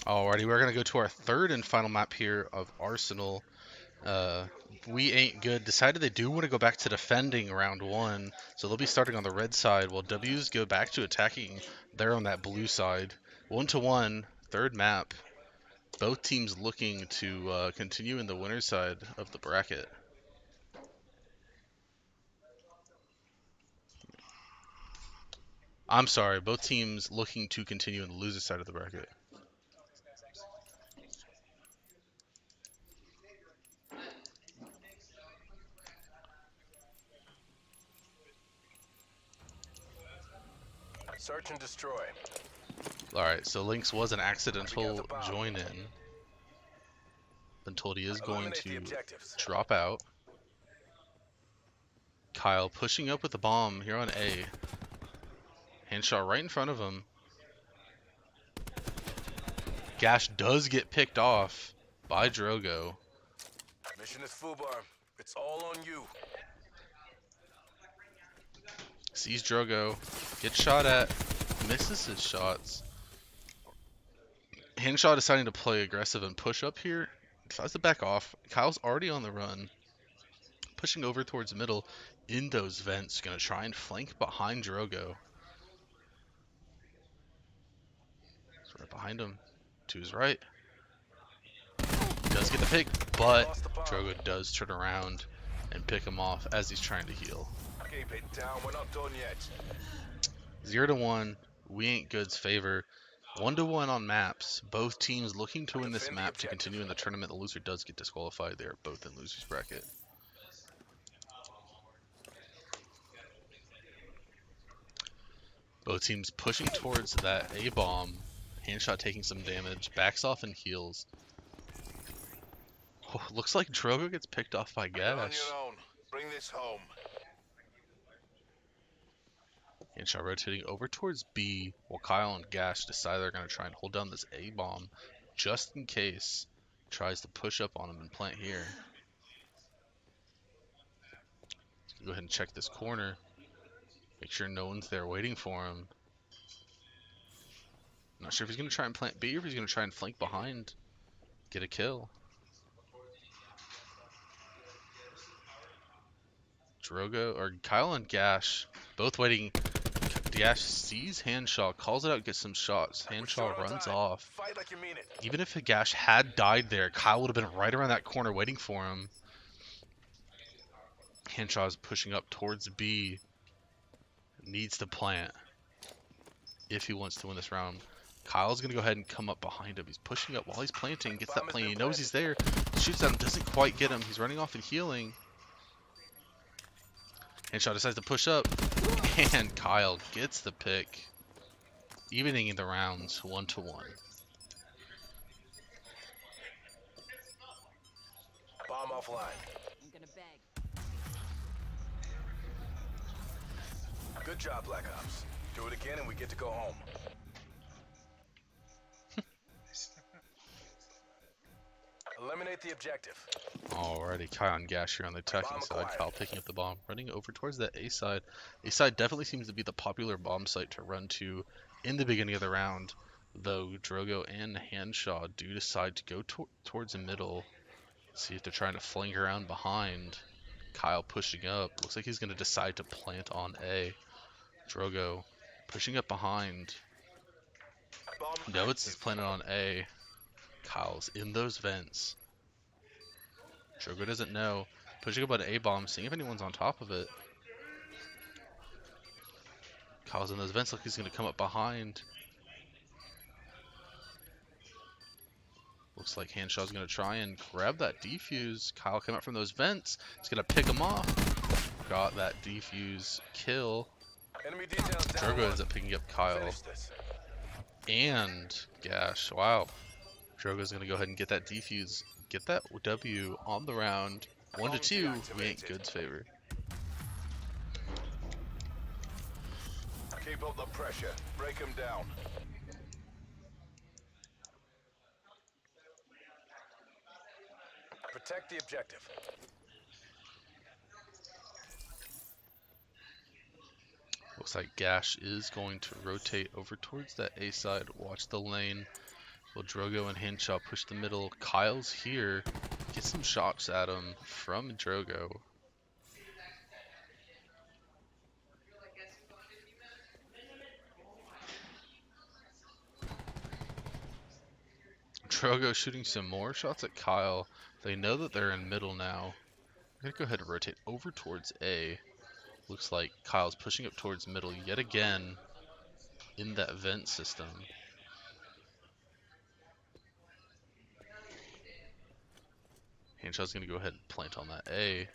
Alrighty, we're going to go to our 3rd and final map here of Arsenal. We ain't good. Decided they do want to go back to defending round 1, so they'll be starting on the red side while W's go back to attacking. They're on that blue side. 1-1, 3rd map. Both teams looking to continue in the winner's side of the bracket. I'm sorry, both teams looking to continue in the loser side of the bracket. Search and destroy. Alright, so Lynx was an accidental join in. Been told he is going Eliminate the to objectives. drop out. Kyle pushing up with the bomb here on A. Handshot right in front of him. Gash does get picked off by Drogo. Mission is FUBAR. It's all on you. Sees Drogo. Gets shot at. Misses his shots. Handshot deciding to play aggressive and push up here. Decides to back off. Kyle's already on the run. Pushing over towards the middle in those vents. Gonna try and flank behind Drogo. It's right behind him. To his right. Does get the pick, but Drogo does turn around and pick him off as he's trying to heal. Keep it down. We're not done yet. 0-1. We ain't good's favor. 1-1 on maps. Both teams looking to win this map to continue in the tournament. The loser does get disqualified. They are both in loser's bracket. Both teams pushing towards that A-bomb. Handshot taking some damage. Backs off and heals. Oh, looks like Drogo gets picked off by You're on Gash. your own. Bring this home. Handshot rotating over towards B while Kyle and Gash decide they're going to try and hold down this A-bomb just in case he tries to push up on him and plant here. Let's go ahead and check this corner. Make sure no one's there waiting for him. Not sure if he's going to try and plant B or if he's going to try and flank behind. Get a kill. Drogo, or Kyle and Gash, both waiting. Gash sees Handshaw, calls it out, gets some shots. Handshaw runs off. Fight like you mean it. Even if Gash had died there, Kyle would have been right around that corner waiting for him. Handshaw is pushing up towards B. Needs to plant if he wants to win this round. Kyle's going to go ahead and come up behind him. He's pushing up while he's planting. Gets that plant. He knows he's there. Shoots at him. Doesn't quite get him. He's running off and healing. Handshot decides to push up. And Kyle gets the pick. Evening the rounds 1-1. Bomb offline. I'm gonna beg. Good job, Black Ops. Do it again and we get to go home. Eliminate the objective. Alrighty, Kyle and Gash here on the attacking side. Kyle picking up the bomb, running over towards that A side. A side definitely seems to be the popular bomb site to run to in the beginning of the round, though Drogo and Handshaw do decide to go towards the middle. See if they're trying to flank around behind. Kyle pushing up. Looks like he's going to decide to plant on A. Drogo pushing up behind. No, it's planted on A. Kyle's in those vents. Drogo doesn't know. Pushing up on an A-bomb, seeing if anyone's on top of it. Kyle's in those vents, like he's going to come up behind. Looks like Handshaw's going to try and grab that defuse. Kyle came out from those vents. He's going to pick him off. Got that defuse kill. Enemy details down. Drogo ends up picking up Kyle. And Gash. Wow. Drogo's going to go ahead and get that defuse. Get that W on the round. 1-2. We ain't good's favor. Keep up the pressure. Break them down. Protect the objective. Looks like Gash is going to rotate over towards that A side. Watch the lane. Will Drogo and Handshaw push the middle? Kyle's here. Get some shots at him from Drogo. Drogo shooting some more shots at Kyle. They know that they're in middle now. I'm going to go ahead and rotate over towards A. Looks like Kyle's pushing up towards middle yet again in that vent system. Handshaw's going to go ahead and plant on that A.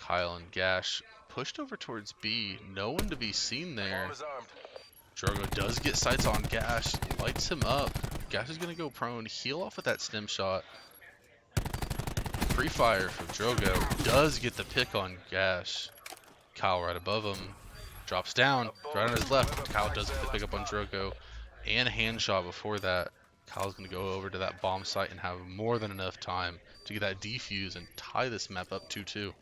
Kyle and Gash pushed over towards B. No one to be seen there. Drogo does get sights on Gash, lights him up. Gash is gonna go prone, heal off with that stim shot. Pre-fire from Drogo does get the pick on Gash. Kyle right above him, drops down, right on his left. Kyle does get the pick up on Drogo and hand shot before that. Kyle's gonna go over to that bomb site and have more than enough time to get that defuse and tie this map up 2-2.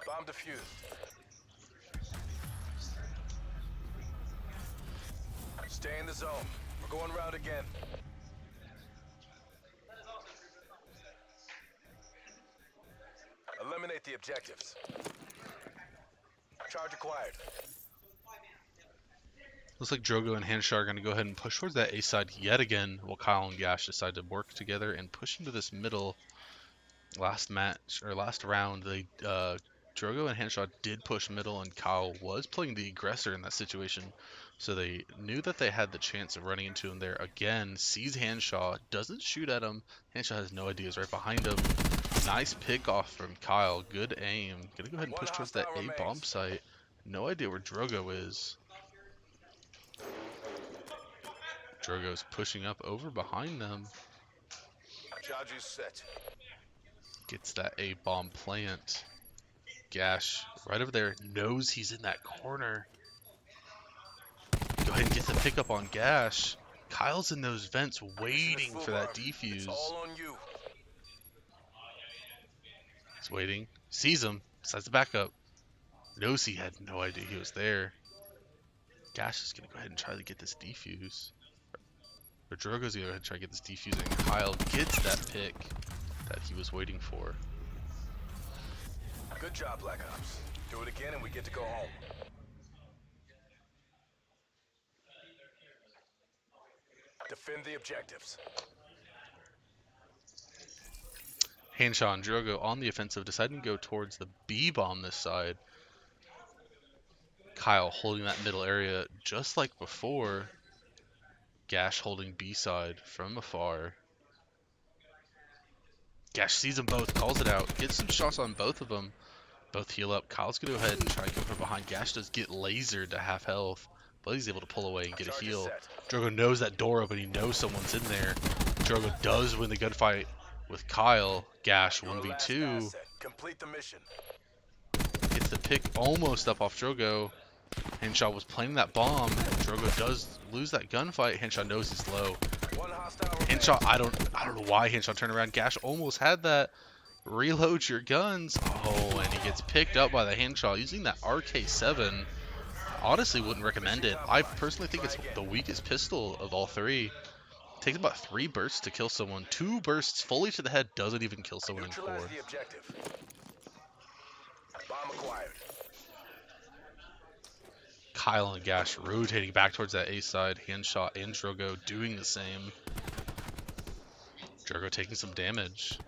Bomb defused. Stay in the zone. We're going round again. Eliminate the objectives. Charge acquired. Looks like Drogo and Handshar are going to go ahead and push towards that A side yet again, while Kyle and Gash decide to work together and push into this middle. Last match, or last round, they Drogo and Handshot did push middle, and Kyle was playing the aggressor in that situation. So they knew that they had the chance of running into him there again. Sees Handshaw, doesn't shoot at him. Handshaw has no idea, is right behind him. Nice pick off from Kyle. Good aim. Gonna go ahead and push towards that A bomb site. No idea where Drogo is. Drogo's pushing up over behind them. Charges set. Gets that A bomb plant. Gash right over there knows he's in that corner. Go ahead and get the pickup on Gash. Kyle's in those vents waiting for that defuse. It's all on you. He's waiting. Sees him. Decides to back up. Knows he had no idea he was there. Gash is going to go ahead and try to get this defuse. Or Drogo's going to go ahead and try to get this defuse, and Kyle gets that pick that he was waiting for. Good job, Black Ops. Do it again and we get to go home. Defend the objectives. Hanshaw and Drogo on the offensive, deciding to go towards the B bomb this side. Kyle holding that middle area just like before. Gash holding B side from afar. Gash sees them both, calls it out, gets some shots on both of them. Both heal up. Kyle's going to go ahead and try and go from behind. Gash does get lasered to half health, but he's able to pull away and get a heal. Drogo knows that door open. He knows someone's in there. Drogo does win the gunfight with Kyle. Gash 1v2. Complete the mission. Gets the pick almost up off Drogo. Henshaw was planning that bomb. Drogo does lose that gunfight. Henshaw knows he's low. Henshaw, I don't know why Henshaw turned around. Gash almost had that. Reload your guns. Oh, and he gets picked up by the Henshaw using that RK7. Honestly, wouldn't recommend it. I personally think it's the weakest pistol of all three. It takes about 3 bursts to kill someone. 2 bursts fully to the head doesn't even kill someone in 4. The objective. Bomb acquired. Kyle and Gash rotating back towards that A side. Handshot and Drogo doing the same. Drogo taking some damage.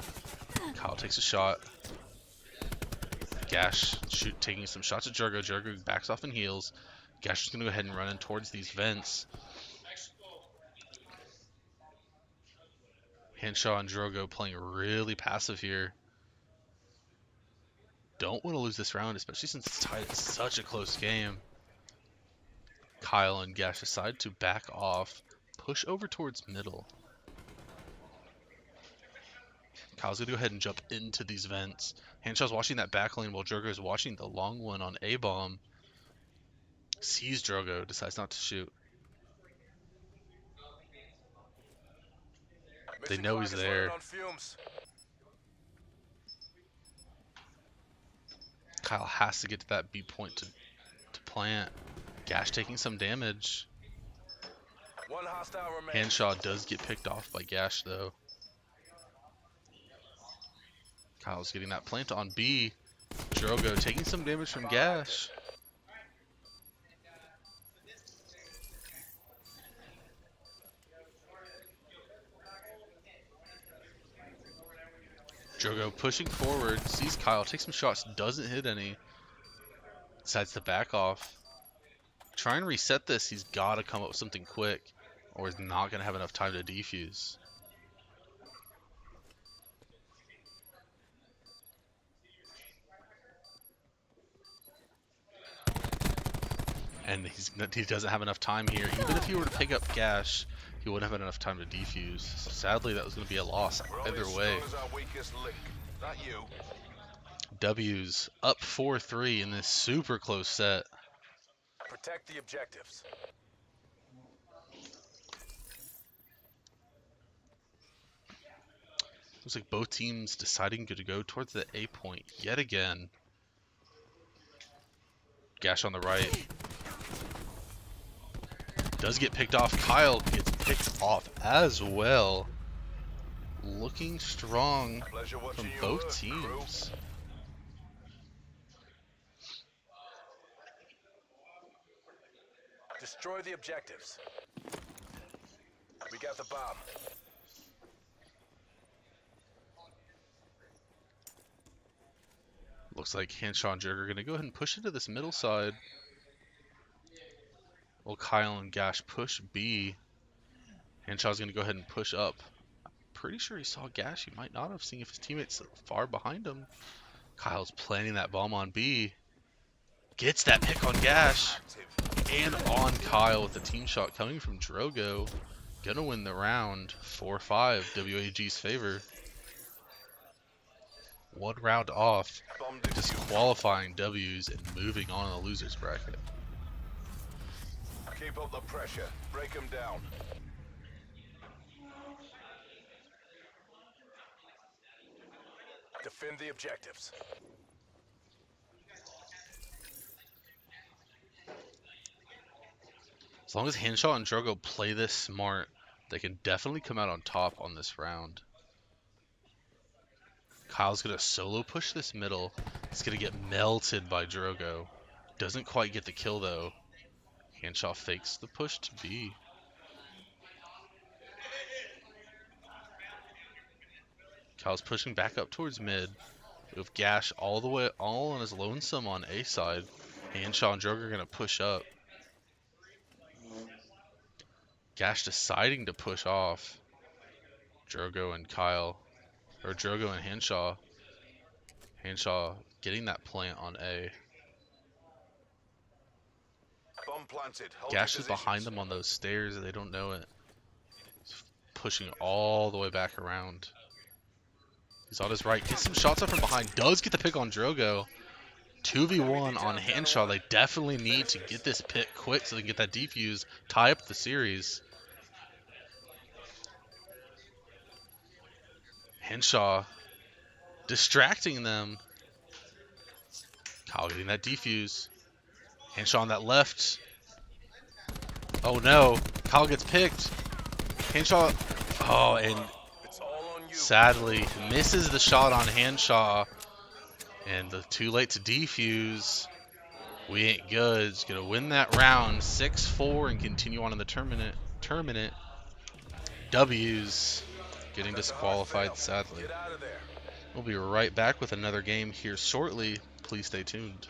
Kyle takes a shot. Gash taking some shots at Drogo. Drogo backs off and heals. Gash is going to go ahead and run in towards these vents. Henshaw and Drogo playing really passive here. Don't want to lose this round, especially since it's tied. It's such a close game. Kyle and Gash decide to back off, push over towards middle. Kyle's going to go ahead and jump into these vents. Hanshaw's watching that back lane while Drogo is watching the long one on A-bomb. Sees Drogo, decides not to shoot. They know he's there. Kyle has to get to that B point to plant. Gash taking some damage. Hanshaw does get picked off by Gash though. Kyle's getting that plant on B. Drogo taking some damage from Gash. Drogo pushing forward, sees Kyle, takes some shots, doesn't hit any. Decides to back off. Try and reset this, he's got to come up with something quick, or he's not going to have enough time to defuse. And he doesn't have enough time here. Even if he were to pick up Gash, he wouldn't have enough time to defuse. So sadly, that was going to be a loss either way. W's up 4-3 in this super close set. Protect the objectives. Looks like both teams deciding to go towards the A point yet again. Gash on the right. Does get picked off. Kyle gets picked off as well. Looking strong from both teams. Destroy the objectives. We got the bomb. Looks like Henshaw and Jurg are going to go ahead and push into this middle side. Well, Kyle and Gash push B. Henshaw's going to go ahead and push up. I'm pretty sure he saw Gash. He might not have, seen if his teammate's far behind him. Kyle's planting that bomb on B. Gets that pick on Gash. And on Kyle with the team shot coming from Drogo. Gonna win the round. 4-5, WAG's favor. One round off, disqualifying W's and moving on in the losers bracket. Keep up the pressure. Break them down. Defend the objectives. As long as Henshaw and Drogo play this smart, they can definitely come out on top on this round. Kyle's going to solo push this middle. He's going to get melted by Drogo. Doesn't quite get the kill though. Henshaw fakes the push to B. Kyle's pushing back up towards mid. With Gash all on his lonesome on A side. Henshaw and Drogo are going to push up. Gash deciding to push off. Drogo and Kyle. Or Drogo and Henshaw. Henshaw getting that plant on A. Bomb planted. Hold Gash is behind them on those stairs and they don't know it. He's pushing all the way back around. He's on his right. Gets some shots up from behind. Does get the pick on Drogo. 2v1 on Henshaw. They definitely need to get this pick quick so they can get that defuse. Tie up the series. Henshaw distracting them. Kyle getting that defuse. Henshaw on that left. Oh no. Kyle gets picked. Henshaw. Oh, and sadly misses the shot on Henshaw. And too late to defuse. We ain't good. It's going to win that round 6-4 and continue on in the tournament. W's getting disqualified, sadly. We'll be right back with another game here shortly. Please stay tuned.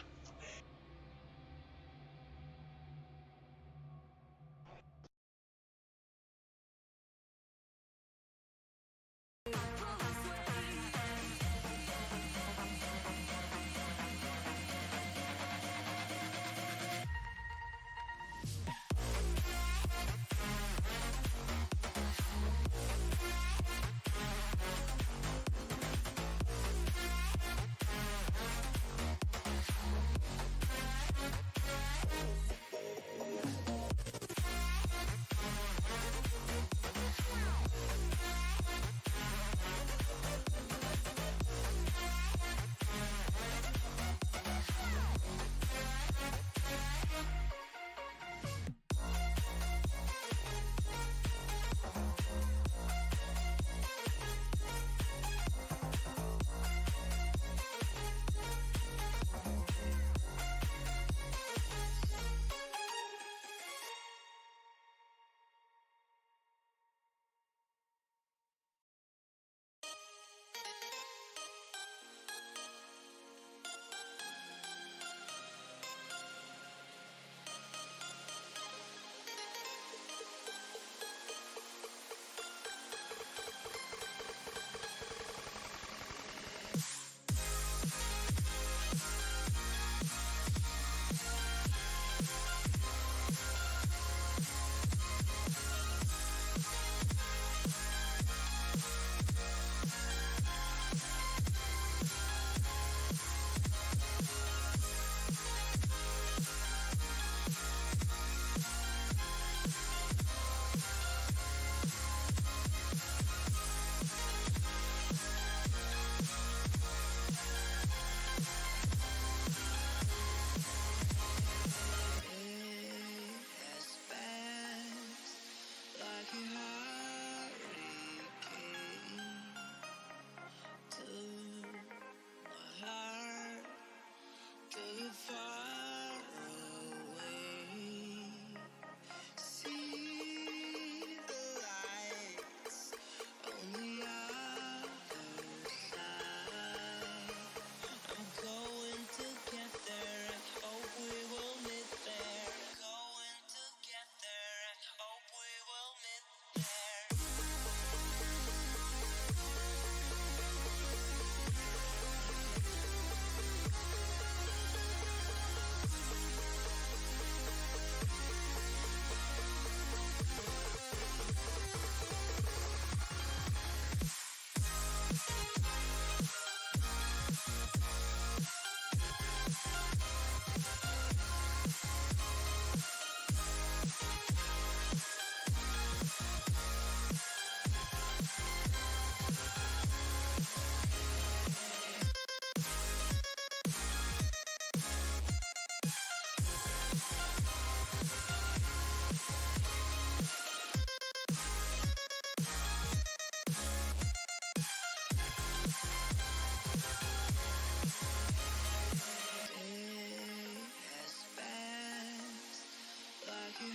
it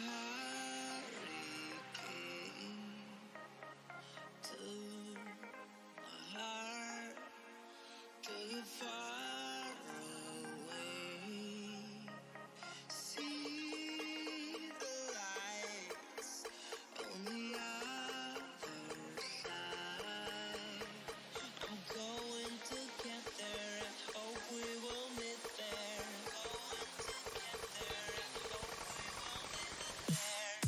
hurricane to my heart. Took it far away. See the lights on the other side. I'm going to get there and hope we will meet there. Going to get there and hope we will meet there.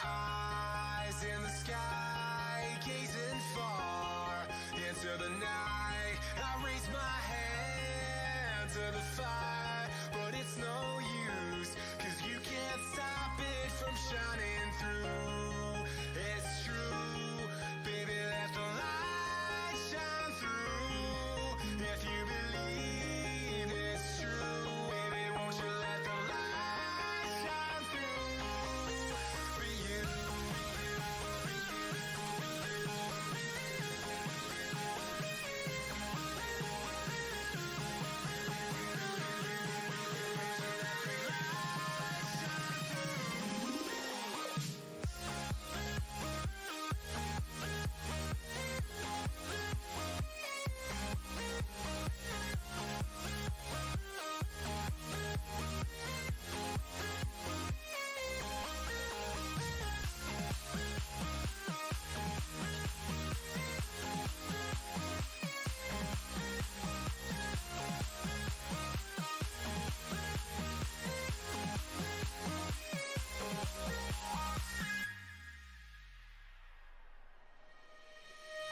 Eyes in the sky, gazing far into the night. I raise my hand to the fire, but it's no use, 'cause you can't stop it from shining through. It's true, baby, let the light shine through. If you believe it's true, baby, won't you let the light shine through for you?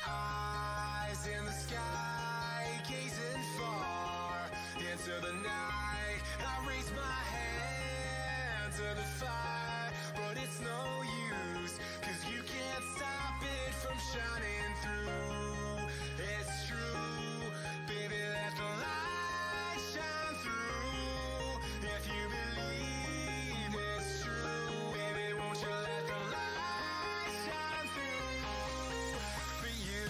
Eyes in the sky, gazing far into the night. I raise my hand to the fire, but it's no use, 'cause you can't stop it from shining through. It's true, baby, let the light shine through. If you believe it's true, baby, won't you let the light shine through for you?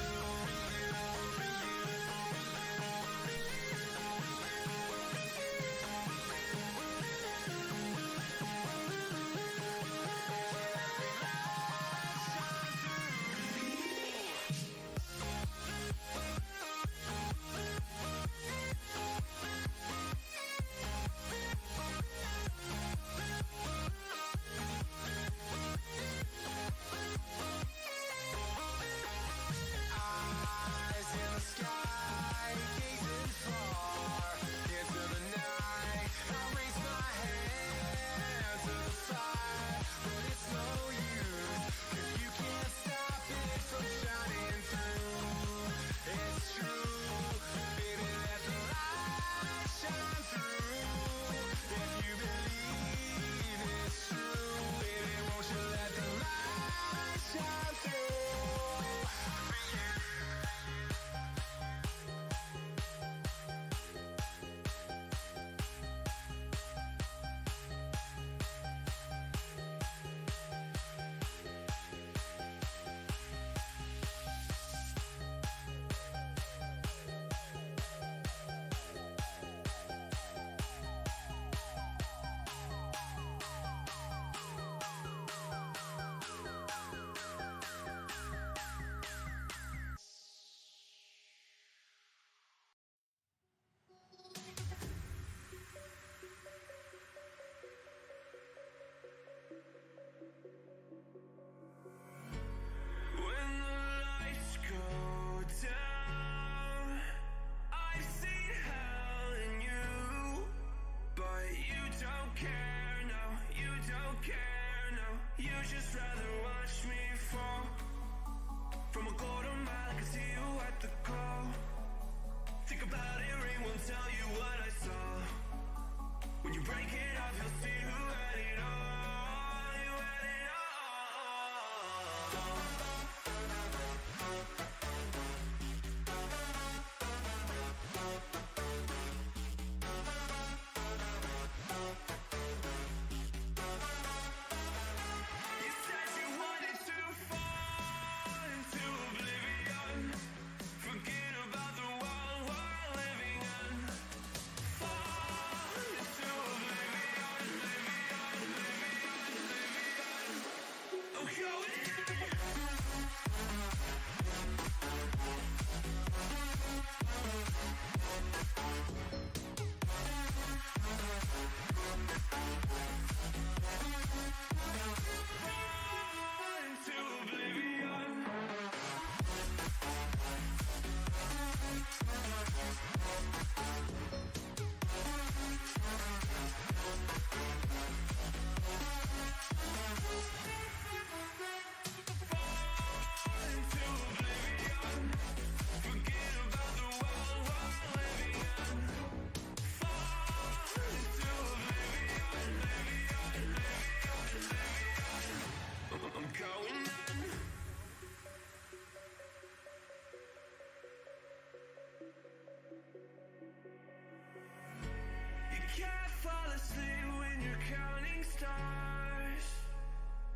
stars.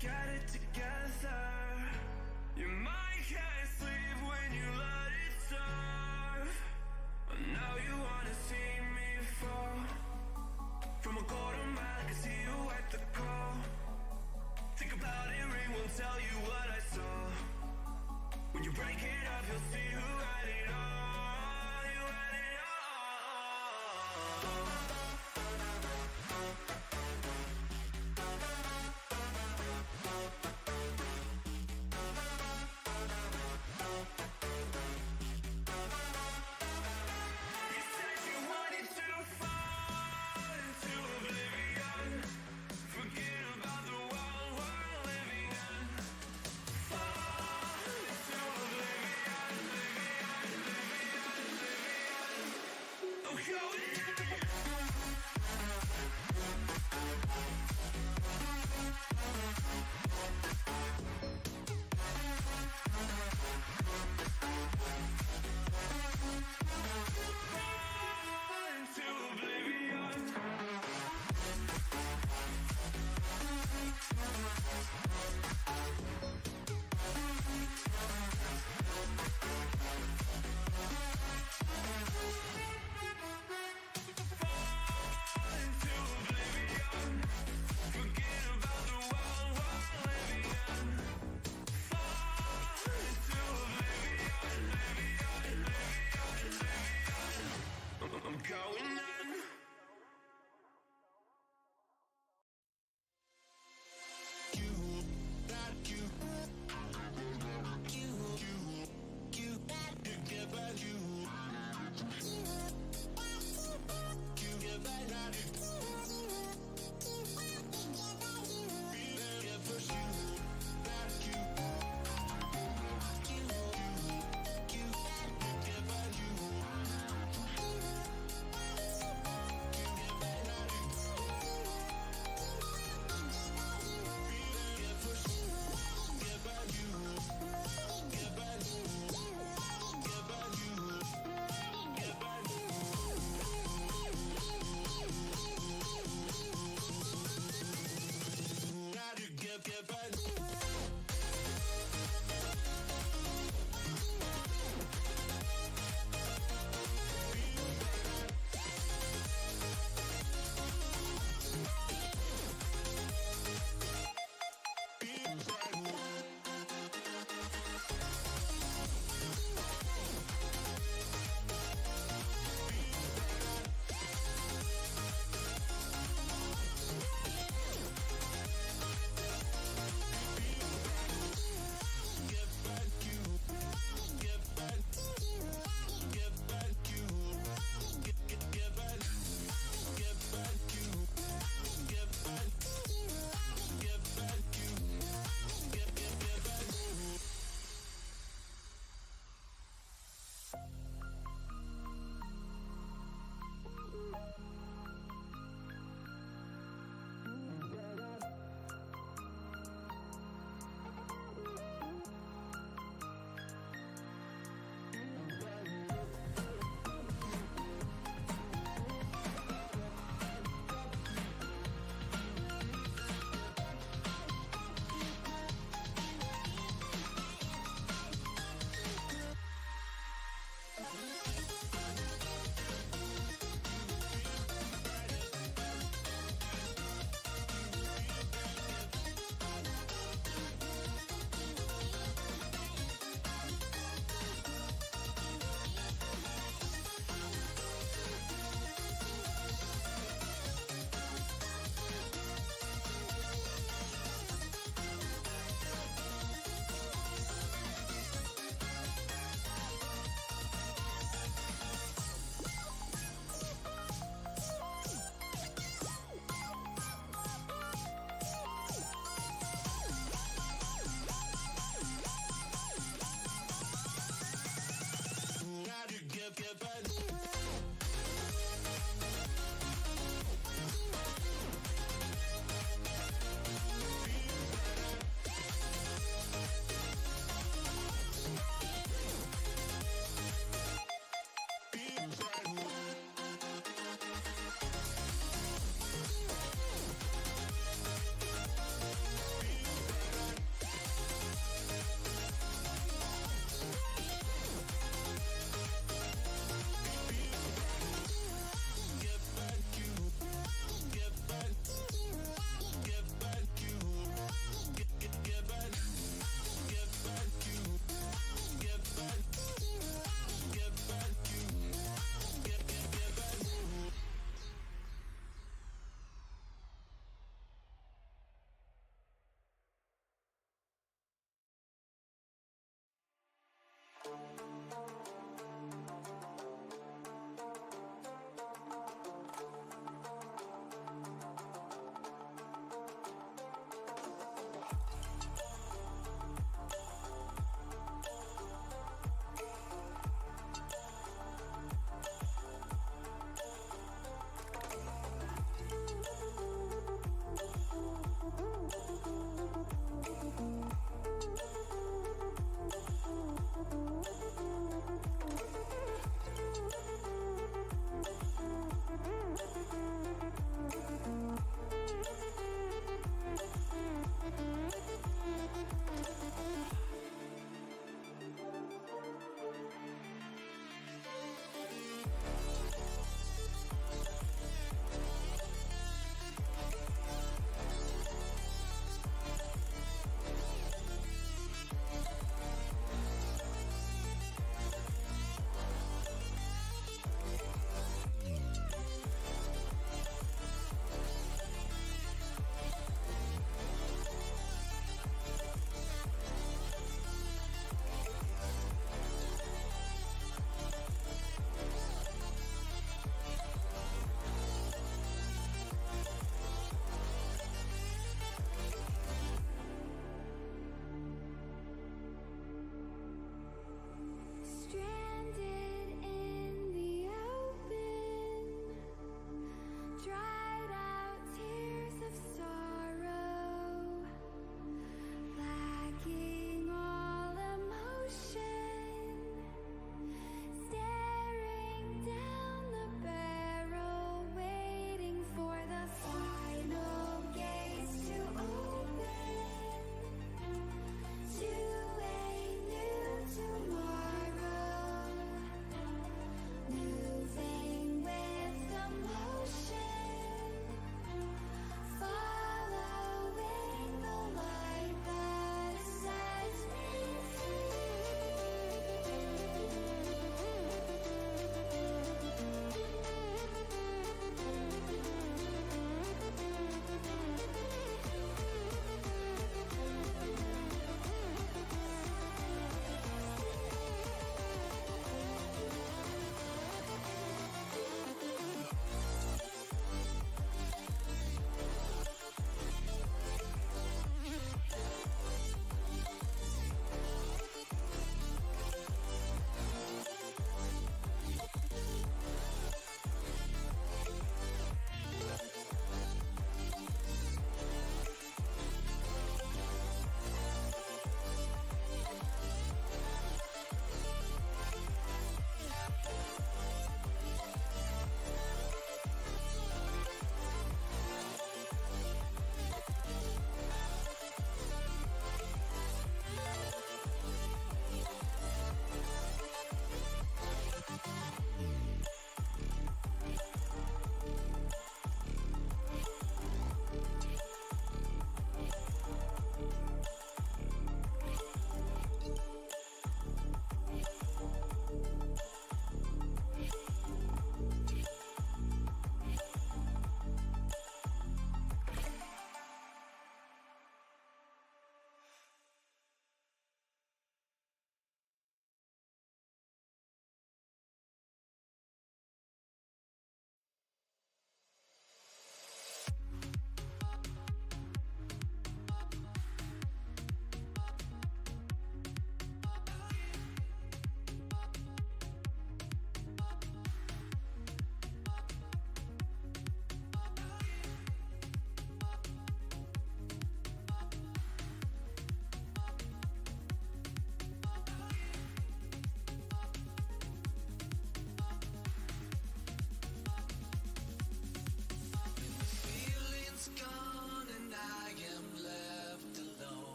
Get it together. Your mind can't sleep when you let it serve. Now you wanna see me fall. From a quarter mile, I can see you at the call. Think about it, ring won't tell you what I saw. When you break it up, you'll see who had it all. You had it all.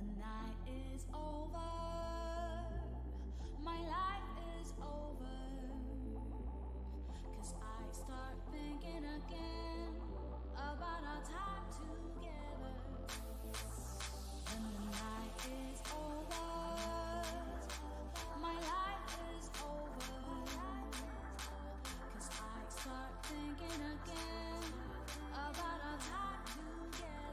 the night is over, my life is over. 'Cause I start thinking again about our time together. When the night is over, my life is over. 'Cause I start thinking again about our time together.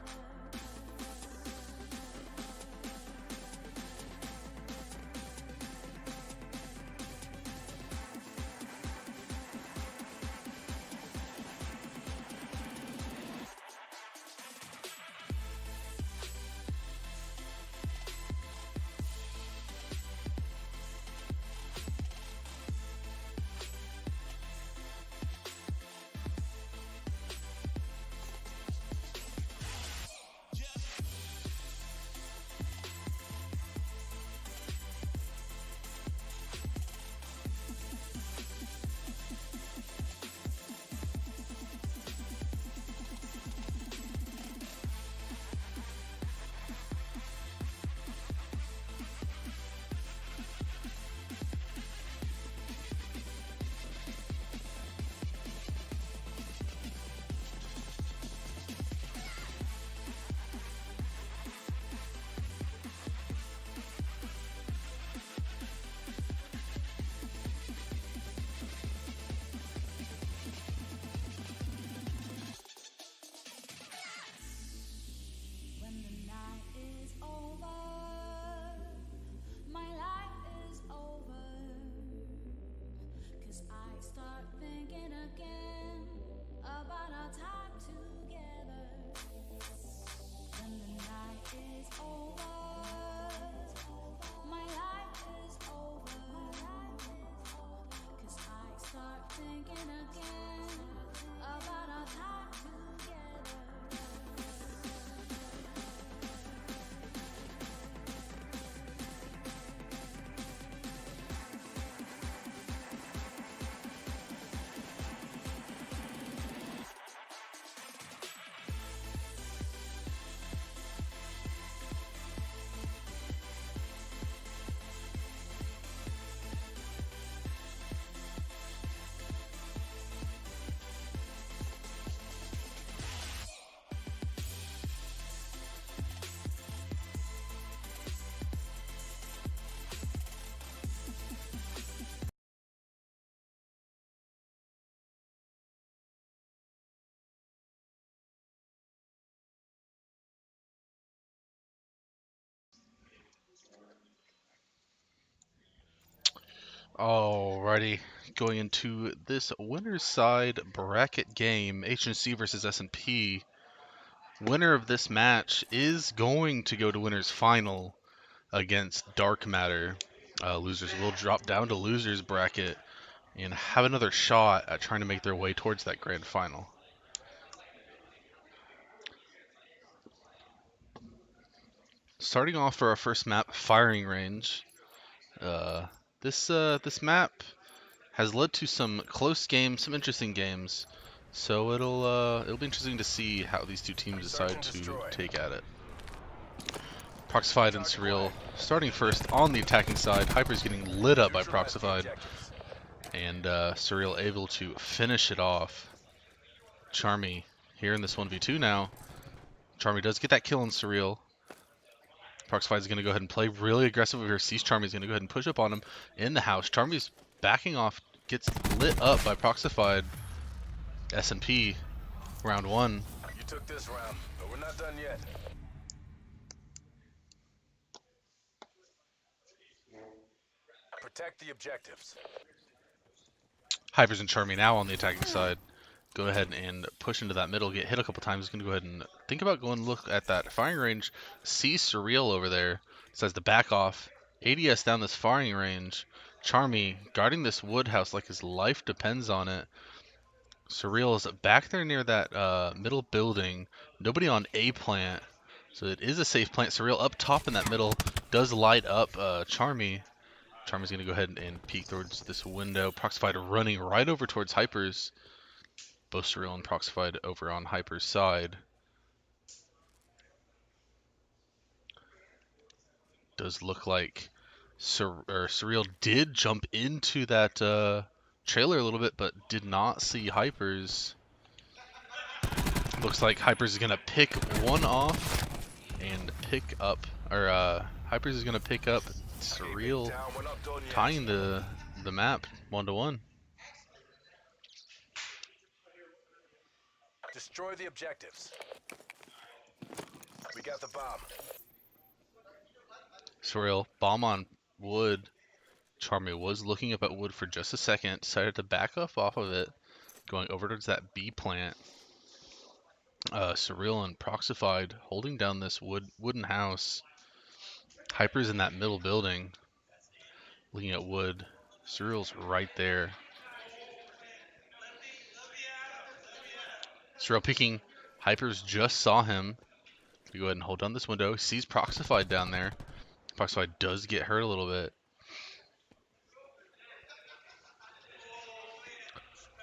When the night is over, my life is over. 'Cause I start thinking again about our time together. When the night is over, my life is over. 'Cause I start thinking again about our time together. Alrighty, going into this winner's side bracket game, HNC versus S&P. Winner of this match is going to go to winner's final against Dark Matter. Losers will drop down to losers bracket and have another shot at trying to make their way towards that grand final. Starting off for our first map, Firing Range. This map has led to some close games, some interesting games. So it'll be interesting to see how these two teams decide to take at it. Proxified and Surreal starting first on the attacking side. Hyper's getting lit up by Proxified, and Surreal able to finish it off. Charmy here in this 1v2 now. Charmy does get that kill on Surreal. Proxified is going to go ahead and play really aggressive over here. Sees Charmy is going to go ahead and push up on him in the house. Charmy's backing off, gets lit up by Proxified. S&P, round one. You took this round, but we're not done yet. Protect the objectives. Hypers and Charmy now on the attacking side. Go ahead and push into that middle, get hit a couple times. He's going to go ahead and think about going look at that firing range. See Surreal over there. Decides to back off. ADS down this firing range. Charmy guarding this wood house like his life depends on it. Surreal is back there near that middle building. Nobody on A plant. So it is a safe plant. Surreal up top in that middle does light up Charmy. Charmy's going to go ahead and peek towards this window. Proxified running right over towards Hypers. Both Surreal and Proxified over on Hyper's side. Does look like Surreal did jump into that trailer a little bit, but did not see Hypers. Looks like Hypers is gonna pick one off and pick up, or Hypers is gonna pick up Surreal, tying the map 1-1. Destroy the objectives. We got the bomb. Surreal, bomb on wood. Charmy was looking up at wood for just a second, decided to back off of it, going over towards that B plant. Surreal and Proxified holding down this wooden house. Hyper's in that middle building, looking at wood. Surreal's right there. Surreal peeking. Hypers just saw him. We go ahead and hold down this window. Sees Proxified down there. Proxified does get hurt a little bit.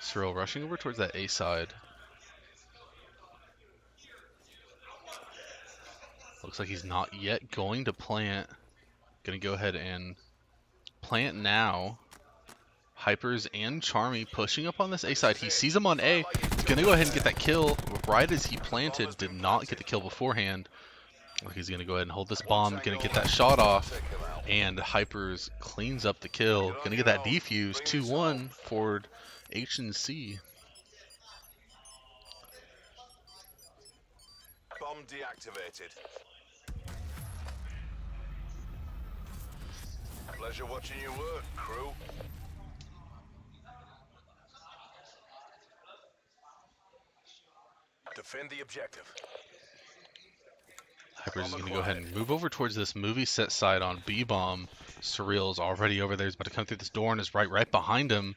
Surreal rushing over towards that A side. Looks like he's not yet going to plant. Gonna go ahead and plant now. Hypers and Charmy pushing up on this A side. He sees him on A. He's gonna go ahead and get that kill right as he planted. Did not get the kill beforehand. He's gonna go ahead and hold this bomb. Gonna get that shot off. And Hypers cleans up the kill. Gonna get that defuse. 2-1 for H&C. Bomb deactivated. Pleasure watching you work, crew. Defend the objective. Hypers is going to go ahead and move over towards this movie set side on B-bomb. Surreal's already over there. He's about to come through this door and is right behind him.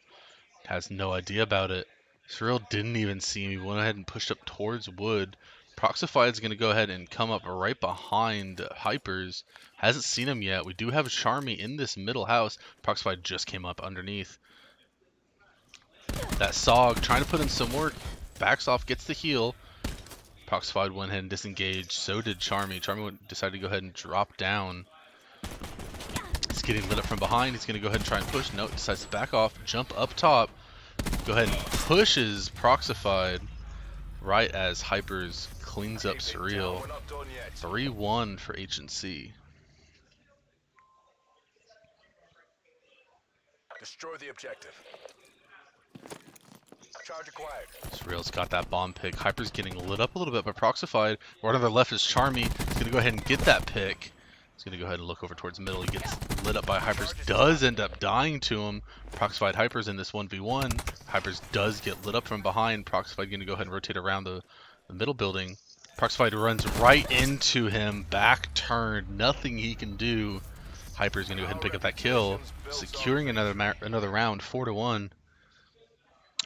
Has no idea about it. Surreal didn't even see him. He went ahead and pushed up towards wood. Proxified is going to go ahead and come up right behind Hypers. Hasn't seen him yet. We do have Charmy in this middle house. Proxified just came up underneath. That Sog trying to put in some work. Backs off, gets the heal. Proxified went ahead and disengaged. So did Charmy. Charmy decided to go ahead and drop down. He's getting lit up from behind. He's going to go ahead and try and push. No, decides to back off. Jump up top. Go ahead and pushes Proxified right as Hypers cleans up Surreal. 3-1 for H&C. Destroy the objective. Charge acquired. Surreal's got that bomb pick. Hyper's getting lit up a little bit by Proxified. Right on the left is Charmy. He's going to go ahead and get that pick. He's going to go ahead and look over towards the middle. He gets lit up by Hypers. Does end up dying to him. Proxified Hypers in this 1v1. Hypers does get lit up from behind. Proxified going to go ahead and rotate around the middle building. Proxified runs right into him. Back turn. Nothing he can do. Hyper's going to go ahead and pick up that kill. Securing another round. 4-1.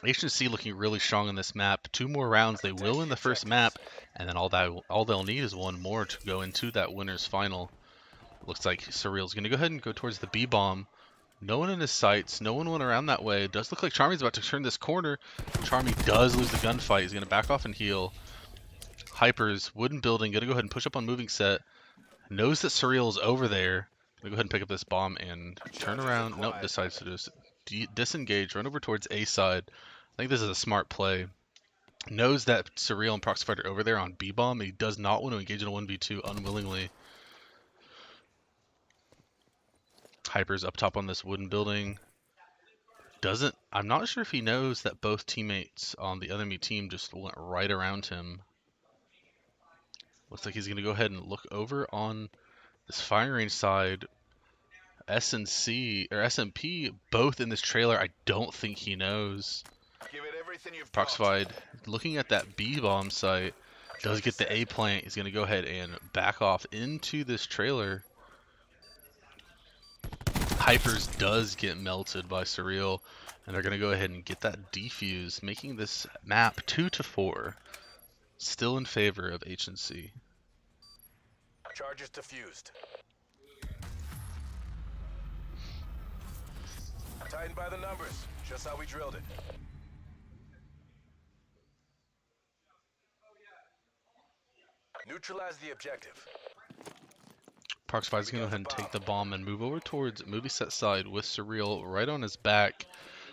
H&C looking really strong in this map. 2 more rounds. They will in the first map. And then all they'll need is 1 more to go into that winner's final. Looks like Surreal's going to go ahead and go towards the B-bomb. No one in his sights. No one went around that way. It does look like Charmy's about to turn this corner. Charmy does lose the gunfight. He's going to back off and heal. Hypers, wooden building. Going to go ahead and push up on moving set. Knows that Surreal's over there. Going to go ahead and pick up this bomb and turn around. Nope, decides to just disengage. Run over towards A side. I think this is a smart play. Knows that Surreal and Proxified are over there on B-bomb. He does not want to engage in a 1v2 unwillingly. Hyper's up top on this wooden building. I'm not sure if he knows that both teammates on the enemy team just went right around him. Looks like he's going to go ahead and look over on this firing range side. S&C or SMP both in this trailer. I don't think he knows. Proxified looking at that B-bomb site. Does get the A plant. He's going to go ahead and back off into this trailer. Hypers does get melted by Surreal, and they're going to go ahead and get that defuse, making this map 2-4. Still in favor of H&C. Charges defused. Tightened by the numbers, just how we drilled it. Neutralize the objective. Proxified's going to go ahead and take the bomb and move over towards movie set side with Surreal right on his back.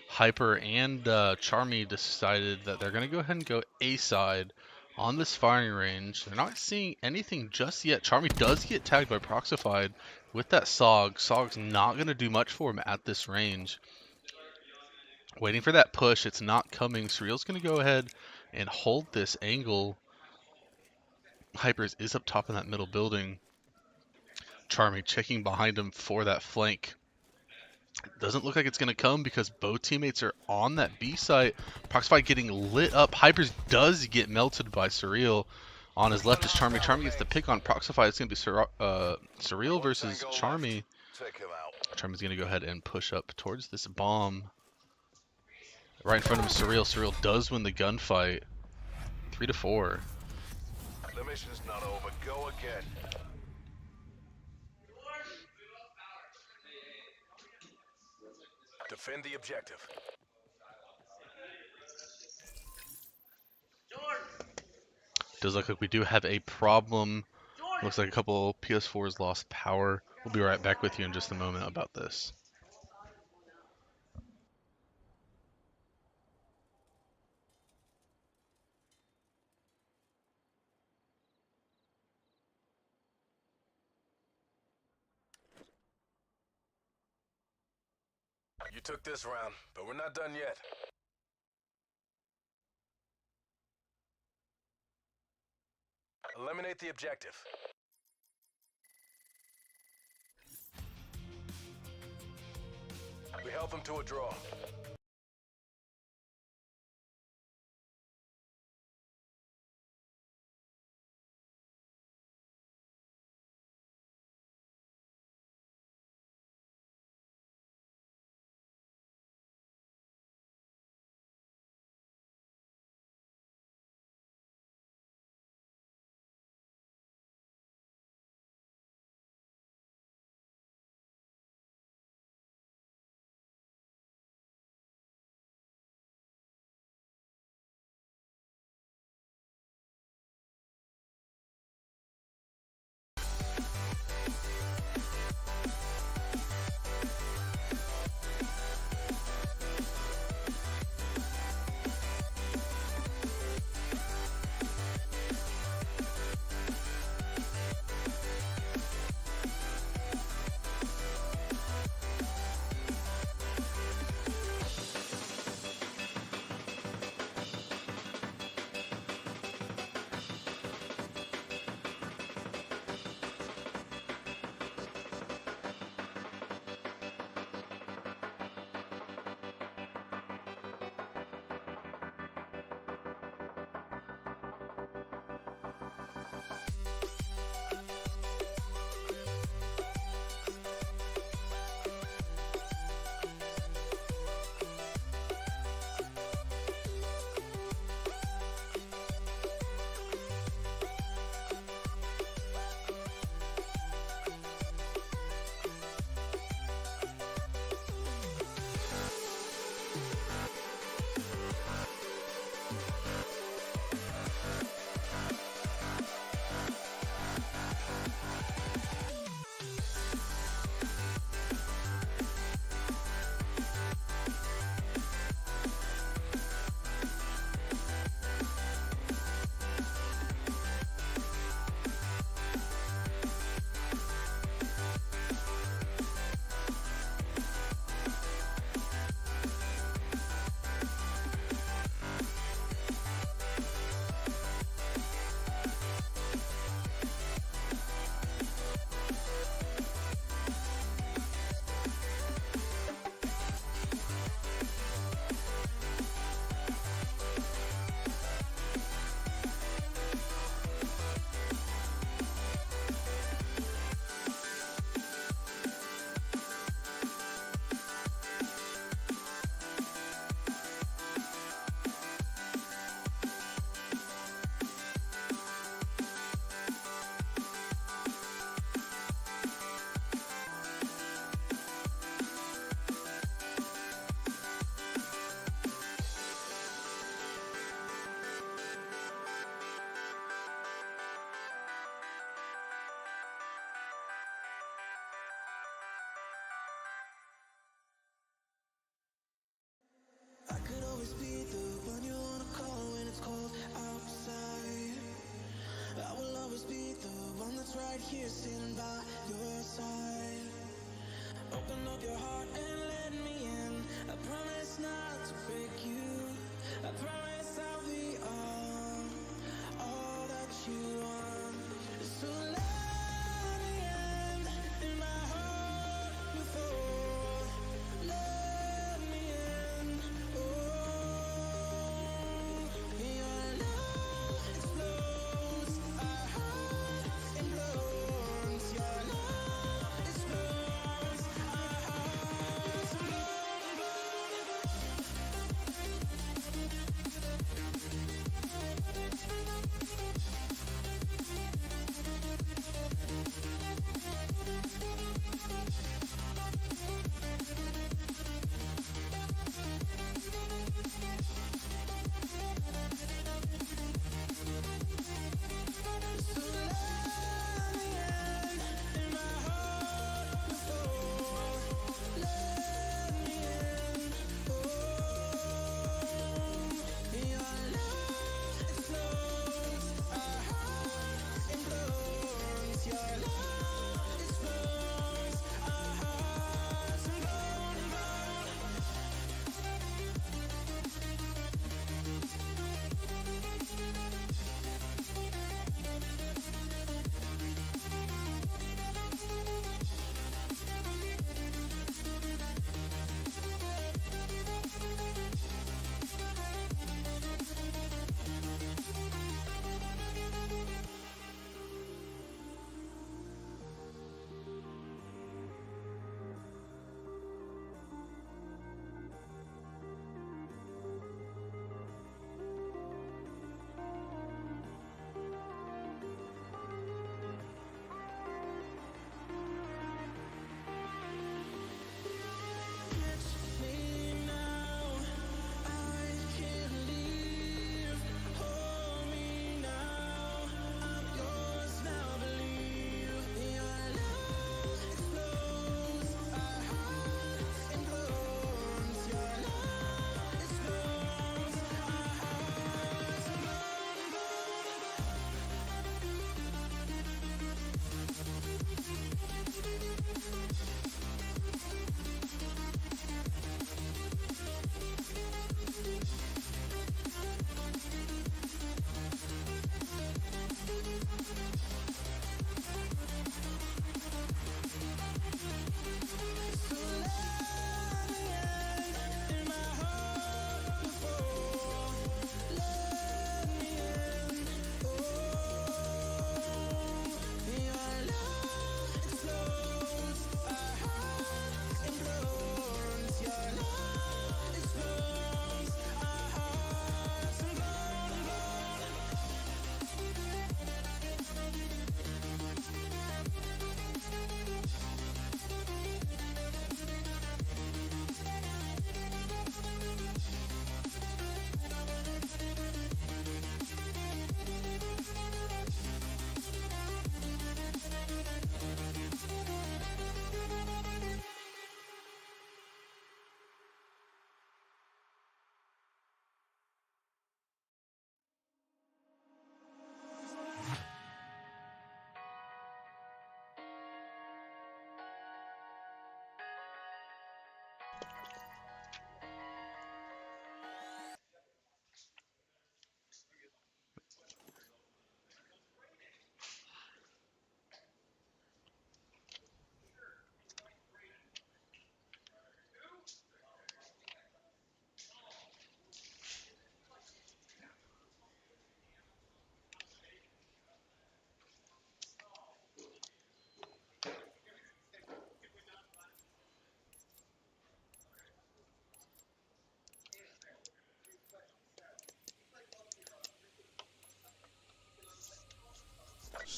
Hyper and Charmy decided that they're going to go ahead and go A side on this firing range. They're not seeing anything just yet. Charmy does get tagged by Proxified with that SOG. SOG's not going to do much for him at this range. Waiting for that push. It's not coming. Surreal's going to go ahead and hold this angle. Hypers is up top in that middle building. Charmy checking behind him for that flank. Doesn't look like it's going to come because both teammates are on that B site. Proxified getting lit up. Hypers does get melted by Surreal. On his left is Charmy. Charmy gets the pick on Proxified. It's going to be Surreal versus Charmy. Charmy's going to go ahead and push up towards this bomb. Right in front of him, Surreal. Surreal does win the gunfight. 3-4. The mission's not over. Go again. Defend the objective. Does look like we do have a problem. Looks like a couple PS4s lost power. We'll be right back with you in just a moment about this. You took this round, but we're not done yet. Eliminate the objective. We held them to a draw.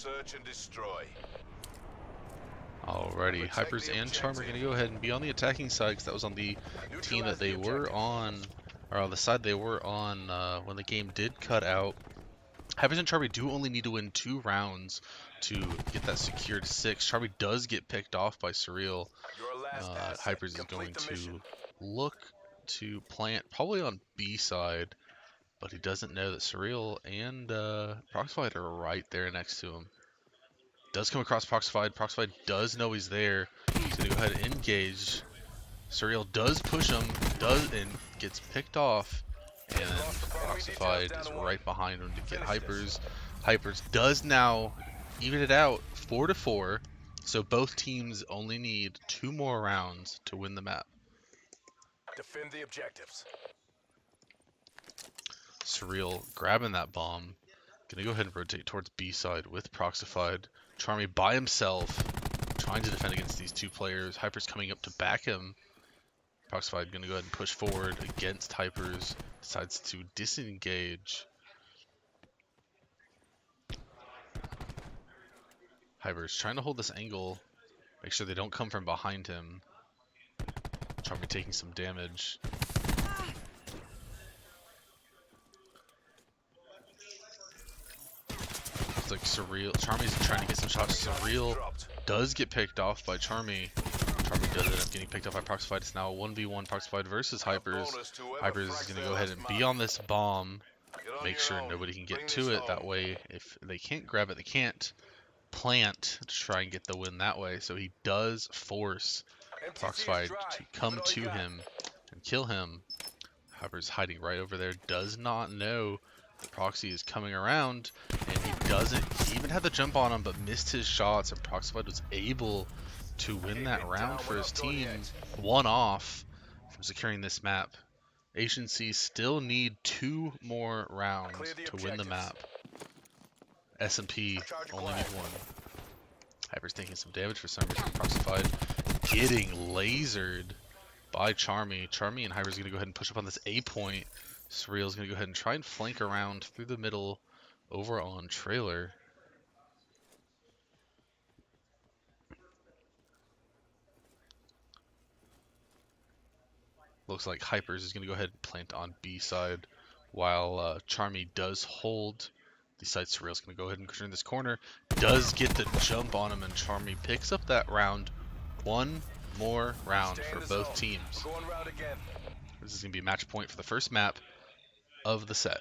search and destroy. Alrighty, Hypers and Charm are going to go ahead and be on the attacking side because that was on the team that they were on, or on the side they were on when the game did cut out. Hypers and Charmy do only need to win 2 rounds to get that secured 6. Charmy does get picked off by Surreal. Hypers is going to look to plant probably on B side, but he doesn't know that Surreal and Proxified are right there next to him. Does come across Proxified. Proxified does know he's there. He's going to go ahead and engage. Surreal does push him, and gets picked off. And Proxified is right behind him to get Hypers. Hypers does now even it out 4-4. So both teams only need 2 more rounds to win the map. Defend the objectives. Surreal grabbing that bomb. Gonna go ahead and rotate towards B side with Proxified. Charmy by himself, trying to defend against these 2 players. Hyper's coming up to back him. Proxified gonna go ahead and push forward against Hypers. Decides to disengage. Hypers trying to hold this angle. Make sure they don't come from behind him. Charmy taking some damage. Looks like Charmy's trying to get some shots. Surreal does get picked off by Charmy. Charmy does end up getting picked off by Proxified. It's now 1v1 Proxified versus Hypers. Hypers is going to go ahead and be on this bomb. Make sure nobody can get to it. That way, if they can't grab it, they can't plant to try and get the win that way. So he does force Proxified to come to him and kill him. Hypers hiding right over there. Does not know the Proxy is coming around, and he doesn't. He even had the jump on him, but missed his shots, and Proxified was able to win that round for his team, 1 off from securing this map. Agency still need 2 more rounds to win the map. S&P only need 1. Hyper's taking some damage for some reason. Proxified getting lasered by Charmy. Charmy and Hyper's going to go ahead and push up on this A point. Surreal's going to go ahead and try and flank around through the middle over on trailer. Looks like Hypers is going to go ahead and plant on B side while Charmy does hold the side. Surreal's going to go ahead and turn this corner. Does get the jump on him, and Charmy picks up that round. 1 more round for both teams. This is going to be a match point for the first map of the set.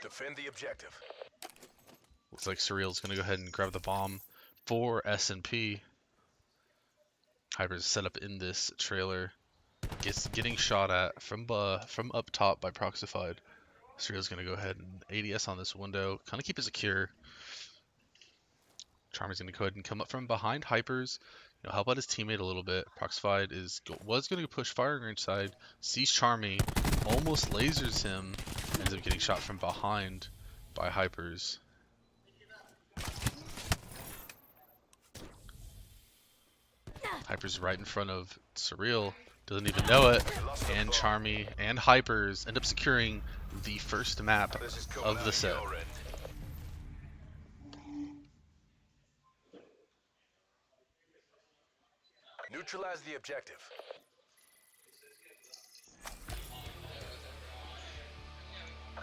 Defend the objective. Looks like Surreal's going to go ahead and grab the bomb for S&P. Hyper's set up in this trailer. Getting shot at from up top by Proxified. Surreal's going to go ahead and ADS on this window. Kind of keep it secure. Charmy's going to go ahead and come up from behind Hypers. Help out his teammate a little bit. Proxified was going to push firing range side. Sees Charmy. Almost lasers him. Ends up getting shot from behind by Hypers. Hypers right in front of Surreal. Doesn't even know it. And Charmy and Hypers end up securing the first map of the set. Neutralize the objective.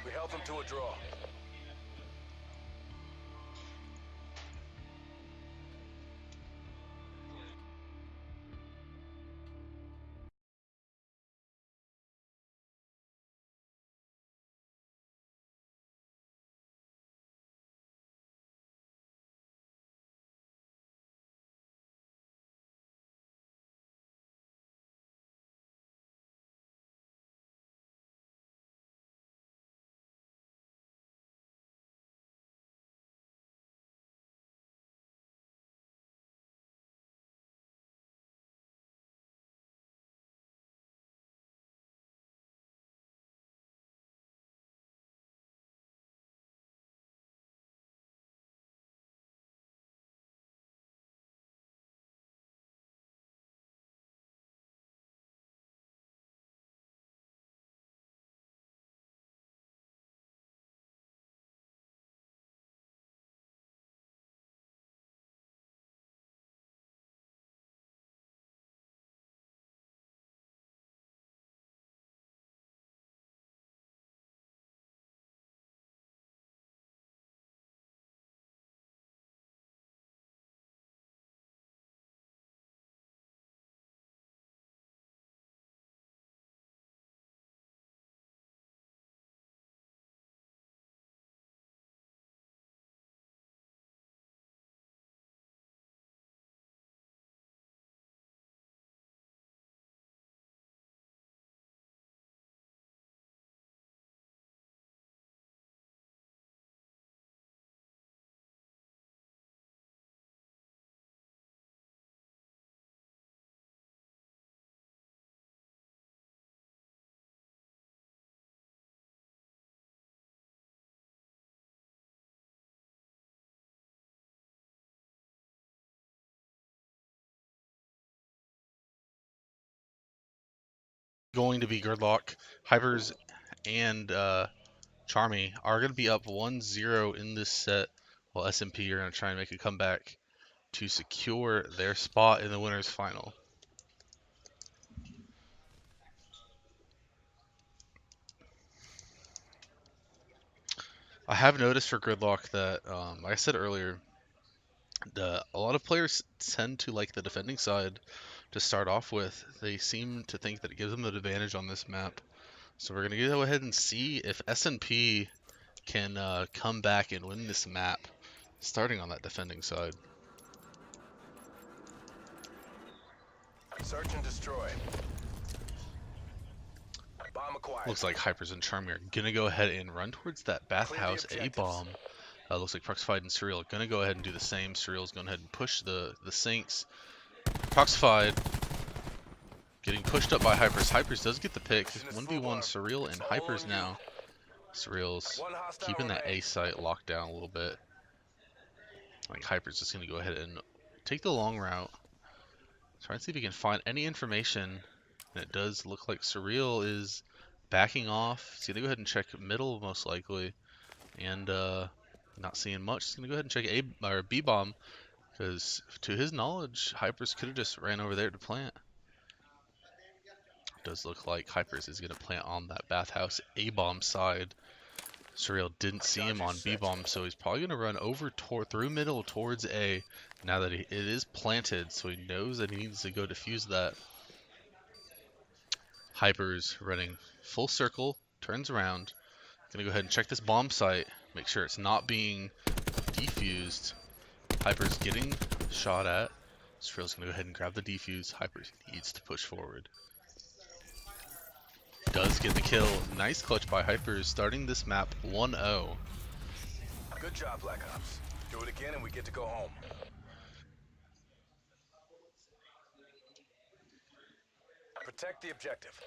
We held them to a draw. going to be gridlock. Hypers and Charmy are going to be up 1-0 in this set, while SMP are going to try and make a comeback to secure their spot in the winners final. I have noticed for gridlock that, like I said earlier, a lot of players tend to like the defending side to start off with. They seem to think that it gives them an advantage on this map. So we're going to go ahead and see if SMP can come back and win this map, starting on that defending side. Search and destroy. Bomb acquired. Looks like Hypers and Charmy are going to go ahead and run towards that bathhouse A-bomb. Looks like Proxified and Surreal are going to go ahead and do the same. Surreal's going ahead and push the sinks. Proxified getting pushed up by Hypers. Hypers does get the pick. 1v1 Surreal and Hypers now. Surreal's keeping that A site locked down a little bit. Like Hypers just going to go ahead and take the long route. Try and see if he can find any information. And it does look like Surreal is backing off. He's going to go ahead and check middle most likely. And not seeing much. He's going to go ahead and check A or B bomb. Because to his knowledge, Hypers could have just ran over there to plant. It does look like Hypers is going to plant on that bathhouse A-bomb side. Surreal didn't see him on B-bomb, so he's probably going to run over through middle towards A now that it is planted, so he knows that he needs to go defuse that. Hypers running full circle, turns around. Going to go ahead and check this bomb site, make sure it's not being defused. Hypers getting shot at. Surreal's going to go ahead and grab the defuse. Hypers needs to push forward. Does get the kill. Nice clutch by Hypers, starting this map 1-0. Good job, Black Ops. Do it again and we get to go home. Protect the objective.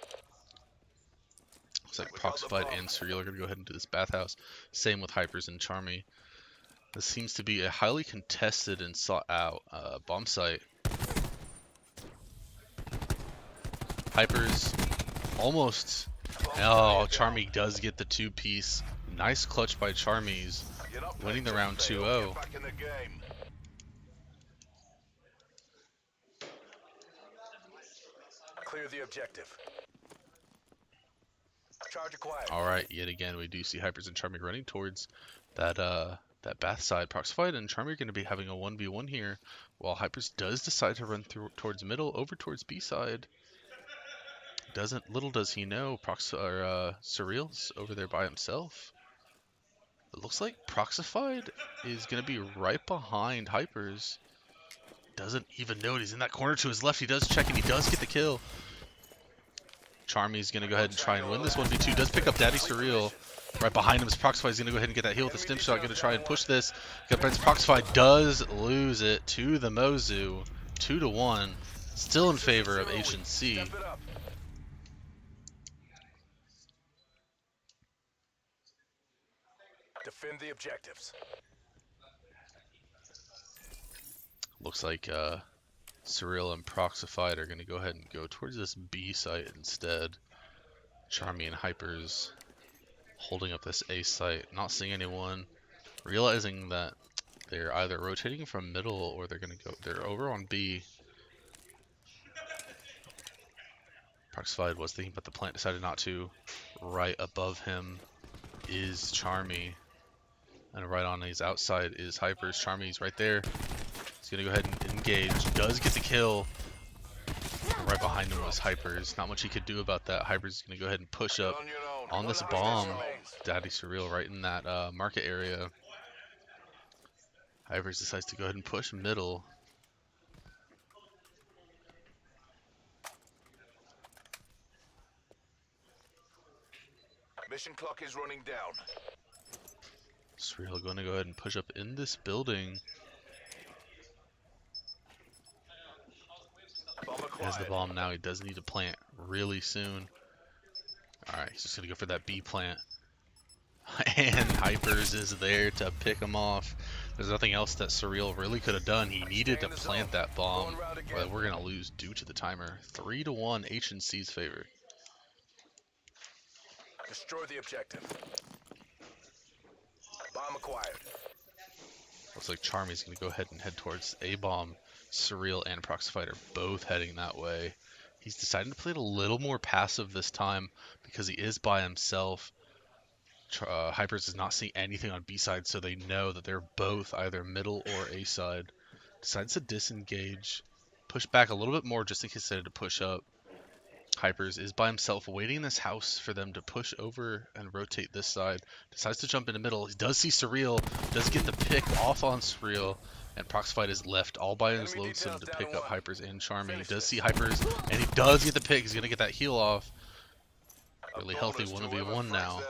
Looks like Proxified and Surreal are going to go ahead and do this bathhouse. Same with Hypers and Charmy. This seems to be a highly contested and sought out bomb site. Hypers almost. Oh, Charmy does get the two-piece. Nice clutch by Charmy's, winning the round 2-0. Clear the objective. Charge acquired. All right, yet again we do see Hypers and Charmy running towards that that bath side. Proxified and Charmy are going to be having a 1v1 here, while Hypers does decide to run towards middle, over towards B side. Little does he know, Surreal's over there by himself. It looks like Proxified is going to be right behind Hypers. Doesn't even know it. He's in that corner to his left. He does check and he does get the kill. Charmy's going to go ahead and try and win this 1v2. Does pick up Daddy Surreal. Right behind him is Proxified. He's going to go ahead and get that heal with the stim shot. Going to try and push this. Proxified does lose it to the Mozu. 2-1. Still in favor of H&C. Defend the objectives. Looks like Surreal and Proxified are going to go ahead and go towards this B site instead. Charmy and Hypers holding up this A site, not seeing anyone, realizing that they're either rotating from middle or they're over on B. Proxified was thinking, but the plant decided not to. Right above him is Charmy, and right on his outside is Hypers. Charmy's right there. He's going to go ahead and engage. Does get the kill. And right behind him was Hypers. Not much he could do about that. Hypers is going to go ahead and push up on this bomb. Daddy Surreal right in that market area. Hypers decides to go ahead and push middle. Mission clock is running down. Surreal going to go ahead and push up in this building. He has the bomb now. He does need to plant really soon. Alright, he's just going to go for that B plant. And Hypers is there to pick him off. There's nothing else that Surreal really could have done. He needed to plant that bomb, or we're going to lose due to the timer. 3-1 H&C's favor. Destroy the objective. Bomb acquired. Looks like Charmy's going to go ahead and head towards A-Bomb. Surreal and Proxified are both heading that way. He's decided to play it a little more passive this time because he is by himself. Hypers does not see anything on B side, so they know that they're both either middle or A side. Decides to disengage, push back a little bit more just in case they had to push up. Hypers is by himself waiting in this house for them to push over and rotate this side. Decides to jump in the middle. He does see Surreal, does get the pick off on Surreal, and Proxified is left all by his lonesome to pick up Hypers and Charmy. He does see Hypers, and he does get the pick. He's going to get that heal off. Really healthy 1v1 now.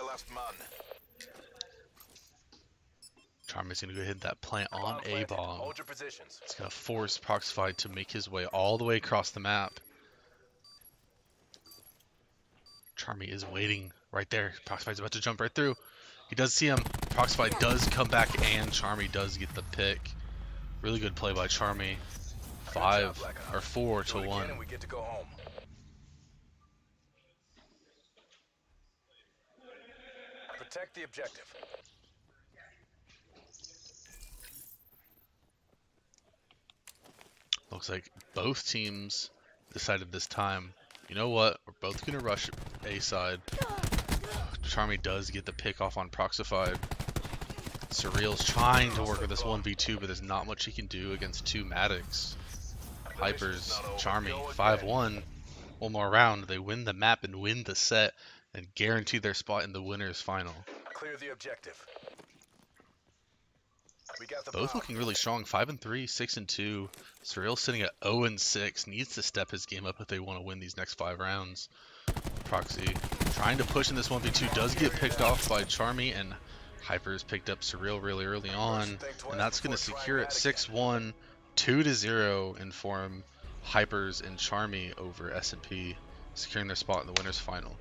Charmy's going to go hit that plant on A-Bomb. It's going to force Proxified to make his way all the way across the map. Charmy is waiting right there. Proxified's about to jump right through. He does see him. Proxified does come back, and Charmy does get the pick. Really good play by Charmy. 4 to 1. Protect the objective. Looks like both teams decided this time, you know what, we're both going to rush A side. Charmy does get the pick off on Proxified. Surreal's trying to work with this 1v2, but there's not much he can do against two Maddox. Hypers, Charmy, 5-1. One more round, they win the map and win the set and guarantee their spot in the winner's final. Clear the objective. Both looking really strong, 5-3, 6-2. Surreal sitting at 0-6, needs to step his game up if they want to win these next 5 rounds. Proxy trying to push in this 1v2, does get picked off by Charmy, and Hypers picked up Surreal really early on, and that's going to secure it 6-1, 2-0 in form. Hypers and Charmy over S&P, securing their spot in the winner's final.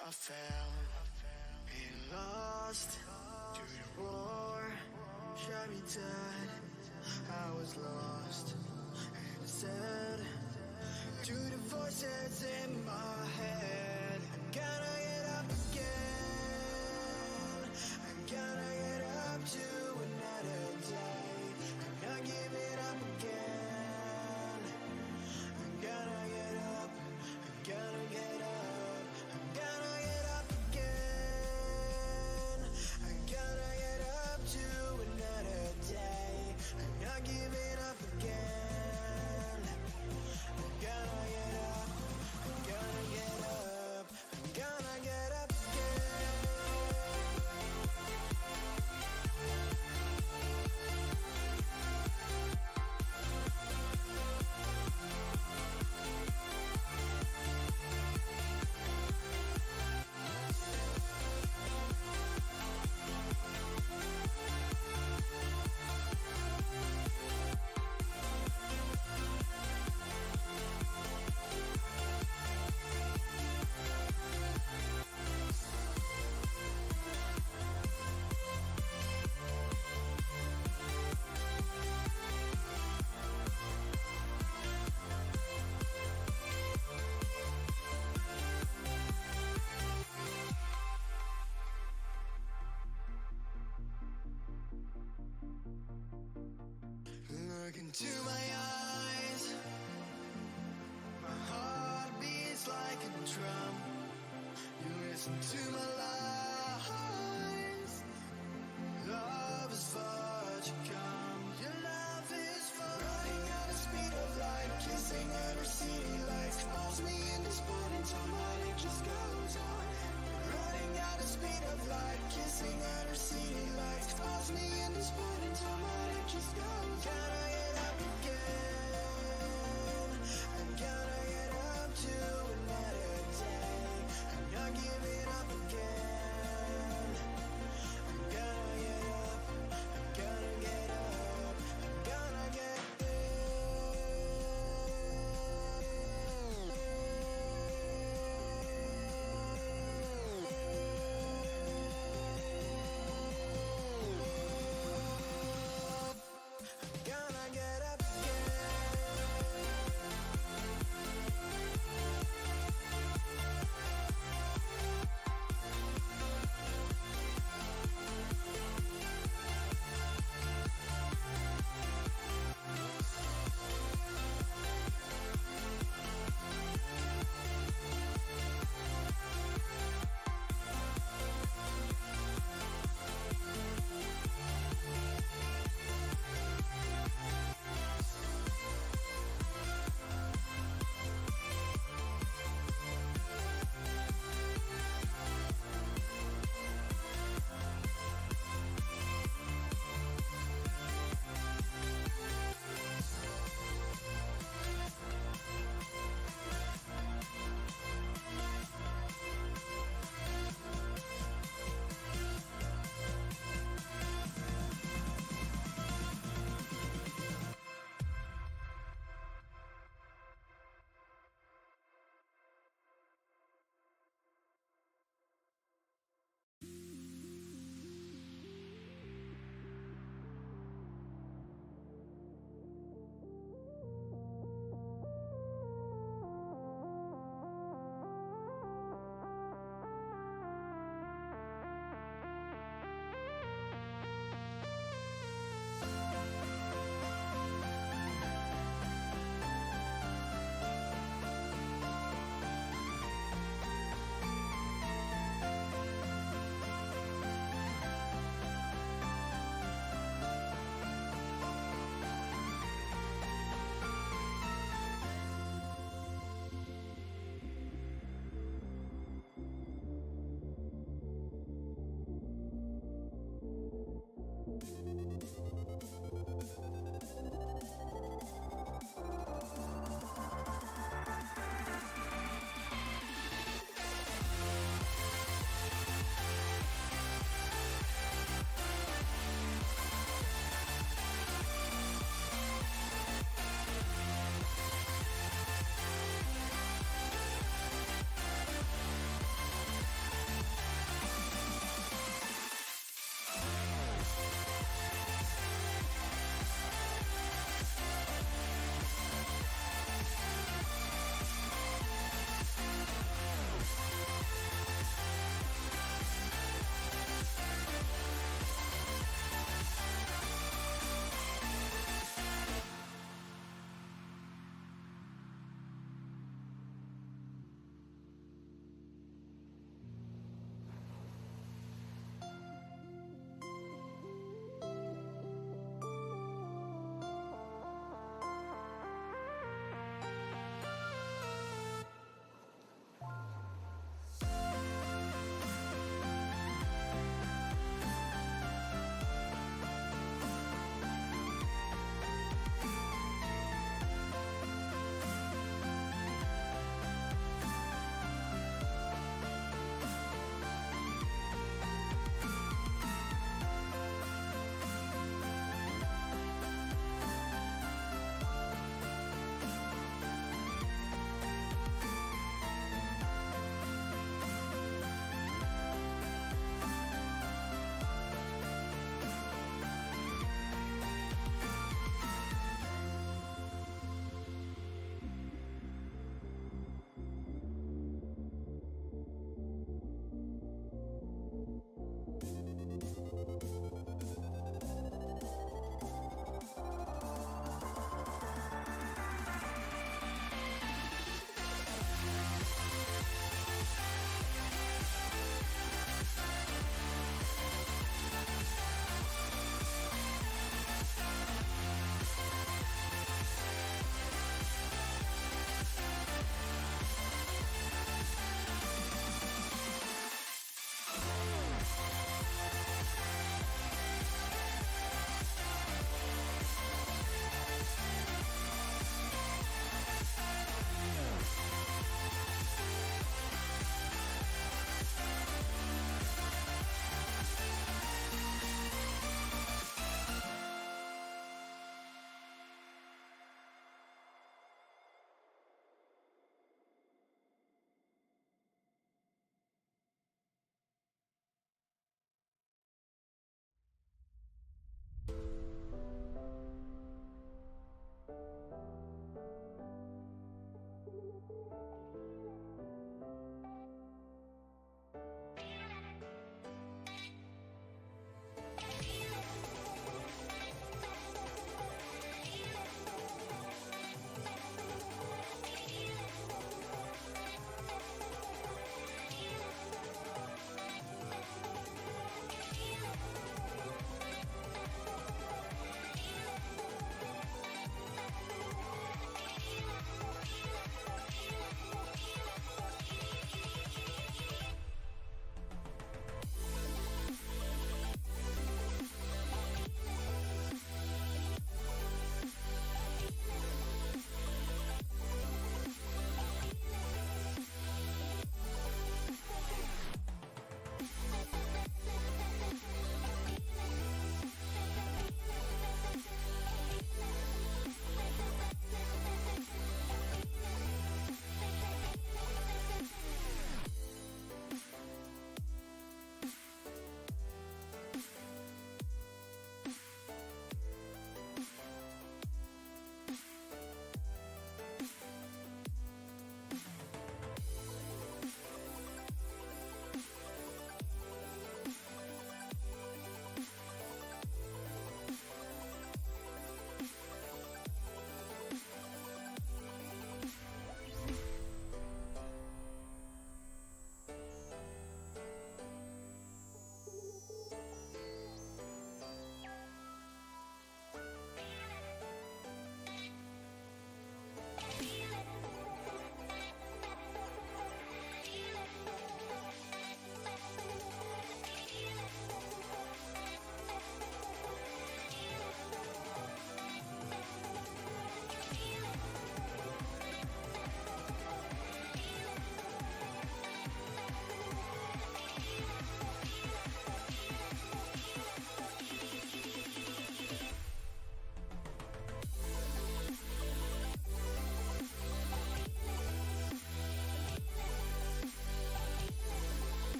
I fell, been lost to the war, shot me dead, I was lost, and it said to the voices in my head, I gotta get up again, I gotta get up to another day, I'm not giving up again, I gotta get up, I gotta get up. Look into my eyes, my heart beats like a drum. You listen to my lies,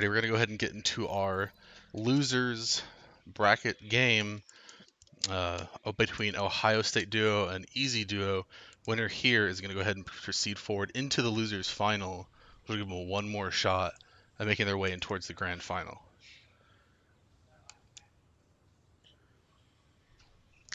Alrighty, we're gonna go ahead and get into our losers bracket game between Ohio State duo and Easy duo. Winner here is gonna go ahead and proceed forward into the losers final. We'll give them one more shot at making their way in towards the grand final.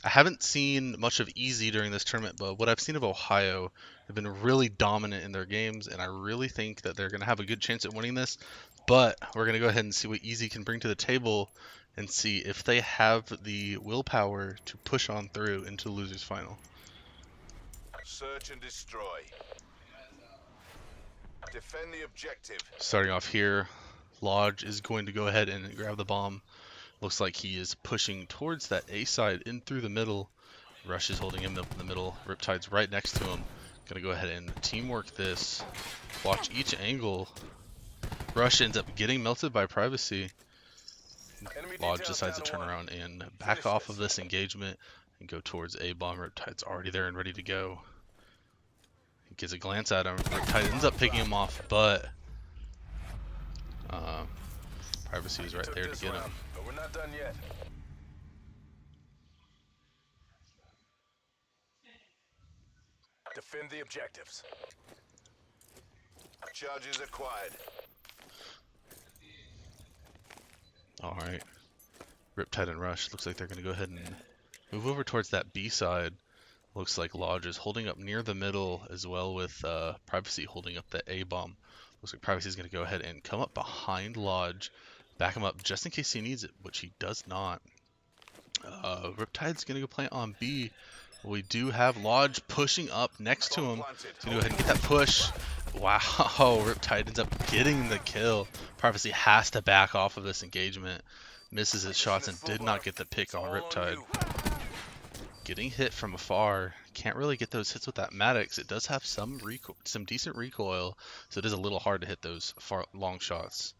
I haven't seen much of Easy during this tournament, but what I've seen of Ohio, they've been really dominant in their games, and I really think that they're going to have a good chance at winning this. But we're going to go ahead and see what Easy can bring to the table and see if they have the willpower to push on through into the losers final. Search and destroy. Defend the objective. Starting off here, Lodge is going to go ahead and grab the bomb. Looks like he is pushing towards that A side in through the middle. Rush is holding him up in the middle. Riptide's right next to him. Gonna go ahead and teamwork this. Watch each angle. Rush ends up getting melted by Privacy. Lodge decides to turn around and back off of this engagement and go towards A bomb. Riptide's already there and ready to go. He gets a glance at him. Riptide ends up picking him off, but Privacy was right there to get him. But we're not done yet. Defend the objectives. Charges acquired. Alright. Riptide and Rush. Looks like they're going to go ahead and move over towards that B side. Looks like Lodge is holding up near the middle as well with Privacy holding up the A bomb. Looks like Privacy is going to go ahead and come up behind Lodge. Back him up just in case he needs it, which he does not. Riptide's going to go plant on B. We do have Lodge pushing up next to him. He's going to go ahead and get that push. Wow, Riptide ends up getting the kill. Privacy has to back off of this engagement. Misses his shots and did not get the pick on Riptide. Getting hit from afar. Can't really get those hits with that Maddox. It does have some decent recoil, so it is a little hard to hit those long shots.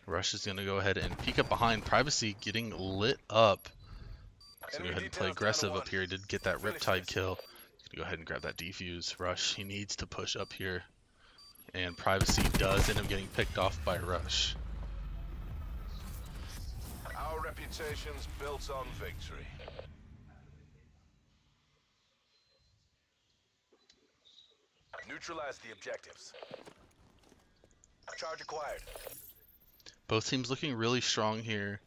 Rush is going to go ahead and peek up behind. Privacy getting lit up. So go ahead and play aggressive up here. He did get that Riptide kill. He's going to go ahead and grab that defuse. Rush, he needs to push up here. And Privacy does end up getting picked off by Rush. Our reputation's built on victory. Neutralize the objectives. Charge acquired. Both teams looking really strong here.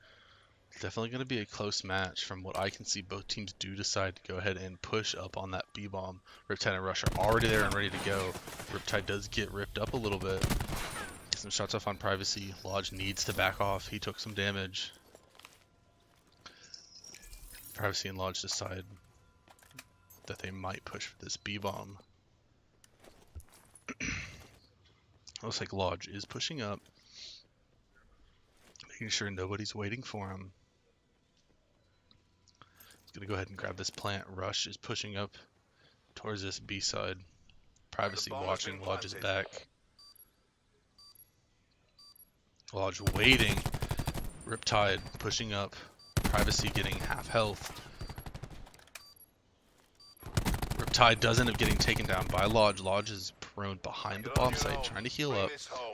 Definitely going to be a close match. From what I can see, both teams do decide to go ahead and push up on that B-bomb. Riptide and Rush are already there and ready to go. Riptide does get ripped up a little bit. Get some shots off on Privacy. Lodge needs to back off. He took some damage. Privacy and Lodge decide that they might push for this B-bomb. Looks like Lodge is pushing up. Making sure nobody's waiting for him. He's going to go ahead and grab this plant. Rush is pushing up towards this B side. Privacy watching. Lodge is back. Lodge waiting. Riptide pushing up. Privacy getting half health. Riptide does end up getting taken down by Lodge. Lodge is prone behind the bomb site, trying to heal up.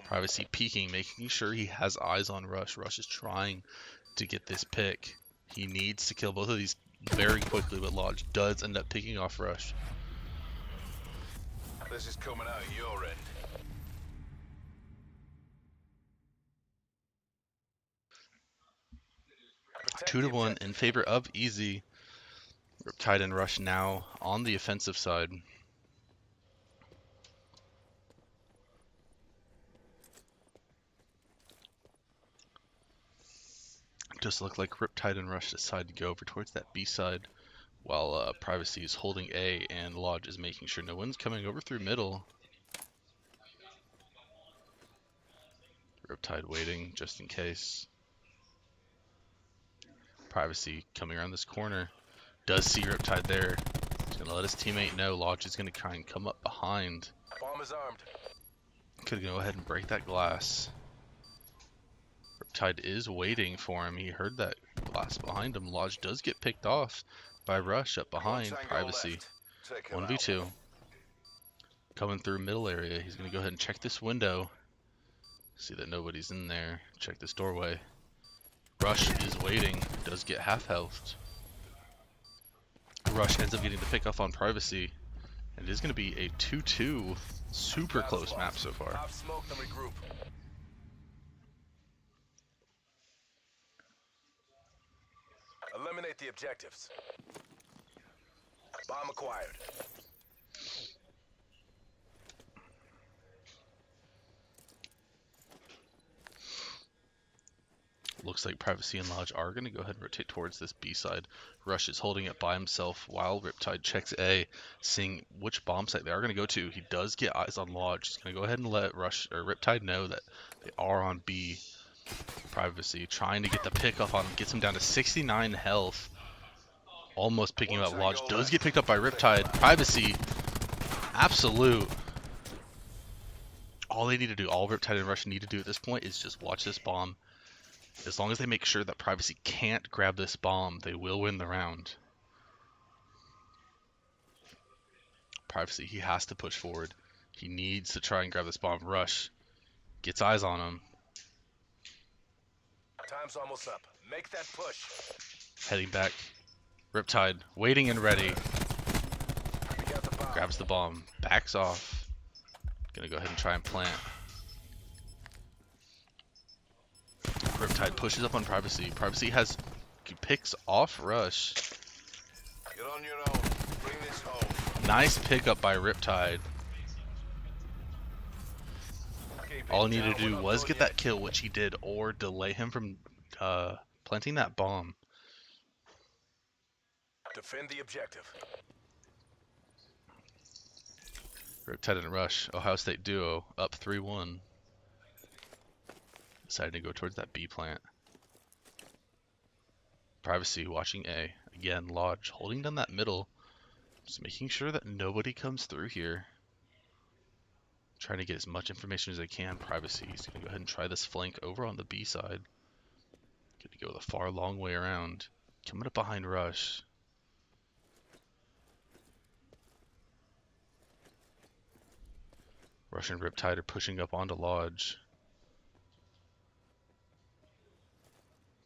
Privacy peeking, making sure he has eyes on Rush. Rush is trying to get this pick. He needs to kill both of these very quickly, but Lodge does end up picking off Rush. This is coming out your end. Protect 2-1 in favor of Easy. Riptide and Rush now on the offensive side. Just look like Riptide and Rush decide to go over towards that B side, while Privacy is holding A and Lodge is making sure no one's coming over through middle. Riptide waiting just in case. Privacy coming around this corner. Does see Riptide there. He's going to let his teammate know. Lodge is going to try and come up behind. Bomb is armed. Could go ahead and break that glass. Riptide is waiting for him. He heard that glass behind him. Lodge does get picked off by Rush up behind. Privacy. 1v2. coming through middle area. He's gonna go ahead and check this window. See that nobody's in there. Check this doorway. Rush is waiting. Does get half health. Rush ends up getting the pick off on Privacy. And it is going to be a 2-2. Super close map so far. I've smoked and regroup. Eliminate the objectives. Bomb acquired. Looks like Privacy and Lodge are going to go ahead and rotate towards this B side. Rush is holding it by himself while Riptide checks A, seeing which bomb site they are going to go to. He does get eyes on Lodge. He's going to go ahead and let Riptide know that they are on B. Privacy trying to get the pick off on him. Gets him down to 69 health. Almost picking him up. Lodge does get picked up by Riptide. Privacy. Absolute. All they need to do, all Riptide and Rush need to do at this point is just watch this bomb. As long as they make sure that Privacy can't grab this bomb, they will win the round. Privacy, he has to push forward. He needs to try and grab this bomb. Rush gets eyes on him. Time's almost up. Make that push. Heading back. Riptide, waiting and ready. Grabs the bomb. Backs off. Gonna go ahead and try and plant. Riptide pushes up on Privacy. Privacy picks off Rush. You're on your own. Bring this home. Nice pickup by Riptide. All he needed to do was get that kill, which he did, or delay him from planting that bomb. Defend the objective. Riptide and Rush, Ohio State duo, up 3-1. Decided to go towards that B plant. Privacy watching A. Again, Lodge holding down that middle. Just making sure that nobody comes through here. Trying to get as much information as they can. Privacy. He's going to go ahead and try this flank over on the B side. Going to go the far long way around. Coming up behind Rush. Rush and Riptide are pushing up onto Lodge.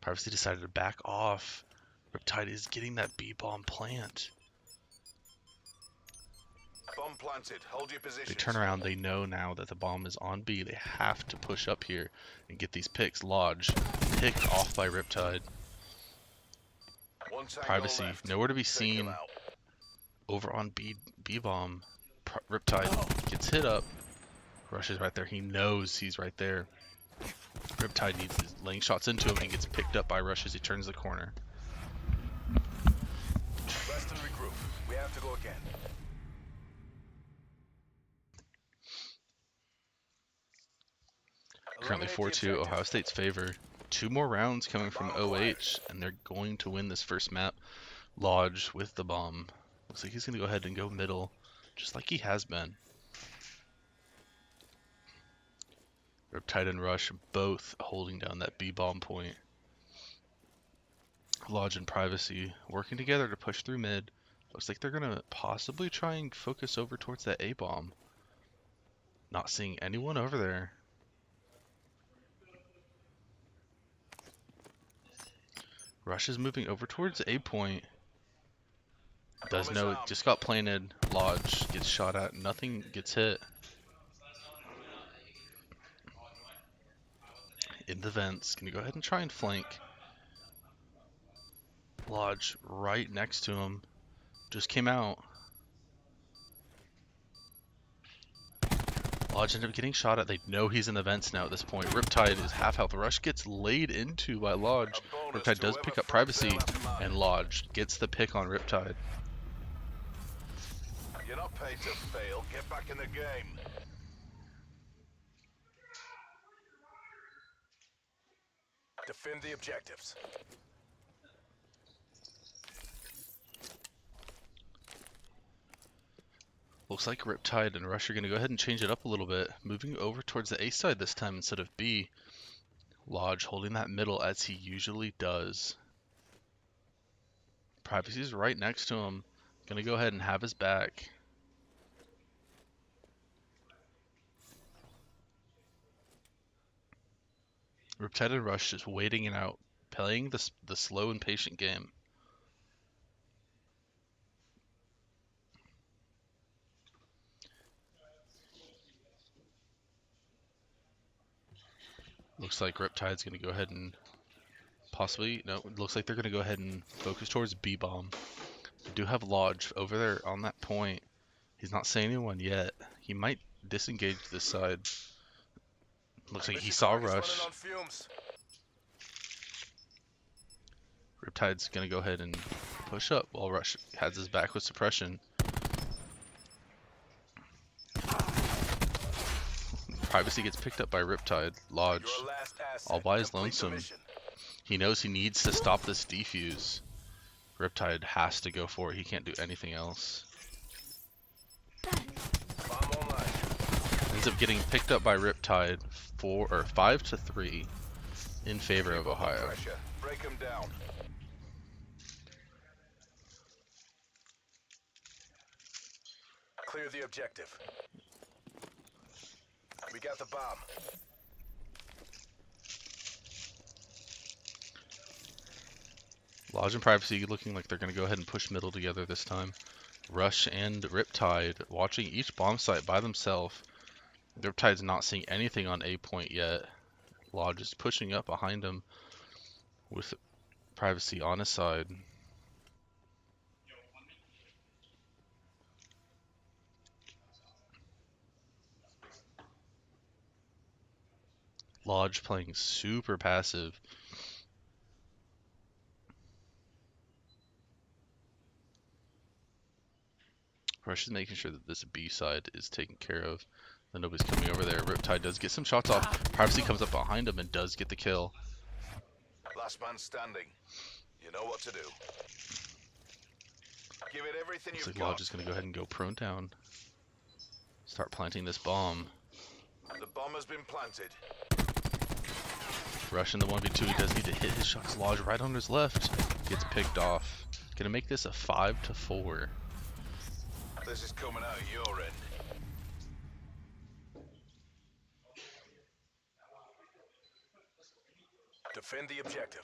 Privacy decided to back off. Riptide is getting that B-bomb plant. Bomb planted. Hold your position. They turn around. They know now that the bomb is on B. They have to push up here and get these picks. Lodge picked off by Riptide. Privacy nowhere to be seen. Over on B-bomb. Riptide gets hit up. Rush is right there. He knows he's right there. Riptide needs laying shots into him and gets picked up by Rush as he turns the corner. Rest and regroup. We have to go again. Currently 4-2, Ohio State's favor. 2 more rounds coming from OH, and they're going to win this first map. Lodge with the bomb. Looks like he's going to go ahead and go middle, just like he has been. Riptide and Rush both holding down that B-bomb point. Lodge and Privacy working together to push through mid. Looks like they're going to possibly try and focus over towards that A-bomb. Not seeing anyone over there. Rush is moving over towards A point. Does know it just got planted. Lodge gets shot at. Nothing gets hit. In the vents. Gonna go ahead and try and flank. Lodge right next to him. Just came out. Lodge ended up getting shot at. They know he's in the vents now at this point. Riptide is half health. Rush gets laid into by Lodge. Riptide does pick up Privacy, and Lodge gets the pick on Riptide. You're not paid to fail. Get back in the game. Defend the objectives. Looks like Riptide and Rush are going to go ahead and change it up a little bit. Moving over towards the A side this time instead of B. Lodge holding that middle as he usually does. Privacy's right next to him. Going to go ahead and have his back. Riptide and Rush just waiting it out, playing the slow and patient game. Looks like Riptide's going to go ahead and possibly, no, it looks like they're going to go ahead and focus towards B-bomb. They do have Lodge over there on that point. He's not saying anyone yet. He might disengage this side. Looks like he saw Rush. Riptide's going to go ahead and push up while Rush has his back with suppression. Privacy gets picked up by Riptide. Lodge, all by his lonesome. He knows he needs to stop this defuse. Riptide has to go for it. He can't do anything else. Ends up getting picked up by Riptide 5-3 in favor of Ohio. Break him down. Clear the objective. We got the bomb. Lodge and Privacy looking like they're going to go ahead and push middle together this time. Rush and Riptide watching each bomb site by themselves. Riptide's not seeing anything on A point yet. Lodge is pushing up behind him with Privacy on his side. Lodge playing super passive. Rush is making sure that this B side is taken care of. Then nobody's coming over there. Riptide does get some shots off. Privacy comes up behind him and does get the kill. Last man standing. You know what to do. Give it everything Looks you've like got. Lodge is going to go ahead and go prone down. Start planting this bomb. The bomb has been planted. Rush in the 1v2. He does need to hit his shots. Lodge right on his left. Gets picked off. Gonna make this a 5-4. This is coming out of your end. Defend the objective.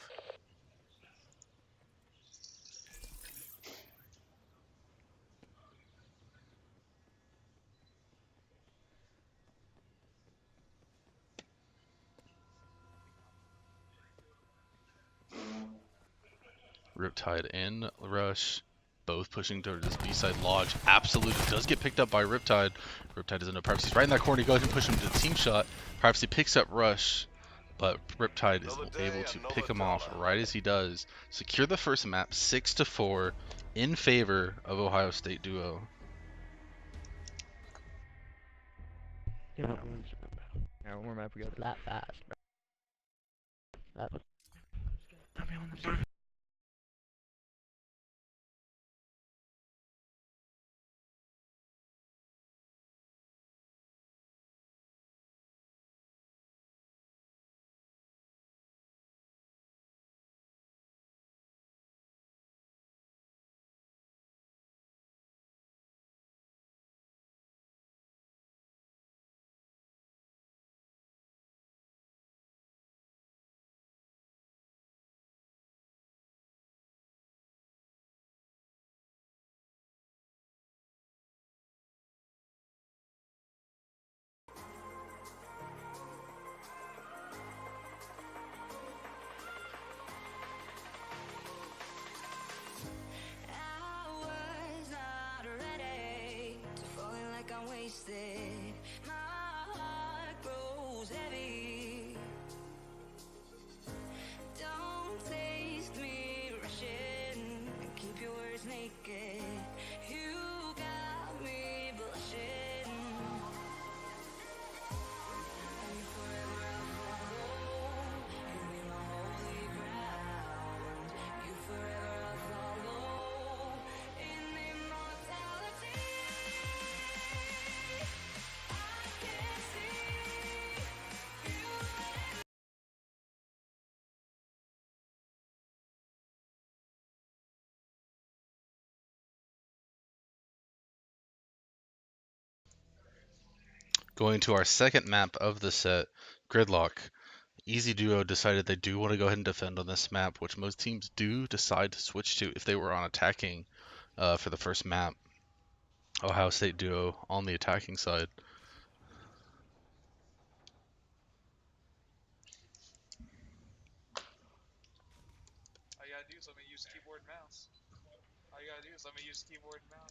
Riptide and Rush both pushing towards this B-side. Lodge absolutely does get picked up by Riptide. Riptide doesn't know Privacy's right in that corner. He goes ahead and push him to the team shot. Privacy picks up Rush, but Riptide is able to pick him off right as he does. Secure the first map 6-4 in favor of Ohio State duo. Yeah, one more map we got. That fast, bro. That was... Going to our second map of the set, Gridlock. Easy Duo decided they do want to go ahead and defend on this map, which most teams do decide to switch to if they were on attacking for the first map. Ohio State Duo on the attacking side. All you gotta do is let me use keyboard and mouse. All you gotta do is let me use keyboard and mouse.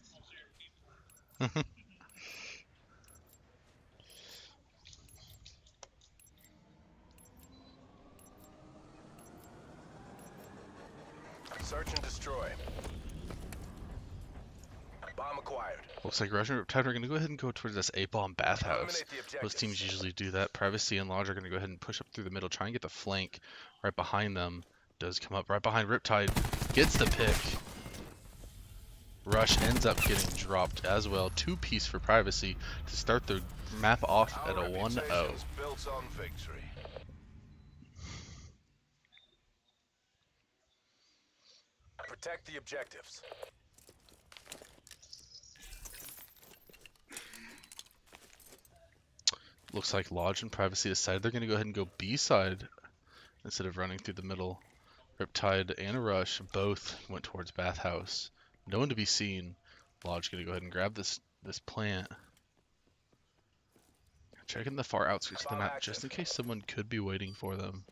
Search and destroy. Bomb acquired. Looks like Russian Riptide are going to go ahead and go towards this A-bomb bathhouse. Most teams usually do that. Privacy and Lodge are going to go ahead and push up through the middle, try and get the flank right behind them. Does come up right behind Riptide, gets the pick. Rush ends up getting dropped as well. 2-piece for Privacy to start the map off at a 1-0. Built on victory. Protect the objectives. Looks like Lodge and Privacy decided they're going to go ahead and go B-side instead of running through the middle. Riptide and Rush both went towards Bathhouse. No one to be seen. Lodge going to go ahead and grab this plant. Checking the far outskirts of the map just in case someone could be waiting for them.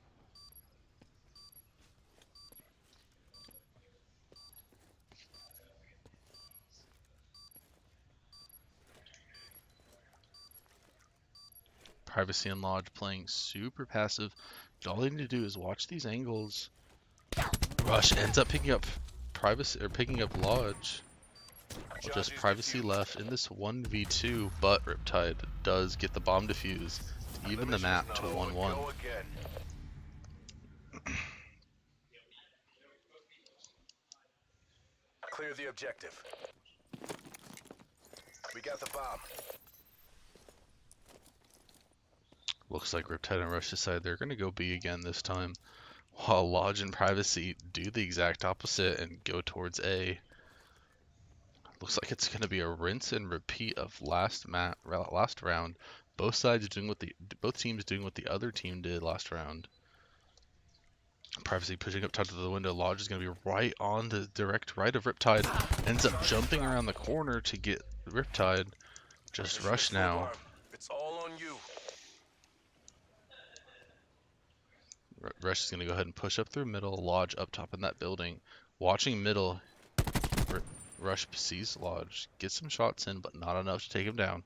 Privacy and Lodge playing super passive. All they need to do is watch these angles. Rush ends up picking up Privacy or picking up Lodge. Just Privacy left in this 1v2, but Riptide does get the bomb defuse to even the map to 1-1. Clear the objective. We got the bomb. Looks like Riptide and Rush decide they're going to go B again this time, while Lodge and Privacy do the exact opposite and go towards A. Looks like it's going to be a rinse and repeat of last round. Both teams doing what the other team did last round. Privacy pushing up top to the window. Lodge is going to be right on the direct right of Riptide. Ends up jumping around the corner to get Riptide. Just Rush now. It's all on you. Rush is going to go ahead and push up through middle, Lodge up top in that building. Watching middle, Rush sees Lodge, gets some shots in, but not enough to take him down.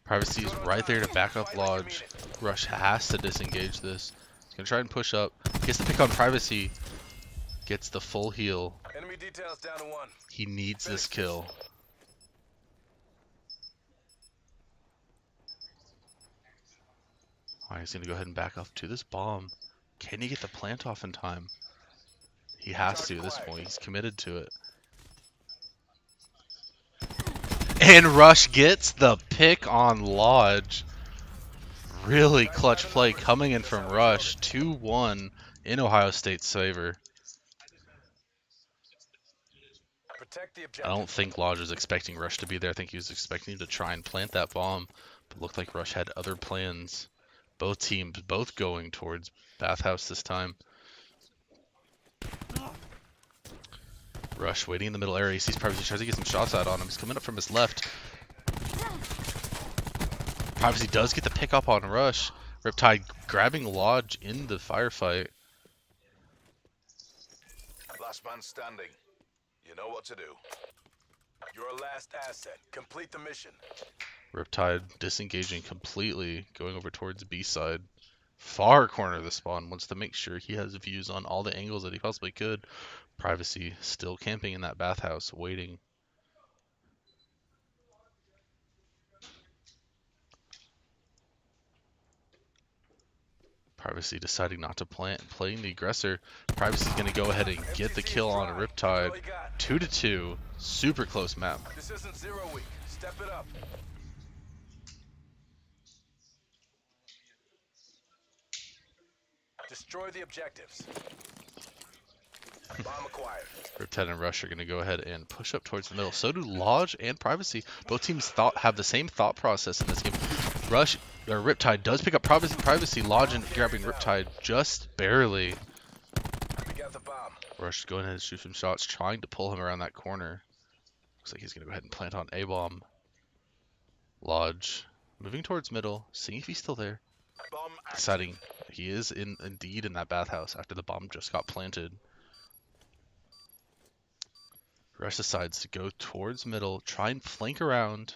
Privacy is right there to back up Lodge. Rush has to disengage this. He's going to try and push up. Gets the pick on Privacy. Gets the full heal. Enemy details down to 1. He needs this kill. Alright, he's going to go ahead and back off to this bomb. Can he get the plant off in time? He has to at this point. He's committed to it. And Rush gets the pick on Lodge. Really clutch play coming in from Rush. 2-1 in Ohio State's favor. I don't think Lodge was expecting Rush to be there. I think he was expecting to try and plant that bomb. But it looked like Rush had other plans. Both teams, both going towards Bathhouse this time. Rush waiting in the middle area. He sees Privacy, tries to get some shots out on him. He's coming up from his left. Privacy does get the pick up on Rush. Riptide grabbing Lodge in the firefight. Last man standing. You know what to do. Your last asset. Complete the mission. Riptide disengaging completely, going over towards B side. Far corner of the spawn, wants to make sure he has views on all the angles that he possibly could. Privacy still camping in that bathhouse, waiting. Privacy deciding not to plant, playing the aggressor. Privacy's going to go ahead and get the kill on Riptide. 2-2, super close map. This isn't 0 week. Step it up. Destroy the objectives. Bomb acquired. Riptide and Rush are going to go ahead and push up towards the middle. So do Lodge and Privacy. Both teams have the same thought process in this game. Rush or Riptide does pick up Privacy. Lodge and grabbing Riptide just barely. We got the bomb. Rush is going ahead and shoot some shots, trying to pull him around that corner. Looks like he's going to go ahead and plant on A-bomb. Lodge moving towards middle, seeing if he's still there. Bomb Deciding he is indeed in that bathhouse after the bomb just got planted. Rush decides to go towards middle, try and flank around.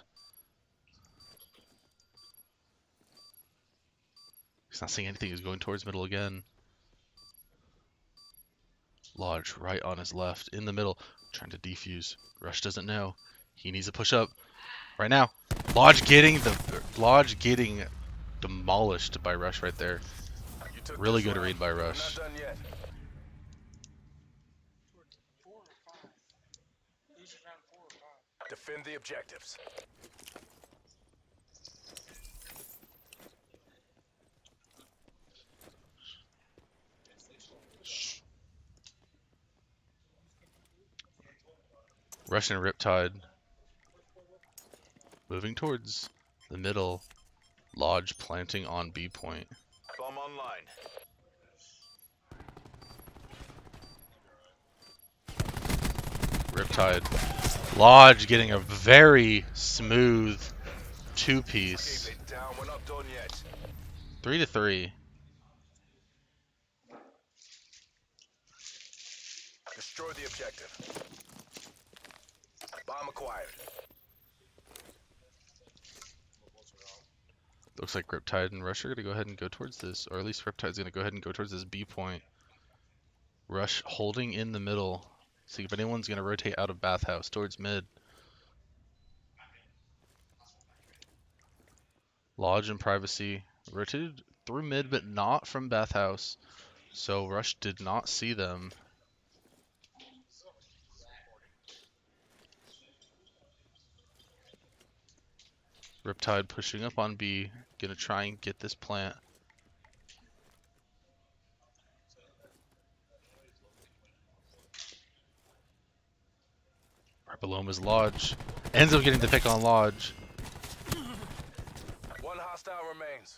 He's not seeing anything, he's going towards middle again. Lodge right on his left, in the middle, trying to defuse. Rush doesn't know. He needs to push up right now. Lodge getting demolished by Rush right there. Really good read by Rush. Not done yet. Defend the objectives. Rush and Riptide moving towards the middle. Lodge planting on B point. Bomb online. Riptide. Lodge getting a very smooth two-piece. Keep it down. We're not done yet. 3-3. Destroy the objective. Bomb acquired. Looks like Riptide and Rush are going to go ahead and go towards this, or at least Riptide's going to go ahead and go towards this B point. Rush holding in the middle. See if anyone's going to rotate out of bathhouse towards mid. Lodge and Privacy rotated through mid, but not from bathhouse. So Rush did not see them. Riptide pushing up on B, gonna try and get this plant. Right below him is Lodge. Ends up getting the pick on Lodge. One hostile remains.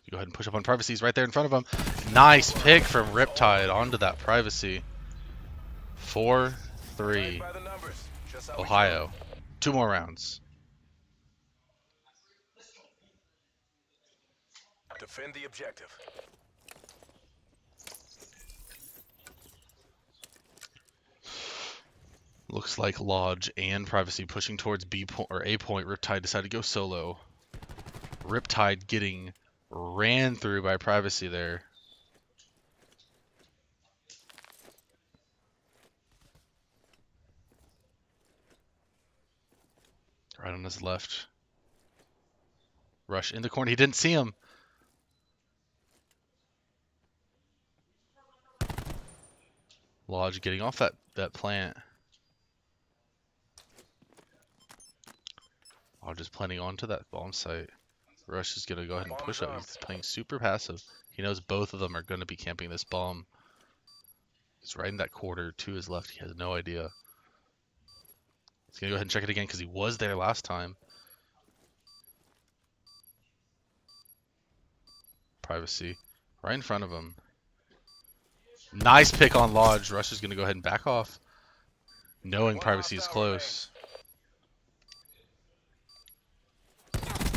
You go ahead and push up on Privacy. He's right there in front of him. Nice pick from Riptide onto that Privacy. 4-3. By the numbers. Just how we Ohio. 2 more rounds. defend the objective. Looks like Lodge and Privacy pushing towards B point or A point. Riptide decided to go solo. Riptide getting ran through by Privacy there. Right on his left. Rush in the corner. He didn't see him. Lodge getting off that plant. Lodge is planning onto that bomb site. Rush is going to go ahead and push up. He's playing super passive. He knows both of them are going to be camping this bomb. He's right in that quarter to his left. He has no idea. He's going to go ahead and check it again because he was there last time. Privacy right in front of him. Nice pick on Lodge. Rush is going to go ahead and back off, knowing Privacy is close.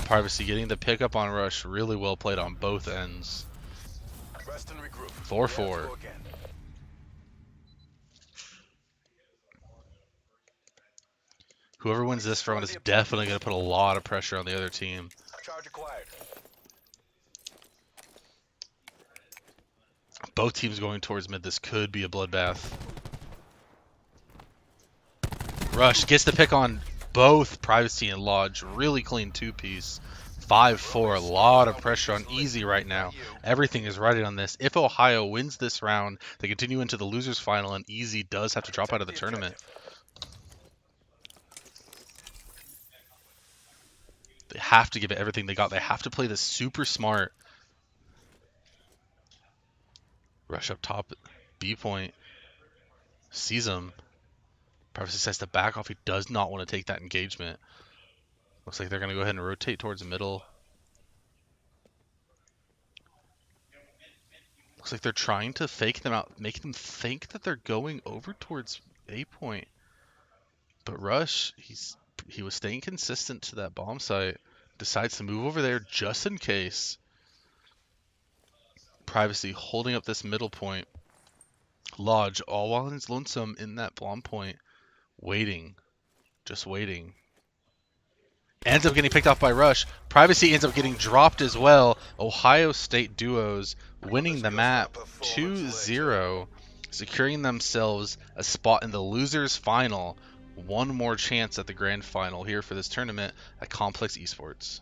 Privacy getting the pickup on Rush. Really well played on both ends. 4-4. Whoever wins this round is definitely going to put a lot of pressure on the other team. Charge acquired. Both teams going towards mid. This could be a bloodbath. Rush gets the pick on both Privacy and Lodge. Really clean two-piece. 5-4. A lot of pressure on Easy right now. Everything is riding on this. If Ohio wins this round, they continue into the losers final, and Easy does have to drop out of the tournament. They have to give it everything they got. They have to play this super smart. Rush up top, B point. Sees him. Privacy decides to back off. He does not want to take that engagement. Looks like they're going to go ahead and rotate towards the middle. Looks like they're trying to fake them out, make them think that they're going over towards A point. But Rush, he was staying consistent to that bomb site. Decides to move over there just in case. Privacy holding up this middle point. Lodge, all while he's lonesome in that bomb point. Waiting. Just waiting. Ends up getting picked off by Rush. Privacy ends up getting dropped as well. Ohio State duos winning the map 2-0. Securing themselves a spot in the losers final. One more chance at the grand final here for this tournament at Complex Esports.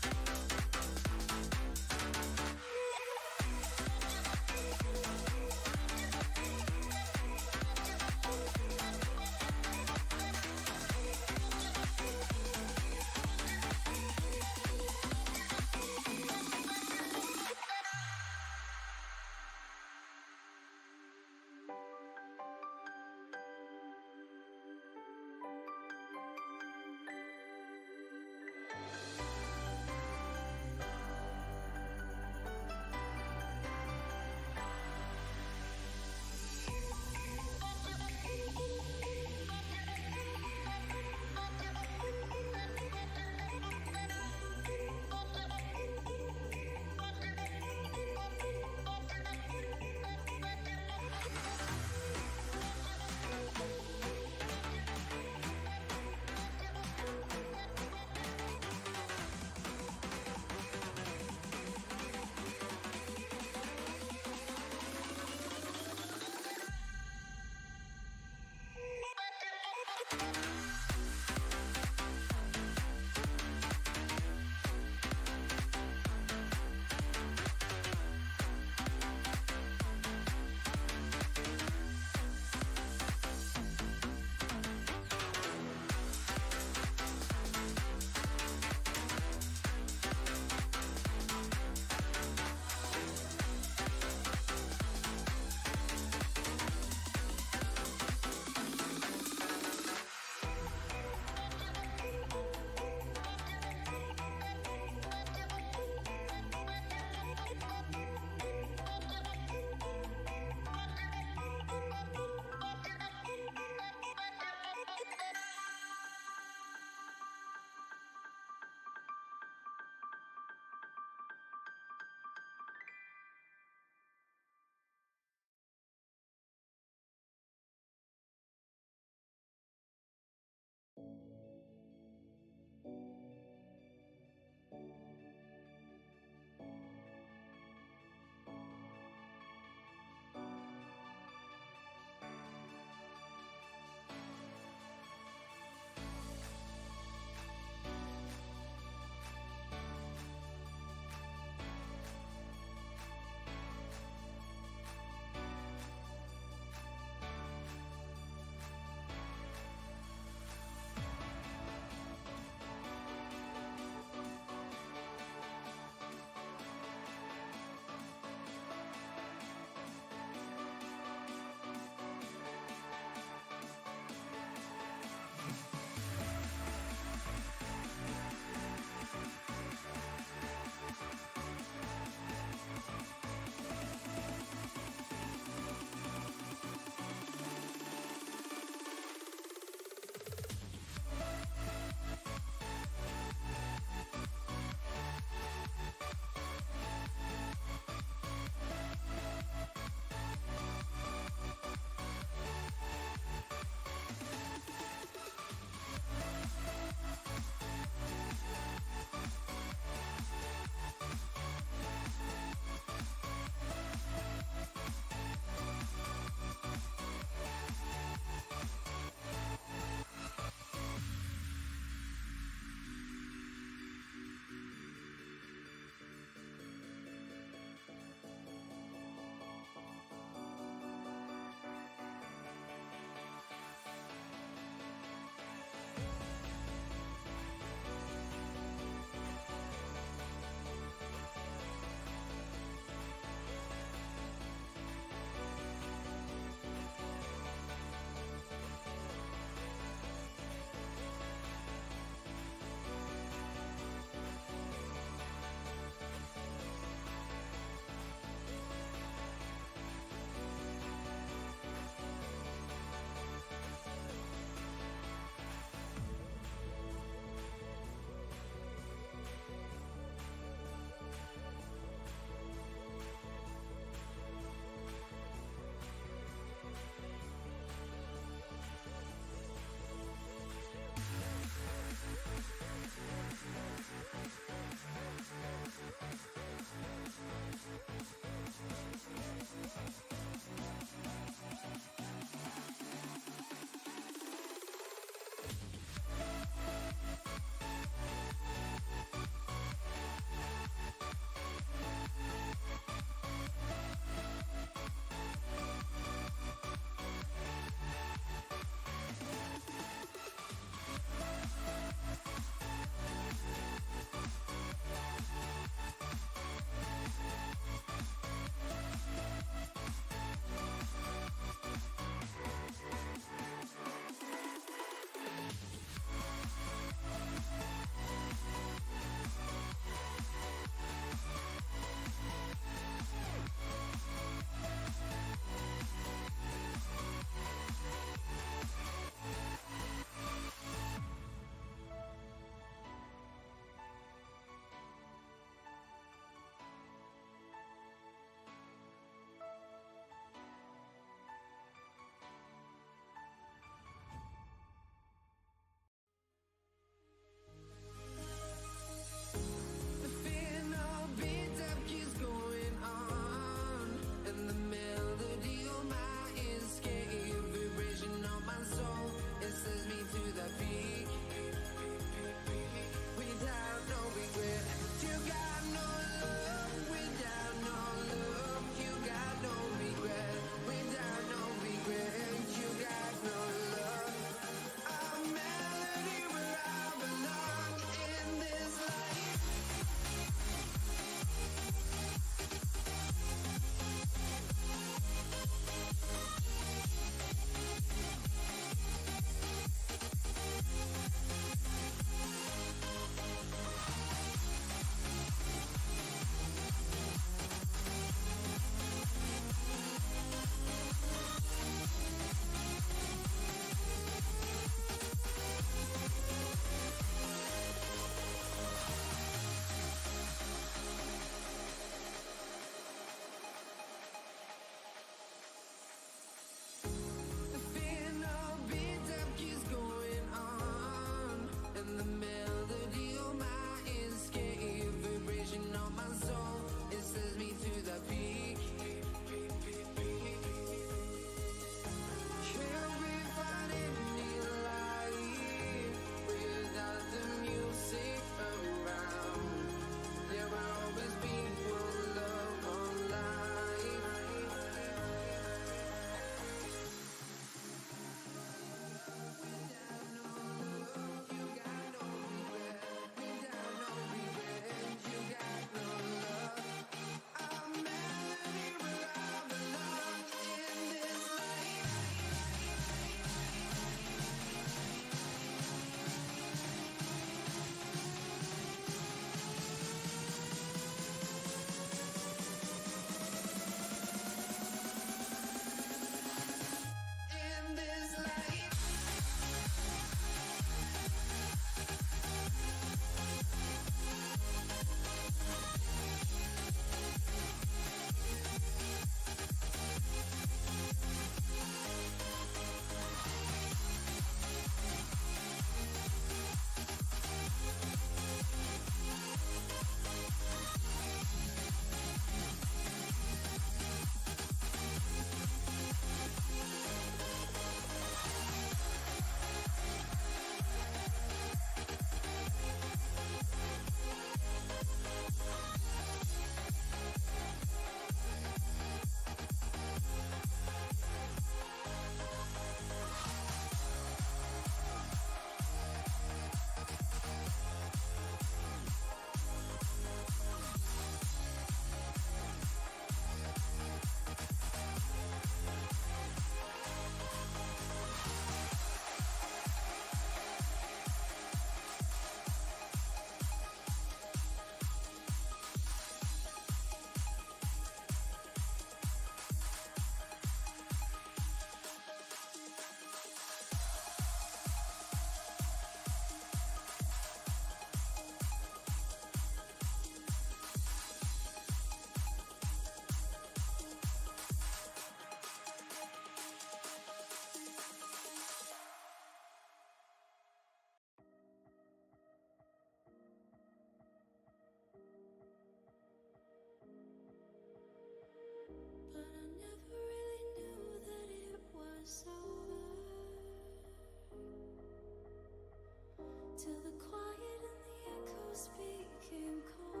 echoes became colder.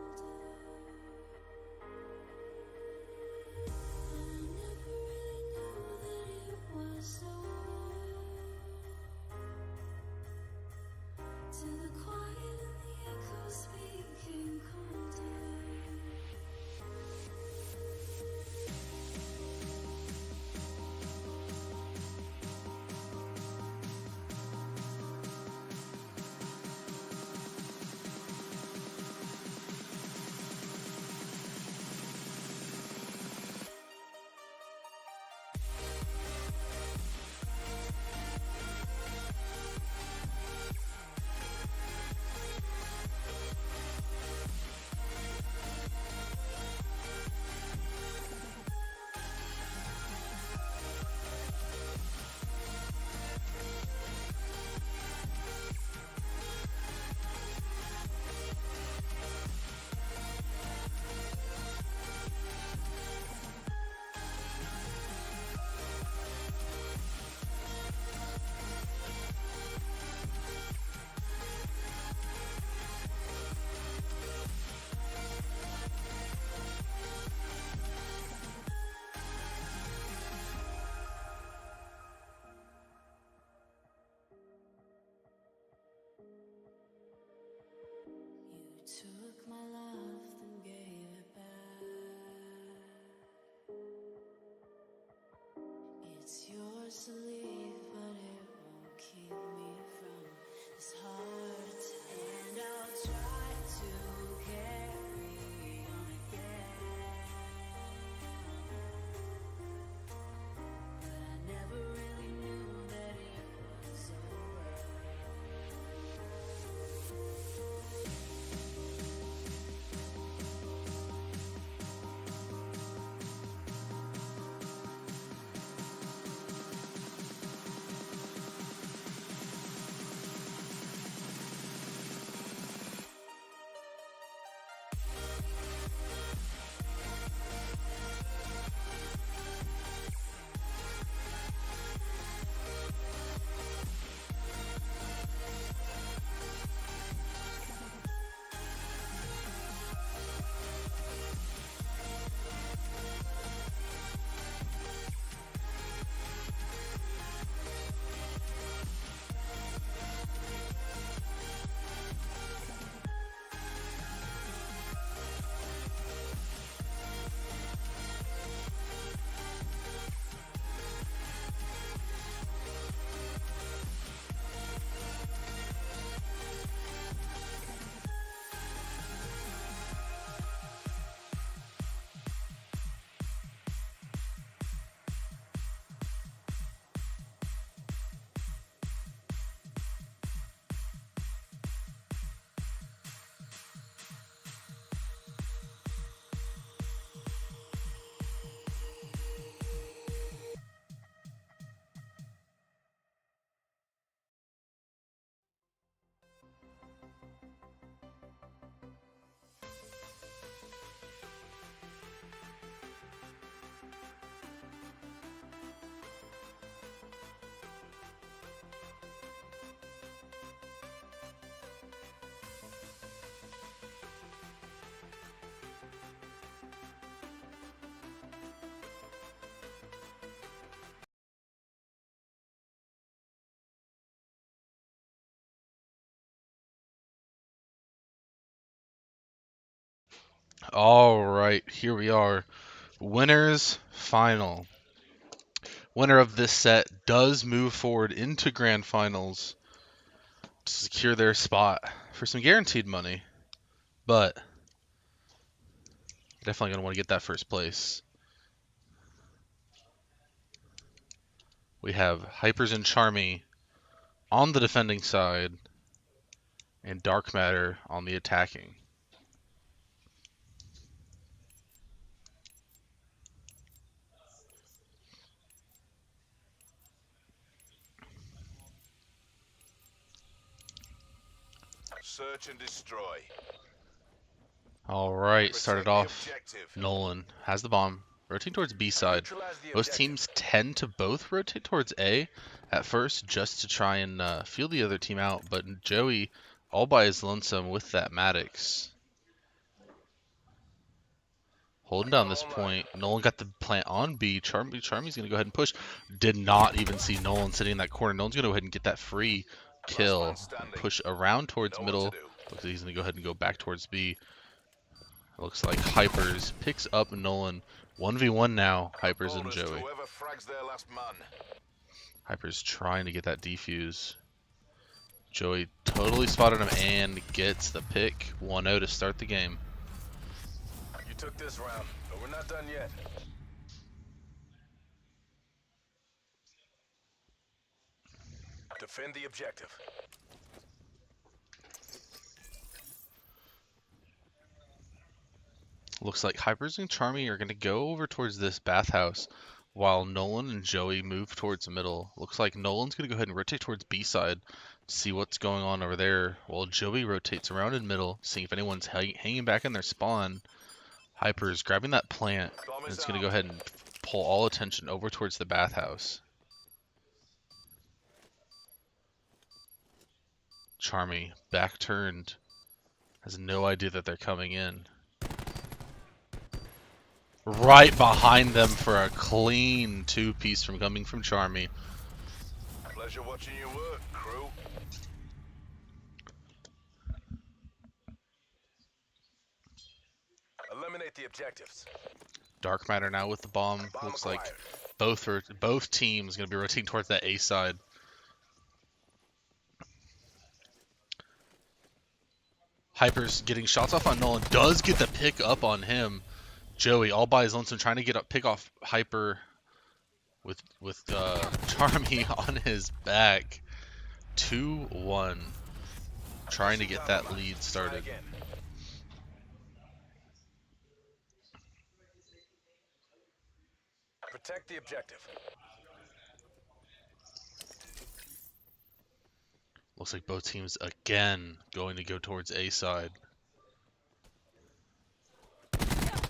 I never really knew that it was over. To the quiet and the echoes became colder. Took my love, then gave it back. It's yours to leave, but it won't keep me from this heart attack. And I'll try to carry on again, but I never really knew that it was over. All right, here we are. Winners final. Winner of this set does move forward into grand finals to secure their spot for some guaranteed money, but definitely going to want to get that first place. We have Hypers and Charmy on the defending side and Dark Matter on the attacking. Search and destroy. All right, started off. Nolan has the bomb, rotating towards B side. Most teams tend to both rotate towards A at first just to try and feel the other team out, but Joey all by his lonesome with that Maddox. Holding down this point. Nolan got the plant on B. Charmy's going to go ahead and push. Did not even see Nolan sitting in that corner. Nolan's going to go ahead and get that free kill. And push around towards middle. Looks like he's going to go ahead and go back towards B. Looks like Hypers picks up Nolan. 1v1 now, Hypers and Joey. Hypers trying to get that defuse. Joey totally spotted him and gets the pick. 1-0 to start the game. You took this round, but we're not done yet. Defend the objective. Looks like Hypers and Charmy are going to go over towards this bathhouse while Nolan and Joey move towards the middle. Looks like Nolan's going to go ahead and rotate towards B side, see what's going on over there, while Joey rotates around in middle, seeing if anyone's hanging back in their spawn. Hypers grabbing that plant, and it's going to go ahead and pull all attention over towards the bathhouse. Charmy, back turned, has no idea that they're coming in. Right behind them for a clean two-piece from coming from Charmy. Pleasure watching you work, crew. Eliminate the objectives. Dark Matter now with the bomb. Looks like both teams going to be rotating towards that A side. Hypers getting shots off on Nolan. Does get the pick up on him. Joey all by his lonesome trying to get a pick off Hyper with Charmy on his back. 2-1. Trying to get that lead started. Protect the objective. Looks like both teams again going to go towards A side.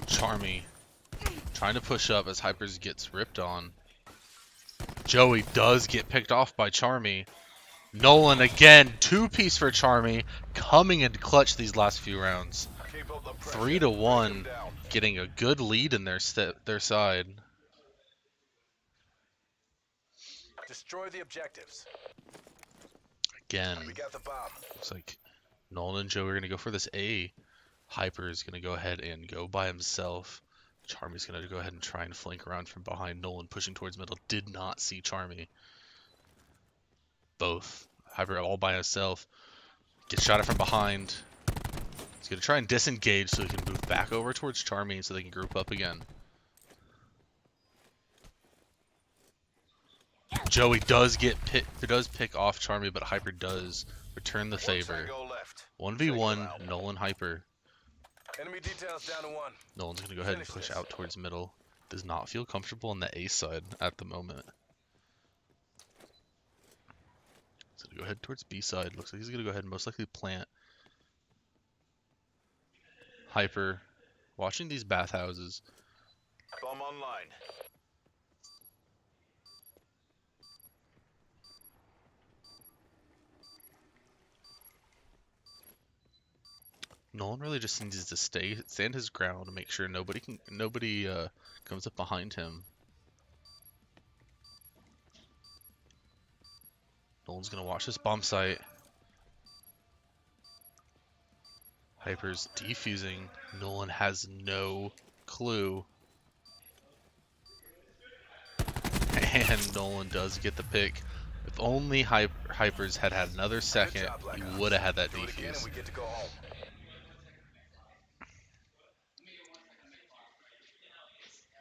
Charmy trying to push up as Hypers gets ripped on. Joey does get picked off by Charmy. Nolan again, two-piece for Charmy, coming in clutch these last few rounds. 3-1, getting a good lead in their side. Destroy the objectives. Again, We got the bomb. looks like Nolan and Joey are going to go for this A. Hyper is going to go ahead and go by himself. Charmy's going to go ahead and try and flank around from behind. Nolan pushing towards middle. Did not see Charmy. Both. Hyper all by himself. Gets shot at from behind. He's going to try and disengage so he can move back over towards Charmy so they can group up again. Joey does pick off Charmy, but Hyper does return the favor. 1v1, Nolan Hyper. Enemy details down to 1. Nolan's going to go ahead and push out towards middle. Does not feel comfortable on the A side at the moment. He's going to go ahead towards B side. Looks like he's going to go ahead and most likely plant. Hyper watching these bathhouses. Bomb online. Nolan really just needs to stand his ground and make sure nobody comes up behind him. Nolan's gonna watch this bomb site. Hyper's defusing. Nolan has no clue. And Nolan does get the pick. If only Hypers had another second, he would have had that defuse.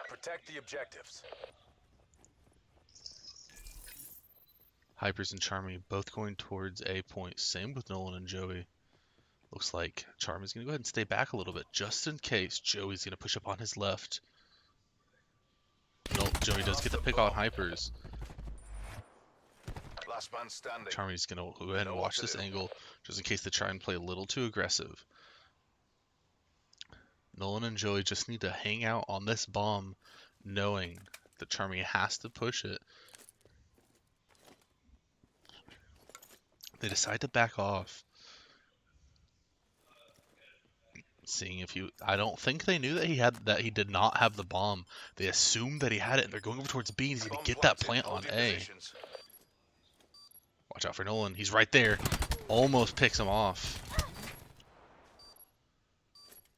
Protect the objectives. Hypers and Charmy both going towards A point. Same with Nolan and Joey. Looks like Charmy's going to go ahead and stay back a little bit just in case Joey's going to push up on his left. Nope, Joey does get the pick on Hypers. Last man standing. Charmy's going to go ahead and watch this angle just in case they try and play a little too aggressive. Nolan and Joey just need to hang out on this bomb knowing that Charmy has to push it. They decide to back off. Seeing if he, I don't think they knew that he did not have the bomb. They assumed that he had it, and they're going over towards B, and he's gonna get that plant on A. Watch out for Nolan. He's right there. Almost picks him off.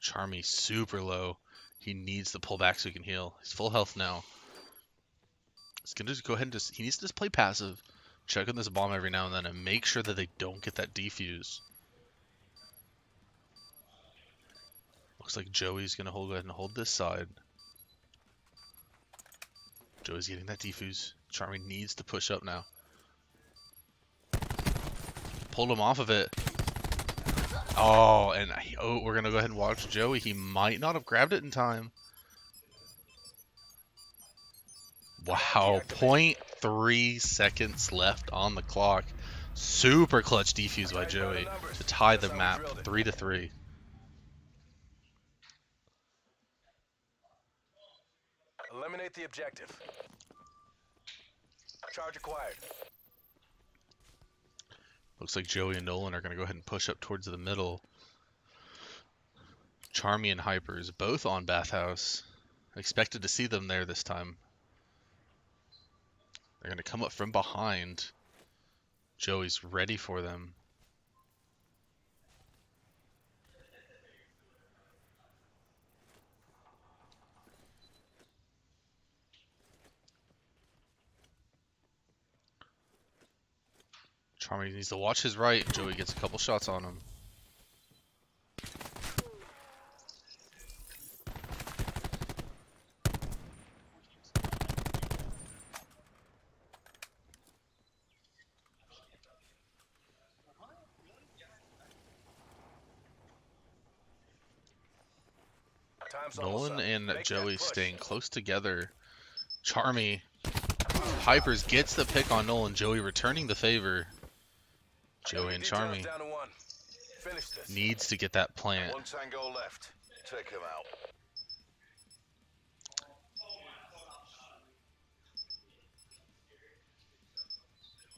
Charmy super low. He needs to pull back so he can heal. He's full health now. He's gonna just go ahead and he needs to just play passive. Check on this bomb every now and then and make sure that they don't get that defuse. Looks like Joey's gonna go ahead and hold this side. Joey's getting that defuse. Charmy needs to push up now. Pulled him off of it. Oh, and we're gonna go ahead and watch Joey. He might not have grabbed it in time. Wow, 0.3 seconds left on the clock. Super clutch defuse by Joey to tie the map 3-3. Eliminate the objective. Charge acquired. Looks like Joey and Nolan are going to go ahead and push up towards the middle. Charmy and Hypers, both on Bathhouse. Expected to see them there this time. They're going to come up from behind. Joey's ready for them. Charmy needs to watch his right. Joey gets a couple shots on him. Nolan and Joey staying close together. Charmy. Hypers gets the pick on Nolan. Joey returning the favor. Joey and Charmy needs to get that plant. One tango left. Take him out.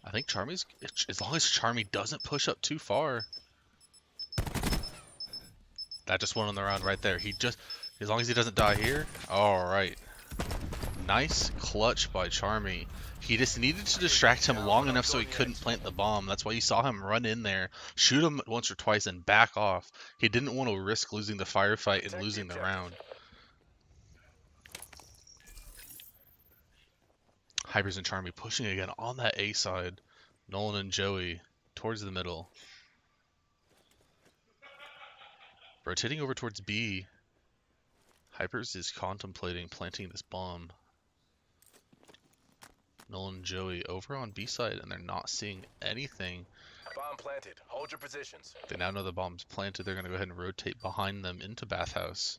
I think Charmy's, as long as Charmy doesn't push up too far. That just won on the round right there. He just, as long as he doesn't die here. All right. Nice clutch by Charmy. He just needed to distract him long enough so he couldn't plant the bomb. That's why you saw him run in there, shoot him once or twice, and back off. He didn't want to risk losing the firefight and losing the round. Hypers and Charmy pushing again on that A side. Nolan and Joey towards the middle. Rotating over towards B. Hypers is contemplating planting this bomb. Nolan and Joey over on B side, and they're not seeing anything. Bomb planted. Hold your positions. They now know the bomb's planted. They're going to go ahead and rotate behind them into Bathhouse.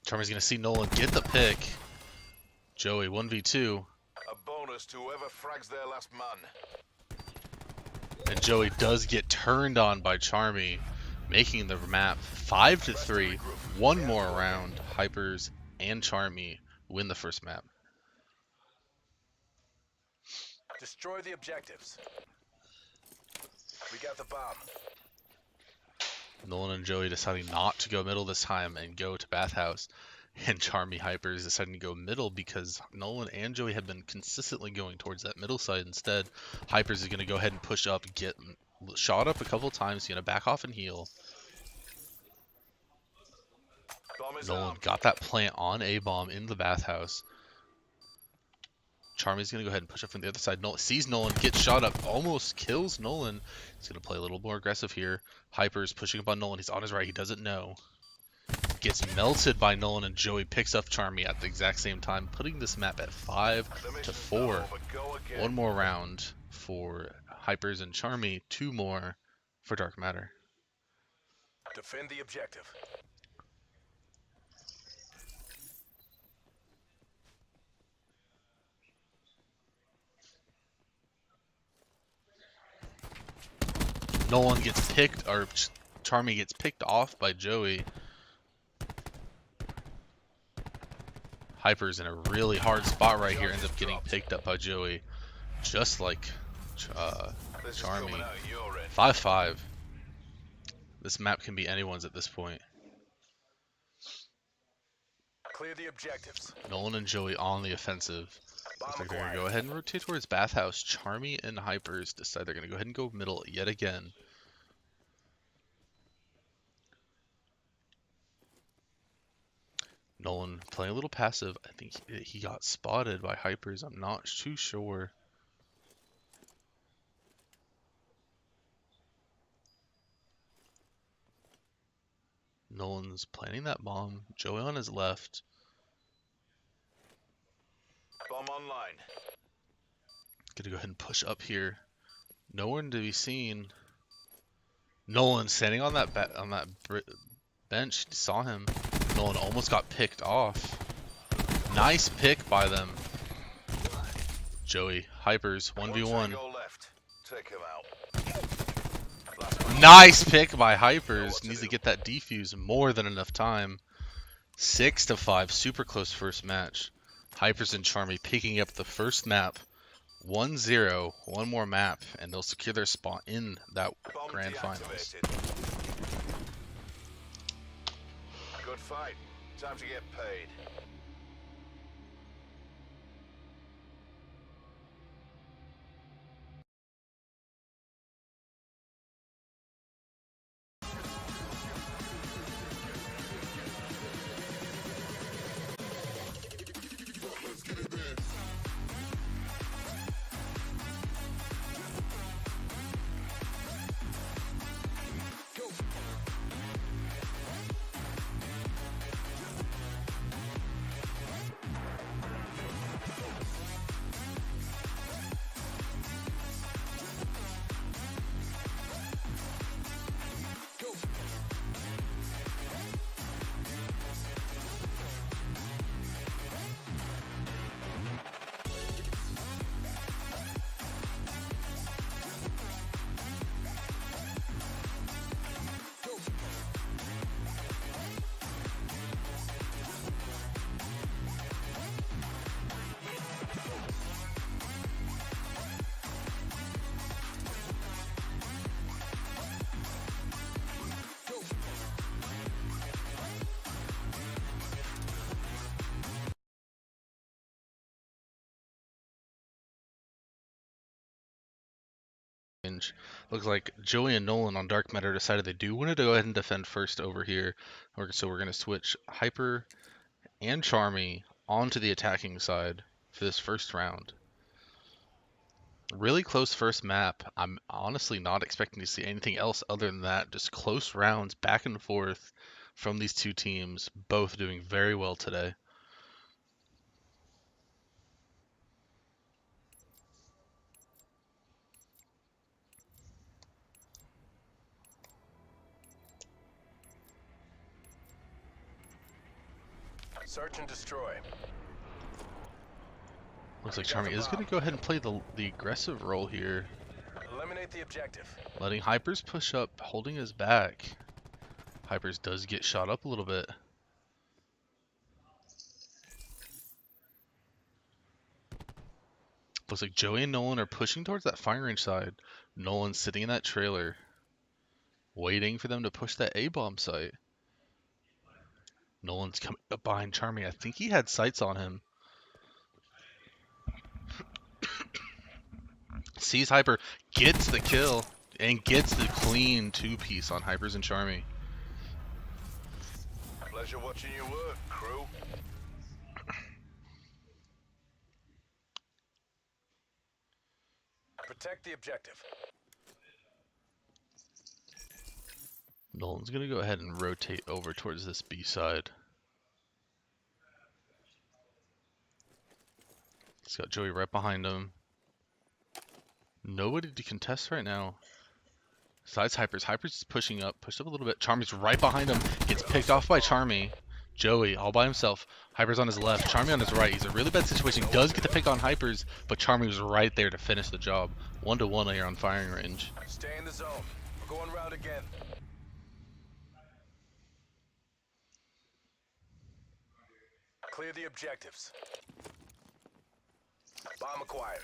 Charmy's going to see Nolan get the pick. Joey 1v2. A bonus to whoever frags their last man. And Joey does get turned on by Charmy, making the map 5-3. One more round. Hypers and Charmy win the first map. Destroy the objectives. We got the bomb. Nolan and Joey deciding not to go middle this time and go to Bathhouse. And Charmy Hypers deciding to go middle because Nolan and Joey have been consistently going towards that middle side instead. Hypers is going to go ahead and push up, get shot up a couple times. He's going to back off and heal. Nolan got that plant on A-bomb in the Bathhouse. Charmy's going to go ahead and push up from the other side. Nolan sees Nolan, gets shot up, almost kills Nolan. He's going to play a little more aggressive here. Hypers pushing up on Nolan. He's on his right. He doesn't know. Gets melted by Nolan, and Joey picks up Charmy at the exact same time, putting this map at 5-4. One more round for Hypers and Charmy. Two more for Dark Matter. Defend the objective. Nolan gets picked, or Charmy gets picked off by Joey. Hyper's in a really hard spot right here, ends up getting picked up by Joey, just like Charmy. 5-5. This map can be anyone's at this point. Clear the objectives. Nolan and Joey on the offensive. Looks like they're going to go ahead and rotate towards Bathhouse. Charmy and Hypers decide they're going to go ahead and go middle yet again. Nolan playing a little passive. I think he got spotted by Hypers. I'm not too sure. Nolan's planting that bomb. Joey on his left. Bomb online. Gonna go ahead and push up here. No one to be seen. Nolan standing on that bench. Saw him. Nolan almost got picked off. Nice pick by them. Joey, Hypers, 1v1. Take him out. Nice pick by Hypers. Needs to get that defuse. More than enough time. 6-5. Super close first match. Hypers and Charmy picking up the first map. 1-0. One more map, and they'll secure their spot in that grand finals. Good fight. Time to get paid. Looks like Joey and Nolan on Dark Matter decided they do want to go ahead and defend first over here. So we're going to switch Hyper and Charmy onto the attacking side for this first round. Really close first map. I'm honestly not expecting to see anything else other than that. Just close rounds back and forth from these two teams, both doing very well today. Search and destroy. Looks like Charmy is going to go ahead and play the aggressive role here. Eliminate the objective. Letting Hypers push up, holding his back. Hypers does get shot up a little bit. Looks like Joey and Nolan are pushing towards that firing range side. Nolan's sitting in that trailer, waiting for them to push that A-bomb site. Nolan's coming up behind Charmy. I think he had sights on him. Sees Hyper, gets the kill, and gets the clean two-piece on Hypers and Charmy. Pleasure watching you work, crew. Protect the objective. Nolan's going to go ahead and rotate over towards this B side. He's got Joey right behind him. Nobody to contest right now. Besides Hypers. Hypers is pushing up. Pushed up a little bit. Charmy's right behind him. Gets picked off by Charmy. Joey all by himself. Hypers on his left. Charmy on his right. He's in a really bad situation. Does get the pick on Hypers, but Charmy was right there to finish the job. 1-1 here on firing range. Stay in the zone. We're going round again. Clear the objectives. Bomb acquired.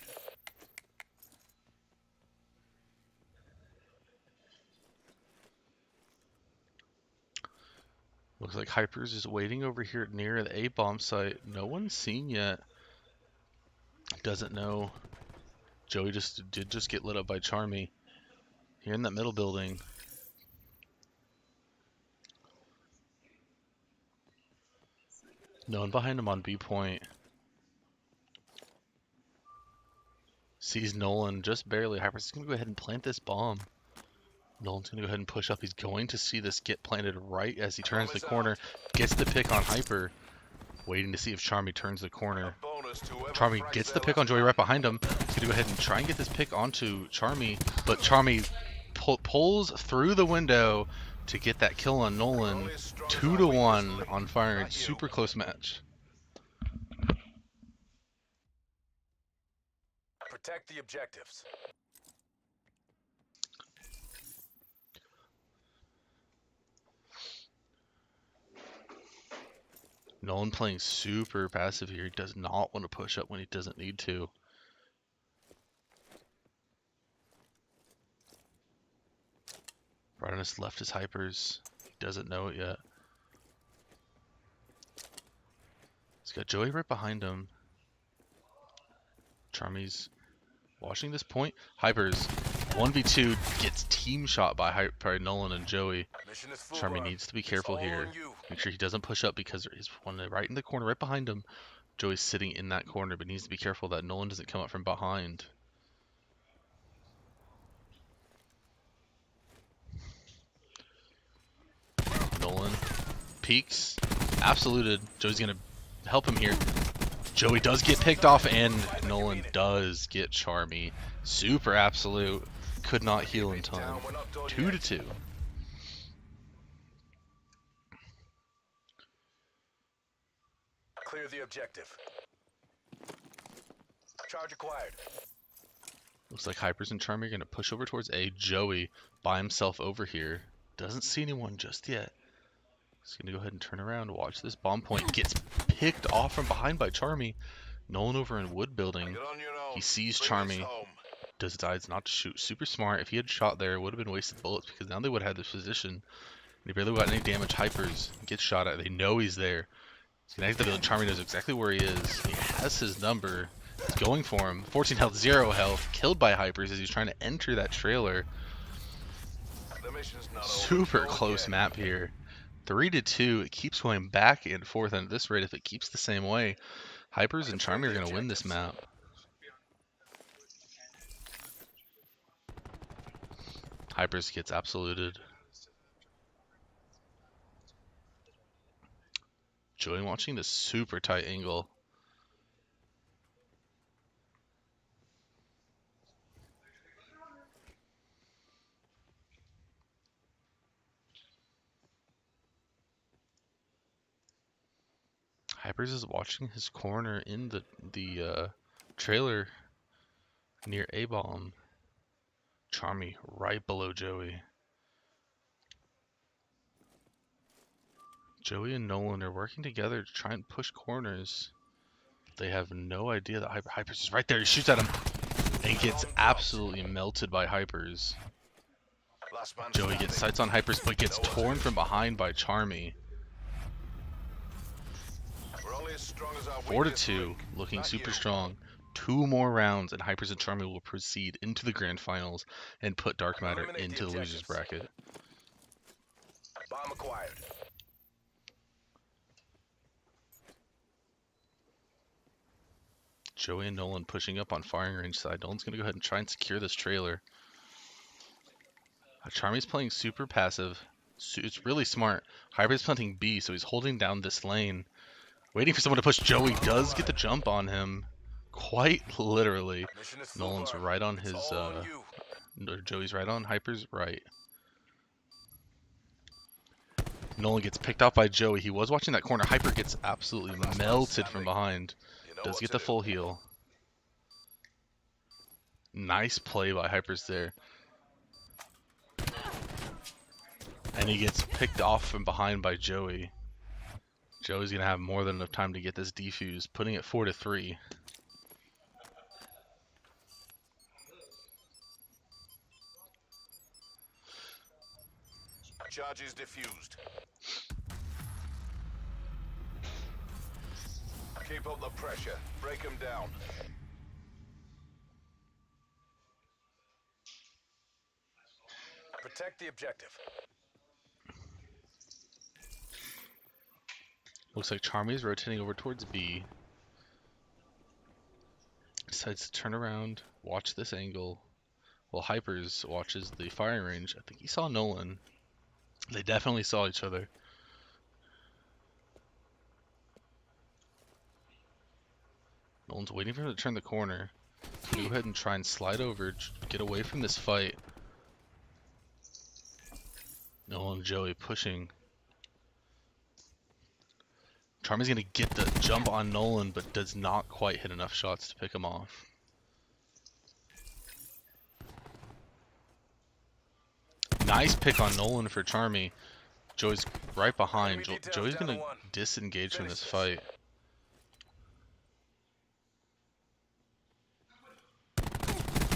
Looks like Hypers is waiting over here near the A-bomb site. No one's seen yet. Doesn't know. Joey did just get lit up by Charmy. Here in that middle building. No one behind him on B point. Sees Nolan just barely. Hypers is going to go ahead and plant this bomb. Nolan's going to go ahead and push up. He's going to see this get planted right as he turns the corner. Gets the pick on Hyper. Waiting to see if Charmy turns the corner. Charmy gets the pick on Joey right behind him. He's going to go ahead and try and get this pick onto Charmy. But Charmy pulls through the window to get that kill on Nolan. 2-1 on firing. Super close match. Protect the objectives. Nolan playing super passive here. He does not want to push up when he doesn't need to. Right on his left is Hypers. He doesn't know it yet. He's got Joey right behind him. Charmy's watching this point. Hypers 1v2 gets team shot by Nolan and Joey. Charmy needs to be careful here. Make sure he doesn't push up because there is one right in the corner right behind him. Joey's sitting in that corner, but needs to be careful that Nolan doesn't come up from behind. Nolan peeks, absoluted. Joey's gonna help him here. Joey does get picked off, and Nolan does get Charmy. Super absolute. Could not heal in time. 2-2. Clear the objective. Charge acquired. Looks like Hypers and Charmy are going to push over towards A. Joey by himself over here. Doesn't see anyone just yet. He's going to go ahead and turn around. Watch this bomb point. Gets picked off from behind by Charmy. Nolan over in wood building. He sees Charmy. Decides not to shoot. Super smart. If he had shot there, it would have been wasted bullets because now they would have this position. And he barely got any damage. Hypers gets shot at. They know he's there. He's going to exit the building. Charmy knows exactly where he is. He has his number. He's going for him. 14 health, 0 health. Killed by Hypers as he's trying to enter that trailer. Super close map here. 3-2. It keeps going back and forth. And at this rate, if it keeps the same way, Hypers and Charmy are going to win this map. Hypers gets absoluted. Joey watching this super tight angle. Hypers is watching his corner in the trailer near A-bomb. Charmy right below Joey. Joey and Nolan are working together to try and push corners. They have no idea that Hypers is right there. He shoots at him and gets absolutely melted by Hypers. Joey gets sights on Hypers but gets torn from behind by Charmy. 4-2, looking super strong. 2 more rounds and Hypers and Charmy will proceed into the grand finals and put Dark Matter into the losers bracket. Bomb acquired. Joey and Nolan pushing up on firing range side. Nolan's going to go ahead and try and secure this trailer. Charmy's playing super passive. It's really smart. Hyper's planting B, so he's holding down this lane. Waiting for someone to push. Joey does get the jump on him. Quite literally. Nolan's right on his, Joey's right on Hyper's right. Nolan gets picked off by Joey. He was watching that corner. Hyper gets absolutely melted from behind. Does get the full heal. Nice play by Hypers there. And he gets picked off from behind by Joey. Joey's gonna have more than enough time to get this defuse, putting it 4-3. Charges diffused. Keep up the pressure. Break them down. Protect the objective. Looks like Charmy's rotating over towards B. Decides to turn around, watch this angle. While Hypers watches the firing range. I think he saw Nolan. They definitely saw each other. Nolan's waiting for him to turn the corner. Go ahead and try and slide over, get away from this fight. Nolan and Joey pushing. Charmy's gonna get the jump on Nolan, but does not quite hit enough shots to pick him off. Nice pick on Nolan for Charmy. Joey's right behind. Joey's gonna disengage from this fight.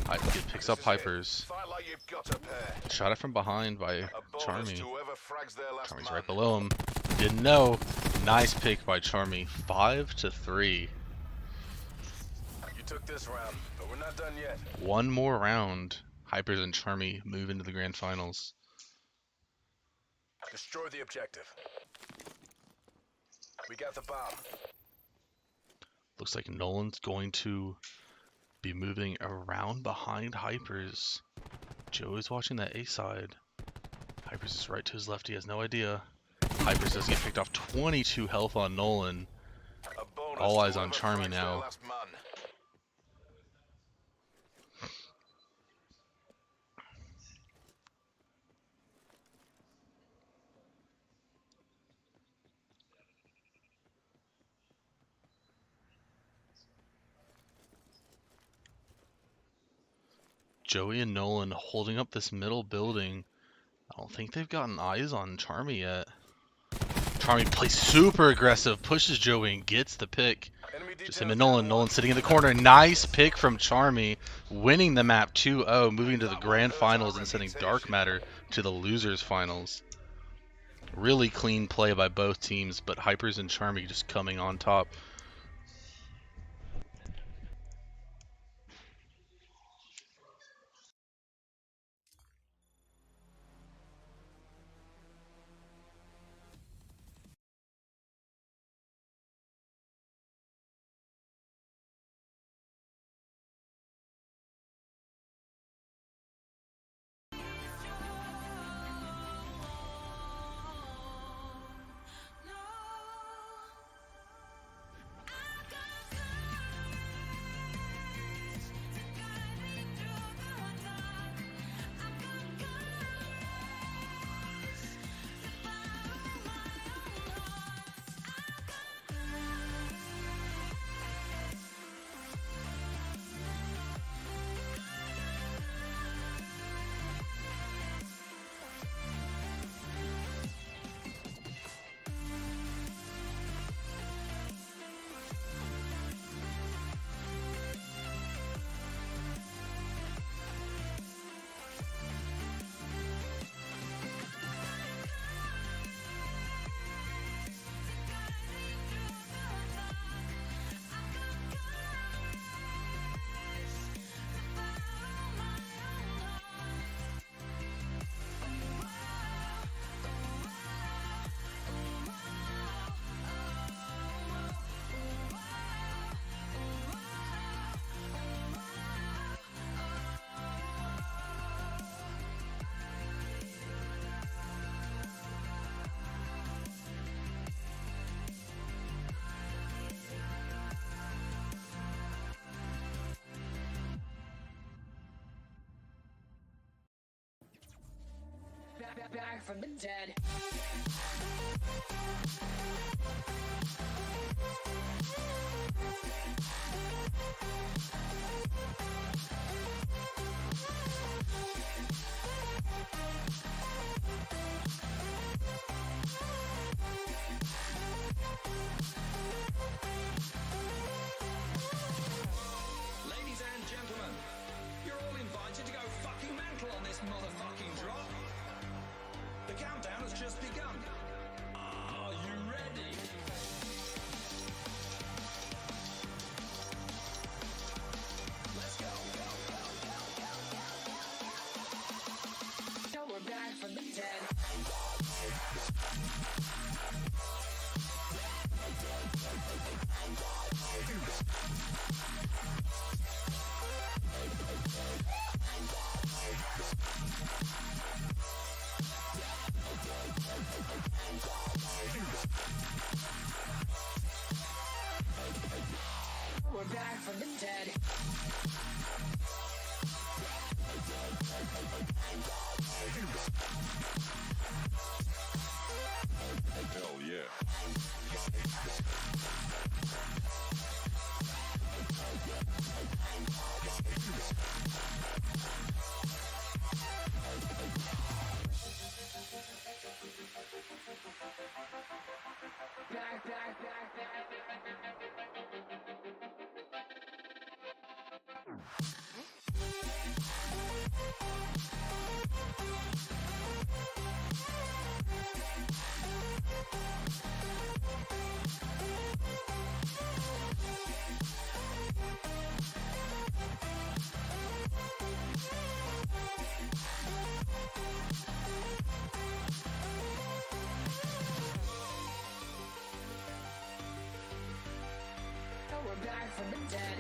It picks up Hypers. Shot it from behind by Charmy. Charmy's right below him. Didn't know. Nice pick by Charmy. 5-3. You took this round, but we're not done yet. One more round. Hypers and Charmy move into the grand finals. Destroy the objective. We got the bomb. Looks like Nolan's going to be moving around behind Hypers. Joey's watching that A side. Hypers is right to his left. He has no idea. Hypers does get picked off. 22 health on Nolan. All eyes on Charmy now. Joey and Nolan holding up this middle building. I don't think they've gotten eyes on Charmy yet. Charmy plays super aggressive, pushes Joey and gets the pick. Just him and Nolan. Nolan sitting in the corner. Nice pick from Charmy, winning the map 2-0, moving to the grand finals and sending Dark Matter to the losers finals. Really clean play by both teams, but Hypers and Charmy just coming on top. Back from the dead. back from the dead.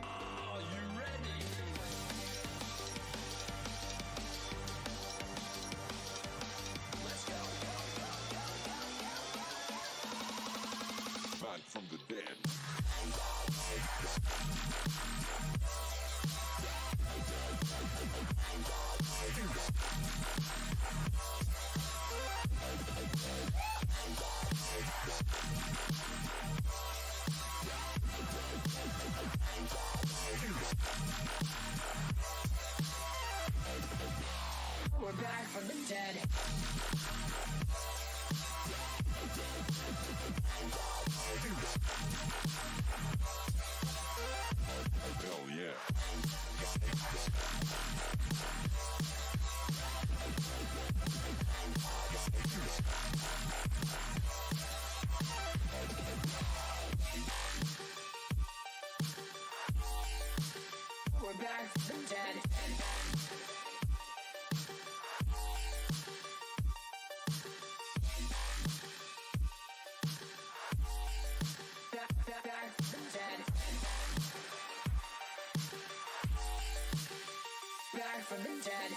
Are you ready? Let's go. Back from the dead. We're back from the dead. Hell yeah. We're back from the dead. Back from the dead. Back from the dead.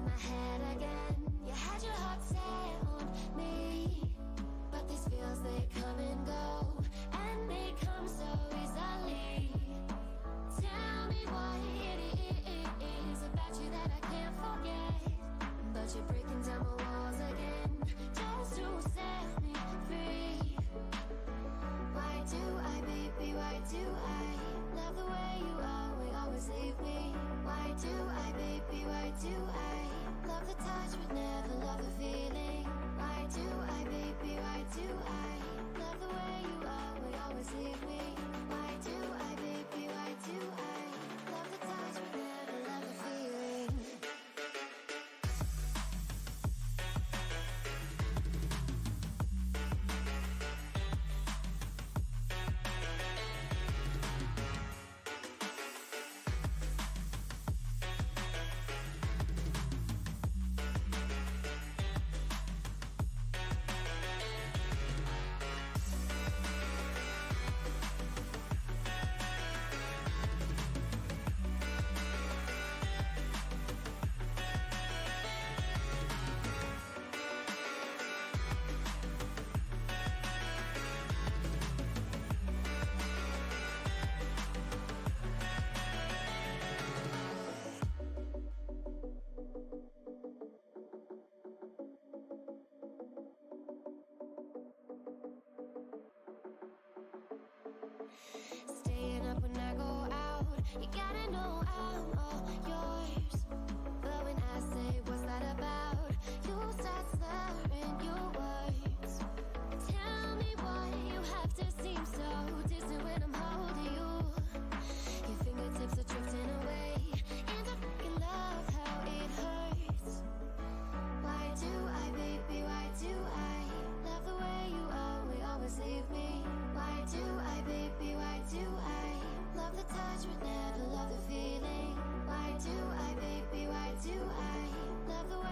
my head again. You had your heart set on me, but these feels they come and go, and they come so easily. Tell me what it is about you that I can't forget, but you're breaking down my walls again just to set me free. Why do I, baby, why do I love the way you always leave me? Why do I, baby, why do I love the touch but never love the feeling? Why do I, baby, why do I love the way you always leave me? Why do I, baby, why do I love the touch but never love the feeling? Staying up when I go out, you gotta know I'm all yours. But when I say what's that about, you start slurring your words. Tell me why you have to seem so distant when I'm holding you. Your fingertips are drifting away, and I fucking love how it hurts. Why do I, baby, why do I love the way you always leave me? Why do I, baby, why do I love the touch but never love the feeling? Why do I, baby, why do I love the way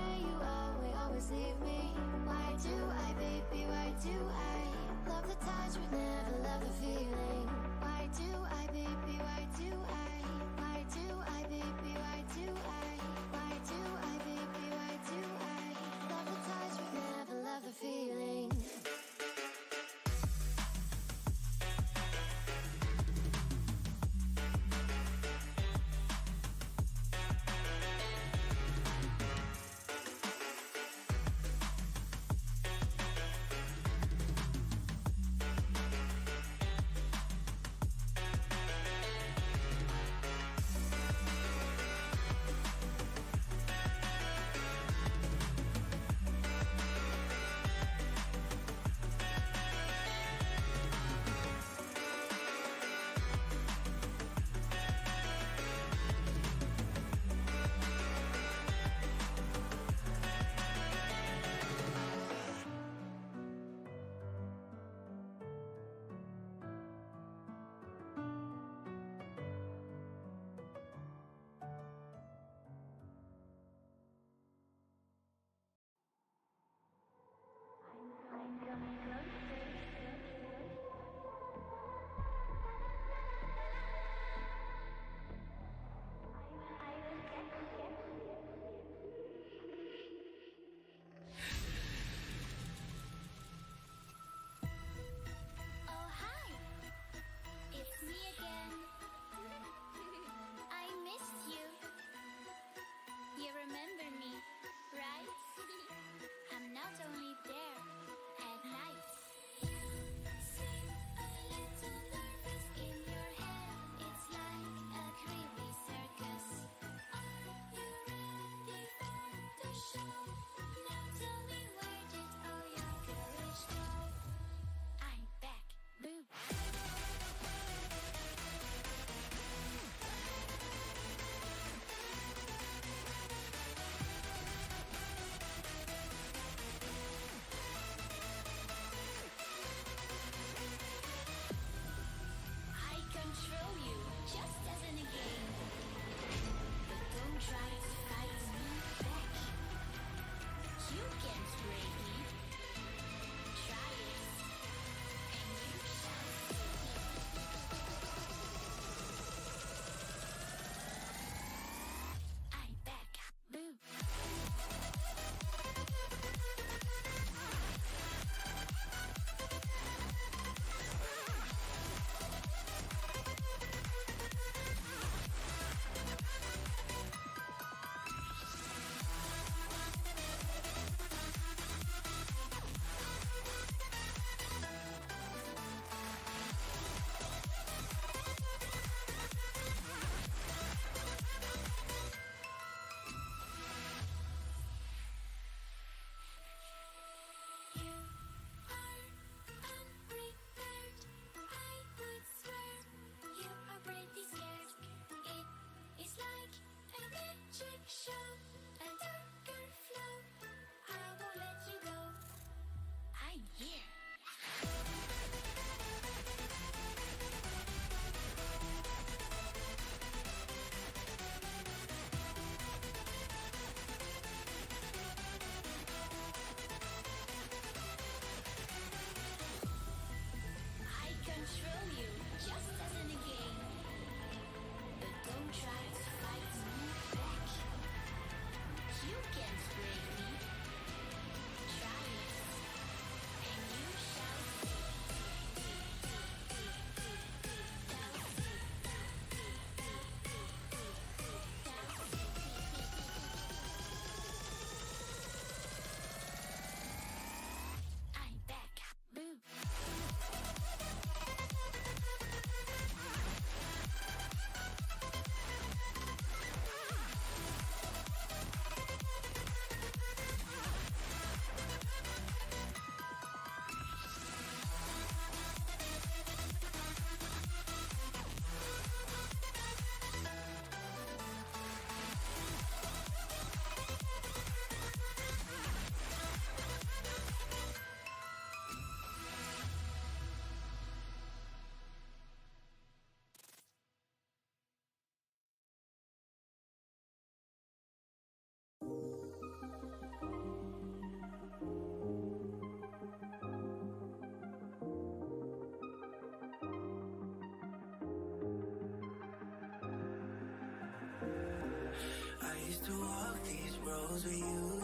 used to walk these roads with you.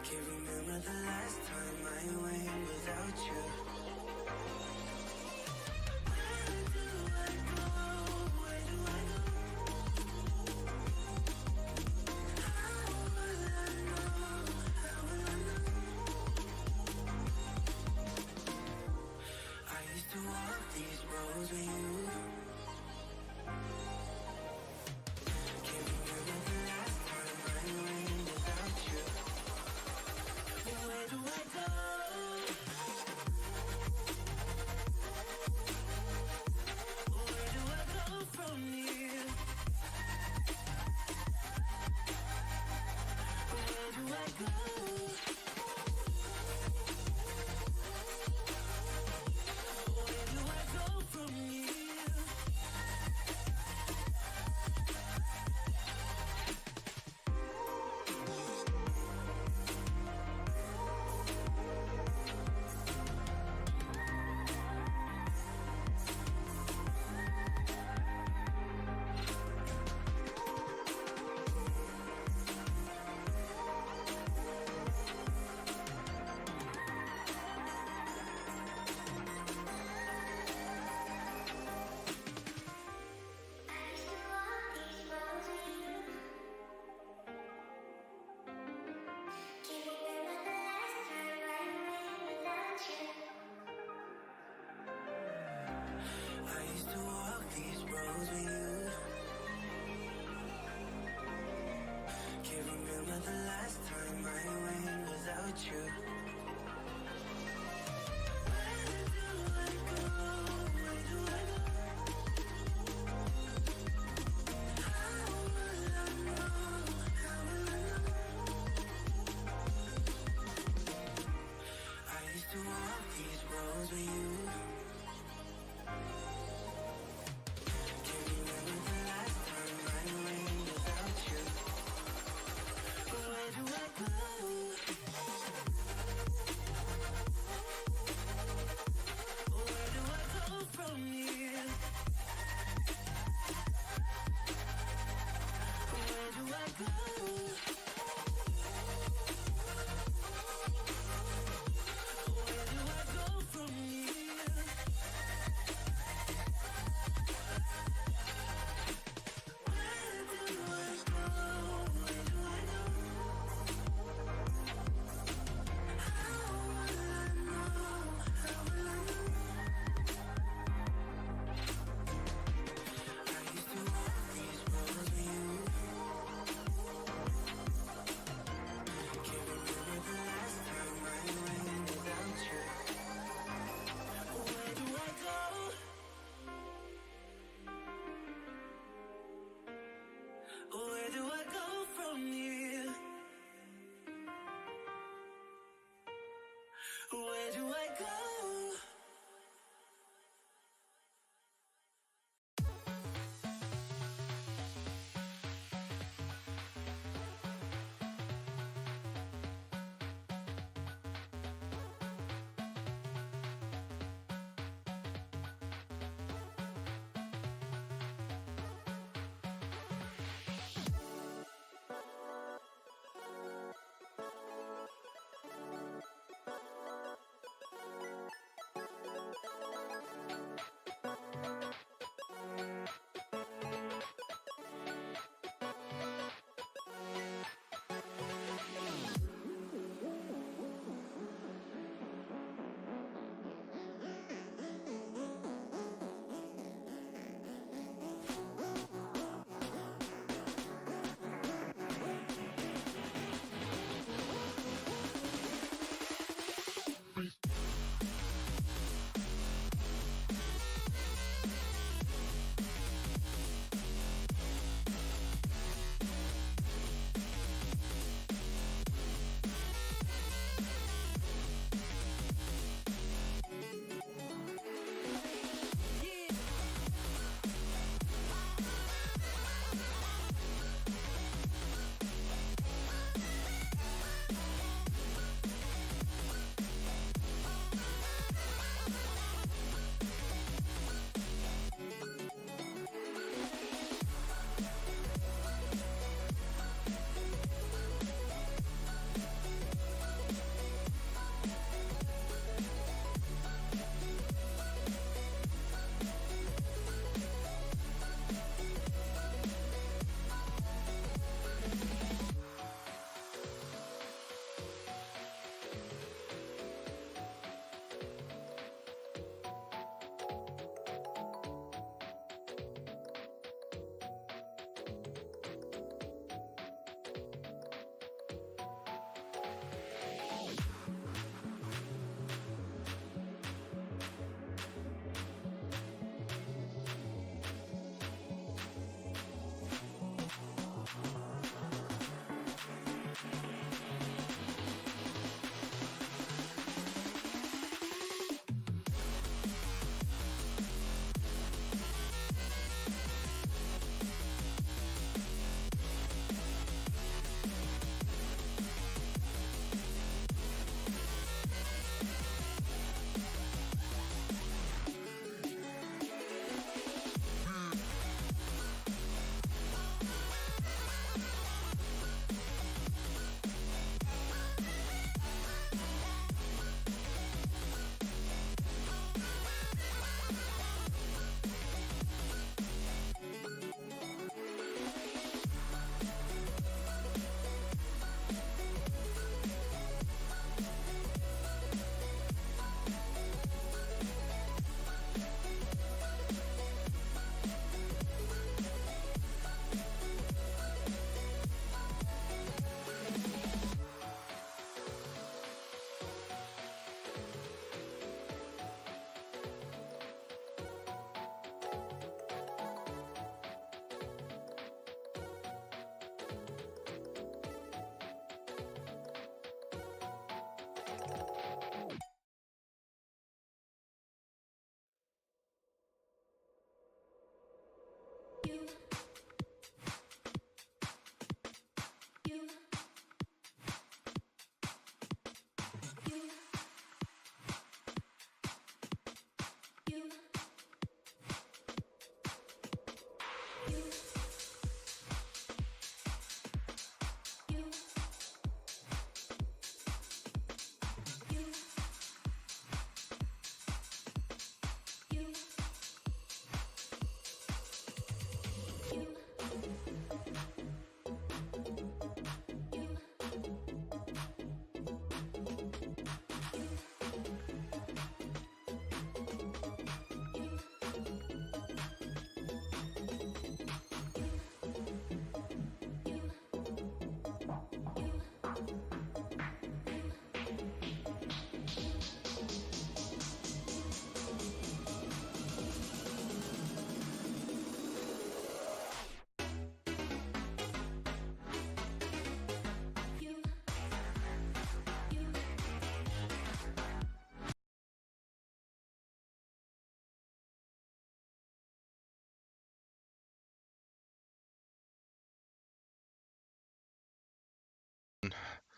Can't remember the last time I went without you. Where do I go? Where do I go? How will I know? How will I know? I used to walk these roads with you. Can't remember the last time I went without you. Where do I go?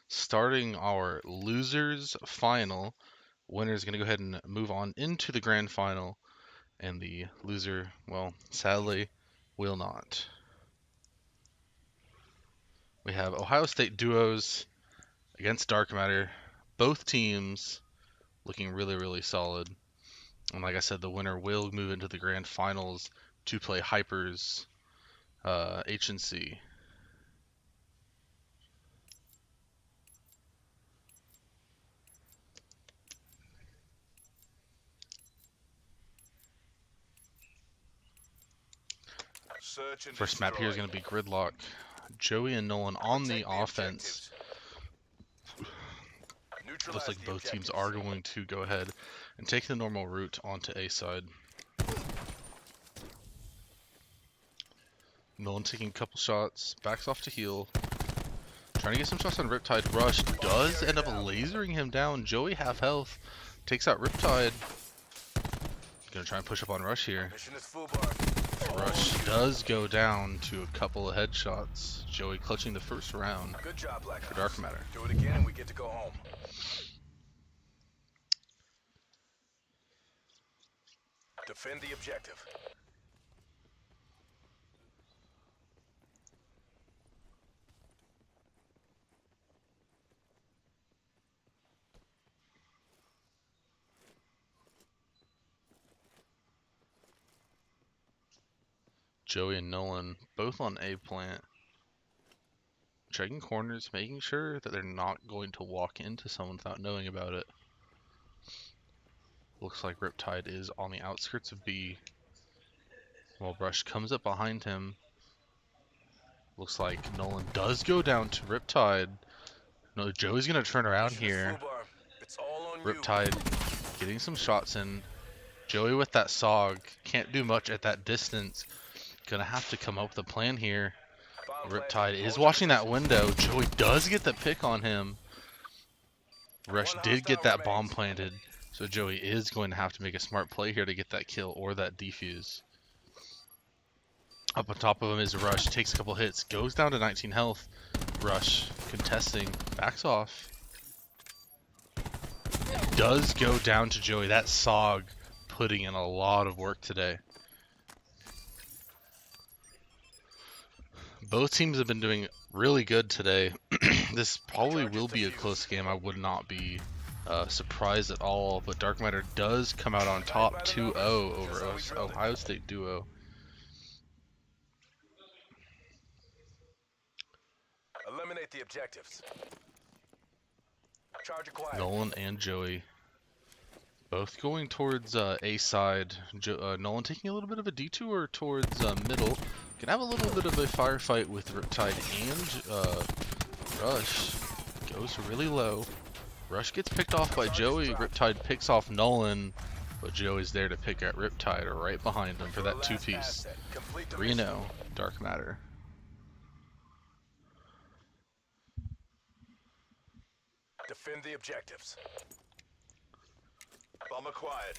starting our losers final. Winner's going to go ahead and move on into the grand final, and the loser, well, sadly, will not. We have Ohio State duos against Dark Matter. Both teams looking really, really solid. And like I said, the winner will move into the grand finals to play Hyper's H&C. First map here is going to be Gridlock. Joey and Nolan on the offense. Looks like both teams are going to go ahead and take the normal route onto A side. Nolan taking a couple shots, backs off to heal. Trying to get some shots on Riptide. Rush does end up lasering him down. Joey half health. Takes out Riptide. Gonna try and push up on Rush here. Rush does go down to a couple of headshots. Joey clutching the first round. Good job, Black for Dark Matter. Do it again and we get to go home. Defend the objective. Joey and Nolan both on A plant. Checking corners, making sure that they're not going to walk into someone without knowing about it. Looks like Riptide is on the outskirts of B. While Rush comes up behind him. Looks like Nolan does go down to Riptide. No, Joey's going to turn around here. Riptide getting some shots in. Joey with that SOG. Can't do much at that distance. Gonna have to come up with a plan here. Riptide is watching that window. Joey does get the pick on him. Rush did get that bomb planted. So Joey is going to have to make a smart play here to get that kill or that defuse. Up on top of him is Rush. Takes a couple hits. Goes down to 19 health. Rush contesting. Backs off. Does go down to Joey. That SOG putting in a lot of work today. Both teams have been doing really good today. This probably will be a close game. I would not be surprised at all. But Dark Matter does come out on top 2-0 over Ohio State duo. Eliminate the objectives. Charge acquired. Nolan and Joey both going towards A side. Nolan taking a little bit of a detour towards middle. Can have a little bit of a firefight with Riptide and Rush. Goes really low. Rush gets picked off by Joey. Riptide picks off Nolan, but Joey's there to pick at Riptide right behind him for that two-piece. 3-0, Dark Matter. Defend the objectives. Bomb acquired.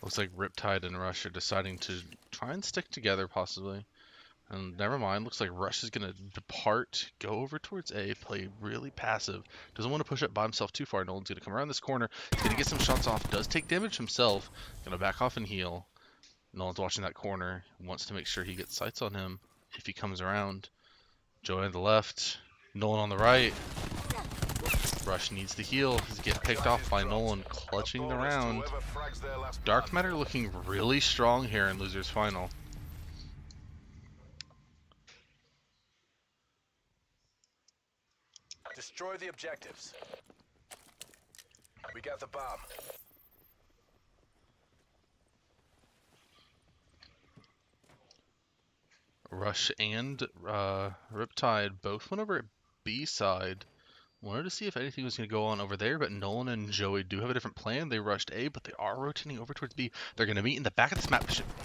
Looks like Riptide and Rush are deciding to try and stick together, possibly. And never mind, looks like Rush is going to depart, go over towards A, play really passive. Doesn't want to push up by himself too far. Nolan's going to come around this corner. He's going to get some shots off. Does take damage himself. Going to back off and heal. Nolan's watching that corner. Wants to make sure he gets sights on him if he comes around. Joey on the left. Nolan on the right. Rush needs to heal. He's getting picked off by Nolan, clutching the round. Dark Matter looking really strong here in Losers Final. Destroy the objectives. We got the bomb. Rush and Riptide both went over at B side. Wanted to see if anything was going to go on over there, but Nolan and Joey do have a different plan. They rushed A, but they are rotating over towards B. They're going to meet in the back of this map.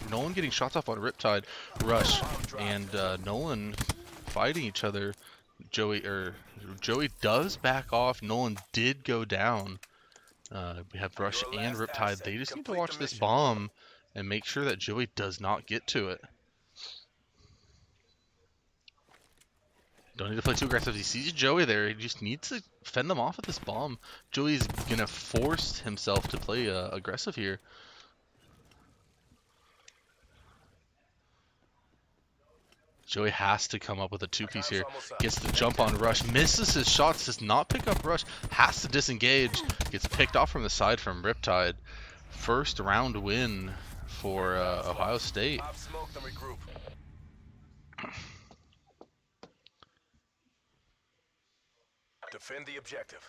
Nolan getting shots off on Riptide. Rush and Nolan fighting each other. Joey does back off. Nolan did go down. We have Rush and Riptide. They just need to watch this bomb and make sure that Joey does not get to it. Don't need to play too aggressive. He sees Joey there. He just needs to fend them off with this bomb. Joey's gonna force himself to play aggressive here. Joey has to come up with a two-piece here. Gets the jump on Rush. Misses his shots. Does not pick up Rush. Has to disengage. Gets picked off from the side from Riptide. First round win for Ohio State. Defend the objective.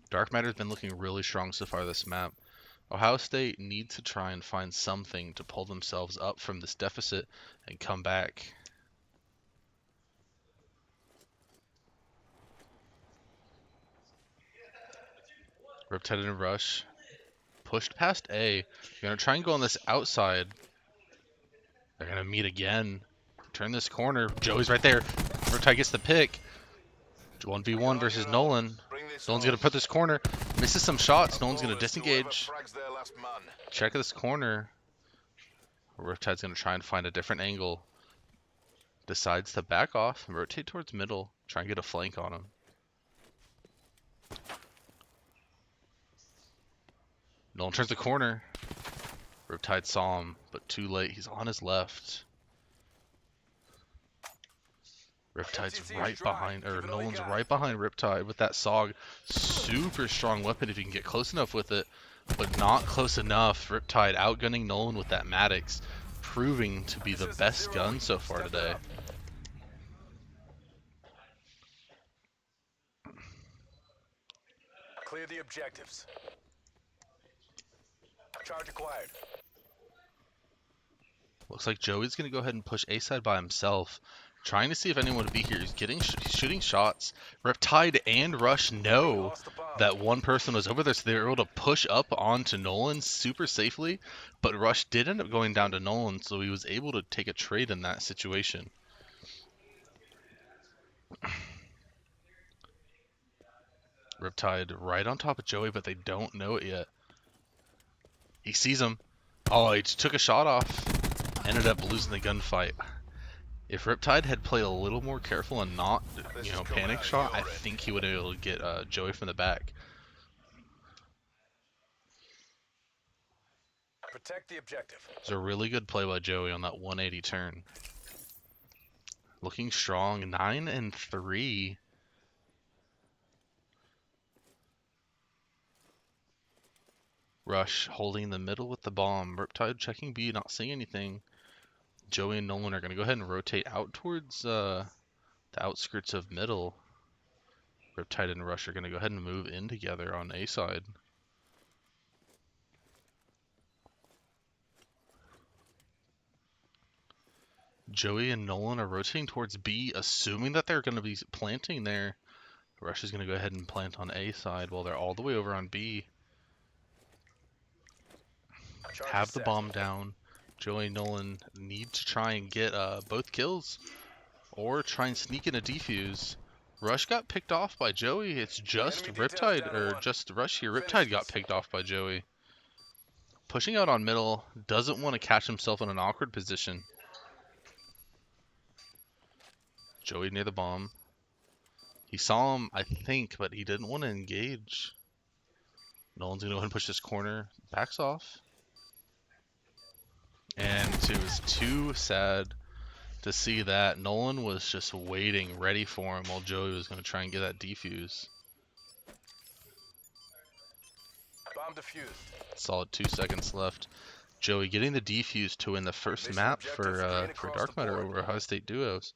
Dark Matter's been looking really strong so far this map. Ohio State needs to try and find something to pull themselves up from this deficit and come back. Riptide and Rush. Pushed past A. They're going to try and go on this outside. They're going to meet again. Turn this corner. Joey's right there. Riptide gets the pick. 1v1 versus Nolan. Nolan's going to put this corner. Misses some shots. Nolan's going to disengage. Check this corner. Riptide's going to try and find a different angle. Decides to back off and rotate towards middle. Try and get a flank on him. Nolan turns the corner. Riptide saw him, but too late. He's on his left. Riptide's right behind, or Nolan's right behind Riptide with that SOG. Super strong weapon if you can get close enough with it, but not close enough. Riptide outgunning Nolan with that Maddox, proving to be the best gun so far today. Clear the objectives. Charge acquired. Looks like Joey's going to go ahead and push A side by himself. Trying to see if anyone would be here. He's shooting shots. Riptide and Rush know that one person was over there, so they were able to push up onto Nolan super safely. But Rush did end up going down to Nolan, so he was able to take a trade in that situation. Riptide right on top of Joey, but they don't know it yet. He sees him. Oh, he just took a shot off. Ended up losing the gunfight. If Riptide had played a little more careful and not, panic shot, I think he would have been able to get Joey from the back. Protect the objective. It's a really good play by Joey on that 180 turn. Looking strong, 9-3. Rush holding the middle with the bomb. Riptide checking B, not seeing anything. Joey and Nolan are going to go ahead and rotate out towards the outskirts of middle. Riptide and Rush are going to go ahead and move in together on A side. Joey and Nolan are rotating towards B, assuming that they're going to be planting there. Rush is going to go ahead and plant on A side while they're all the way over on B. Have the bomb down. Joey and Nolan need to try and get both kills or try and sneak in a defuse. Rush got picked off by Joey. It's just Riptide, or just Rush here. Riptide got picked off by Joey. Pushing out on middle, doesn't want to catch himself in an awkward position. Joey near the bomb. He saw him, I think, but he didn't want to engage. Nolan's going to go ahead and push this corner. Backs off. And it was too sad to see that. Nolan was just waiting, ready for him, while Joey was going to try and get that defuse. Bomb defused. Solid 2 seconds left. Joey getting the defuse to win the first map for Dark Matter over Ohio State Duos.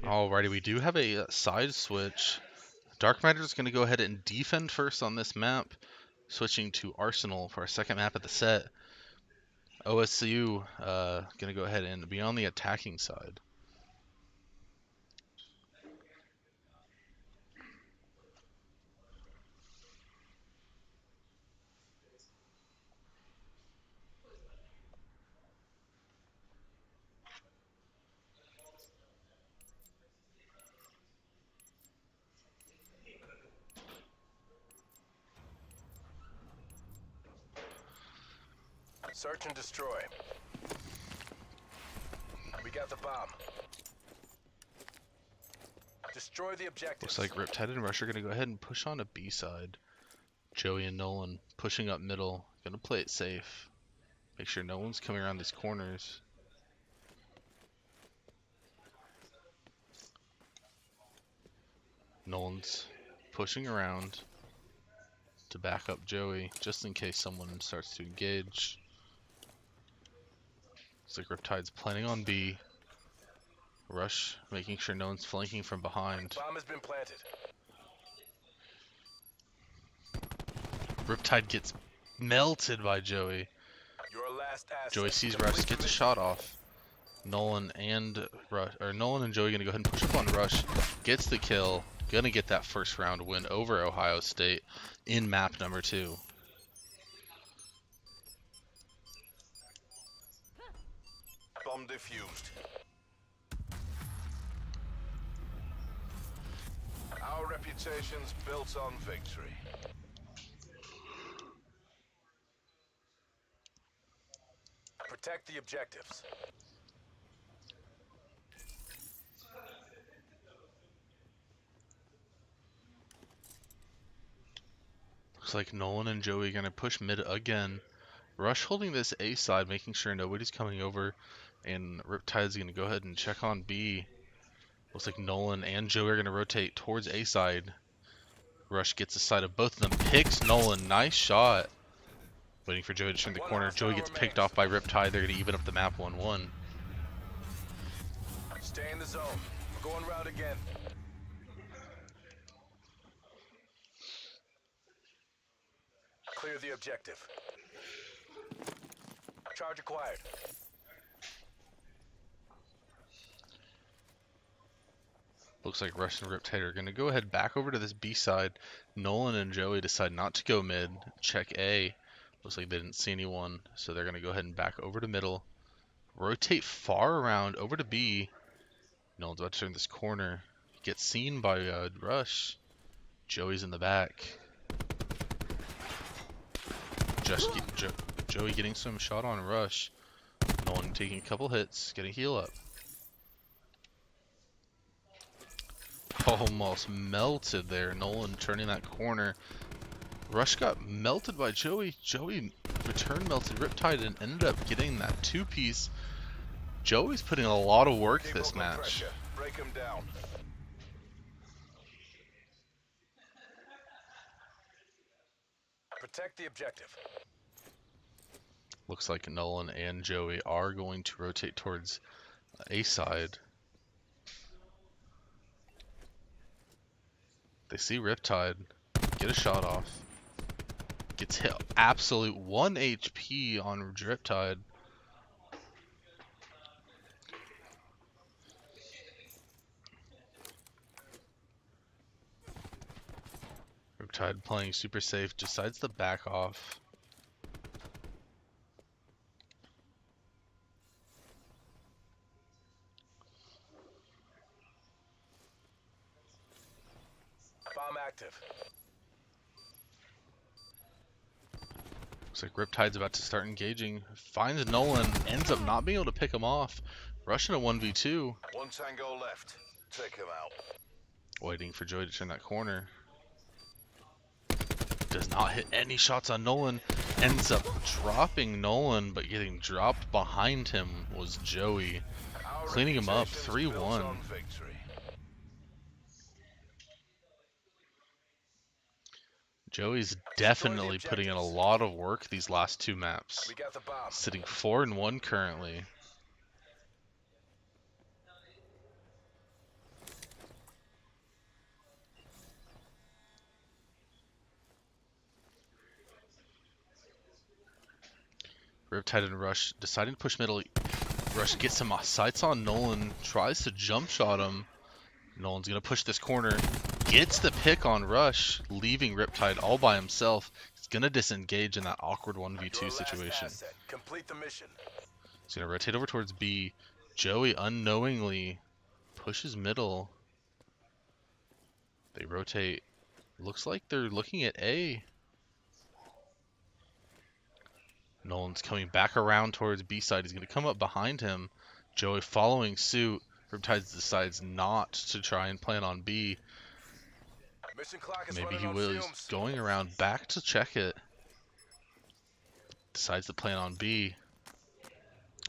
Alrighty, we do have a side switch. Dark Matter is going to go ahead and defend first on this map, switching to Arsenal for our second map of the set. OSU going to go ahead and be on the attacking side. Search and destroy. We got the bomb. Destroy the objectives. Looks like Riptide and Rush are going to go ahead and push on a B side. Joey and Nolan pushing up middle. Going to play it safe. Make sure no one's coming around these corners. Nolan's pushing around to back up Joey, just in case someone starts to engage. Looks like Riptide's planning on B. Rush, making sure no one's flanking from behind. Bomb has been planted. Riptide gets melted by Joey. Your last asset. Joey sees Rush, gets a shot off. Nolan and Joey gonna go ahead and push up on Rush, gets the kill, gonna get that first round win over Ohio State in map number 2. Bomb defused. Our reputation's built on victory. Protect the objectives. Looks like Nolan and Joey are gonna push mid again. Rush holding this A side, making sure nobody's coming over, and Riptide's gonna go ahead and check on B. Looks like Nolan and Joey are gonna rotate towards A side. Rush gets a side of both of them, picks Nolan, nice shot. Waiting for Joey to turn the corner. Joey gets picked off by Riptide. They're gonna even up the map 1-1. Stay in the zone. We're going round again. Clear the objective. Charge acquired. Looks like Rush and Riptide are gonna go ahead back over to this B side. Nolan and Joey decide not to go mid. Check A. Looks like they didn't see anyone, so they're gonna go ahead and back over to middle. Rotate far around over to B. Nolan's about to turn this corner. Gets seen by Rush. Joey's in the back. Joey getting some shot on Rush. Nolan taking a couple hits, getting heal up. Almost melted there. Nolan turning that corner. Rush got melted by Joey. Joey return melted Riptide and ended up getting that 2-piece. Joey's putting a lot of work this match. Break him down. Protect the objective. Looks like Nolan and Joey are going to rotate towards A side. They see Riptide, get a shot off. Gets hit absolute 1 HP on Riptide. Riptide playing super safe, decides to back off. Bomb active. Looks like Riptide's about to start engaging. Finds Nolan, ends up not being able to pick him off. Rushing a 1v2. One tango left. Take him out. Waiting for Joey to turn that corner. Does not hit any shots on Nolan. Ends up dropping Nolan, but getting dropped behind him was Joey. Cleaning him up, 3-1. Joey's definitely putting in a lot of work these last 2 maps. Sitting 4-1 currently. Riptide and Rush deciding to push middle. Rush gets some sights on Nolan, tries to jump shot him. Nolan's gonna push this corner, gets the pick on Rush, leaving Riptide all by himself. He's gonna disengage in that awkward 1v2 situation. Complete the mission. He's gonna rotate over towards B. Joey unknowingly pushes middle. They rotate. Looks like they're looking at A. Nolan's coming back around towards B side. He's going to come up behind him. Joey following suit. Riptide decides not to try and plan on B. Maybe he will. He's going around back to check it. Decides to plan on B.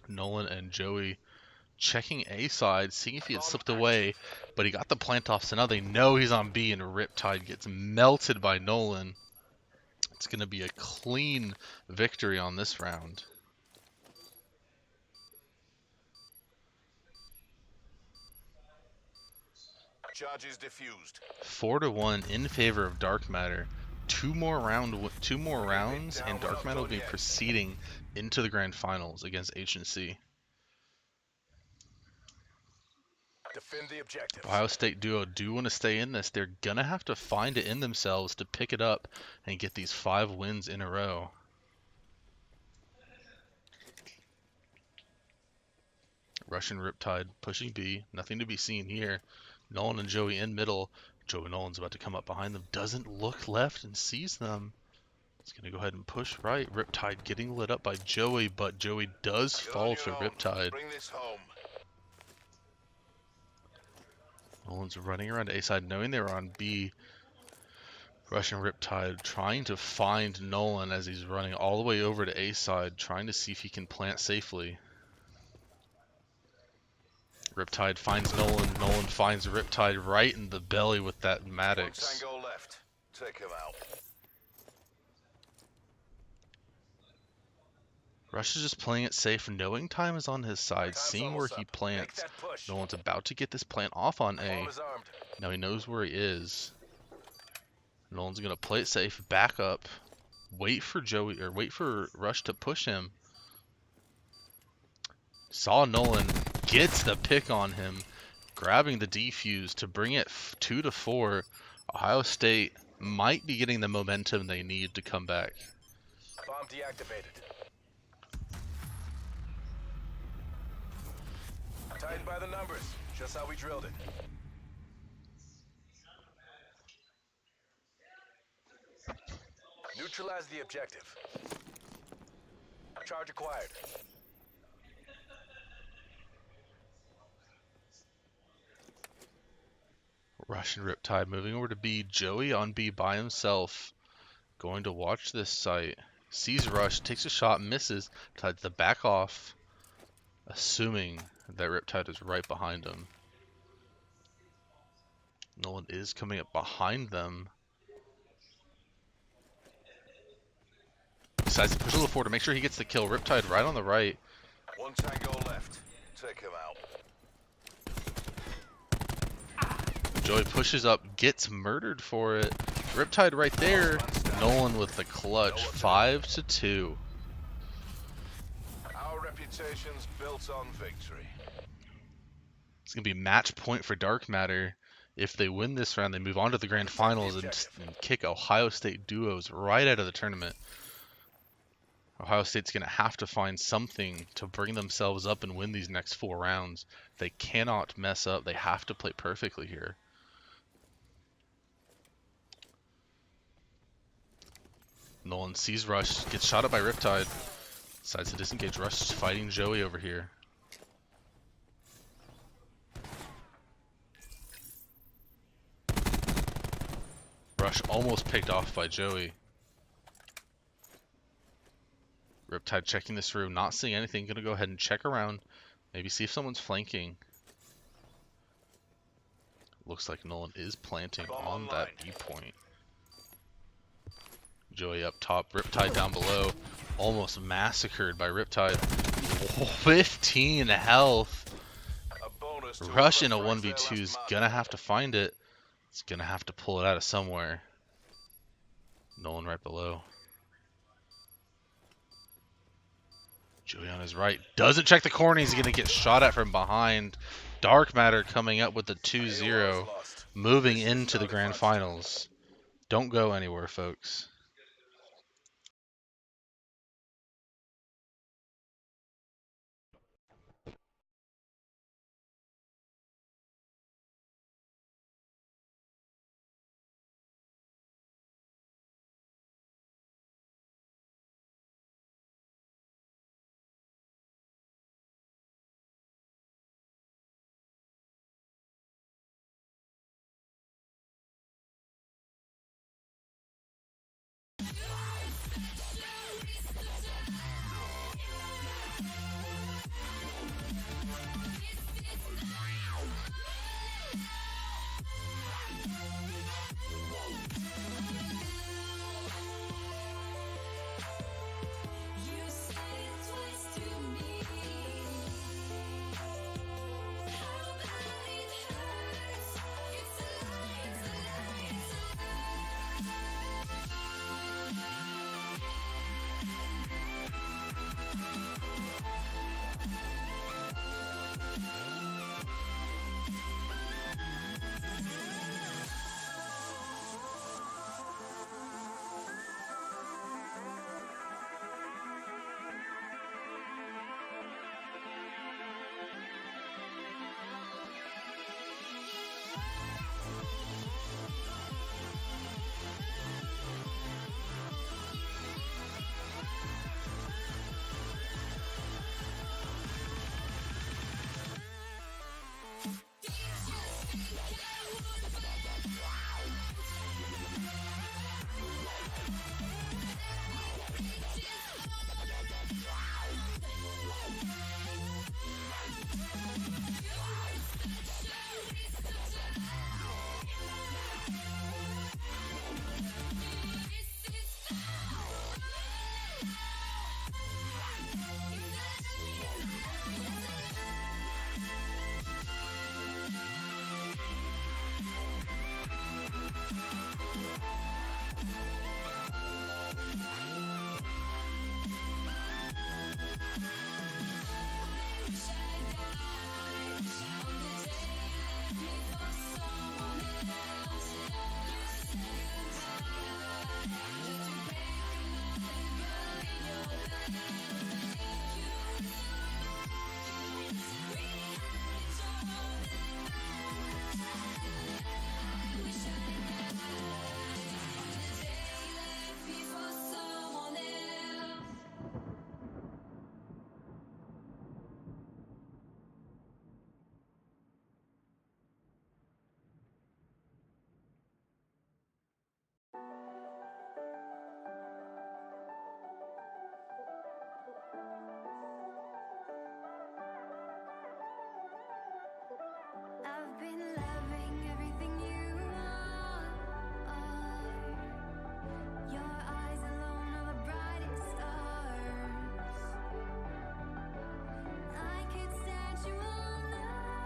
Nolan and Joey checking A side, seeing if he had slipped away, but he got the plant off, so now they know he's on B, and Riptide gets melted by Nolan. It's going to be a clean victory on this round. Charges diffused. 4-1 in favor of Dark Matter. Two more rounds, and Dark Matter will be proceeding into the grand finals against H&C. Defend the objective. Ohio State duo do want to stay in this. They're gonna have to find it in themselves to pick it up and get these 5 wins in a row. Russian Riptide pushing B. Nothing to be seen here. Nolan and Joey in middle. Joey Nolan's about to come up behind them. Doesn't look left and sees them. He's going to go ahead and push right. Riptide getting lit up by Joey, but Joey does fall to Riptide. Bring this home. Nolan's running around A side knowing they were on B. Russian Riptide trying to find Nolan as he's running all the way over to A side, trying to see if he can plant safely. Riptide finds Nolan. Nolan finds Riptide right in the belly with that Maddox. Tango left. Take him out. Rush is just playing it safe, knowing time is on his side, seeing where he plants. Nolan's about to get this plant off on A. Now he knows where he is. Nolan's gonna play it safe, back up, wait for Rush to push him. Saw Nolan, gets the pick on him, grabbing the defuse to bring it 2-4. Ohio State might be getting the momentum they need to come back. Bomb deactivated. Tightened by the numbers, just how we drilled it. Neutralize the objective. Charge acquired. Russian Riptide moving over to B. Joey on B by himself. Going to watch this site. Sees Rush, takes a shot, misses. Tides the back off. Assuming that Riptide is right behind him. Nolan is coming up behind them. Decides to push a little forward to make sure he gets the kill. Riptide right on the right. One tango left. Take him out. Joey pushes up, gets murdered for it. Riptide right there. Nolan with the clutch. 5-2. Our reputation's built on victory. It's going to be match point for Dark Matter. If they win this round, they move on to the grand finals and kick Ohio State duos right out of the tournament. Ohio State's going to have to find something to bring themselves up and win these next 4 rounds. They cannot mess up. They have to play perfectly here. Nolan sees Rush, gets shot up by Riptide. Decides to disengage. Rush is fighting Joey over here. Rush almost picked off by Joey. Riptide checking this room, not seeing anything. Gonna go ahead and check around. Maybe see if someone's flanking. Looks like Nolan is planting on that B point. Joey up top, Riptide down below. Almost massacred by Riptide. 15 health. Rush in a 1v2 is gonna have to find it. It's gonna have to pull it out of somewhere. Nolan right below. Juliana's right. Doesn't check the corner. He's going to get shot at from behind. Dark Matter coming up with the 2-0. Moving into the grand finals. Don't go anywhere, folks. I've been loving everything you are. Your eyes alone are the brightest stars. I could stand you all night,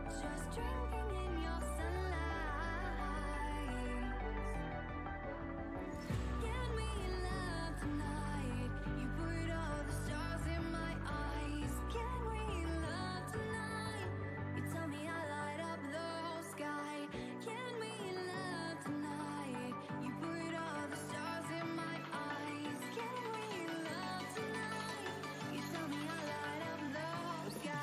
just drinking in your sunlight. Give me your love tonight. You put all the stars in my eyes. Can we love tonight? You tell me I light up the whole sky. Can we love tonight? You put all the stars in my eyes. Can we love tonight? You tell me I light up the whole sky.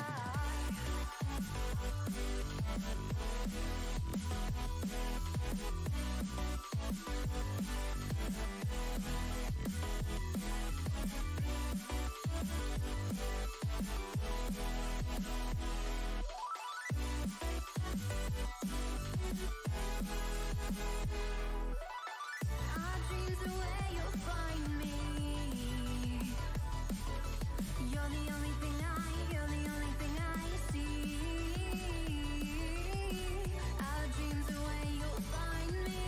Our dreams are where you'll find me. You're the only thing I see. Our dreams are where you'll find me.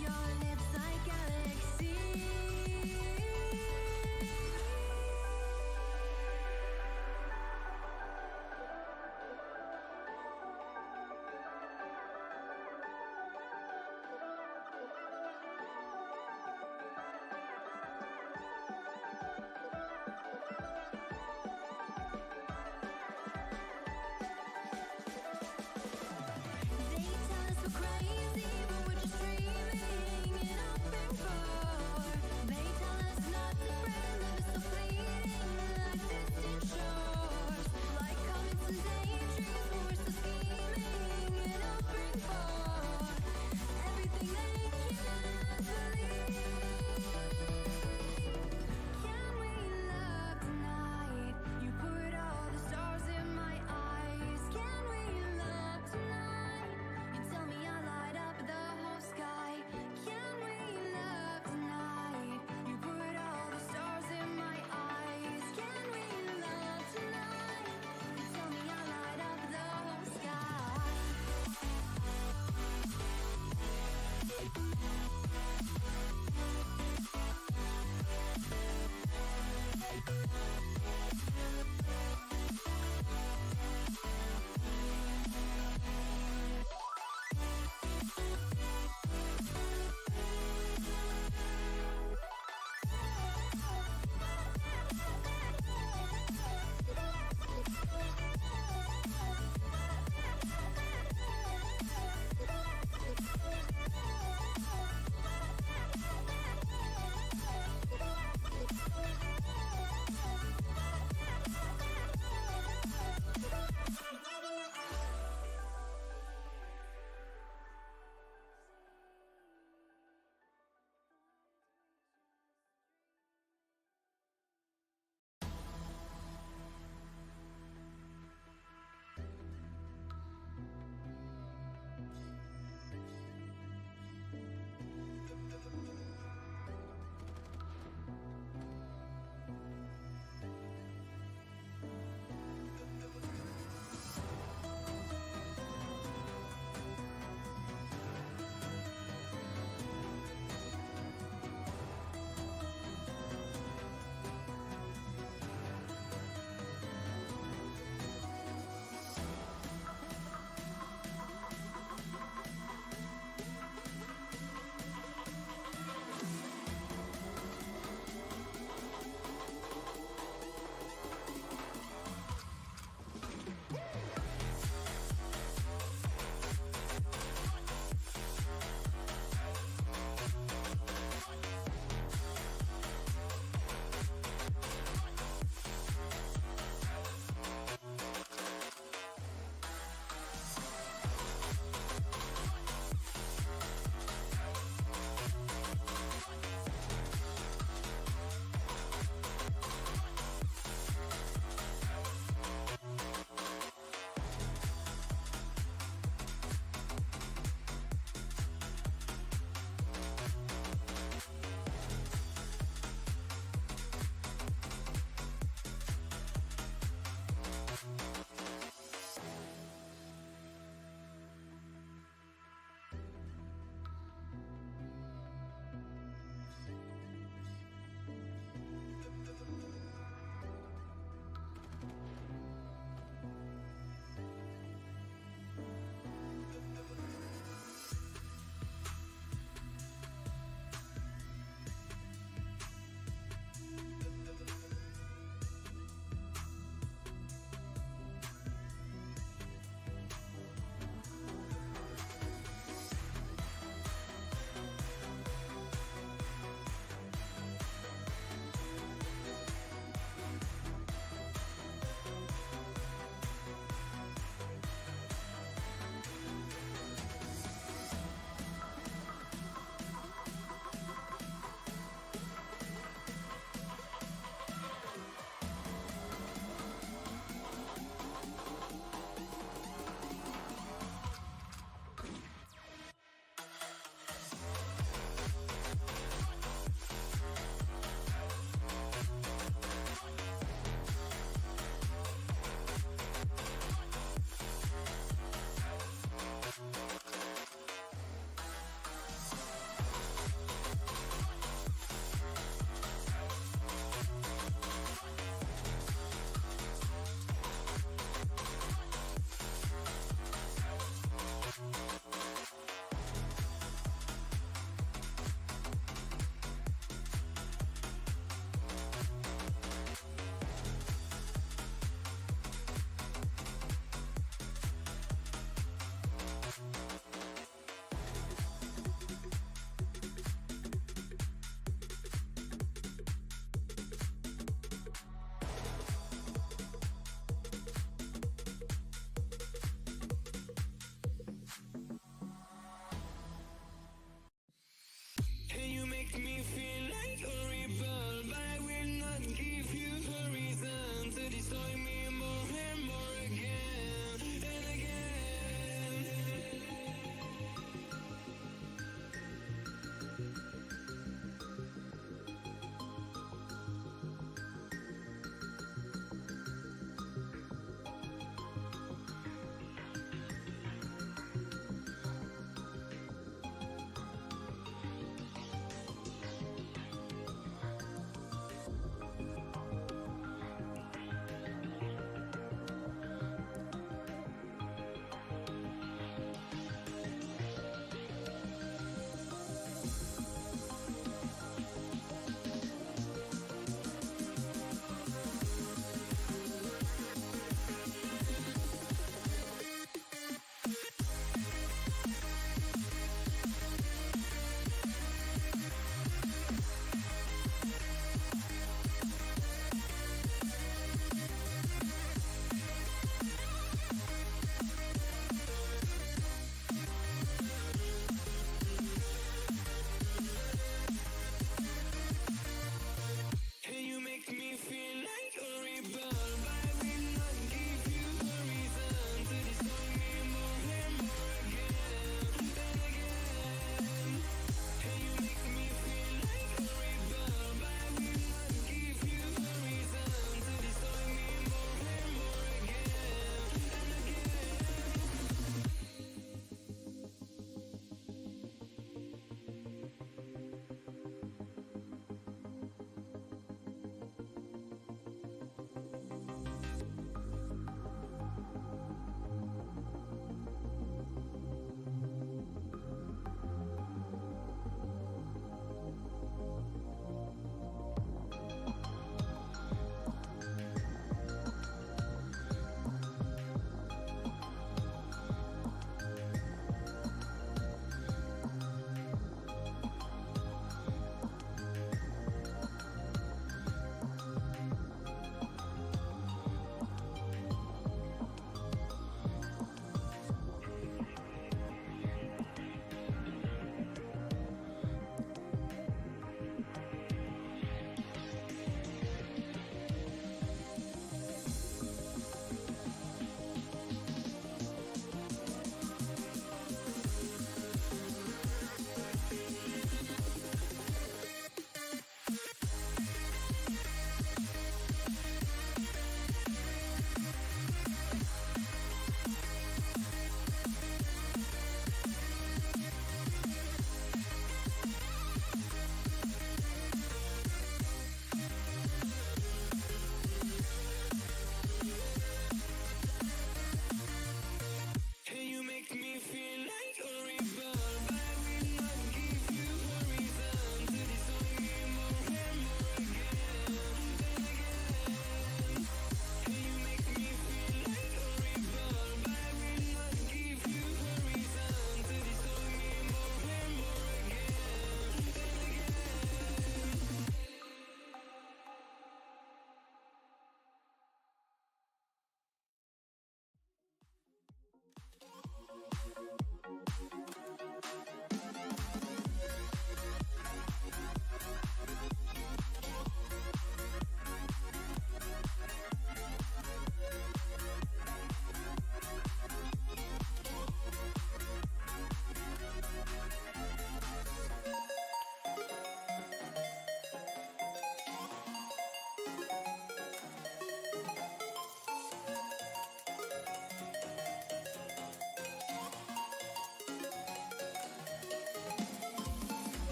Your lips like galaxy.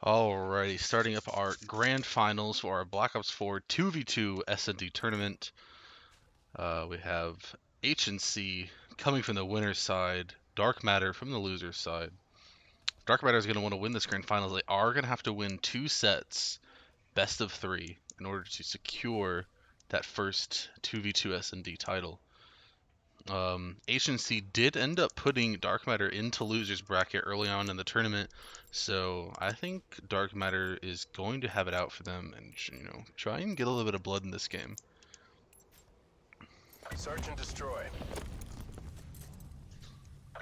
Alrighty, starting up our grand finals for our Black Ops IV 2v2 S&D tournament. We have H&C coming from the winner's side, Dark Matter from the loser's side. Dark Matter is going to want to win this grand finals. They are going to have to win 2 sets, best of 3, in order to secure that first 2v2 S&D title. H&C did end up putting Dark Matter into losers bracket early on in the tournament, so I think Dark Matter is going to have it out for them and, you know, try and get a little bit of blood in this game. Search and destroy.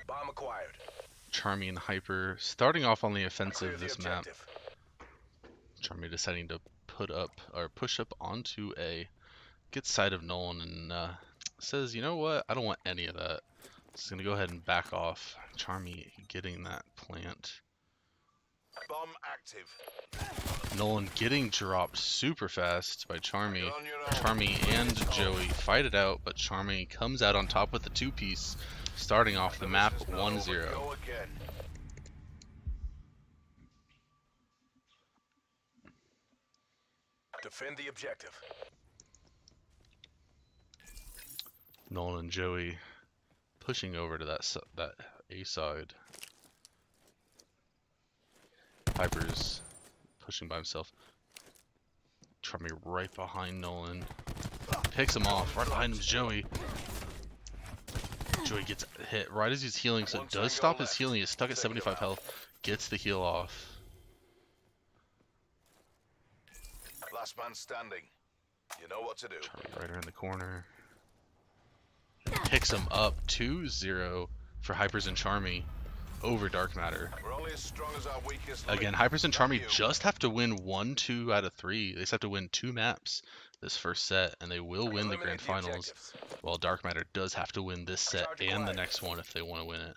Bomb acquired. Charmy and Hyper starting off on the offensive this map. Charmy deciding to push up onto A, gets sight of Nolan and says, you know what, I don't want any of that. Just gonna go ahead and back off. Charmy getting that plant. Bomb active. Nolan getting dropped super fast by Charmy. Charmy and Joey fight it out, but Charmy comes out on top with the 2-piece, starting off the map 1-0. Defend the objective. Nolan and Joey pushing over to that A side. Hyper's pushing by himself. Charmy right behind Nolan. Picks him off. Right behind him is Joey. Joey gets hit right as he's healing, so it does stop his healing. He's stuck at 75 health. Gets the heal off. Last man standing. You know what to do. Charmy right around the corner. Picks him up 2-0 for Hypers and Charmy over Dark Matter. We're only as strong as our weakest Again, Hypers and Charmy just have to win 1-2 out of 3. They just have to win 2 maps this first set, and they will win the grand finals. While Dark Matter does have to win this set and the next one if they want to win it.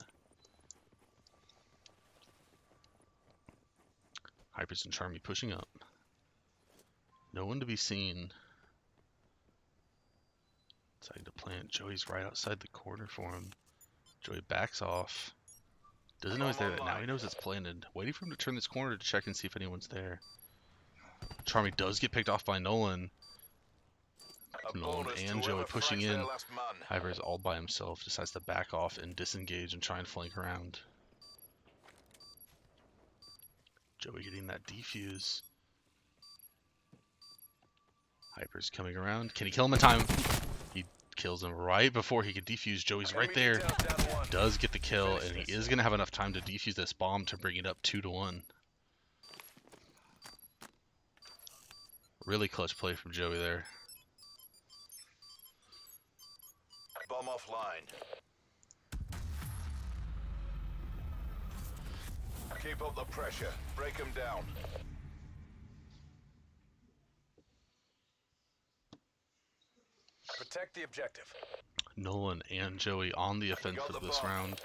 Hypers and Charmy pushing up. No one to be seen. Deciding to plant. Joey's right outside the corner for him. Joey backs off. Doesn't know he's there. Now he knows it's planted. Waiting for him to turn this corner to check and see if anyone's there. Charmy does get picked off by Nolan. Nolan and Joey pushing in. Hyper's all by himself. Decides to back off and disengage and try and flank around. Joey getting that defuse. Hyper's coming around. Can he kill him in time? He kills him right before he could defuse. Joey's right there. Does get the kill, and he is going to have enough time to defuse this bomb to bring it up 2-1. Really clutch play from Joey there. Bomb offline. Keep up the pressure. Break them down. Protect the objective. Nolan and Joey on the offensive this round.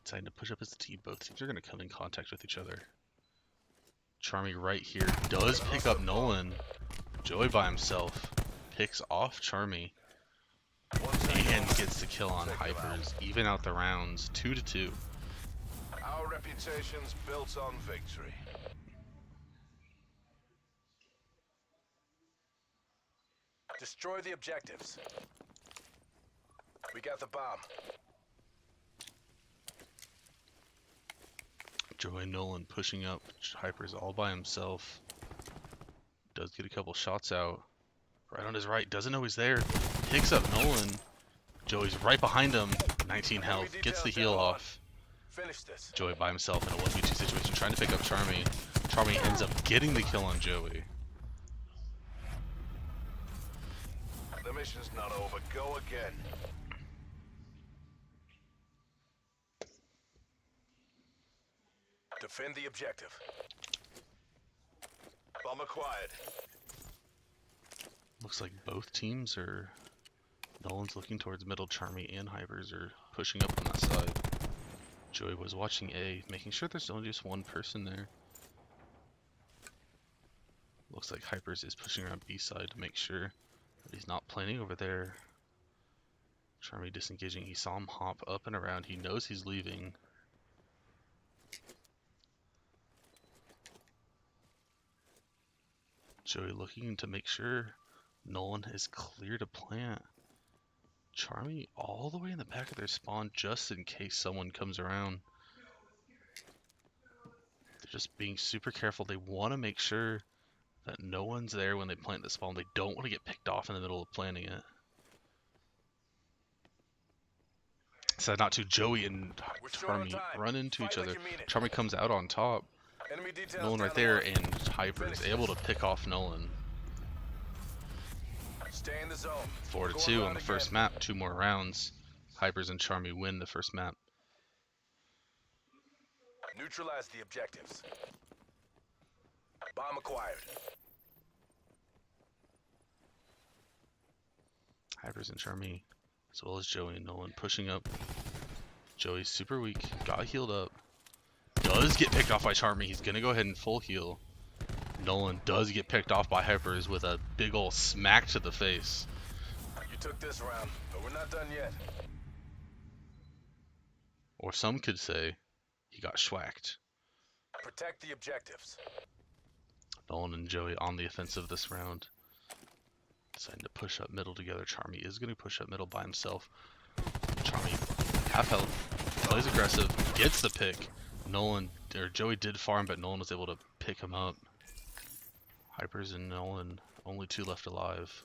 Deciding to push up his team. Both teams are going to come in contact with each other. Charmy right here does pick up Nolan. Joey by himself picks off Charmy and gets the kill on Hypers. Even out the rounds 2-2. Our reputation's built on victory. Destroy the objectives. We got the bomb. Joey and Nolan pushing up. Hyper's all by himself. Does get a couple shots out. Right on his right. Doesn't know he's there. Picks up Nolan. Joey's right behind him. 19 health. Gets the heal off. Finish this. Joey by himself in a 1v2 situation trying to pick up Charmy. Charmy ends up getting the kill on Joey. The mission's not over. Go again. Defend the objective. Bomb acquired. Looks like both teams are... Nolan's looking towards middle. Charmy and Hypers are pushing up on that side. Joey was watching A, making sure there's only just one person there. Looks like Hypers is pushing around B side to make sure that he's not planning over there. Charmy disengaging. He saw him hop up and around. He knows he's leaving. Joey looking to make sure Nolan is clear to plant. Charmy all the way in the back of their spawn just in case someone comes around. They're just being super careful. They want to make sure that no one's there when they plant the spawn. They don't want to get picked off in the middle of planting it. So not to Joey and Charmy run into each other. Charmy comes out on top. Nolan right there, and Hyper is able to pick off Nolan. Stay in the zone. 4-2 on the first map. 2 more rounds. Hypers and Charmy win the first map. Neutralize the objectives. Bomb acquired. Hypers and Charmy, as well as Joey and Nolan, pushing up. Joey's super weak. Got healed up. Does get picked off by Charmy. He's gonna go ahead and full heal. Nolan does get picked off by Hypers with a big ol' smack to the face. You took this round, but we're not done yet. Or some could say he got schwacked. Protect the objectives. Nolan and Joey on the offensive this round. Deciding to push up middle together. Charmy is going to push up middle by himself. Charmy, half health, plays aggressive, gets the pick. Joey did farm, but Nolan was able to pick him up. Hypers and Nolan, only 2 left alive.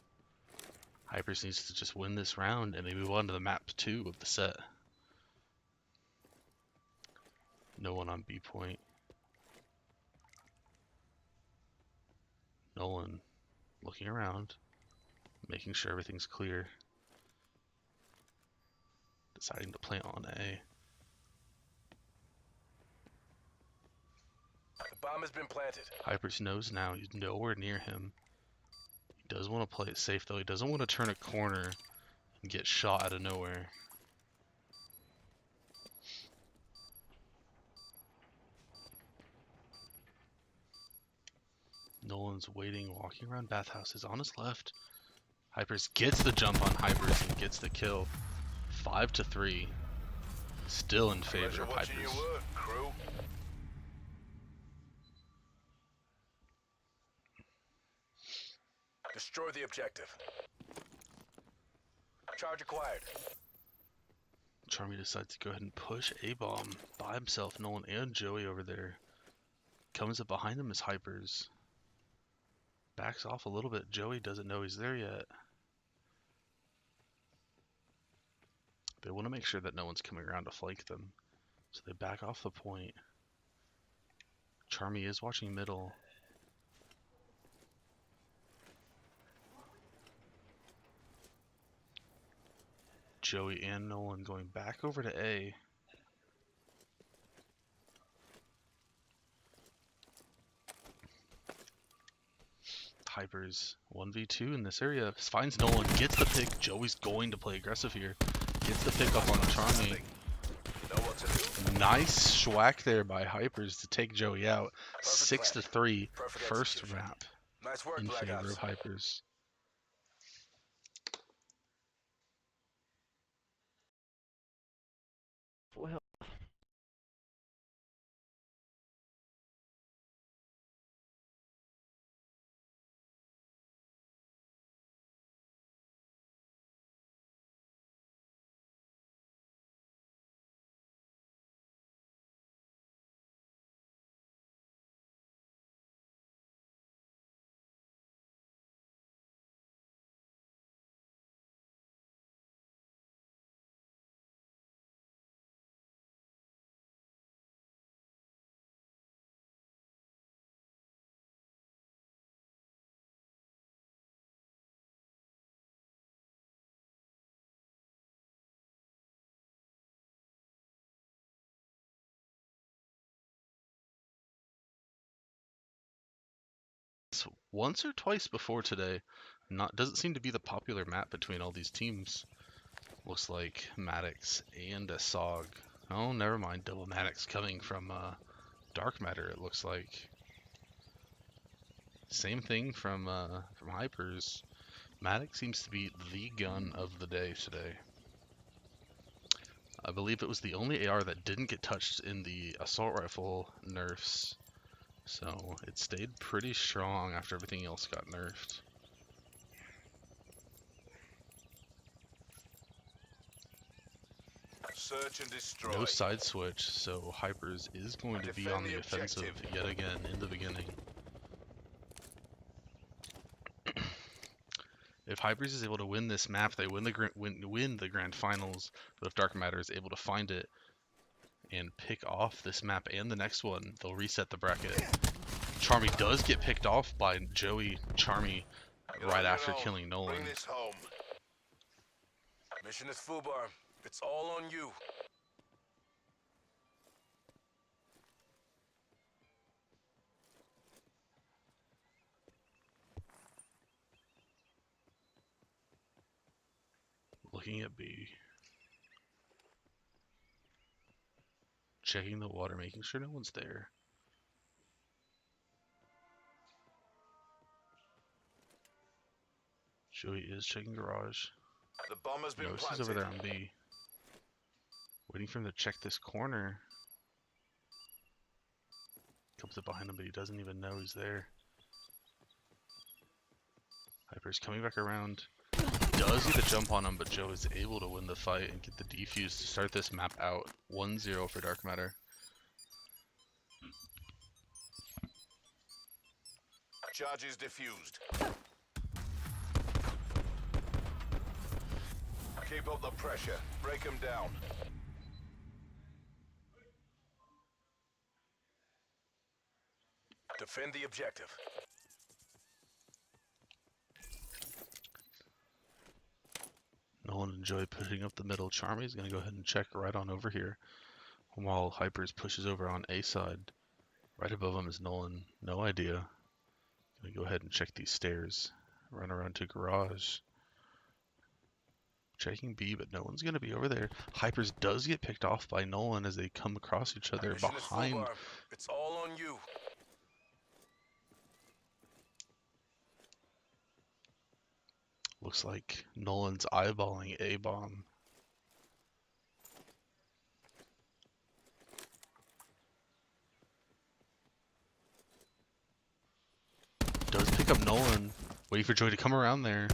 Hypers needs to just win this round, and they move on to the map 2 of the set. No one on B point. Nolan looking around, making sure everything's clear. Deciding to plant on A. The bomb has been planted. Hypers knows now he's nowhere near him. He does want to play it safe though. He doesn't want to turn a corner and get shot out of nowhere. Nolan's waiting, walking around bathhouses on his left. Hypers gets the jump on Hypers and gets the kill. 5-3. Still in favor of Hypers. Destroy the objective. Charge acquired. Charmy decides to go ahead and push A-bomb by himself. Nolan and Joey over there. Comes up behind him as Hypers. Backs off a little bit. Joey doesn't know he's there yet. They want to make sure that no one's coming around to flank them. So they back off the point. Charmy is watching middle. Joey and Nolan going back over to A. Hypers 1v2 in this area. Finds Nolan, gets the pick. Joey's going to play aggressive here. Gets the pick up on Charmy. Nice schwack there by Hypers to take Joey out. 6-3. First map in favor of Hypers. Well. Once or twice before today. Doesn't seem to be the popular map between all these teams. Looks like Maddox and a Sog. Oh, never mind. Double Maddox coming from Dark Matter, it looks like. Same thing from Hypers. Maddox seems to be the gun of the day today. I believe it was the only AR that didn't get touched in the assault rifle nerfs So it stayed pretty strong after everything else got nerfed. Search and destroy. No side switch, so Hypers is going to be on the offensive yet again in the beginning. If Hypers is able to win this map, they win the grand finals. But if Dark Matter is able to find it and pick off this map and the next one, they'll reset the bracket. Charmy does get picked off by Joey Charmy right after killing Nolan. Bring this home. Mission is FUBAR. It's all on you. Looking at B. Checking the water, making sure no one's there. Joey is checking garage. The bomb has been No, planted. he's over there on B. Waiting for him to check this corner. Comes up behind him, but he doesn't even know he's there. Hyper's coming back around. Does get the jump on him, but Joe is able to win the fight and get the defuse to start this map out. 1-0 for Dark Matter. Charge is diffused. Keep up the pressure. Break them down. Defend the objective. Nolan and Joey pushing up the middle. Charmy's going to go ahead and check right on over here. While Hypers pushes over on A side. Right above him is Nolan. No idea. Going to go ahead and check these stairs. Run around to garage. Checking B, but no one's going to be over there. Hypers does get picked off by Nolan as they come across each other Mission is behind. FUBAR. It's all on you. Looks like Nolan's eyeballing A bomb. Does pick up Nolan. Waiting for Joey to come around there.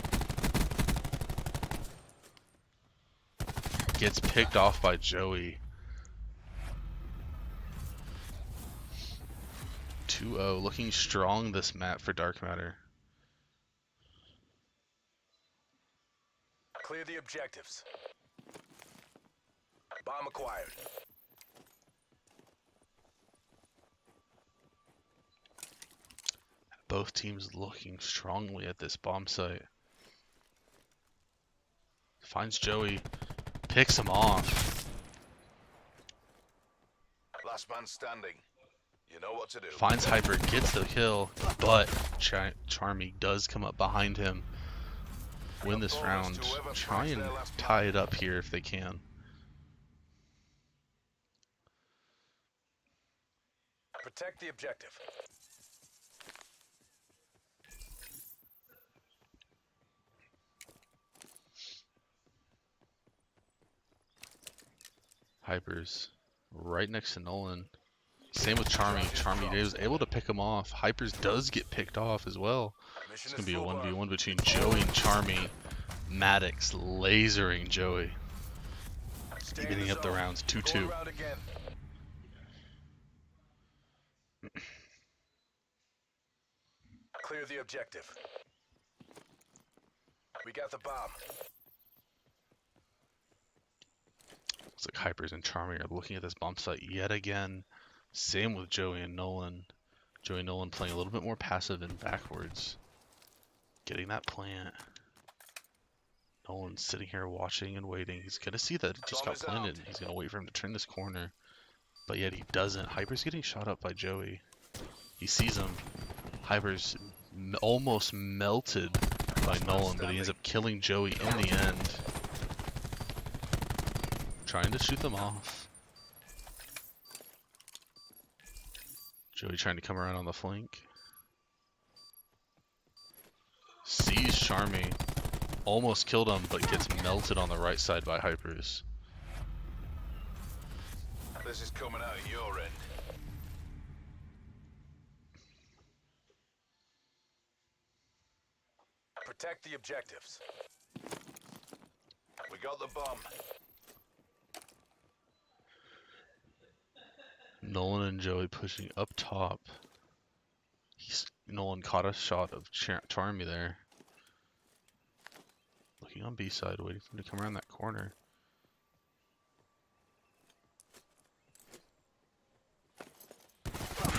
Gets picked off by Joey. 2-0. Looking strong this map for Dark Matter. Clear the objectives. Bomb acquired. Both teams looking strongly at this bomb site. Finds Joey. Picks him off. Last man standing. You know what to do. Finds Hyper. Gets the kill. But Charmy does come up behind him. Win this round. Try and tie it up here if they can. Protect the objective. Hypers right next to Nolan. Same with Charmy. Charmy is able to pick him off. Hypers does get picked off as well. It's going to be a 1v1 between Joey and Charmy. Maddox lasering Joey. Evening up the rounds 2-2. Clear the objective. We got the bomb. Looks like Hypers and Charmy are looking at this bomb site yet again. Same with Joey and Nolan. Joey and Nolan playing a little bit more passive and backwards. Getting that plant. Nolan's sitting here watching and waiting. He's going to see that it just got planted. He's going to wait for him to turn this corner. But yet he doesn't. Hyper's getting shot up by Joey. He sees him. Hyper's almost melted by Nolan, but he ends up killing Joey in the end. Trying to shoot them off. Joey trying to come around on the flank. Sees Charmy. Almost killed him, but gets melted on the right side by Hypers. This is coming out of your end. Protect the objectives. We got the bomb. Nolan and Joey pushing up top. Nolan caught a shot of Charmy there. Looking on B side, waiting for him to come around that corner.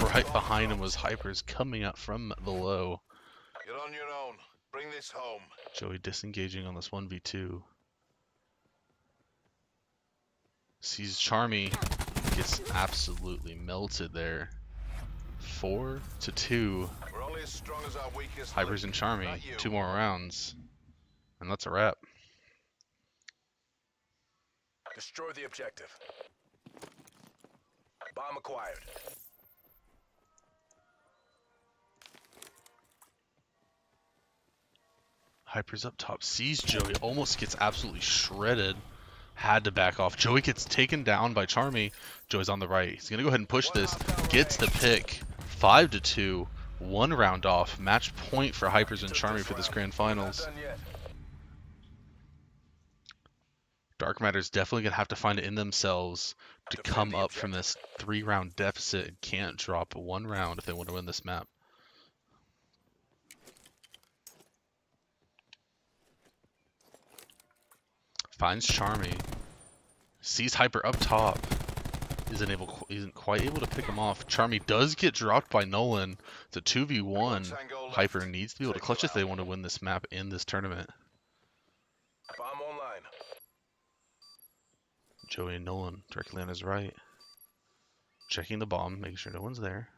Right behind him was Hypers coming up from below. You're on your own. Bring this home. Joey disengaging on this 1v2. Sees Charmy, gets absolutely melted there. 4-2. We're only as strong as our weakest Hypers link. and Charmy, Not you. 2 more rounds. And that's a wrap. Destroy the objective. Bomb acquired. Hypers up top, sees Joey, almost gets absolutely shredded. Had to back off. Joey gets taken down by Charmy. Joey's on the right. He's gonna go ahead and push this. Gets the pick. 5-2. 1 round off. Match point for Hypers and Charmy for this grand finals. Dark Matter's definitely gonna have to find it in themselves to come up from this 3-round deficit and can't drop 1 round if they want to win this map. Finds Charmy, sees Hyper up top, isn't quite able to pick him off. Charmy does get dropped by Nolan. It's a 2v1. Hyper needs to be able to clutch if they want to win this map in this tournament. Bomb online. Joey and Nolan directly on his right. Checking the bomb, making sure no one's there.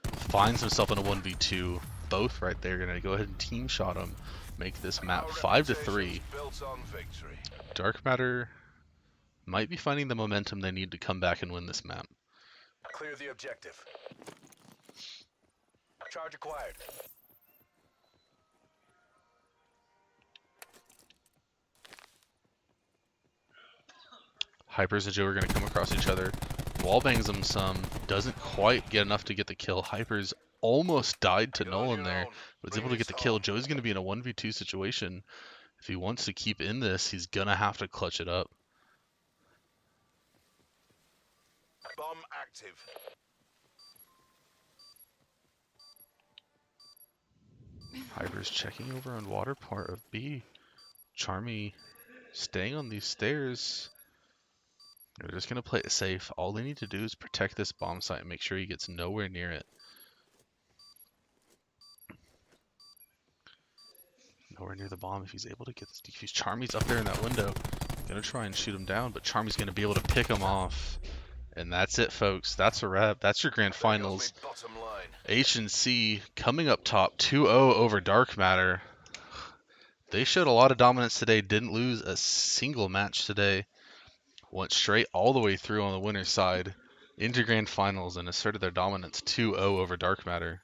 Finds himself in a 1v2. Both right there, gonna go ahead and team shot him. Make this map 5-3. Dark Matter might be finding the momentum they need to come back and win this map. Clear the objective. Charge acquired. Hypers and Joe are going to come across each other. Wallbangs them some. Doesn't quite get enough to get the kill. Hypers almost died to Nolan there. Was able to get the kill. Joe's going to be in a 1v2 situation. If he wants to keep in this, he's going to have to clutch it up. Bomb active. Hypers checking over on water part of B. Charmy staying on these stairs. They're just going to play it safe. All they need to do is protect this bomb site and make sure he gets nowhere near it. Nowhere near the bomb if he's able to get this defuse. Charmy's up there in that window. Gonna try and shoot him down, but Charmy's gonna be able to pick him off. And that's it, folks. That's a wrap. That's your grand finals. H&C coming up top 2-0 over Dark Matter. They showed a lot of dominance today. Didn't lose a single match today. Went straight all the way through on the winner's side into grand finals and asserted their dominance 2-0 over Dark Matter.